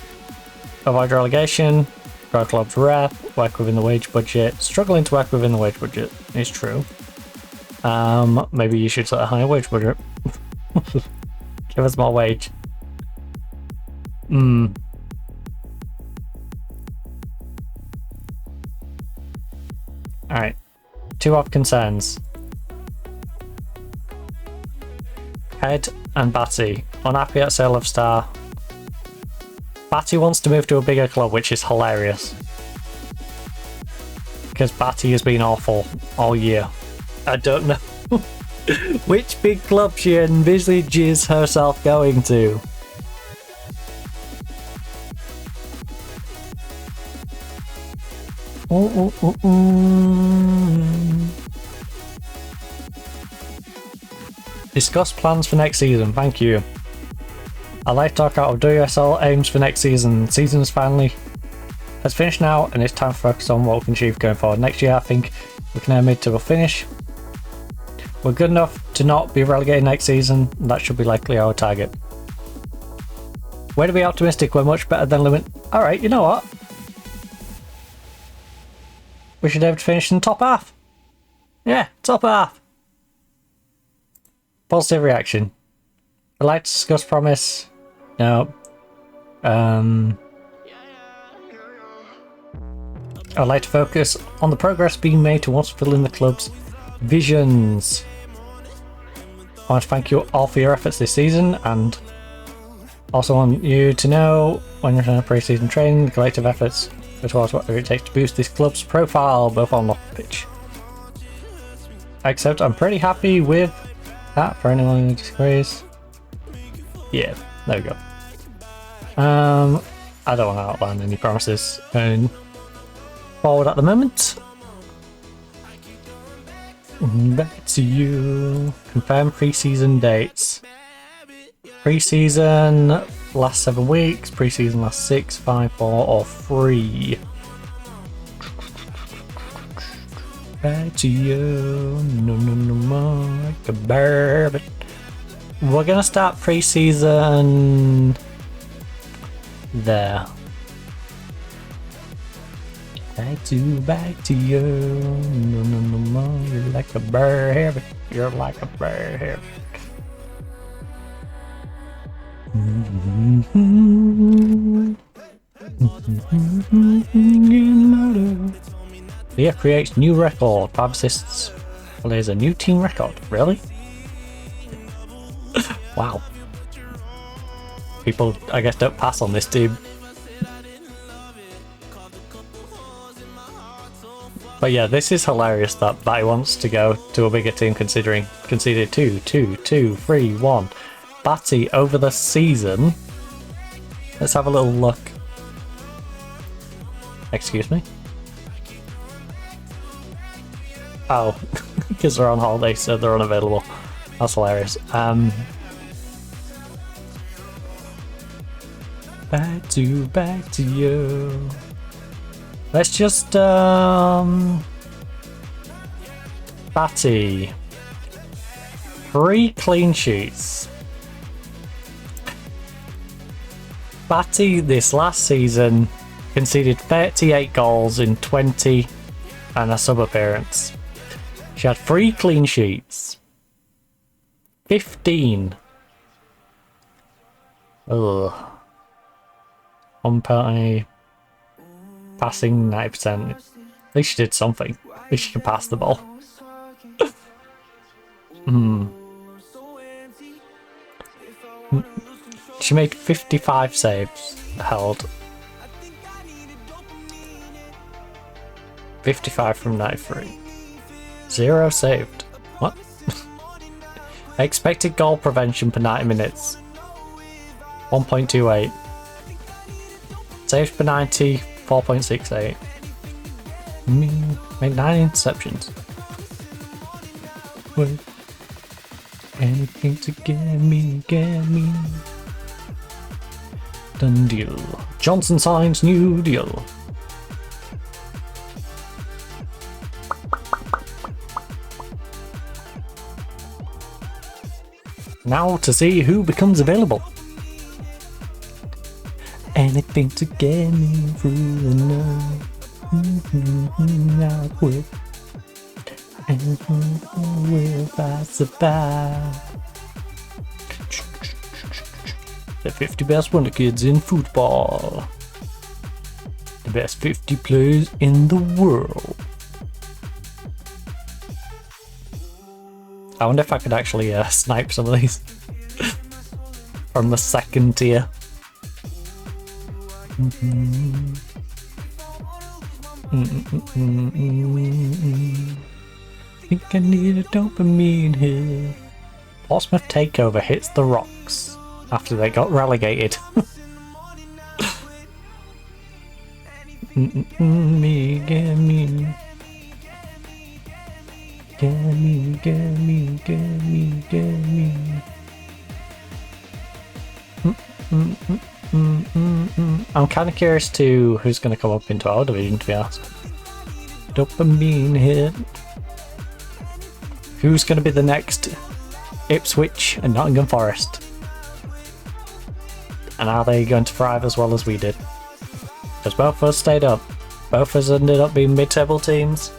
avoid relegation, grow club's rep, work within the wage budget. Struggling to work within the wage budget is true. Maybe you should set a higher wage budget. Give us more wage. Alright. 2 of concerns. Head and Batty. Unhappy at sale of Star. Batty wants to move to a bigger club, which is hilarious. Because Batty has been awful all year. I don't know which big club she envisages herself going to. Discuss plans for next season. Thank you. I'd like to talk out of WSL aims for next season. Season's finally has finished now, and it's time to focus on what we can achieve going forward. Next year, I think we can aim mid to a finish. We're good enough to not be relegated next season. And that should be likely our target. Way to be optimistic. We're much better than limit. All right, you know what? We should aim to finish in the top half. Yeah, top half. Positive reaction. I'd like to discuss promise. No. I'd like to focus on the progress being made towards fulfilling the club's visions. I want to thank you all for your efforts this season, and also want you to know when you're in pre-season training, the collective efforts go towards whatever it takes to boost this club's profile, both on and off the pitch. Except I'm pretty happy with that for anyone who disagrees. Yeah, there we go. I don't want to outline any promises going forward at the moment. Back to you. Confirm pre-season dates. Pre-season last 7 weeks. Pre-season last 6, 5, 4, or 3. Back to you. No more. But we're gonna start pre-season there. Back to you. No, no, no, no. You're like a bird heavy. You're like a bird heavy. Leah creates new record. 5 assists. Well, there's a new team record. Really? Wow. People, I guess, don't pass on this team. But yeah, this is hilarious that Batty wants to go to a bigger team considering conceded 2-2-2-3-1. Batty over the season. Let's have a little look. Excuse me? Oh, because they're on holiday, so they're unavailable. That's hilarious. Back to you. Let's just Batty. 3 clean sheets. Batty this last season conceded 38 goals in 20 and a sub appearance. She had 3 clean sheets. 15. Ugh. On penalty. Passing 90%. At least she did something. At least she can pass the ball. She made 55 saves. Held. 55 from 93. 0 saved. What? Expected goal prevention per 90 minutes. 1.28. Saves per 90. 4.68. Made 9 interceptions. Wait. Anything to get me. Done deal. Johnson signs new deal. Now to see who becomes available. Anything to get me through the night. I quit. And will I survive? The 50 best wonder kids in football. The best 50 players in the world. I wonder if I could actually snipe some of these from the 2nd tier. Think I need a dopamine hit. Portsmouth takeover hits the rocks after they got relegated. Me, get me. I'm kind of curious to who's going to come up into our division, to be honest. Dopamine hit. Who's going to be the next Ipswich and Nottingham Forest? And are they going to thrive as well as we did? Because both of us stayed up. Both of us ended up being mid-table teams.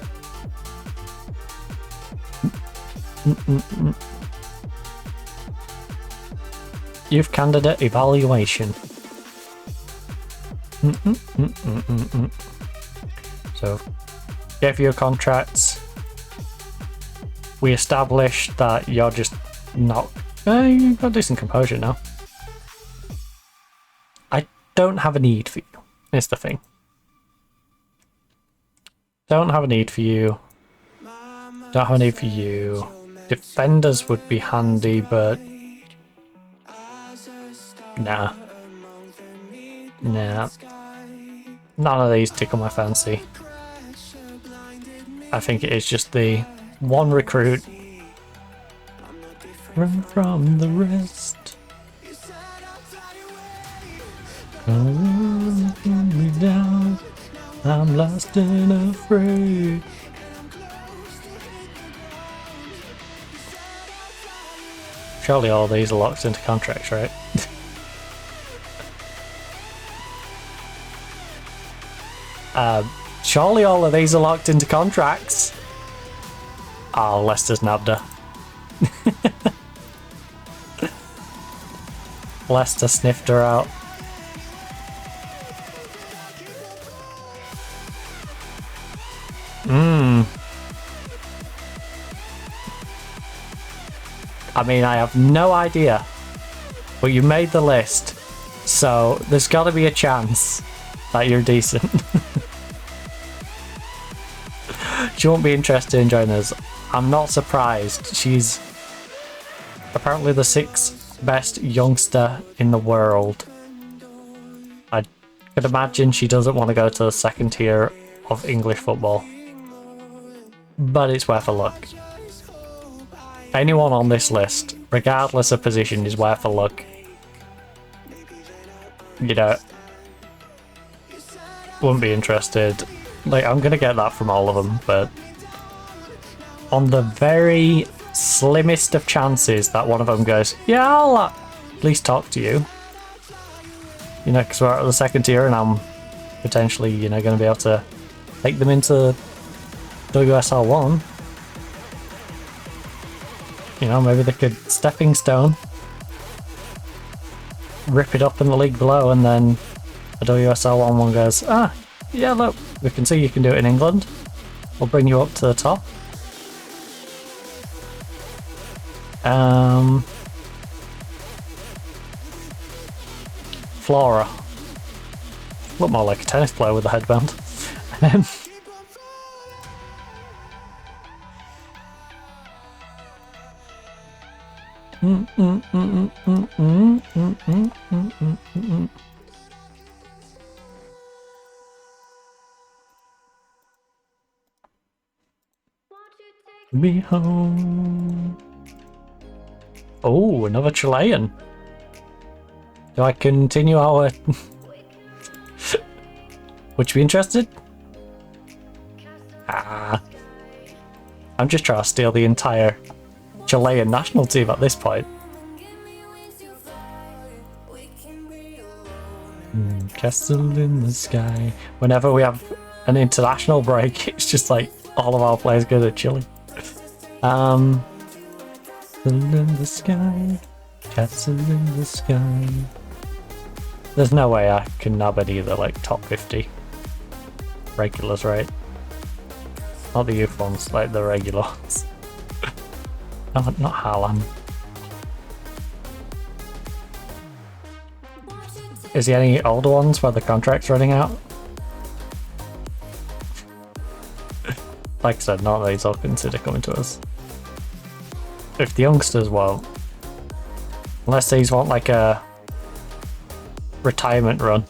Youth candidate evaluation. So, gave you a contract. We established that you're just not. You've got decent composure now. I don't have a need for you. Is the thing. Don't have a need for you. Don't have a need for you. Defenders would be handy, but nah. None of these tickle my fancy. I think it is just the one recruit. Run from the rest. Come me down. I'm lost and afraid. Surely all these are locked into contracts, right? Surely all of these are locked into contracts. Oh, Leicester's nabbed her. Leicester sniffed her out. I mean, I have no idea. But you made the list. So there's got to be a chance that you're decent. She won't be interested in joining us. I'm not surprised. She's apparently the 6th best youngster in the world. I could imagine she doesn't want to go to the 2nd tier of English football. But it's worth a look. Anyone on this list, regardless of position, is worth a look. You know, wouldn't be interested. Like, I'm gonna get that from all of them, but on the very slimmest of chances that one of them goes, yeah, I'll at least talk to you. You know, because we're at the 2nd tier and I'm potentially, you know, going to be able to take them into WSL 1. You know, maybe they could stepping stone, rip it up in the league below, and then the WSL 1 goes, ah, yeah, look, we can see you can do it in England. We'll bring you up to the top. Flora. Look more like a tennis player with a headband. Be home. Oh, another Chilean. Do I continue our... Would you be interested? Ah. I'm just trying to steal the entire Chilean national team at this point. Castle in the sky. Whenever we have an international break, it's just like all of our players go to Chile. Castle in the sky. Castle in the sky. There's no way I can nab any of the like top 50 regulars, right? Not the youth ones, like the regular ones. No, not Haaland. Is there any older ones where the contract's running out? Like I said, not these I'll consider coming to us. If the youngsters won't. Unless these want like a retirement run.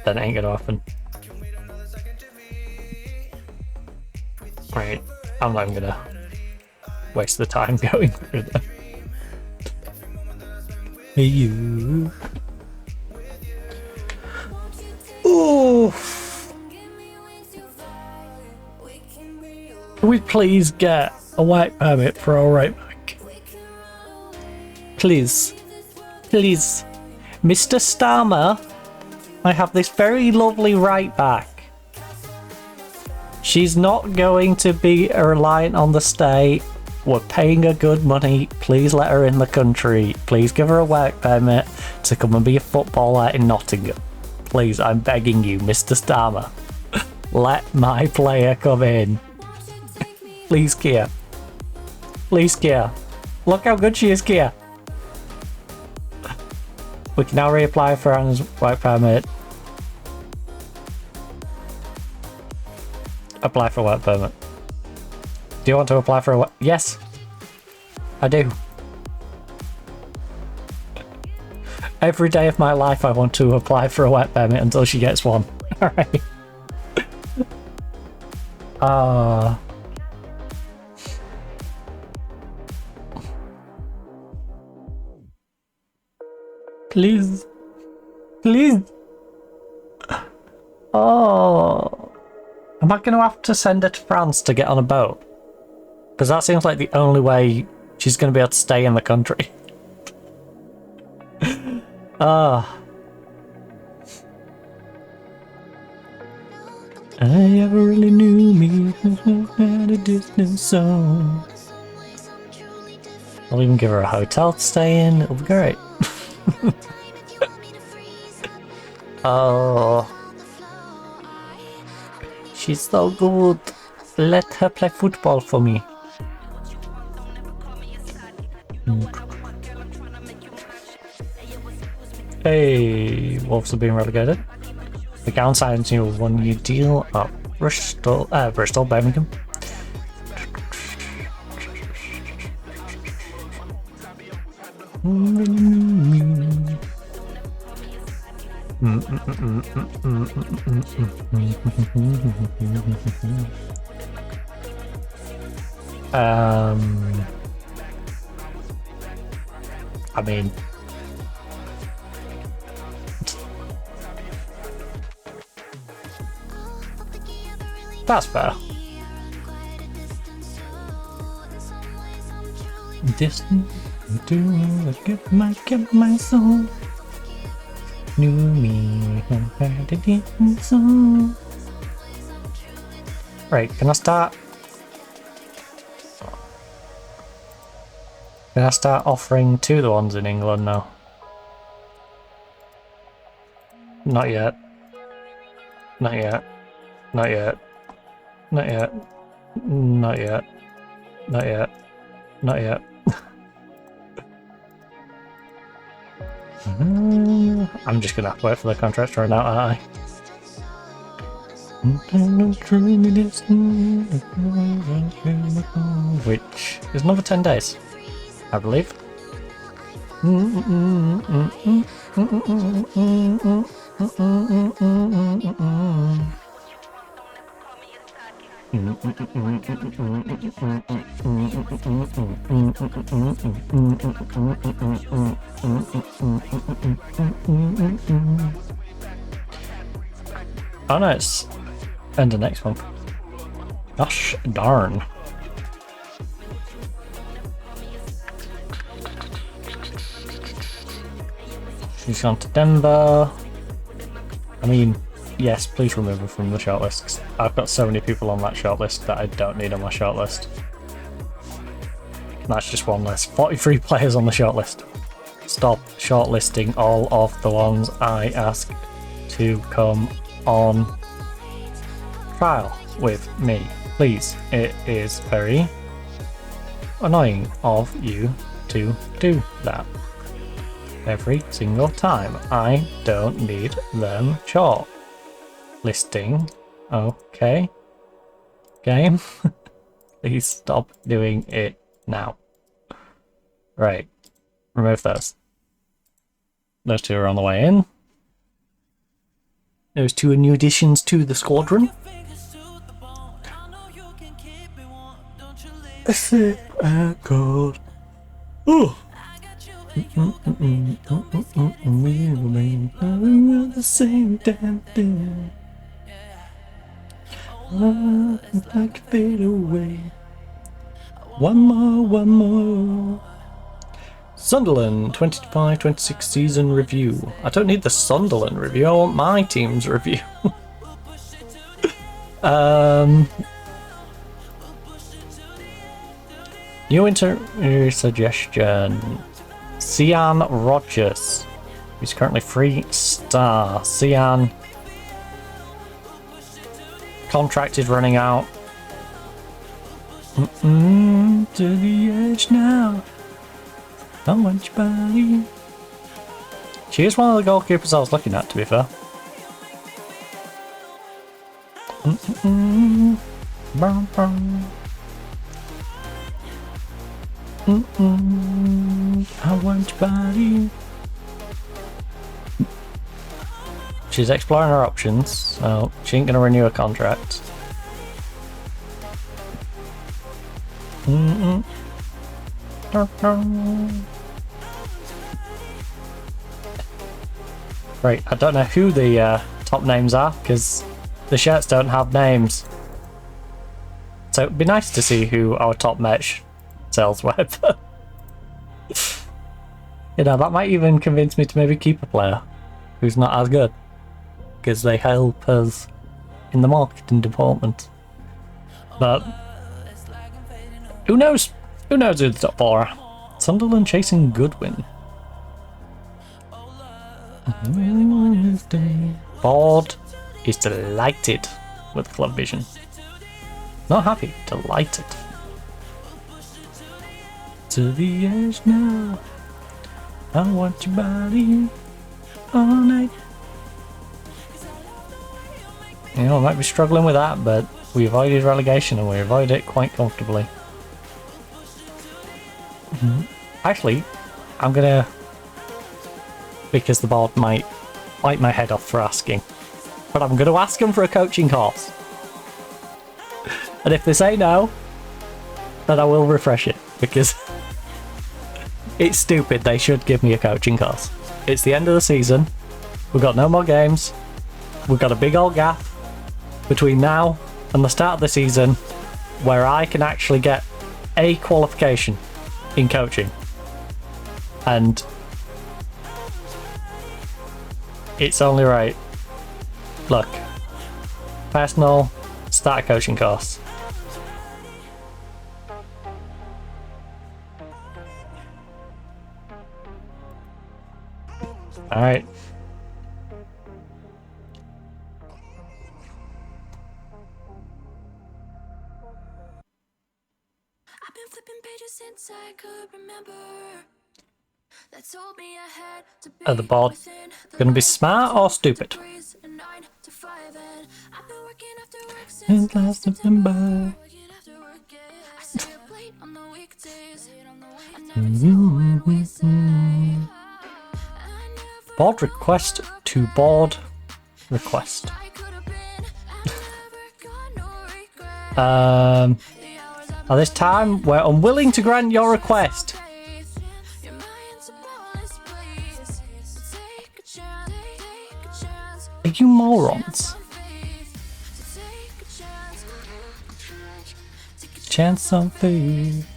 Then it ain't gonna happen. Right, I'm not even gonna waste the time going through them. Hey you. Ooh. Can we please get a white permit for our right back? Please. Please. Mr. Starmer, I have this very lovely right back. She's not going to be reliant on the state. We're paying her good money. Please let her in the country. Please give her a work permit to come and be a footballer in Nottingham. Please, I'm begging you, Mr. Starmer. Let my player come in. Please, Kia. Please, Kia. Look how good she is, Kia. We can now reapply for Anna's work permit. Apply for work permit. Do you want to apply for a work? Yes, I do. Every day of my life I want to apply for a work permit until she gets one. Alright. Please. Please. Oh. Am I going to have to send her to France to get on a boat? Because that seems like the only way she's going to be able to stay in the country. I ever really knew me at a distant song. I'll even give her a hotel to stay in. It'll be great. Oh, she's so good. Let her play football for me. Hey, Wolves are being relegated. The Gown signs you a 1-year deal at Bristol, Birmingham. I mean, that's fair. Distant, do get my soul. Knew me and had a different soul. Right, can I start? Can I start offering to the ones in England now? Not yet. Not yet. Not yet. Not yet. Not yet. Not yet. Not yet. I'm just gonna have to wait for the contract to run out, aren't I? Which is another 10 days, I believe. Oh no, it's end of next month. Gosh darn. She's gone to Denver. I mean, yes, please remove her from the shortlist, 'cause I've got so many people on that shortlist that I don't need on my shortlist. That's just one less. 43 players on the shortlist. Stop shortlisting all of the ones I ask to come on trial with me, please. It is very annoying of you to do that every single time. I don't need them short listing. Okay, game. Please stop doing it now. Right, remove those. Those two are on the way in. Those two are new additions to the squadron. A sip and cold. Ooh. We remain the same damn thing. I can fade away. One more. Sunderland 25-26 season review. I don't need the Sunderland review, I want my team's review. New interview suggestion. Cian Rogers. He's currently 3-star. Cian. Contract is running out. To the edge now. Not much body. She is one of the goalkeepers I was looking at, to be fair. I want your body. She's exploring her options, so she ain't gonna renew her contract. Right, I don't know who the top names are, because the shirts don't have names. So it'd be nice to see who our top match sells with. You know, that might even convince me to maybe keep a player who's not as good, because they help us in the marketing department. But who knows? Who knows who the top 4 are? Sunderland chasing Goodwin. Board is delighted with club vision. Not happy, delighted. To the edge now. I want your body all night. You know, I might be struggling with that, but we avoided relegation and we avoided it quite comfortably. Actually, I'm gonna, because the board might bite my head off for asking, but I'm gonna ask them for a coaching course. And if they say no, then I will refresh it, because it's stupid. They should give me a coaching course. It's the end of the season. We've got no more games. We've got a big old gap between now and the start of the season where I can actually get a qualification in coaching. And it's only right. Look, personal, start a coaching course. Alright. I've been flipping pages since I could remember. That told me I had to be Are the board gonna be smart or stupid? Since last September. Board request to board request. At this time, we're unwilling to grant your request. Are you morons? Chance on faith.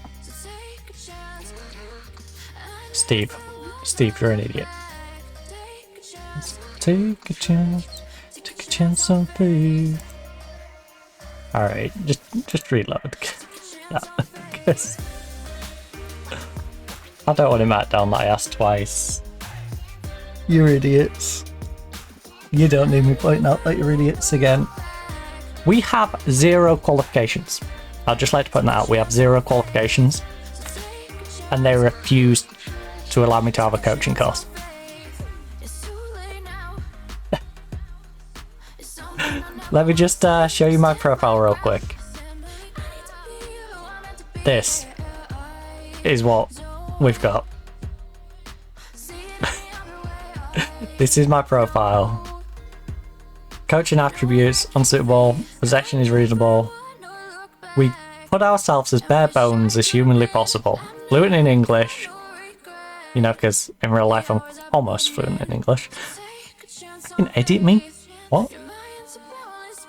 Steve, you're an idiot. Take a chance on faith. Alright, just reload. Yeah, because I don't want him marked down that I asked twice. You're idiots. You don't need me pointing out that you're idiots again. We have 0 qualifications. I'd just like to put that out. We have 0 qualifications. And they refused to allow me to have a coaching course. Let me just show you my profile real quick. This is what we've got. This is my profile. Coaching attributes, unsuitable. Possession is reasonable. We put ourselves as bare bones as humanly possible. Fluent in English. You know, because in real life I'm almost fluent in English. You can edit me? What?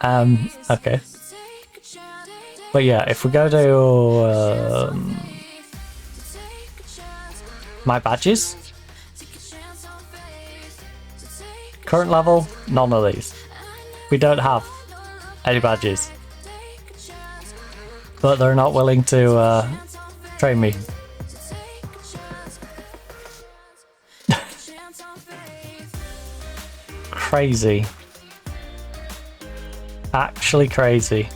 Okay. But yeah, if we go to my badges, current level, none of these. We don't have any badges, but they're not willing to train me. Crazy. Actually crazy.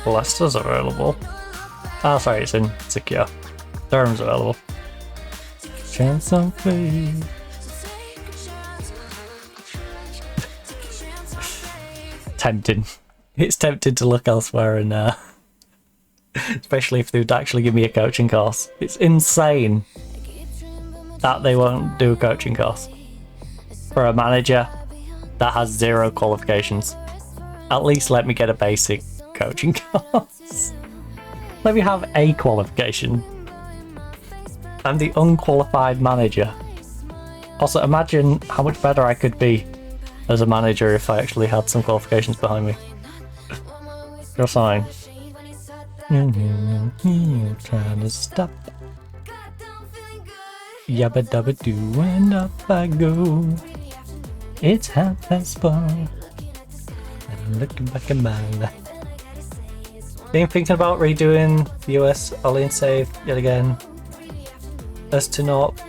Leicester's available. Oh, sorry, it's insecure. Durham's available. Chance on faith. Tempting. It's tempting to look elsewhere and especially if they would actually give me a coaching course. It's insane that they won't do a coaching course for a manager that has 0 qualifications. At least let me get a basic coaching course. Let me have a qualification. I'm the unqualified manager. Also, imagine how much better I could be as a manager if I actually had some qualifications behind me. You're fine. You're trying to stop. Yabba dabba doo and up I go. It's 4:30. I'm looking back at my life. Been thinking about redoing the US Orleans save yet again, as to not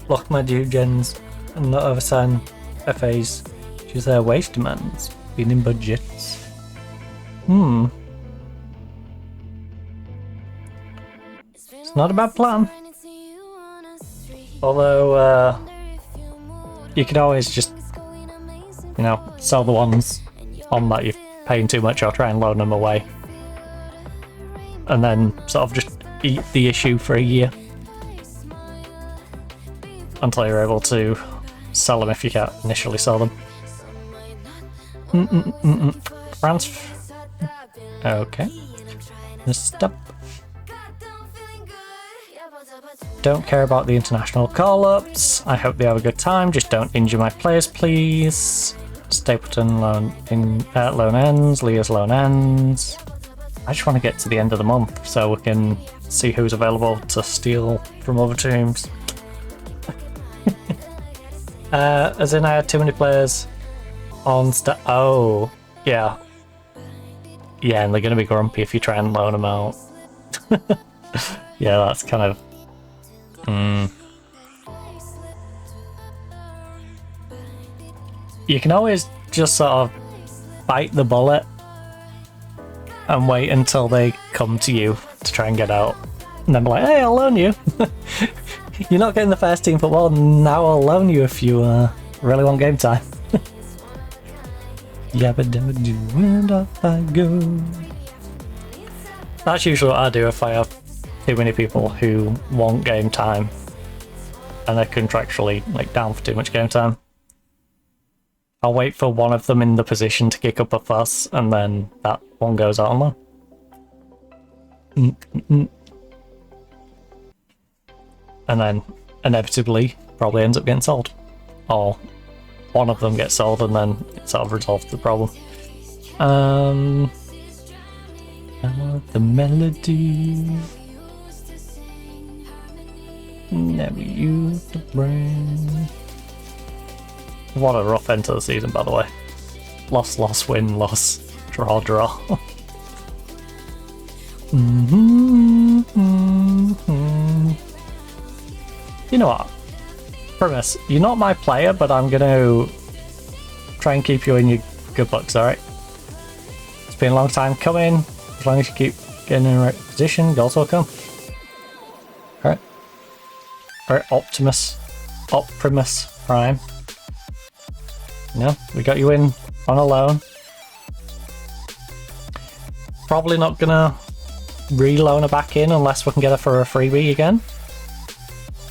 block my due gens and not oversign FAs due to their wage demands being in budgets. It's not a bad plan. Although, you can always just, you know, sell the ones on that you're paying too much or try and loan them away. And then sort of just eat the issue for a year. Until you're able to sell them if you can't initially sell them. France. Okay. Stop. Don't care about the international call-ups. I hope they have a good time. Just don't injure my players, please. Stapleton loan ends. Leah's loan ends. I just want to get to the end of the month so we can see who's available to steal from other teams. As in I had too many players on oh, yeah. Yeah, and they're going to be grumpy if you try and loan them out. Yeah, that's kind of... You can always just sort of bite the bullet and wait until they come to you to try and get out. And then be like, hey, I'll loan you. You're not getting the first team football, now I'll loan you if you really want game time. Yabba dabba do and off I go. That's usually what I do if I have too many people who want game time and they're contractually like down for too much game time. I'll wait for one of them in the position to kick up a fuss and then that one goes out on loan. And then inevitably probably ends up getting sold. Or one of them gets sold and then it sort of resolves the problem. The melody. Never use the brain. What a rough end to the season, by the way. Loss, loss, win, loss, draw, draw. You know what? Premise, you're not my player, but I'm gonna try and keep you in your good books, alright? It's been a long time coming. As long as you keep getting in the right position, goals will come. Alright. Alright, Optimus Prime. You know, we got you in on a loan. Probably not gonna re-loan her back in unless we can get her for a freebie again.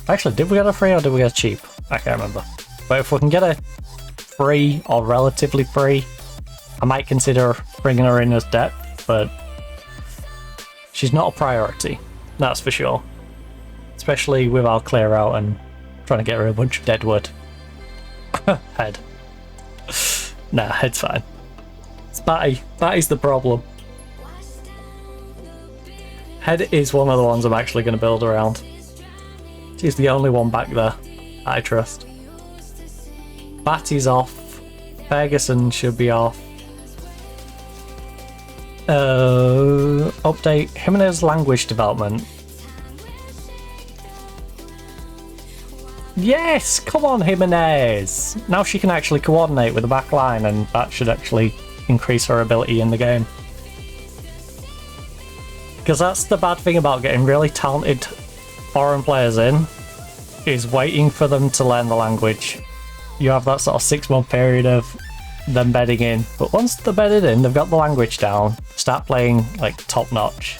Actually, did we get her free or did we get her cheap? I can't remember. But if we can get her free or relatively free, I might consider bringing her in as debt, but she's not a priority, that's for sure. Especially with our clear out and trying to get her a bunch of dead wood. Head. Nah, head's fine. It's Batty. Batty's the problem. Head is one of the ones I'm actually going to build around. She's the only one back there I trust. Batty's off. Ferguson should be off. Update Jimenez language development. Yes! Come on, Jimenez! Now she can actually coordinate with the back line, and that should actually increase her ability in the game. Because that's the bad thing about getting really talented foreign players in, is waiting for them to learn the language. You have that sort of 6-month period of them bedding in, but once they're bedded in, they've got the language down, start playing like top notch.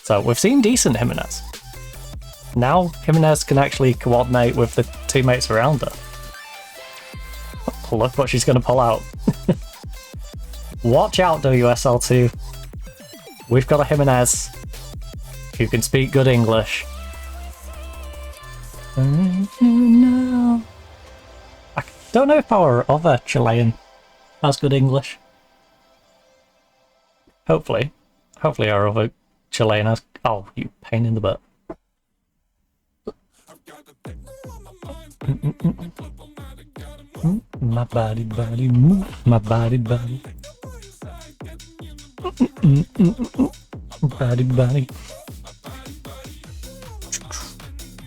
So we've seen decent Jimenez. Now Jimenez can actually coordinate with the teammates around her. Look what she's going to pull out. Watch out, WSL2. We've got a Jimenez who can speak good English. I don't know if our other Chilean has good English. Hopefully our other Chilean has... Oh, you pain in the butt. My body, move. My body. Body.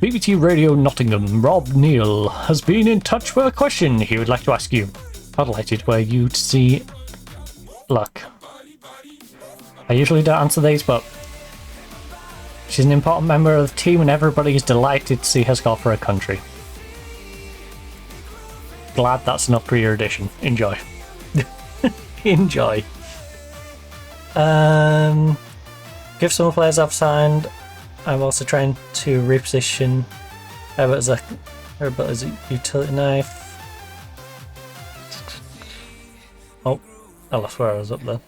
BBT Radio Nottingham, Rob Neal has been in touch with a question he would like to ask you. I'd like it where you to see... Look. I usually don't answer these, but... She's an important member of the team and everybody is delighted to see her score for her country. Glad that's enough for your edition. Enjoy. Enjoy. Give some players I've signed. I'm also trying to reposition Herbert as a utility knife. Oh, I lost where I was up then.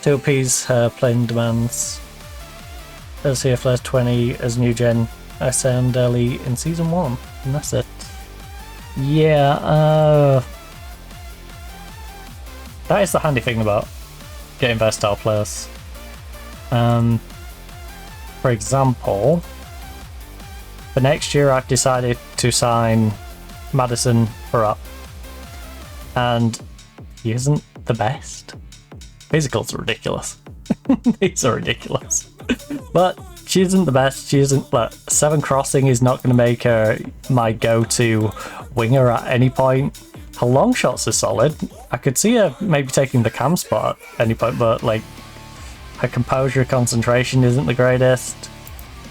2 P's playing demands. LCF Flares 20 as new gen. I sound early in season 1, and that's it. Yeah, that is the handy thing about getting versatile players. For example, for next year I've decided to sign Madison for up, and he isn't the best. Physicals are ridiculous. These are ridiculous. But she isn't the best. She isn't. Like, 7 crossing is not going to make her my go-to winger at any point. Her long shots are solid. I could see her maybe taking the cam spot at any point, but like her composure, concentration isn't the greatest.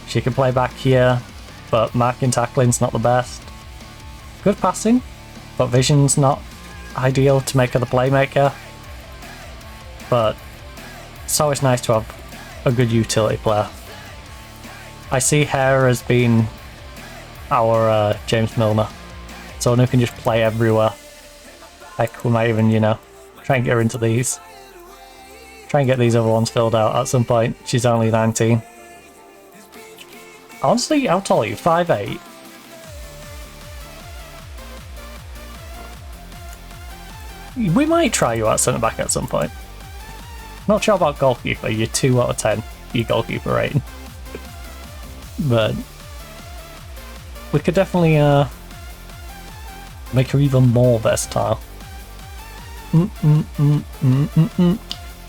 She can play back here, but marking tackling's not the best. Good passing, but vision's not ideal to make her the playmaker. But it's always nice to have a good utility player. I see her as being our James Milner. Someone who can just play everywhere. Heck, we might even, try and get her into these. Try and get these other ones filled out at some point. She's only 19. Honestly, how tall are you? 5'8"? We might try you at centre back at some point. Not sure about goalkeeper. You're 2 out of 10. Your goalkeeper rating. But we could definitely make her even more versatile.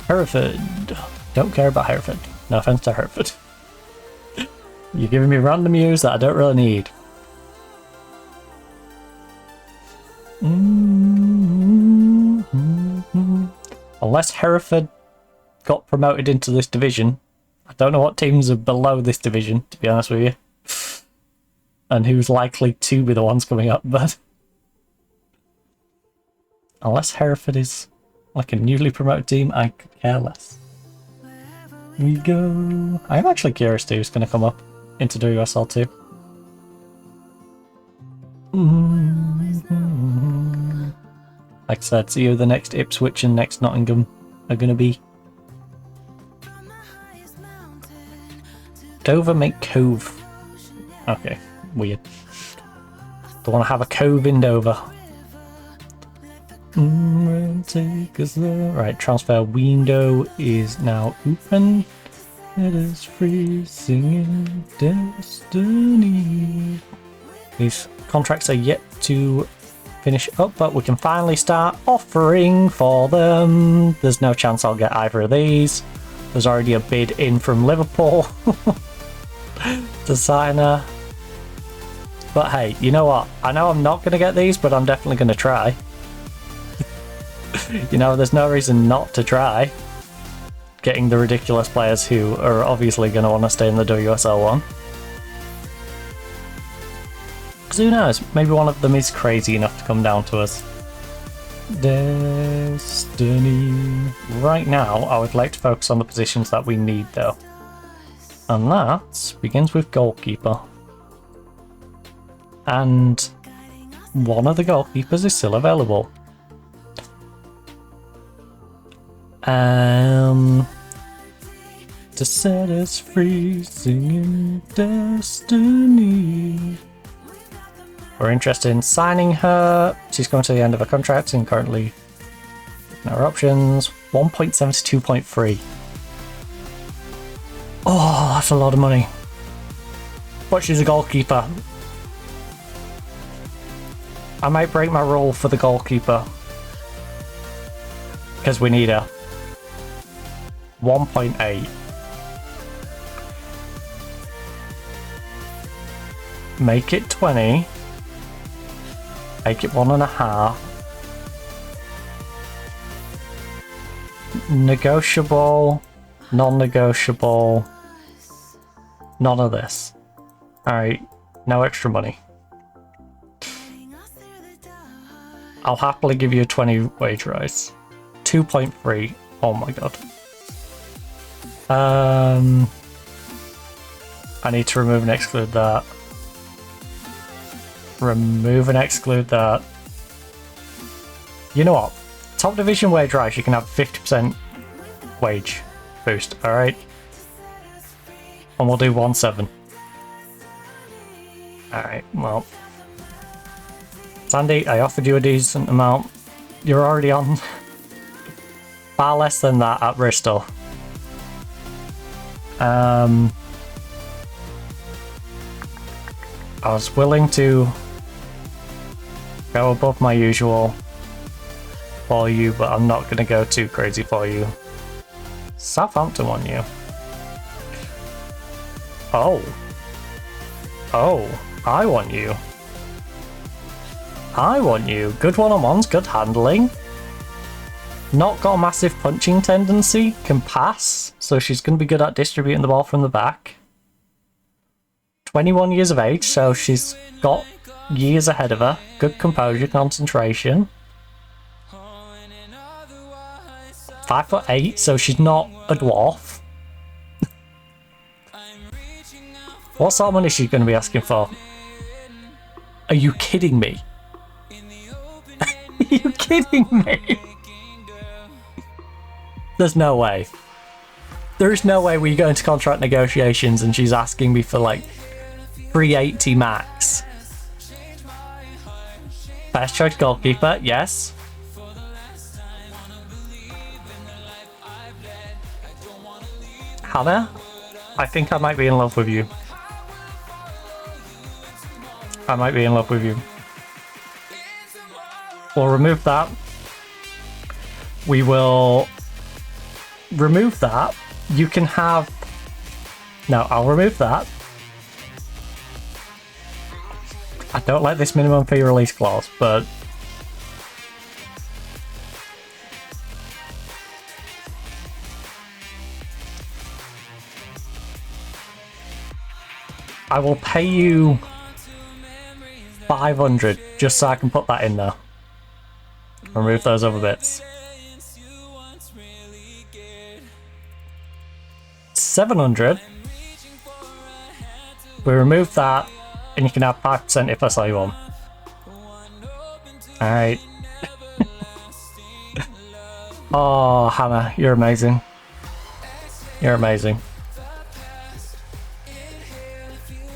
Hereford. Don't care about Hereford. No offense to Hereford. You're giving me random news that I don't really need. Unless Hereford got promoted into this division, I don't know what teams are below this division, to be honest with you. And who's likely to be the ones coming up, but... Unless Hereford is like a newly promoted team, I could care less. We go... I am actually curious to who's going to come up into WSL 2. Like I said, see who the next Ipswich and next Nottingham are going to be. Dover make Cove. Okay, weird. Don't want to have a Cove in Dover. Right, transfer window is now open. It is free singing Destiny. These contracts are yet to finish up, but we can finally start offering for them. There's no chance I'll get either of these. There's already a bid in from Liverpool to sign her. But hey, you know what? I know I'm not going to get these, but I'm definitely going to try. There's no reason not to try getting the ridiculous players who are obviously going to want to stay in the WSL 1. Because who knows, maybe one of them is crazy enough to come down to us. Destiny. Right now, I would like to focus on the positions that we need though. And that begins with goalkeeper. And one of the goalkeepers is still available. To set us free, singing Destiny. We're interested in signing her. She's coming to the end of her contract and currently in our options. 1.7 to 2.3. Oh, that's a lot of money. But she's a goalkeeper. I might break my rule for the goalkeeper. Because we need her. 1.8. Make it 20. Make it 1.5. Negotiable. Non-negotiable. None of this. Alright, no extra money. I'll happily give you a 20 wage rise. 2.3. Oh my god. I need to remove and exclude that. Remove and exclude that. You know what? Top division wage rise, you can have 50% wage boost, alright? And we'll do 1.7. Alright, well. Sandy, I offered you a decent amount. You're already on far less than that at Bristol. I was willing to go above my usual for you, but I'm not going to go too crazy for you. Southampton want you. Oh. Oh, I want you. I want you. Good one-on-ones, good handling. Not got a massive punching tendency, can pass, so she's going to be good at distributing the ball from the back. 21 years of age, so she's got years ahead of her. Good composure, concentration. 5'8", so she's not a dwarf. What sort of money is she going to be asking for? Are you kidding me? Are you kidding me? There's no way. There's no way we go into contract negotiations and she's asking me for like 380 max. Best choice goalkeeper, yes. Hannah, I think I might be in love with you. I might be in love with you. We'll remove that. We will remove that. You can have... No, I'll remove that. I don't like this minimum fee release clause, but... I will pay you 500 just so I can put that in there. Remove those other bits. 700. We remove that, and you can have 5% if I sell you one. Alright. Oh, Hannah, you're amazing. You're amazing.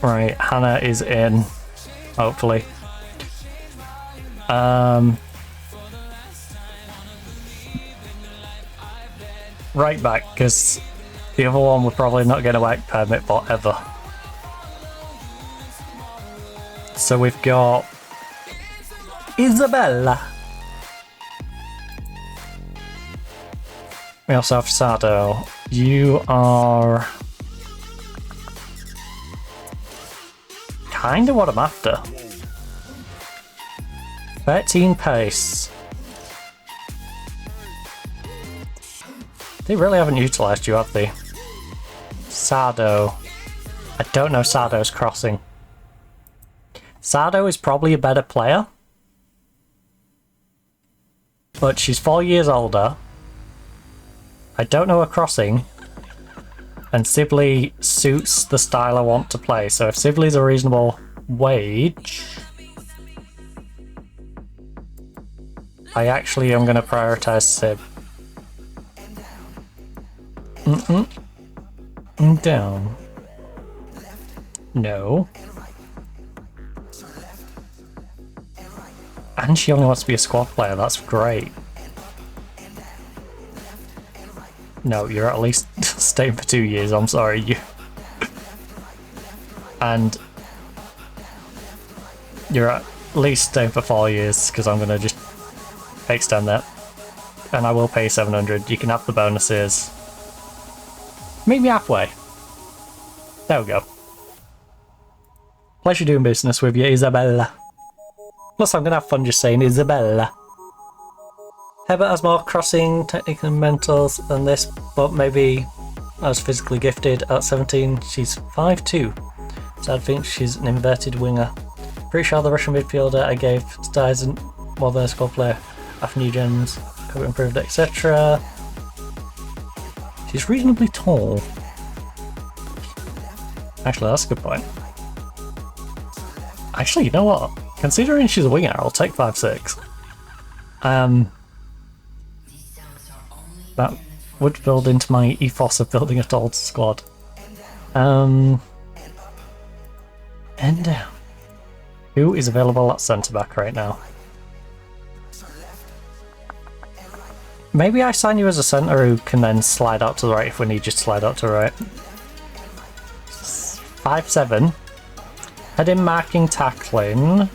Right, Hannah is in, hopefully. Right back, because the other one we're probably not going to work permit for ever. So we've got Isabella. We also have Sado. You are kind of what I'm after. 13 pace. They really haven't utilised you, have they? Sado. I don't know Sado's crossing. Sado is probably a better player. But she's 4 years older. I don't know her crossing. And Sibley suits the style I want to play. So if Sibley's a reasonable wage... I actually am going to prioritise Sib. Down. No. And she only wants to be a squad player, that's great. No, you're at least staying for 2 years, I'm sorry. You. And you're at least staying for 4 years because I'm going to just extend that. And I will pay 700. You can have the bonuses. Meet me halfway. There we go. Pleasure doing business with you, Isabella. Plus, I'm going to have fun just saying Isabella. Herbert has more crossing, technique and mentals than this, but maybe as physically gifted at 17. She's 5'2", so I think she's an inverted winger. Pretty sure the Russian midfielder I gave to isn't more versatile player after new gens, could improved, etc. She's reasonably tall. Actually, that's a good point. Actually, you know what? Considering she's a winger, I'll take 5'6". That would build into my ethos of building a tall squad. And who is available at centre back right now? Maybe I sign you as a centre who can then slide out to the right if we need you to slide out to the right. 5'7". Heading, marking, tackling.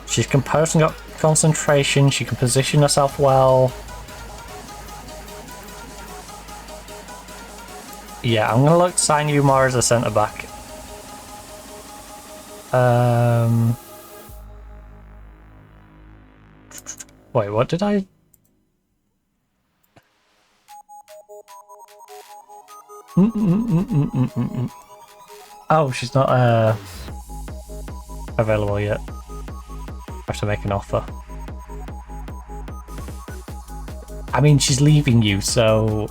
She's composed and got concentration. She can position herself well. Yeah, I'm gonna look to sign you more as a centre back. Wait, what did I? Oh, she's not available yet. I have to make an offer. I mean, she's leaving you, so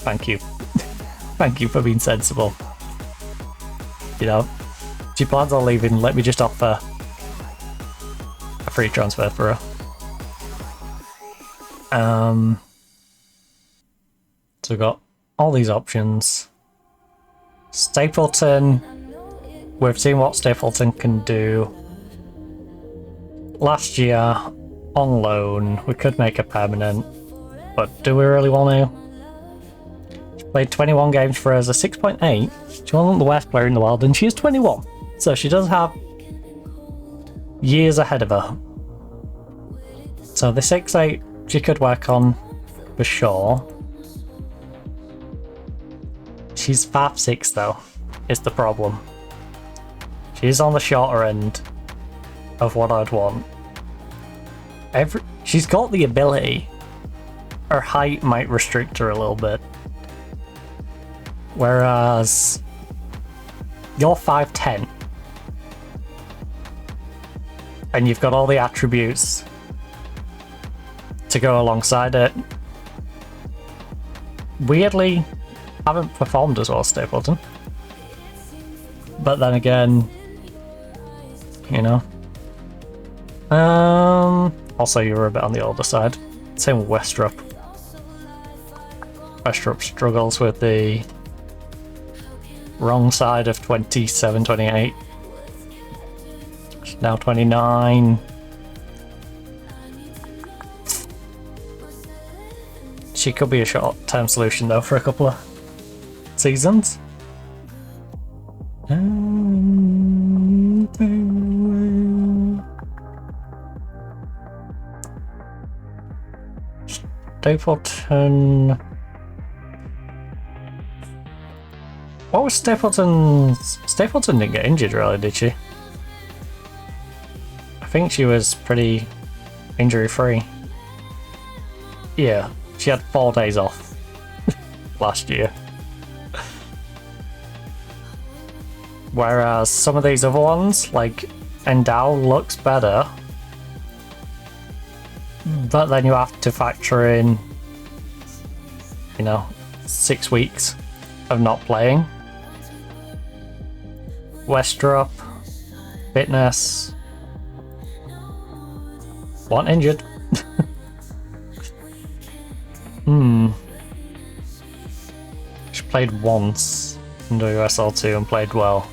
thank you. Thank you for being sensible. You know, she plans on leaving, let me just offer a free transfer for her. So we've got all these options. Stapleton, we've seen what Stapleton can do. Last year, on loan, we could make her permanent, but do we really want to? She played 21 games for us, a 6.8. She wasn't the worst player in the world, and she is 21. So she does have years ahead of her. So the 6'8 she could work on for sure. She's 5'6" though, is the problem. She's on the shorter end of what I'd want. She's got the ability. Her height might restrict her a little bit. Whereas you're 5'10". And you've got all the attributes to go alongside it. Weirdly, haven't performed as well as Stapleton. But then again, you know. Also, you were a bit on the older side. Same with Westrup. Westrup struggles with the wrong side of 27, 28. She's now 29. She could be a short-term solution though for a couple of seasons. Stapleton. What was Stapleton's? Stapleton didn't get injured really, did she? I think she was pretty injury-free. Yeah, she had 4 days off last year. Whereas some of these other ones, like Endow, looks better. But then you have to factor in, you know, 6 weeks of not playing. Westrup, fitness, one injured. She played once in WSL2 and played well.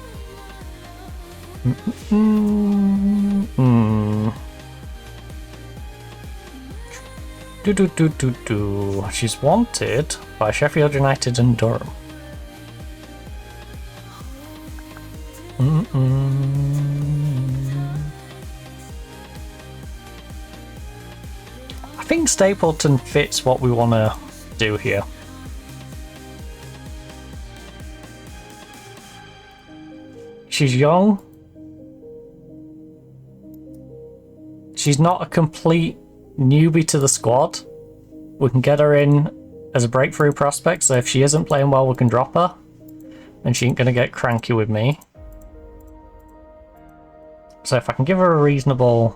She's wanted by Sheffield United and Durham. I think Stapleton fits what we want to do here. She's young. She's not a complete newbie to the squad. We can get her in as a breakthrough prospect, so if she isn't playing well, we can drop her. And she ain't going to get cranky with me. So if I can give her a reasonable...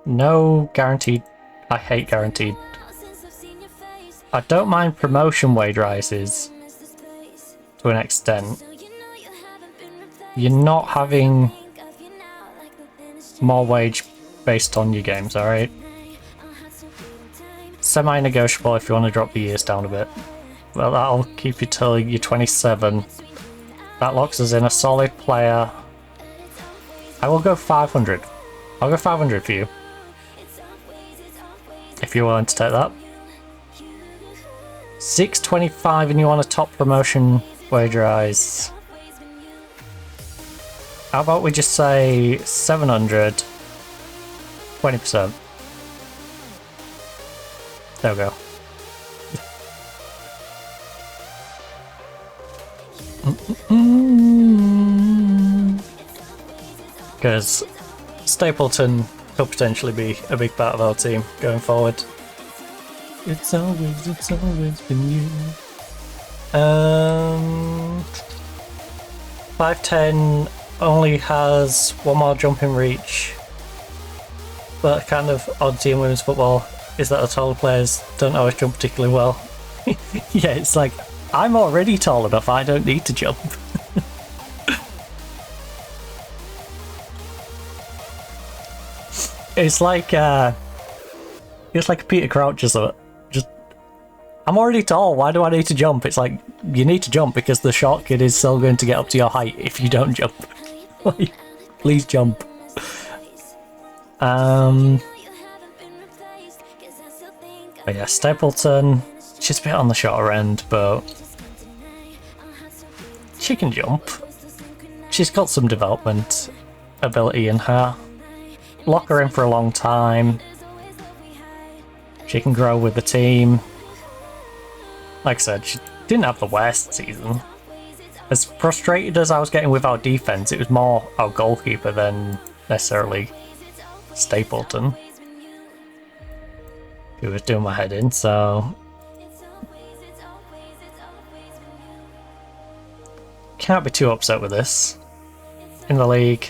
No guaranteed... I hate guaranteed. I don't mind promotion wage rises to an extent. You're not having more wage based on your games, alright? Semi-negotiable if you want to drop the years down a bit. Well, that'll keep you till you're 27. That locks us in a solid player. I will go 500. I'll go 500 for you. If you're willing to take that. 625 and you want a top promotion wage rise. How about we just say 700, 20%. There we go. Because Stapleton could potentially be a big part of our team going forward. It's always been you. 5'10" only has one more jumping reach. But kind of oddity in women's football is that the taller players don't always jump particularly well. Yeah, it's like, I'm already tall enough, I don't need to jump. It's like Peter Crouch or something. Just, I'm already tall, why do I need to jump? It's like, you need to jump because the short kid is still going to get up to your height if you don't jump. Like, please jump. But yeah, Stapleton, she's a bit on the shorter end, but she can jump. She's got some development ability in her. Lock her in for a long time. She can grow with the team. Like I said, she didn't have the worst season. As frustrated as I was getting with our defense, it was more our goalkeeper than necessarily Stapleton, who was doing my head in, so can't be too upset with this. In the league,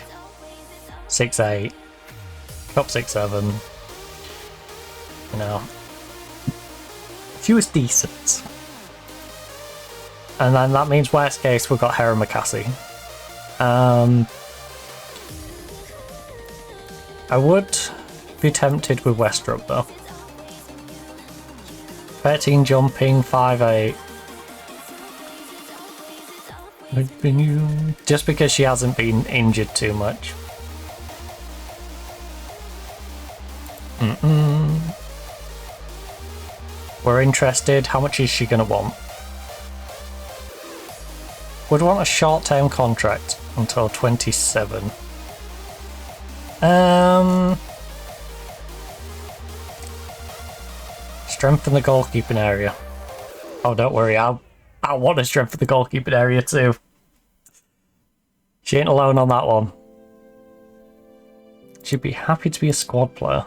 6-8, top 6-7, you know, she was decent. And then that means worst case we've got Hera McCassie. I would be tempted with Westbrook though. 13 jumping, 5'8". Just because she hasn't been injured too much. We're interested. How much is she going to want? Would want a short-term contract until 27. Strengthen the goalkeeping area. Oh, don't worry, I want to strengthen the goalkeeping area too. She ain't alone on that one. She'd be happy to be a squad player.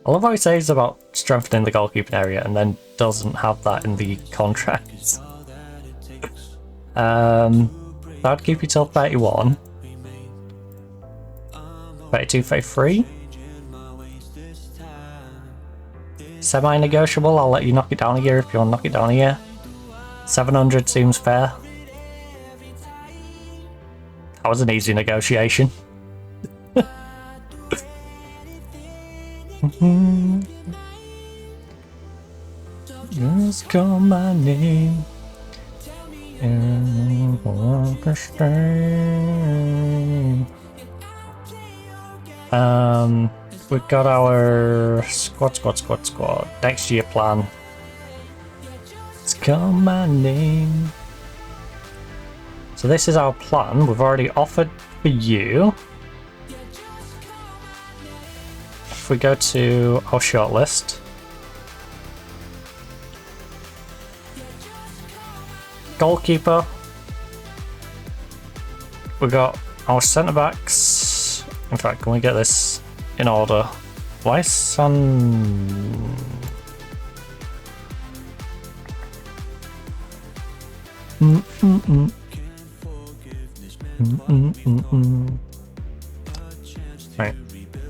I love how he says about strengthening the goalkeeping area and then doesn't have that in the contracts. That'd keep you till 31. 32, 33. Semi-negotiable, I'll let you knock it down a year if you want to knock it down a year. 700 seems fair. That was an easy negotiation. Just call my name and walk a string. We've got our squad. Next year plan. Let's call my name. So this is our plan. We've already offered for you, if we go to our shortlist, goalkeeper, we got our centre backs. In fact, can we get this in order? Why Son? Right,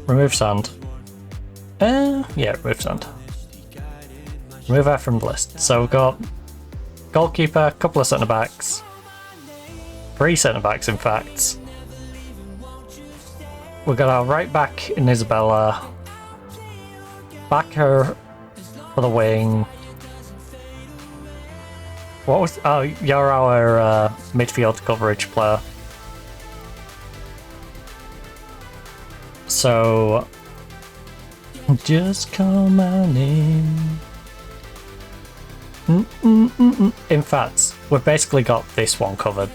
remove sand. Yeah, remove sand. Remove her from the list. So we've got goalkeeper, a couple of centre backs, 3 centre backs in fact. We've got our right back in Isabella, backer for the wing. What was? Oh, you're our midfield coverage player. So just call my name. In fact, we've basically got this one covered.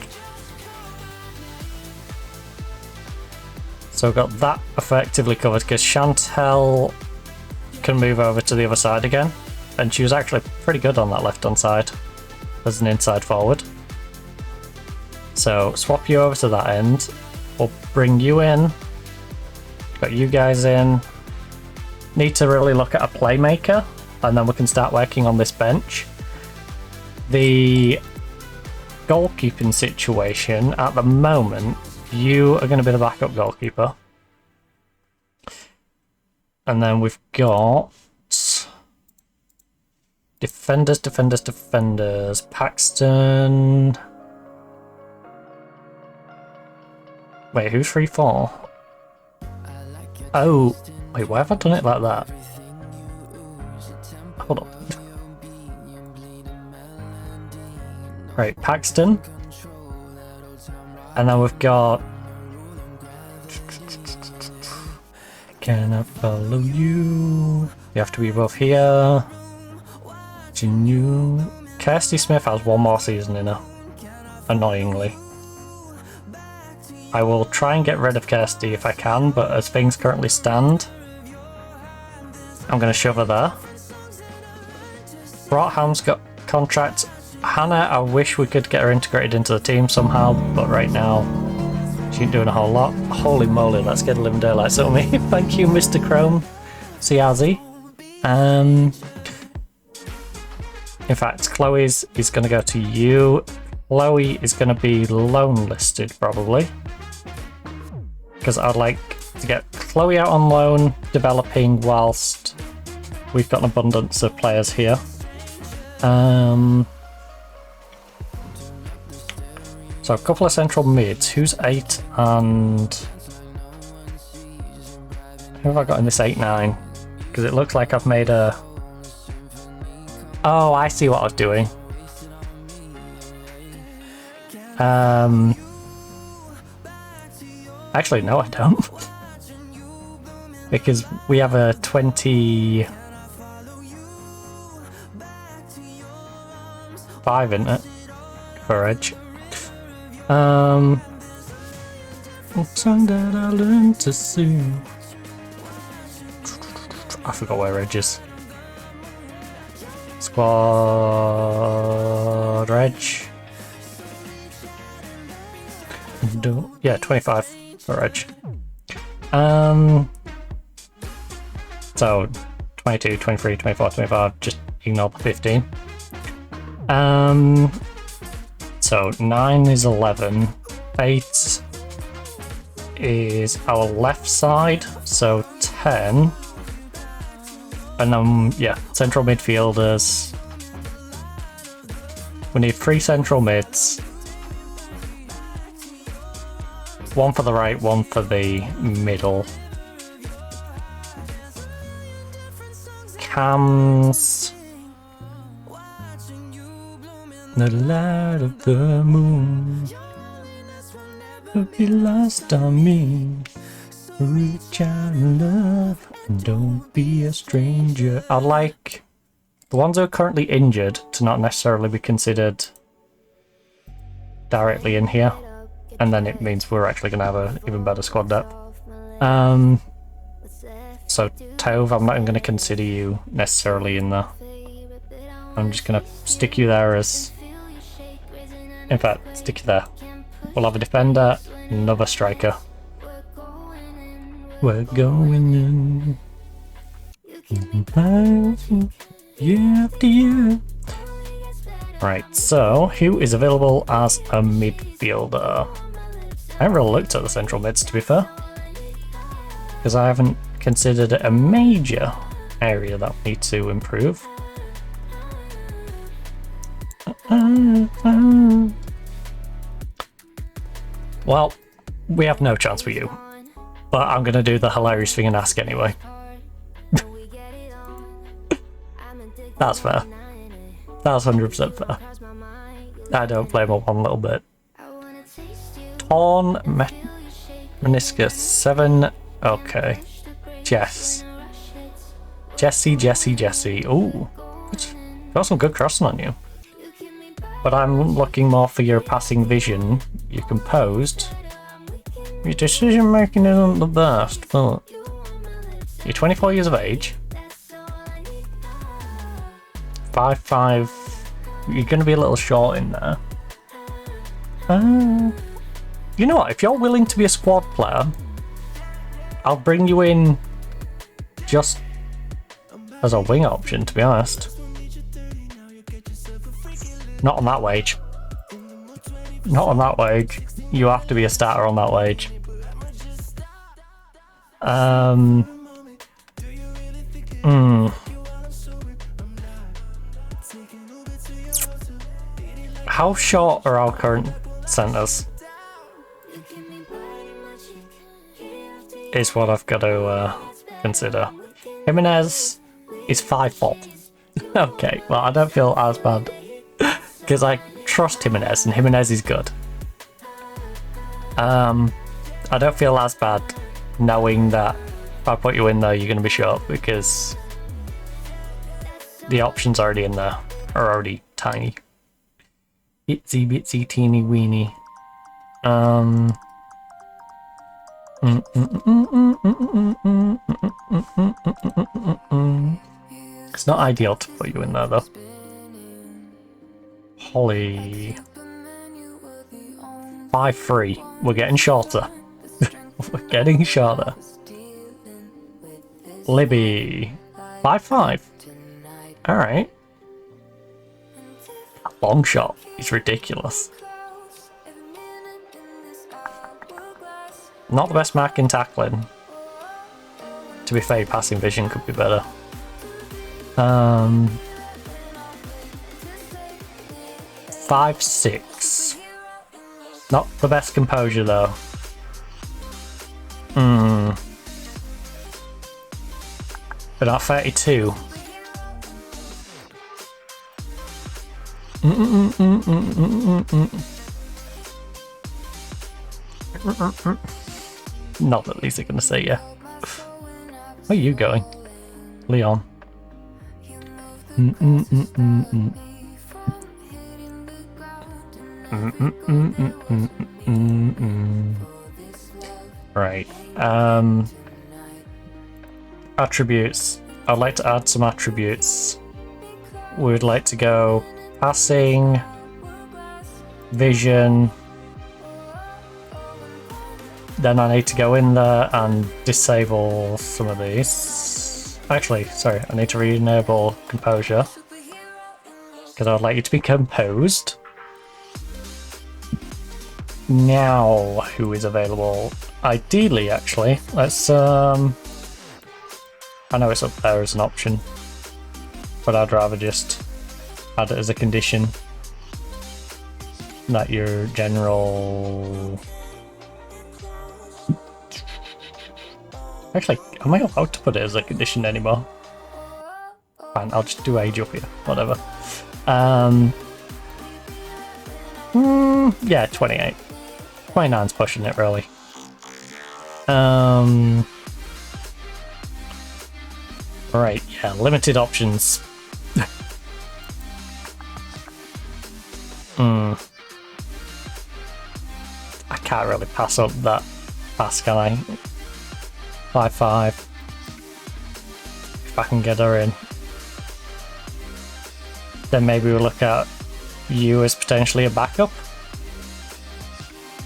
So we've got that effectively covered because Chantel can move over to the other side again, and she was actually pretty good on that left hand side as an inside forward. So swap you over to that end. We'll bring you in. Got you guys in. Need to really look at a playmaker, and then we can start working on this bench. The goalkeeping situation at the moment, you are going to be the backup goalkeeper. And then we've got defenders. Paxton. Wait, who's 3-4? Oh, wait, why have I done it like that? Hold on. Right, Paxton. And then we've got... Can I follow you? You have to be above here. Continue. Kirsty Smith has one more season in her. Annoyingly. I will try and get rid of Kirsty if I can, but as things currently stand, I'm going to shove her there. Brotham's got contract. Hannah, I wish we could get her integrated into the team somehow, but right now she ain't doing a whole lot. Holy moly, let's get a living daylights on me. Thank you, Mr. Chrome. Siazi. In fact, Chloe's is going to go to you. Chloe is going to be loan listed, probably. Because I'd like to get Chloe out on loan, developing whilst we've got an abundance of players here. So a couple of central mids. Who's 8 and... Who have I got in this 8-9? Because it looks like I've made a... Oh, I see what I was doing. Actually, no, I don't. Because we have a 25 in it for edge. Song that I learned to sing. I forgot where Edge is. Squad Edge. Yeah, 25 for Edge. So 22, 23, 24, 25, just ignore the 15. So 9 is 11, 8 is our left side, so 10. And then, yeah, central midfielders. We need 3 central mids. 1 for the right, 1 for the middle. Cams. The light of the moon will be lost on me. Reach out and love, and don't be a stranger. I'd like the ones who are currently injured to not necessarily be considered directly in here. and then it means we're actually going to have an even better squad depth. So Tove, I'm not even going to consider you necessarily in there. I'm just going to stick you there as... In fact, stick you there. We'll have a defender, another striker. We're going in. Year after year. Right, so who is available as a midfielder? I haven't really looked at the central mids, to be fair, because I haven't considered it a major area that we need to improve. Well, we have no chance with you, but I'm going to do the hilarious thing and ask anyway. That's fair. That's 100% fair. I don't blame her one little bit. Torn meniscus 7. Okay. Jess. Jesse. Ooh. Got some good crossing on you. But I'm looking more for your passing vision. You're composed. Your decision making isn't the best, but you're 24 years of age. 5'5". You're going to be a little short in there. You know what? If you're willing to be a squad player, I'll bring you in just as a wing option, to be honest. Not on that wage. Not on that wage. You have to be a starter on that wage. How short are our current centres? Is what I've got to consider. Jimenez is 5'4". Okay, well I don't feel as bad because I trust Jimenez and Jimenez is good. I don't feel as bad knowing that if I put you in there you're going to be short because the options already in there are already tiny. Itsy bitsy teeny weeny. It's not ideal to put you in there though. Holly. 5'3". We're getting shorter. We're getting shorter. Libby. 5'5". Alright. Long shot is ridiculous. Not the best marking tackling. To be fair, passing vision could be better. 5'6". Not the best composure though. But at 32. Not that these are going to say yeah. Where are you going? Leon. Right. Attributes. I'd like to add some attributes. We would like to go passing, vision. Then I need to go in there and disable some of these. Actually, sorry, I need to re-enable composure. Because I would like you to be composed. Now, who is available? Ideally, actually, let's, I know it's up there as an option, but I'd rather just add it as a condition that your general... Actually, am I allowed to put it as a condition anymore? Fine, I'll just do age up here, whatever. Yeah, 28. 29's pushing it, really. Right, yeah, limited options. I can't really pass up that fast, can I? 5-5. If I can get her in. Then maybe we'll look at you as potentially a backup.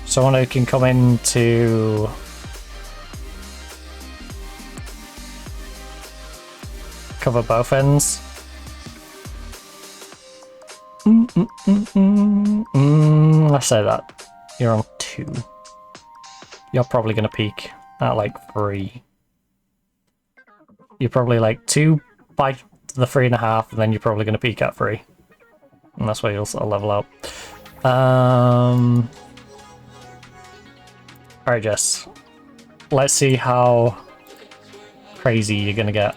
Someone who can come in to cover both ends. Let's say that. You're on 2. You're probably going to peak at like 3. You're probably like 2 by the 3.5, and then you're probably going to peak at 3. And that's where you'll sort of level out. Alright, Jess. Let's see how crazy you're going to get.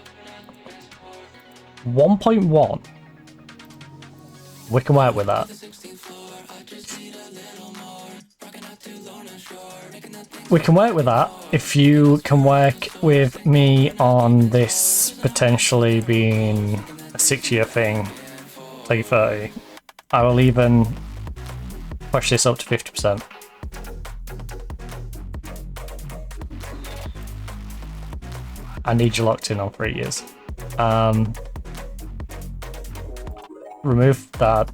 1.1. We can work with that. We can work with that if you can work with me on this potentially being a 6-year thing. Take 30. I will even push this up to 50%. I need you locked in on 3 years. Remove that.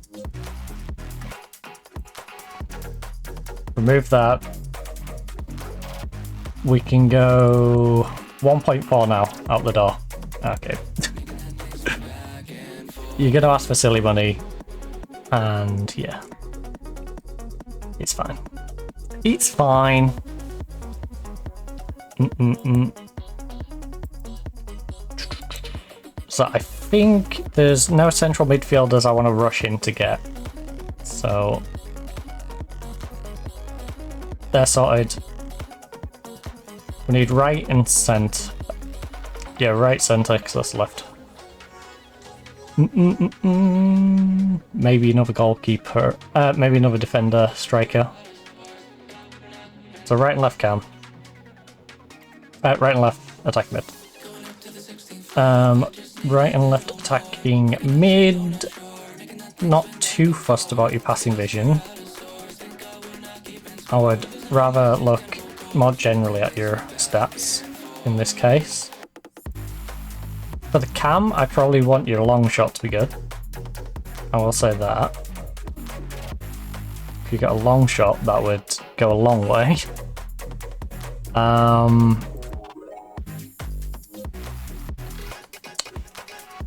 Remove that. We can go 1.4 now, out the door. Okay. You're gonna ask for silly money, and yeah. It's fine. It's fine. So I think there's no central midfielders I want to rush in to get. So they're sorted. We need right and centre. Yeah, right centre, because that's left. Maybe another goalkeeper. Maybe another defender, striker. So right and left cam. Right and left attack mid. Right and left attacking mid. Not too fussed about your passing vision. I would rather look more generally at your stats in this case. For the cam, I probably want your long shot to be good. I will say that. If you got a long shot, that would go a long way.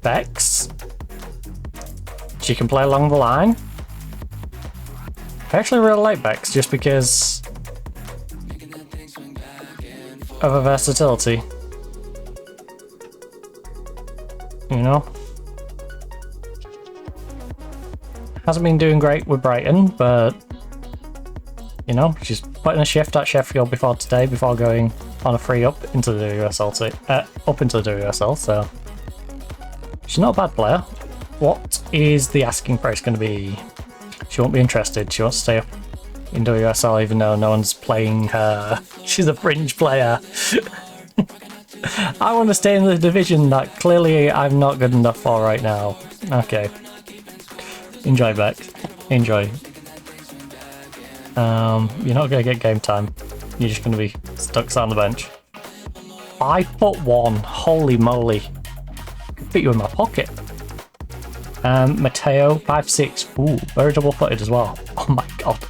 Bex. She can play along the line. I actually really like Bex just because of her versatility. You know? Hasn't been doing great with Brighton, but you know, she's putting a shift at Sheffield before today, before going on a free up into the WSL, so she's not a bad player. What is the asking price going to be? She won't be interested. She wants to stay up in WSL even though no one's playing her. She's a fringe player. I want to stay in the division that clearly I'm not good enough for right now. Okay. Enjoy, Bex. Enjoy. You're not going to get game time. You're just going to be stuck on the bench. 5'1". Holy moly. I could fit you in my pocket. Mateo, 5'6". Ooh, very double-footed as well. Oh my god.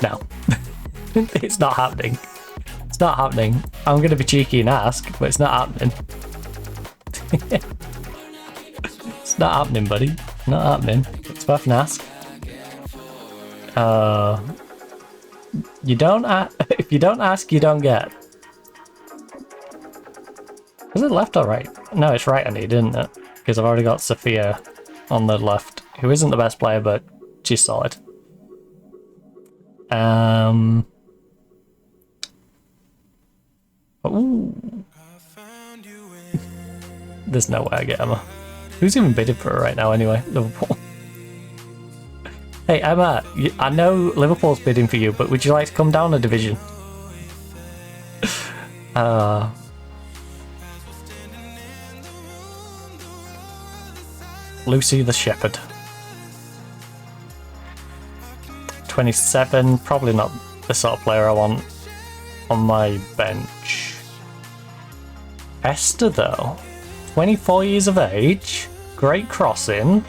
No. It's not happening. It's not happening. I'm going to be cheeky and ask, but it's not happening. It's not happening, buddy. Not happening. It's worth an ask. You don't if you don't ask, you don't get. Is it left or right? No, it's right I need, isn't it? Because I've already got Sophia on the left, who isn't the best player, but she's solid. Ooh. There's no way I get Emma. Who's even bidding for her right now anyway? Liverpool. Hey Emma, I know Liverpool's bidding for you, but would you like to come down a division? Lucy the Shepherd. 27, probably not the sort of player I want on my bench. Esther though, 24 years of age, great crossing.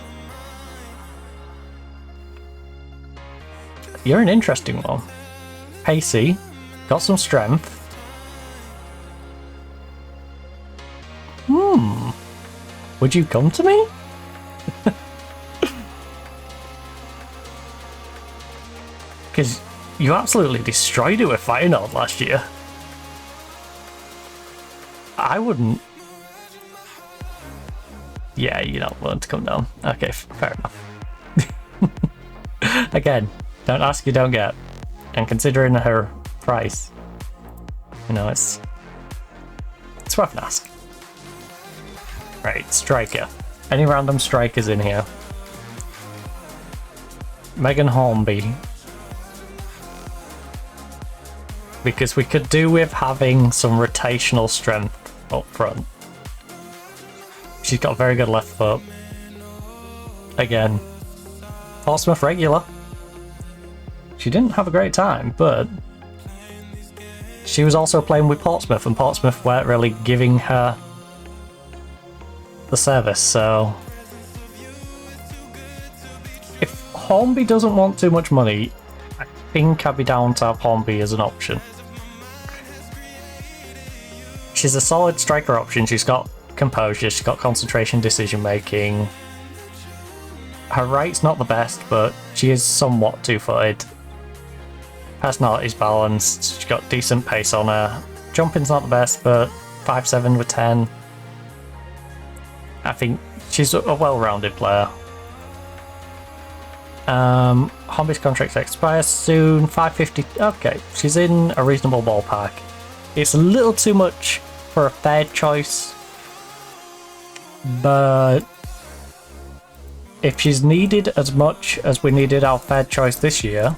You're an interesting one. Pacey, got some strength. Would you come to me? Because you absolutely destroyed it with Fire Node last year. I wouldn't. Yeah, you're not willing to come down. Okay, fair enough. Again, don't ask, you don't get. And considering her price, you know, it's worth an ask. Right, striker. Any random strikers in here? Megan Hornby. Because we could do with having some rotational strength up front. She's got a very good left foot. Again, Portsmouth regular. She didn't have a great time, but she was also playing with Portsmouth, and Portsmouth weren't really giving her the service, so if Hornby doesn't want too much money, I think I'd be down to have Hornby as an option. She's a solid striker option. She's got composure, she's got concentration, decision making. Her right's not the best, but she is somewhat two-footed. Personality's balanced, she's got decent pace on her. Jumping's not the best, but 5'7" with 10. I think she's a well-rounded player. Hornby's contract expires soon. 550. Okay, she's in a reasonable ballpark. It's a little too much for a third choice, but if she's needed as much as we needed our third choice this year,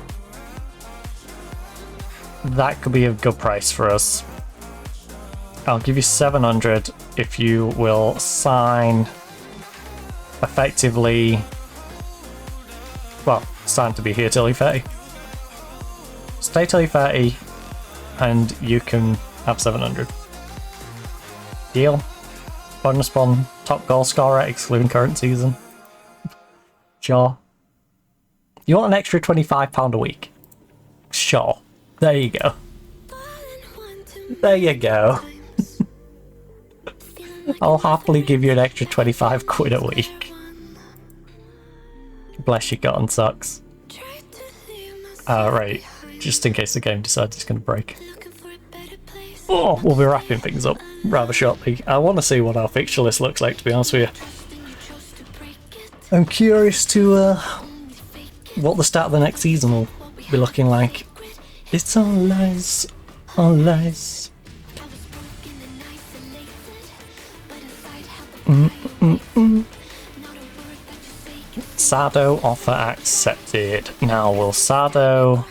that could be a good price for us. I'll give you 700 if you will sign effectively, well, sign to be here till you're 30. Stay till you're 30 and you can have 700. Deal. Bonus one, top goal scorer excluding current season. Sure. You want an extra £25 a week? Sure. There you go. There you go. I'll happily give you an extra 25 quid a week. Bless your cotton socks. Right, just in case the game decides it's going to break. Oh, we'll be wrapping things up rather shortly. I want to see what our fixture list looks like, to be honest with you. I'm curious to what the start of the next season will be looking like. It's all lies, all lies. Sado offer accepted. Now, will Sado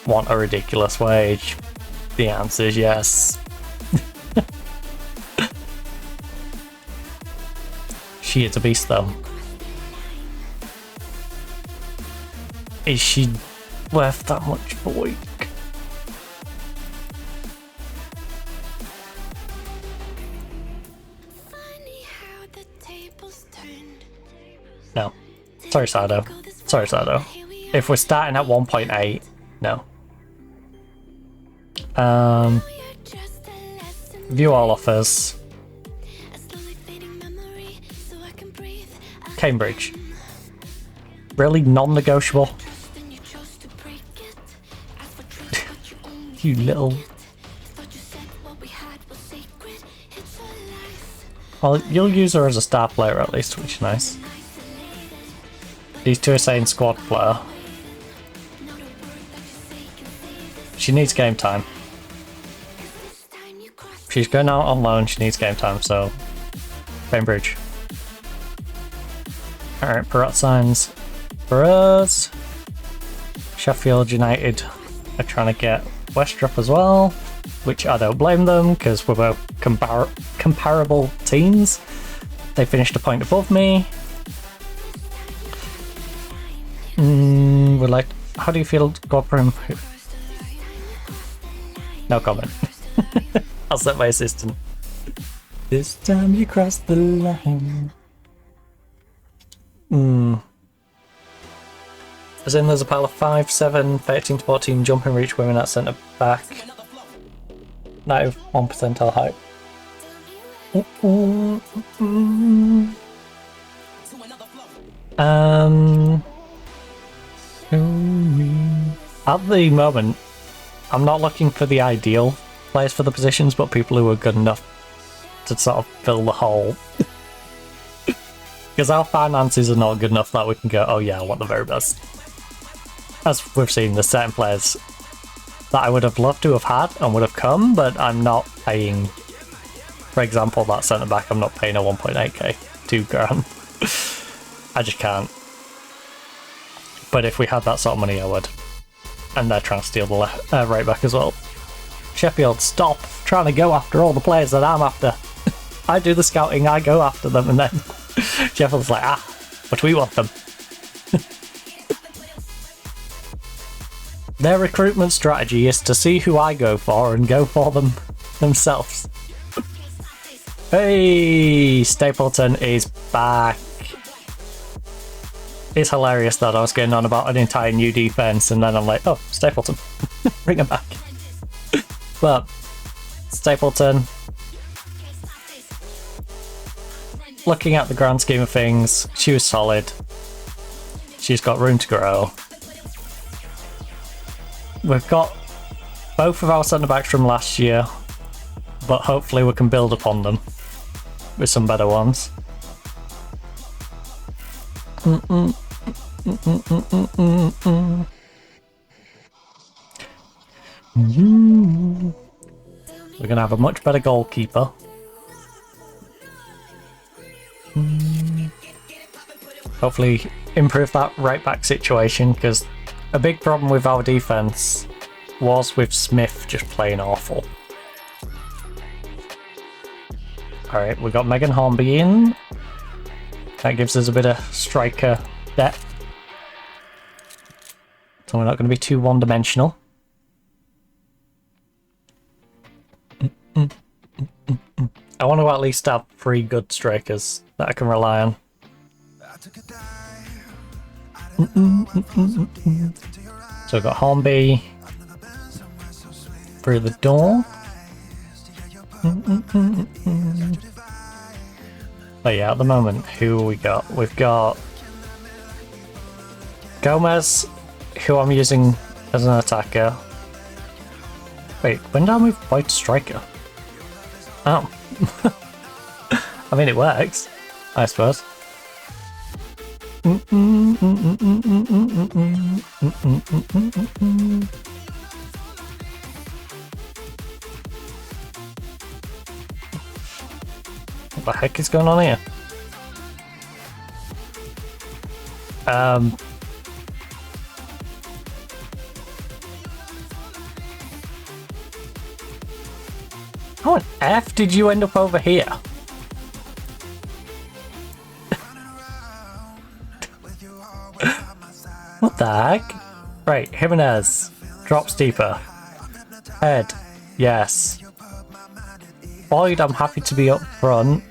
want a ridiculous wage? The answer is yes. She is a beast though. Is she worth that much per week? No. Sorry, Sado. Sorry, Sado. If we're starting at 1.8, no. View all offers. Cambridge. Really non-negotiable? You little... Well, you'll use her as a star player at least, which is nice. These two are saying squad player. She needs game time. She's going out on loan, she needs game time, so... Cambridge. Alright, Perrot signs for us. Sheffield United are trying to get Westrup as well, which I don't blame them, because we're both comparable teams. They finished a point above me. would like... How do you feel? Go for him. No comment. I'll set my assistant. This time you crossed the line. As in, there's a pile of 5, 7, 13 to 14 jumping reach women at centre back. 91 percentile height. At the moment, I'm not looking for the ideal players for the positions, but people who are good enough to sort of fill the hole. Because our finances are not good enough that we can go, oh yeah, I want the very best. As we've seen, there's certain players that I would have loved to have had and would have come, but I'm not paying. For example, that centre back, I'm not paying a 1.8k, 2 grand. I just can't. But if we had that sort of money, I would. And they're trying to steal the right back as well. Sheffield, stop trying to go after all the players that I'm after. I do the scouting, I go after them, and then Sheffield's like, but we want them. Their recruitment strategy is to see who I go for and go for them themselves. Hey, Stapleton is back. It's hilarious that I was getting on about an entire new defense and then I'm like, oh, Stapleton, bring him back. But Stapleton, looking at the grand scheme of things, she was solid. She's got room to grow. We've got both of our centre backs from last year, but hopefully we can build upon them with some better ones. We're gonna have a much better goalkeeper. Hopefully improve that right back situation, because a big problem with our defence was with Smith just playing awful. Alright, we got Megan Hornby in. That gives us a bit of striker depth. So we're not going to be too one-dimensional. I want to at least have 3 good strikers that I can rely on. So we've got Hornby through the door. But yeah, at the moment, who we got? We've got Gomez, who I'm using as an attacker. Wait, when did I move Boyd to striker? Oh. I mean, it works, I suppose. What the heck is going on here? How on F did you end up over here? What the heck? Right, Jimenez. Drops deeper. Head. Yes. Boyd, I'm happy to be up front.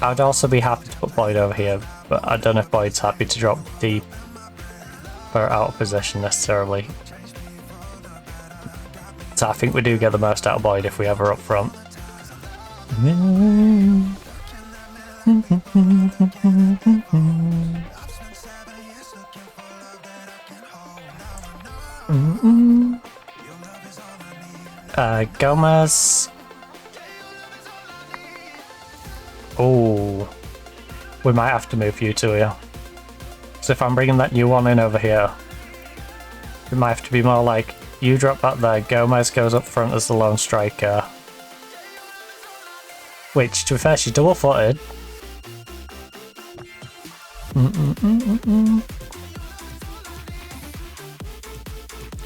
I'd also be happy to put Boyd over here, but I don't know if Boyd's happy to drop deep or out of position necessarily. So I think we do get the most out of Boyd if we have her up front. Gomez. Oh, we might have to move you two here. So if I'm bringing that new one in over here, it might have to be more like you drop back there, Gomez goes up front as the lone striker. Which, to be fair, she's double-footed.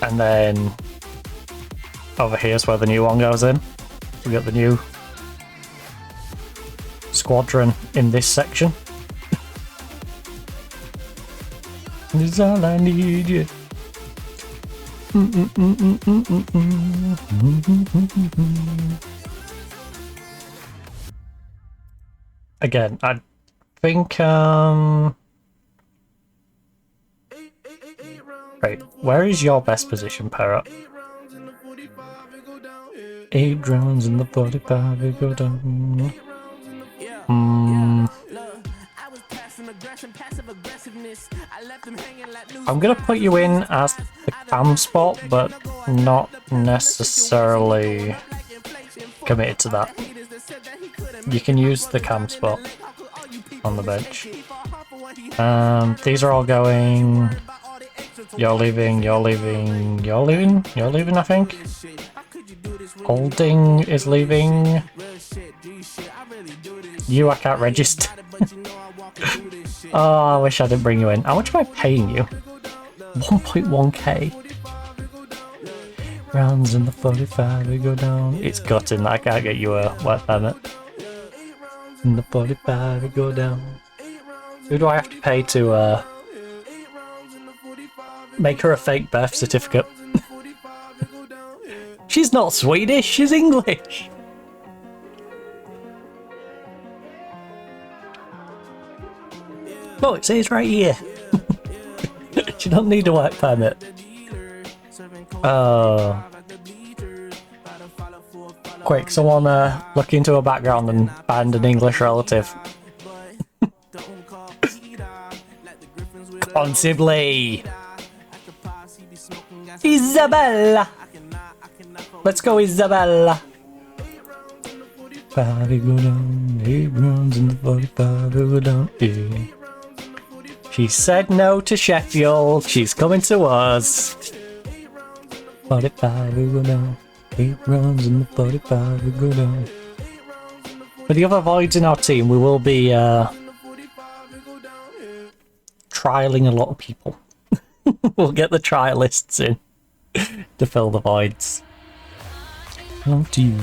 And then over here's where the new one goes in. We got the new squadron in this section. is all I need, yeah. Again, I think, right, where is your best position, Parrot? 8 rounds in the 45, we go down. I'm gonna put you in as the cam spot, but not necessarily committed to that. You can use the cam spot on the bench. These are all going. You're leaving, you're leaving, you're leaving, you're leaving, I think. Holding is leaving. You, I can't register. Oh, I wish I didn't bring you in. How much am I paying you? 1.1k. Rounds in the 45, we go down. It's gutting that I can't get you a work permit. In the 45, we go down. Who do I have to pay to make her a fake birth certificate? She's not Swedish, she's English. Oh, it says right here. She don't need a work permit. Quick, someone look into her background and find an English relative. Come on, Sibley. Isabella. Let's go, Isabella. 5 go down, 8 rounds in the 45 go down, yeah. She said no to Sheffield, she's coming to us. 45 go down, 8 rounds in the 45 go down. For the other voids in our team, we will be trialing a lot of people. We'll get the trialists in to fill the voids. Hello to you.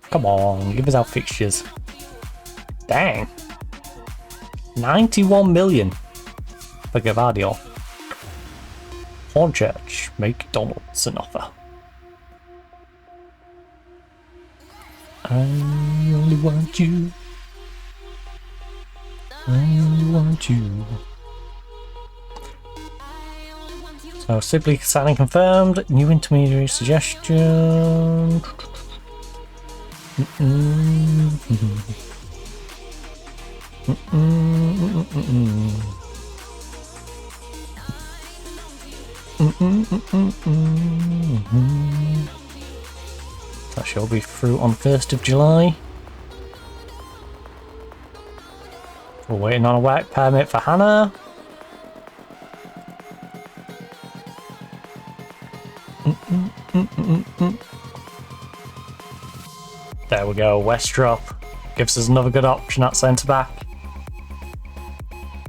Come on, give us our fixtures. Dang. 91 million for Gavadio. Hornchurch, make Donald's an offer. I only want you. I only want you. So, Sibley signing confirmed. New intermediary suggestion. That shall be through on 1st of July. We're waiting on a work permit for Hannah. There we go, Westrop gives us another good option at centre back.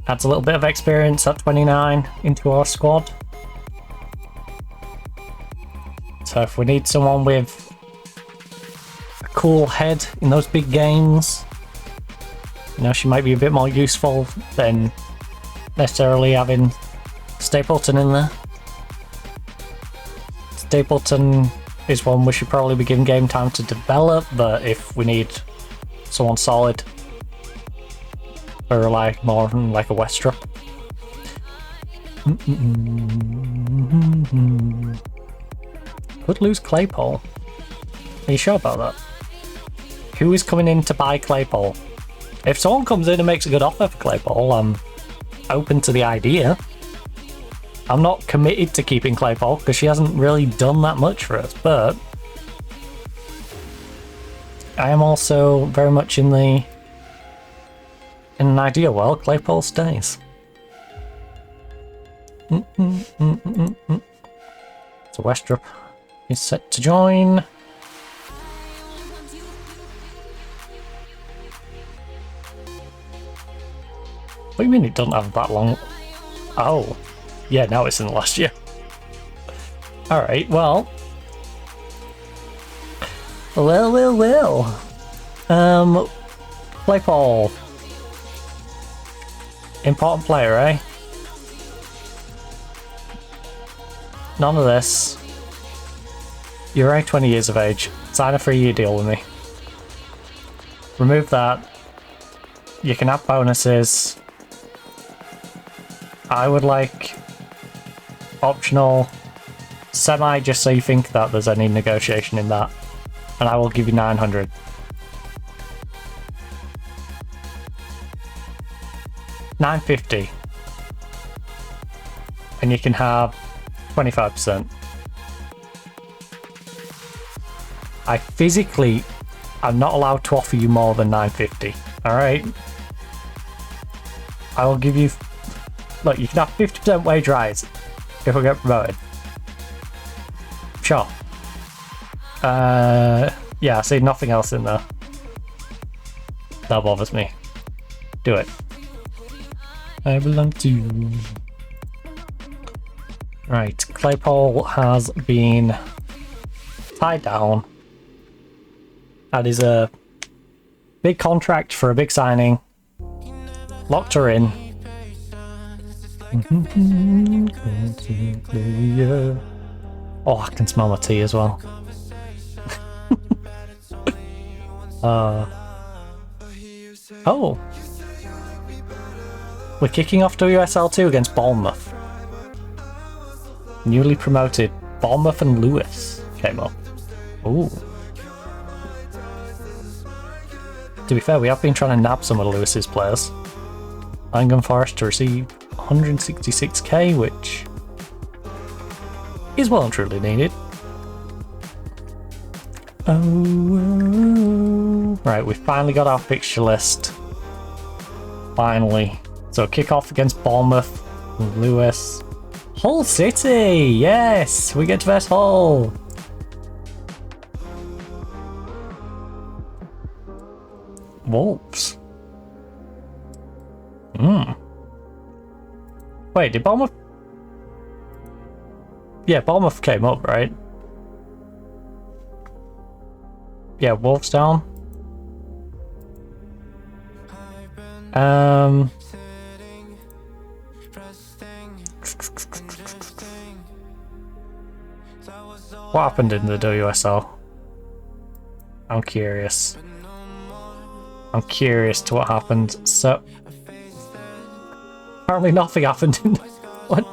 Adds a little bit of experience at 29 into our squad. So if we need someone with a cool head in those big games, you know, she might be a bit more useful than necessarily having Stapleton in there. Stapleton is one we should probably be giving game time to develop, but if we need someone solid, or rely more on like a Westrop. Could lose Claypole. Are you sure about that? Who is coming in to buy Claypole? If someone comes in and makes a good offer for Claypole, I'm open to the idea. I'm not committed to keeping Claypole because she hasn't really done that much for us, but I am also very much in an ideal world, Claypole stays. So Westrop is set to join. What do you mean it doesn't have that long? Oh. Yeah, now it's in the last year. Alright, well. Claypole. Important player, eh? None of this. You're only 20 years of age. Sign a 3-year deal with me. Remove that. You can have bonuses. I would like optional semi, just so you think that there's any negotiation in that. And I will give you 900. $950. And you can have 25%. I physically am not allowed to offer you more than 950. Alright? I will give you... Look, you can have 50% wage rise if we get promoted. Sure. Yeah, I see nothing else in there. That bothers me. Do it. I belong to you. Right, Claypole has been tied down. That is a big contract for a big signing. Locked her in. Oh, I can smell my tea as well. Oh. We're kicking off WSL2 against Bournemouth. Newly promoted Bournemouth and Lewis came up. Ooh. To be fair, we have been trying to nab some of Lewis's players. Nottingham Forest to receive 166k, which is well and truly needed. Oh, right, we've finally got our fixture list. Finally. So kick off against Bournemouth, Lewis. Hull City! Yes! We get to verse Hull! Wolves. Wait, did Bournemouth... Yeah, Bournemouth came up, right? Yeah, Wolves down. What happened in the WSL? I'm curious. I'm curious to what happened. So apparently nothing happened in what?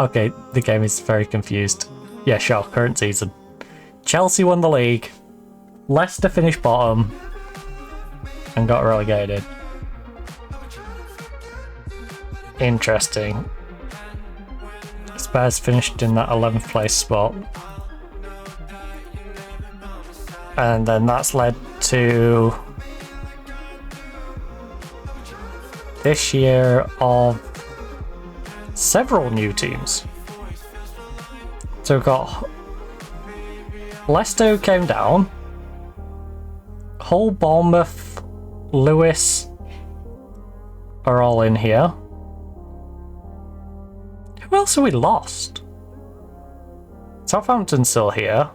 Okay, the game is very confused. Yeah, sure, current season. Chelsea won the league. Leicester finished bottom and got relegated. Interesting. Spurs finished in that 11th place spot. And then that's led to this year of several new teams. So we've got Leicester came down, Hull, Bournemouth, Lewis are all in here. Who else have we lost? Southampton's still here.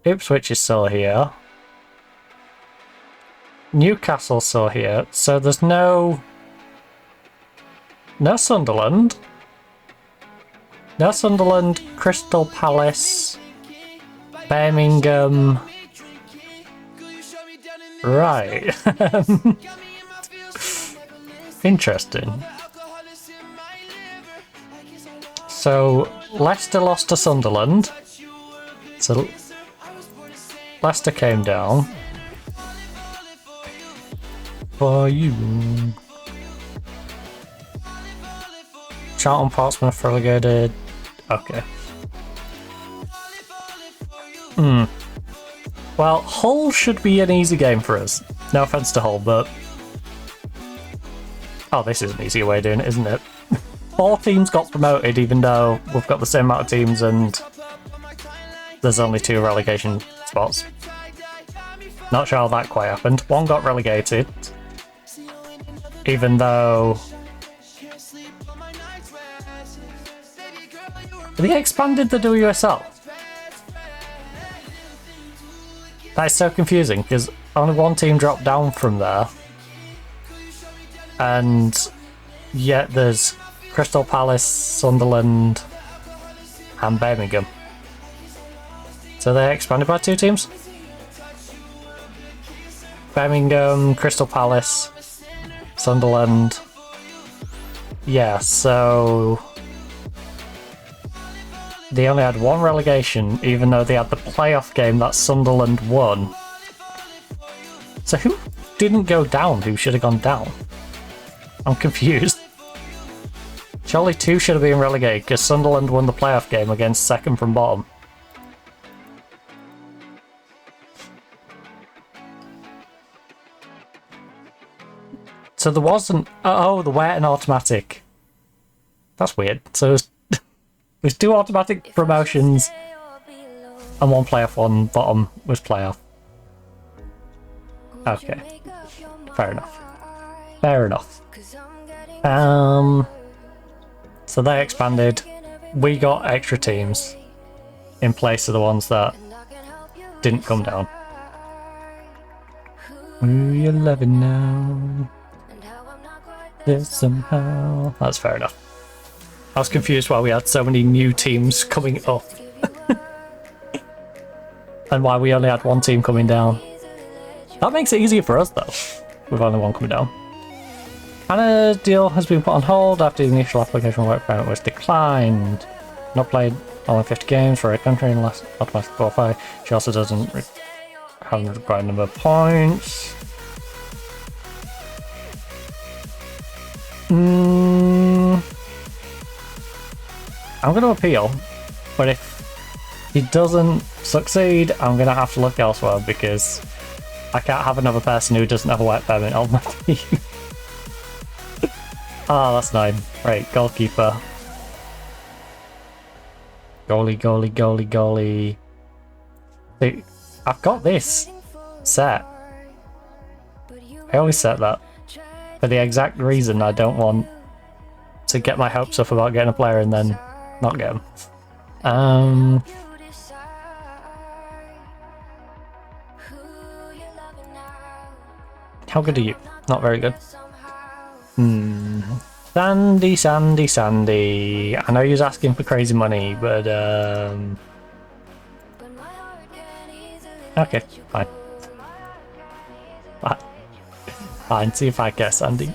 Ipswich is still here. Newcastle's still here. So there's no Sunderland. No Sunderland, Crystal Palace, Birmingham. Right. Interesting. So Leicester lost to Sunderland. So Leicester came down. For you. Charlton, Portsmouth relegated. Okay. Well, Hull should be an easy game for us. No offense to Hull, but... Oh, this is an easier way of doing it, isn't it? 4 teams got promoted, even though we've got the same amount of teams and there's only 2 relegation spots. Not sure how that quite happened. 1 got relegated, even though... They expanded the WSL. That is so confusing, because only 1 team dropped down from there. And yet there's Crystal Palace, Sunderland, and Birmingham. So they expanded by 2 teams? Birmingham, Crystal Palace, Sunderland. Yeah, so they only had 1 relegation, even though they had the playoff game that Sunderland won. So who didn't go down? Who should have gone down? I'm confused. Surely 2 should have been relegated because Sunderland won the playoff game against second from bottom. So there wasn't... Oh, there weren't an automatic. That's weird. So there's 2 automatic promotions and 1 playoff, 1 bottom was playoff. Okay. Fair enough. Fair enough. So they expanded. We got extra teams in place of the ones that didn't come down. Who you loving now? This somehow. That's fair enough. I was confused why we had so many new teams coming up. And why we only had 1 team coming down. That makes it easier for us though, with only 1 coming down. And a deal has been put on hold after the initial application work permit was declined. Not played only 50 games for a country in last automatic qualify. She also doesn't have the required number of points. I'm going to appeal, but if he doesn't succeed, I'm going to have to look elsewhere because I can't have another person who doesn't have a work permit on my team. Ah, that's nice. Right, goalkeeper. Goalie, goalie, goalie, goalie. See, I've got this set. I always set that for the exact reason I don't want to get my hopes up about getting a player and then not get him. How good are you? Not very good. Sandy, Sandy, Sandy. I know you're asking for crazy money, but okay, fine. Fine, see if I get Sandy.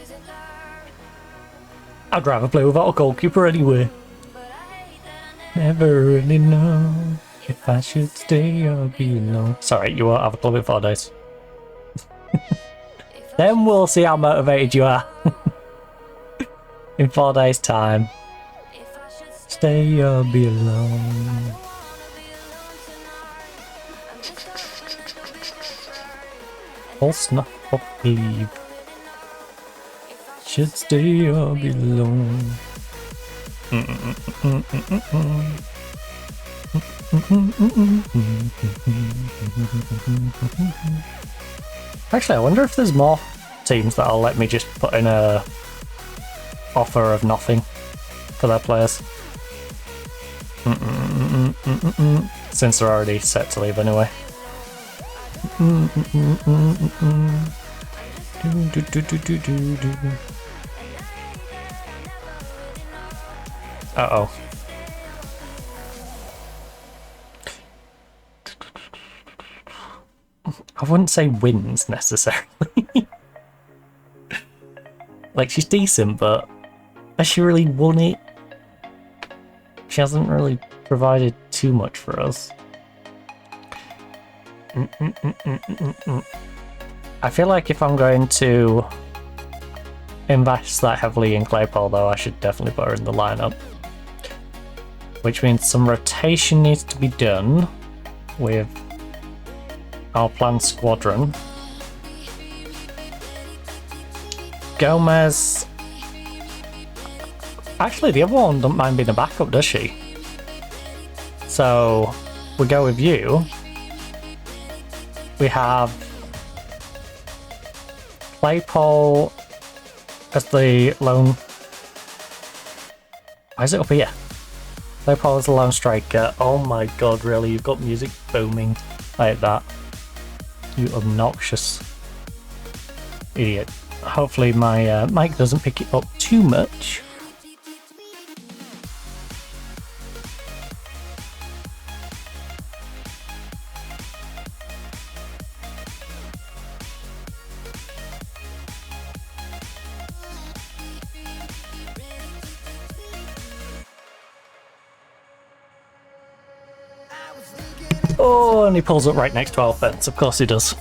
I'd rather play without a goalkeeper anyway. Never really know if I should stay or be alone. Sorry, you won't have a club in 4 days. Then we'll see how motivated you are. In 4 days' time. Stay or be alone. All snuff or leave. Should stay or be alone. Actually, I wonder if there's more teams that'll let me just put in a offer of nothing for their players. Since they're already set to leave anyway. Uh-oh. I wouldn't say wins necessarily. Like, she's decent, but has she really won it? She hasn't really provided too much for us. I feel like if I'm going to invest that heavily in Claypole, though, I should definitely put her in the lineup. Which means some rotation needs to be done with our planned squadron. Gomez. Actually, the other one doesn't mind being a backup, does she? So we go with you. We have Claypole as the lone. Why is it up here? Claypole as the lone striker. Oh my god, really? You've got music booming like that. You obnoxious idiot. hopefully my mic doesn't pick it up too much. Oh, and he pulls up right next to our fence. Of course he does.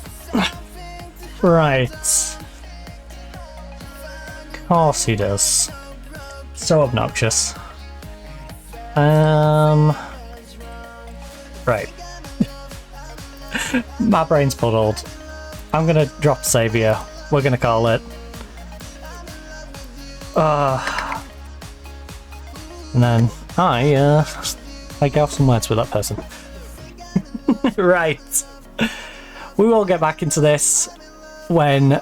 Right. Of course he does. So obnoxious. Right. My brain's puddled. I'm gonna drop save here. We're gonna call it. And then I get off some words with that person. Right. We will get back into this when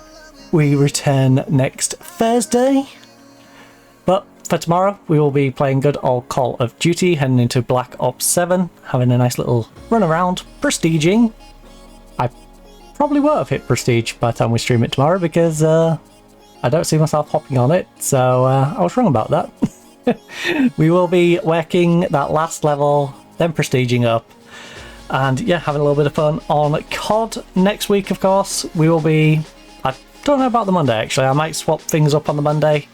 we return next Thursday. But for tomorrow, we will be playing good old Call of Duty, heading into Black Ops 7, having a nice little run around, prestiging. I probably won't have hit prestige by the time we stream it tomorrow because I don't see myself hopping on it, so I was wrong about that. We will be working that last level, then prestiging up. And yeah, having a little bit of fun on COD. Next week, of course, we will be... I don't know about the Monday, actually. I might swap things up on the Monday.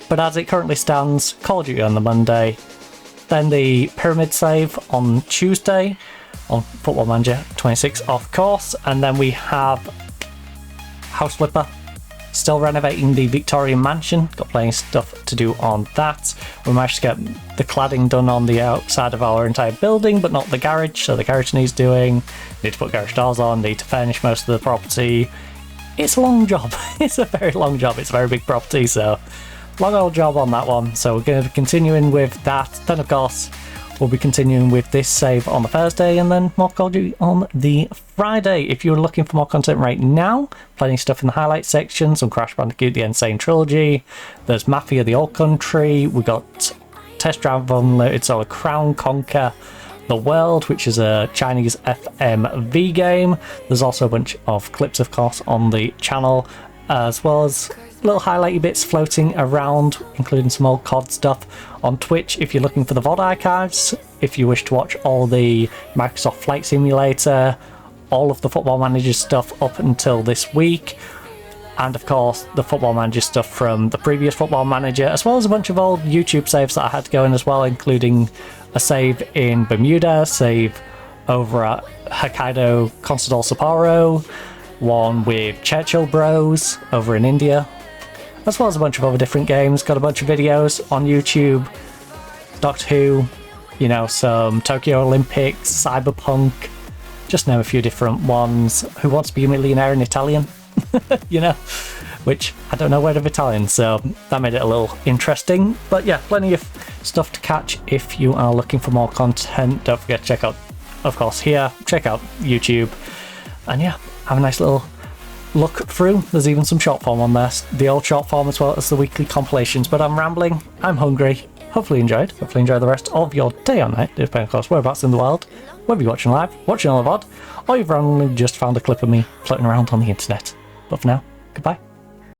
But as it currently stands, Call of Duty on the Monday. Then the Pyramid save on Tuesday. On Football Manager 26, of course. And then we have House Flipper. Still renovating the Victorian Mansion. Got plenty of stuff to do on that. We managed to get the cladding done on the outside of our entire building, but not the garage, so the garage needs doing. Need to put garage doors on, need to furnish most of the property. It's a long job. It's a very long job. It's a very big property, so long old job on that one. So we're going to be continuing with that. Then, of course, we'll be continuing with this save on the Thursday and then more Call of Duty on the Friday. If you're looking for more content right now, plenty of stuff in the highlights section, some Crash Bandicoot The Insane Trilogy, there's Mafia The Old Country, we got Test Drive Unlimited, so Crown Conquer the World, which is a Chinese FMV game. There's also a bunch of clips, of course, on the channel, as well as little highlighty bits floating around, including some old COD stuff on Twitch if you're looking for the VOD archives. If you wish to watch all the Microsoft Flight Simulator, all of the Football Manager stuff up until this week, and of course the Football Manager stuff from the previous Football Manager, as well as a bunch of old YouTube saves that I had to go in as well, including a save in Bermuda, save over at Hokkaido Constador Sapporo, one with Churchill Bros over in India, as well as a bunch of other different games. Got a bunch of videos on YouTube, Doctor Who, you know, some Tokyo Olympics, Cyberpunk, just name a few different ones. Who Wants to Be a Millionaire in Italian, you know, which I don't know word of Italian, so that made it a little interesting. But yeah, plenty of stuff to catch if you are looking for more content. Don't forget to check out, of course, here, check out YouTube, and yeah, have a nice little look through. There's even some short form on there, the old short form as well as the weekly compilations. But I'm rambling, I'm hungry. Hopefully you enjoyed. Hopefully enjoy the rest of your day or night, depending of course whereabouts in the world, whether you're watching live, watching on the VOD, or you've randomly just found a clip of me floating around on the internet. But for now, goodbye.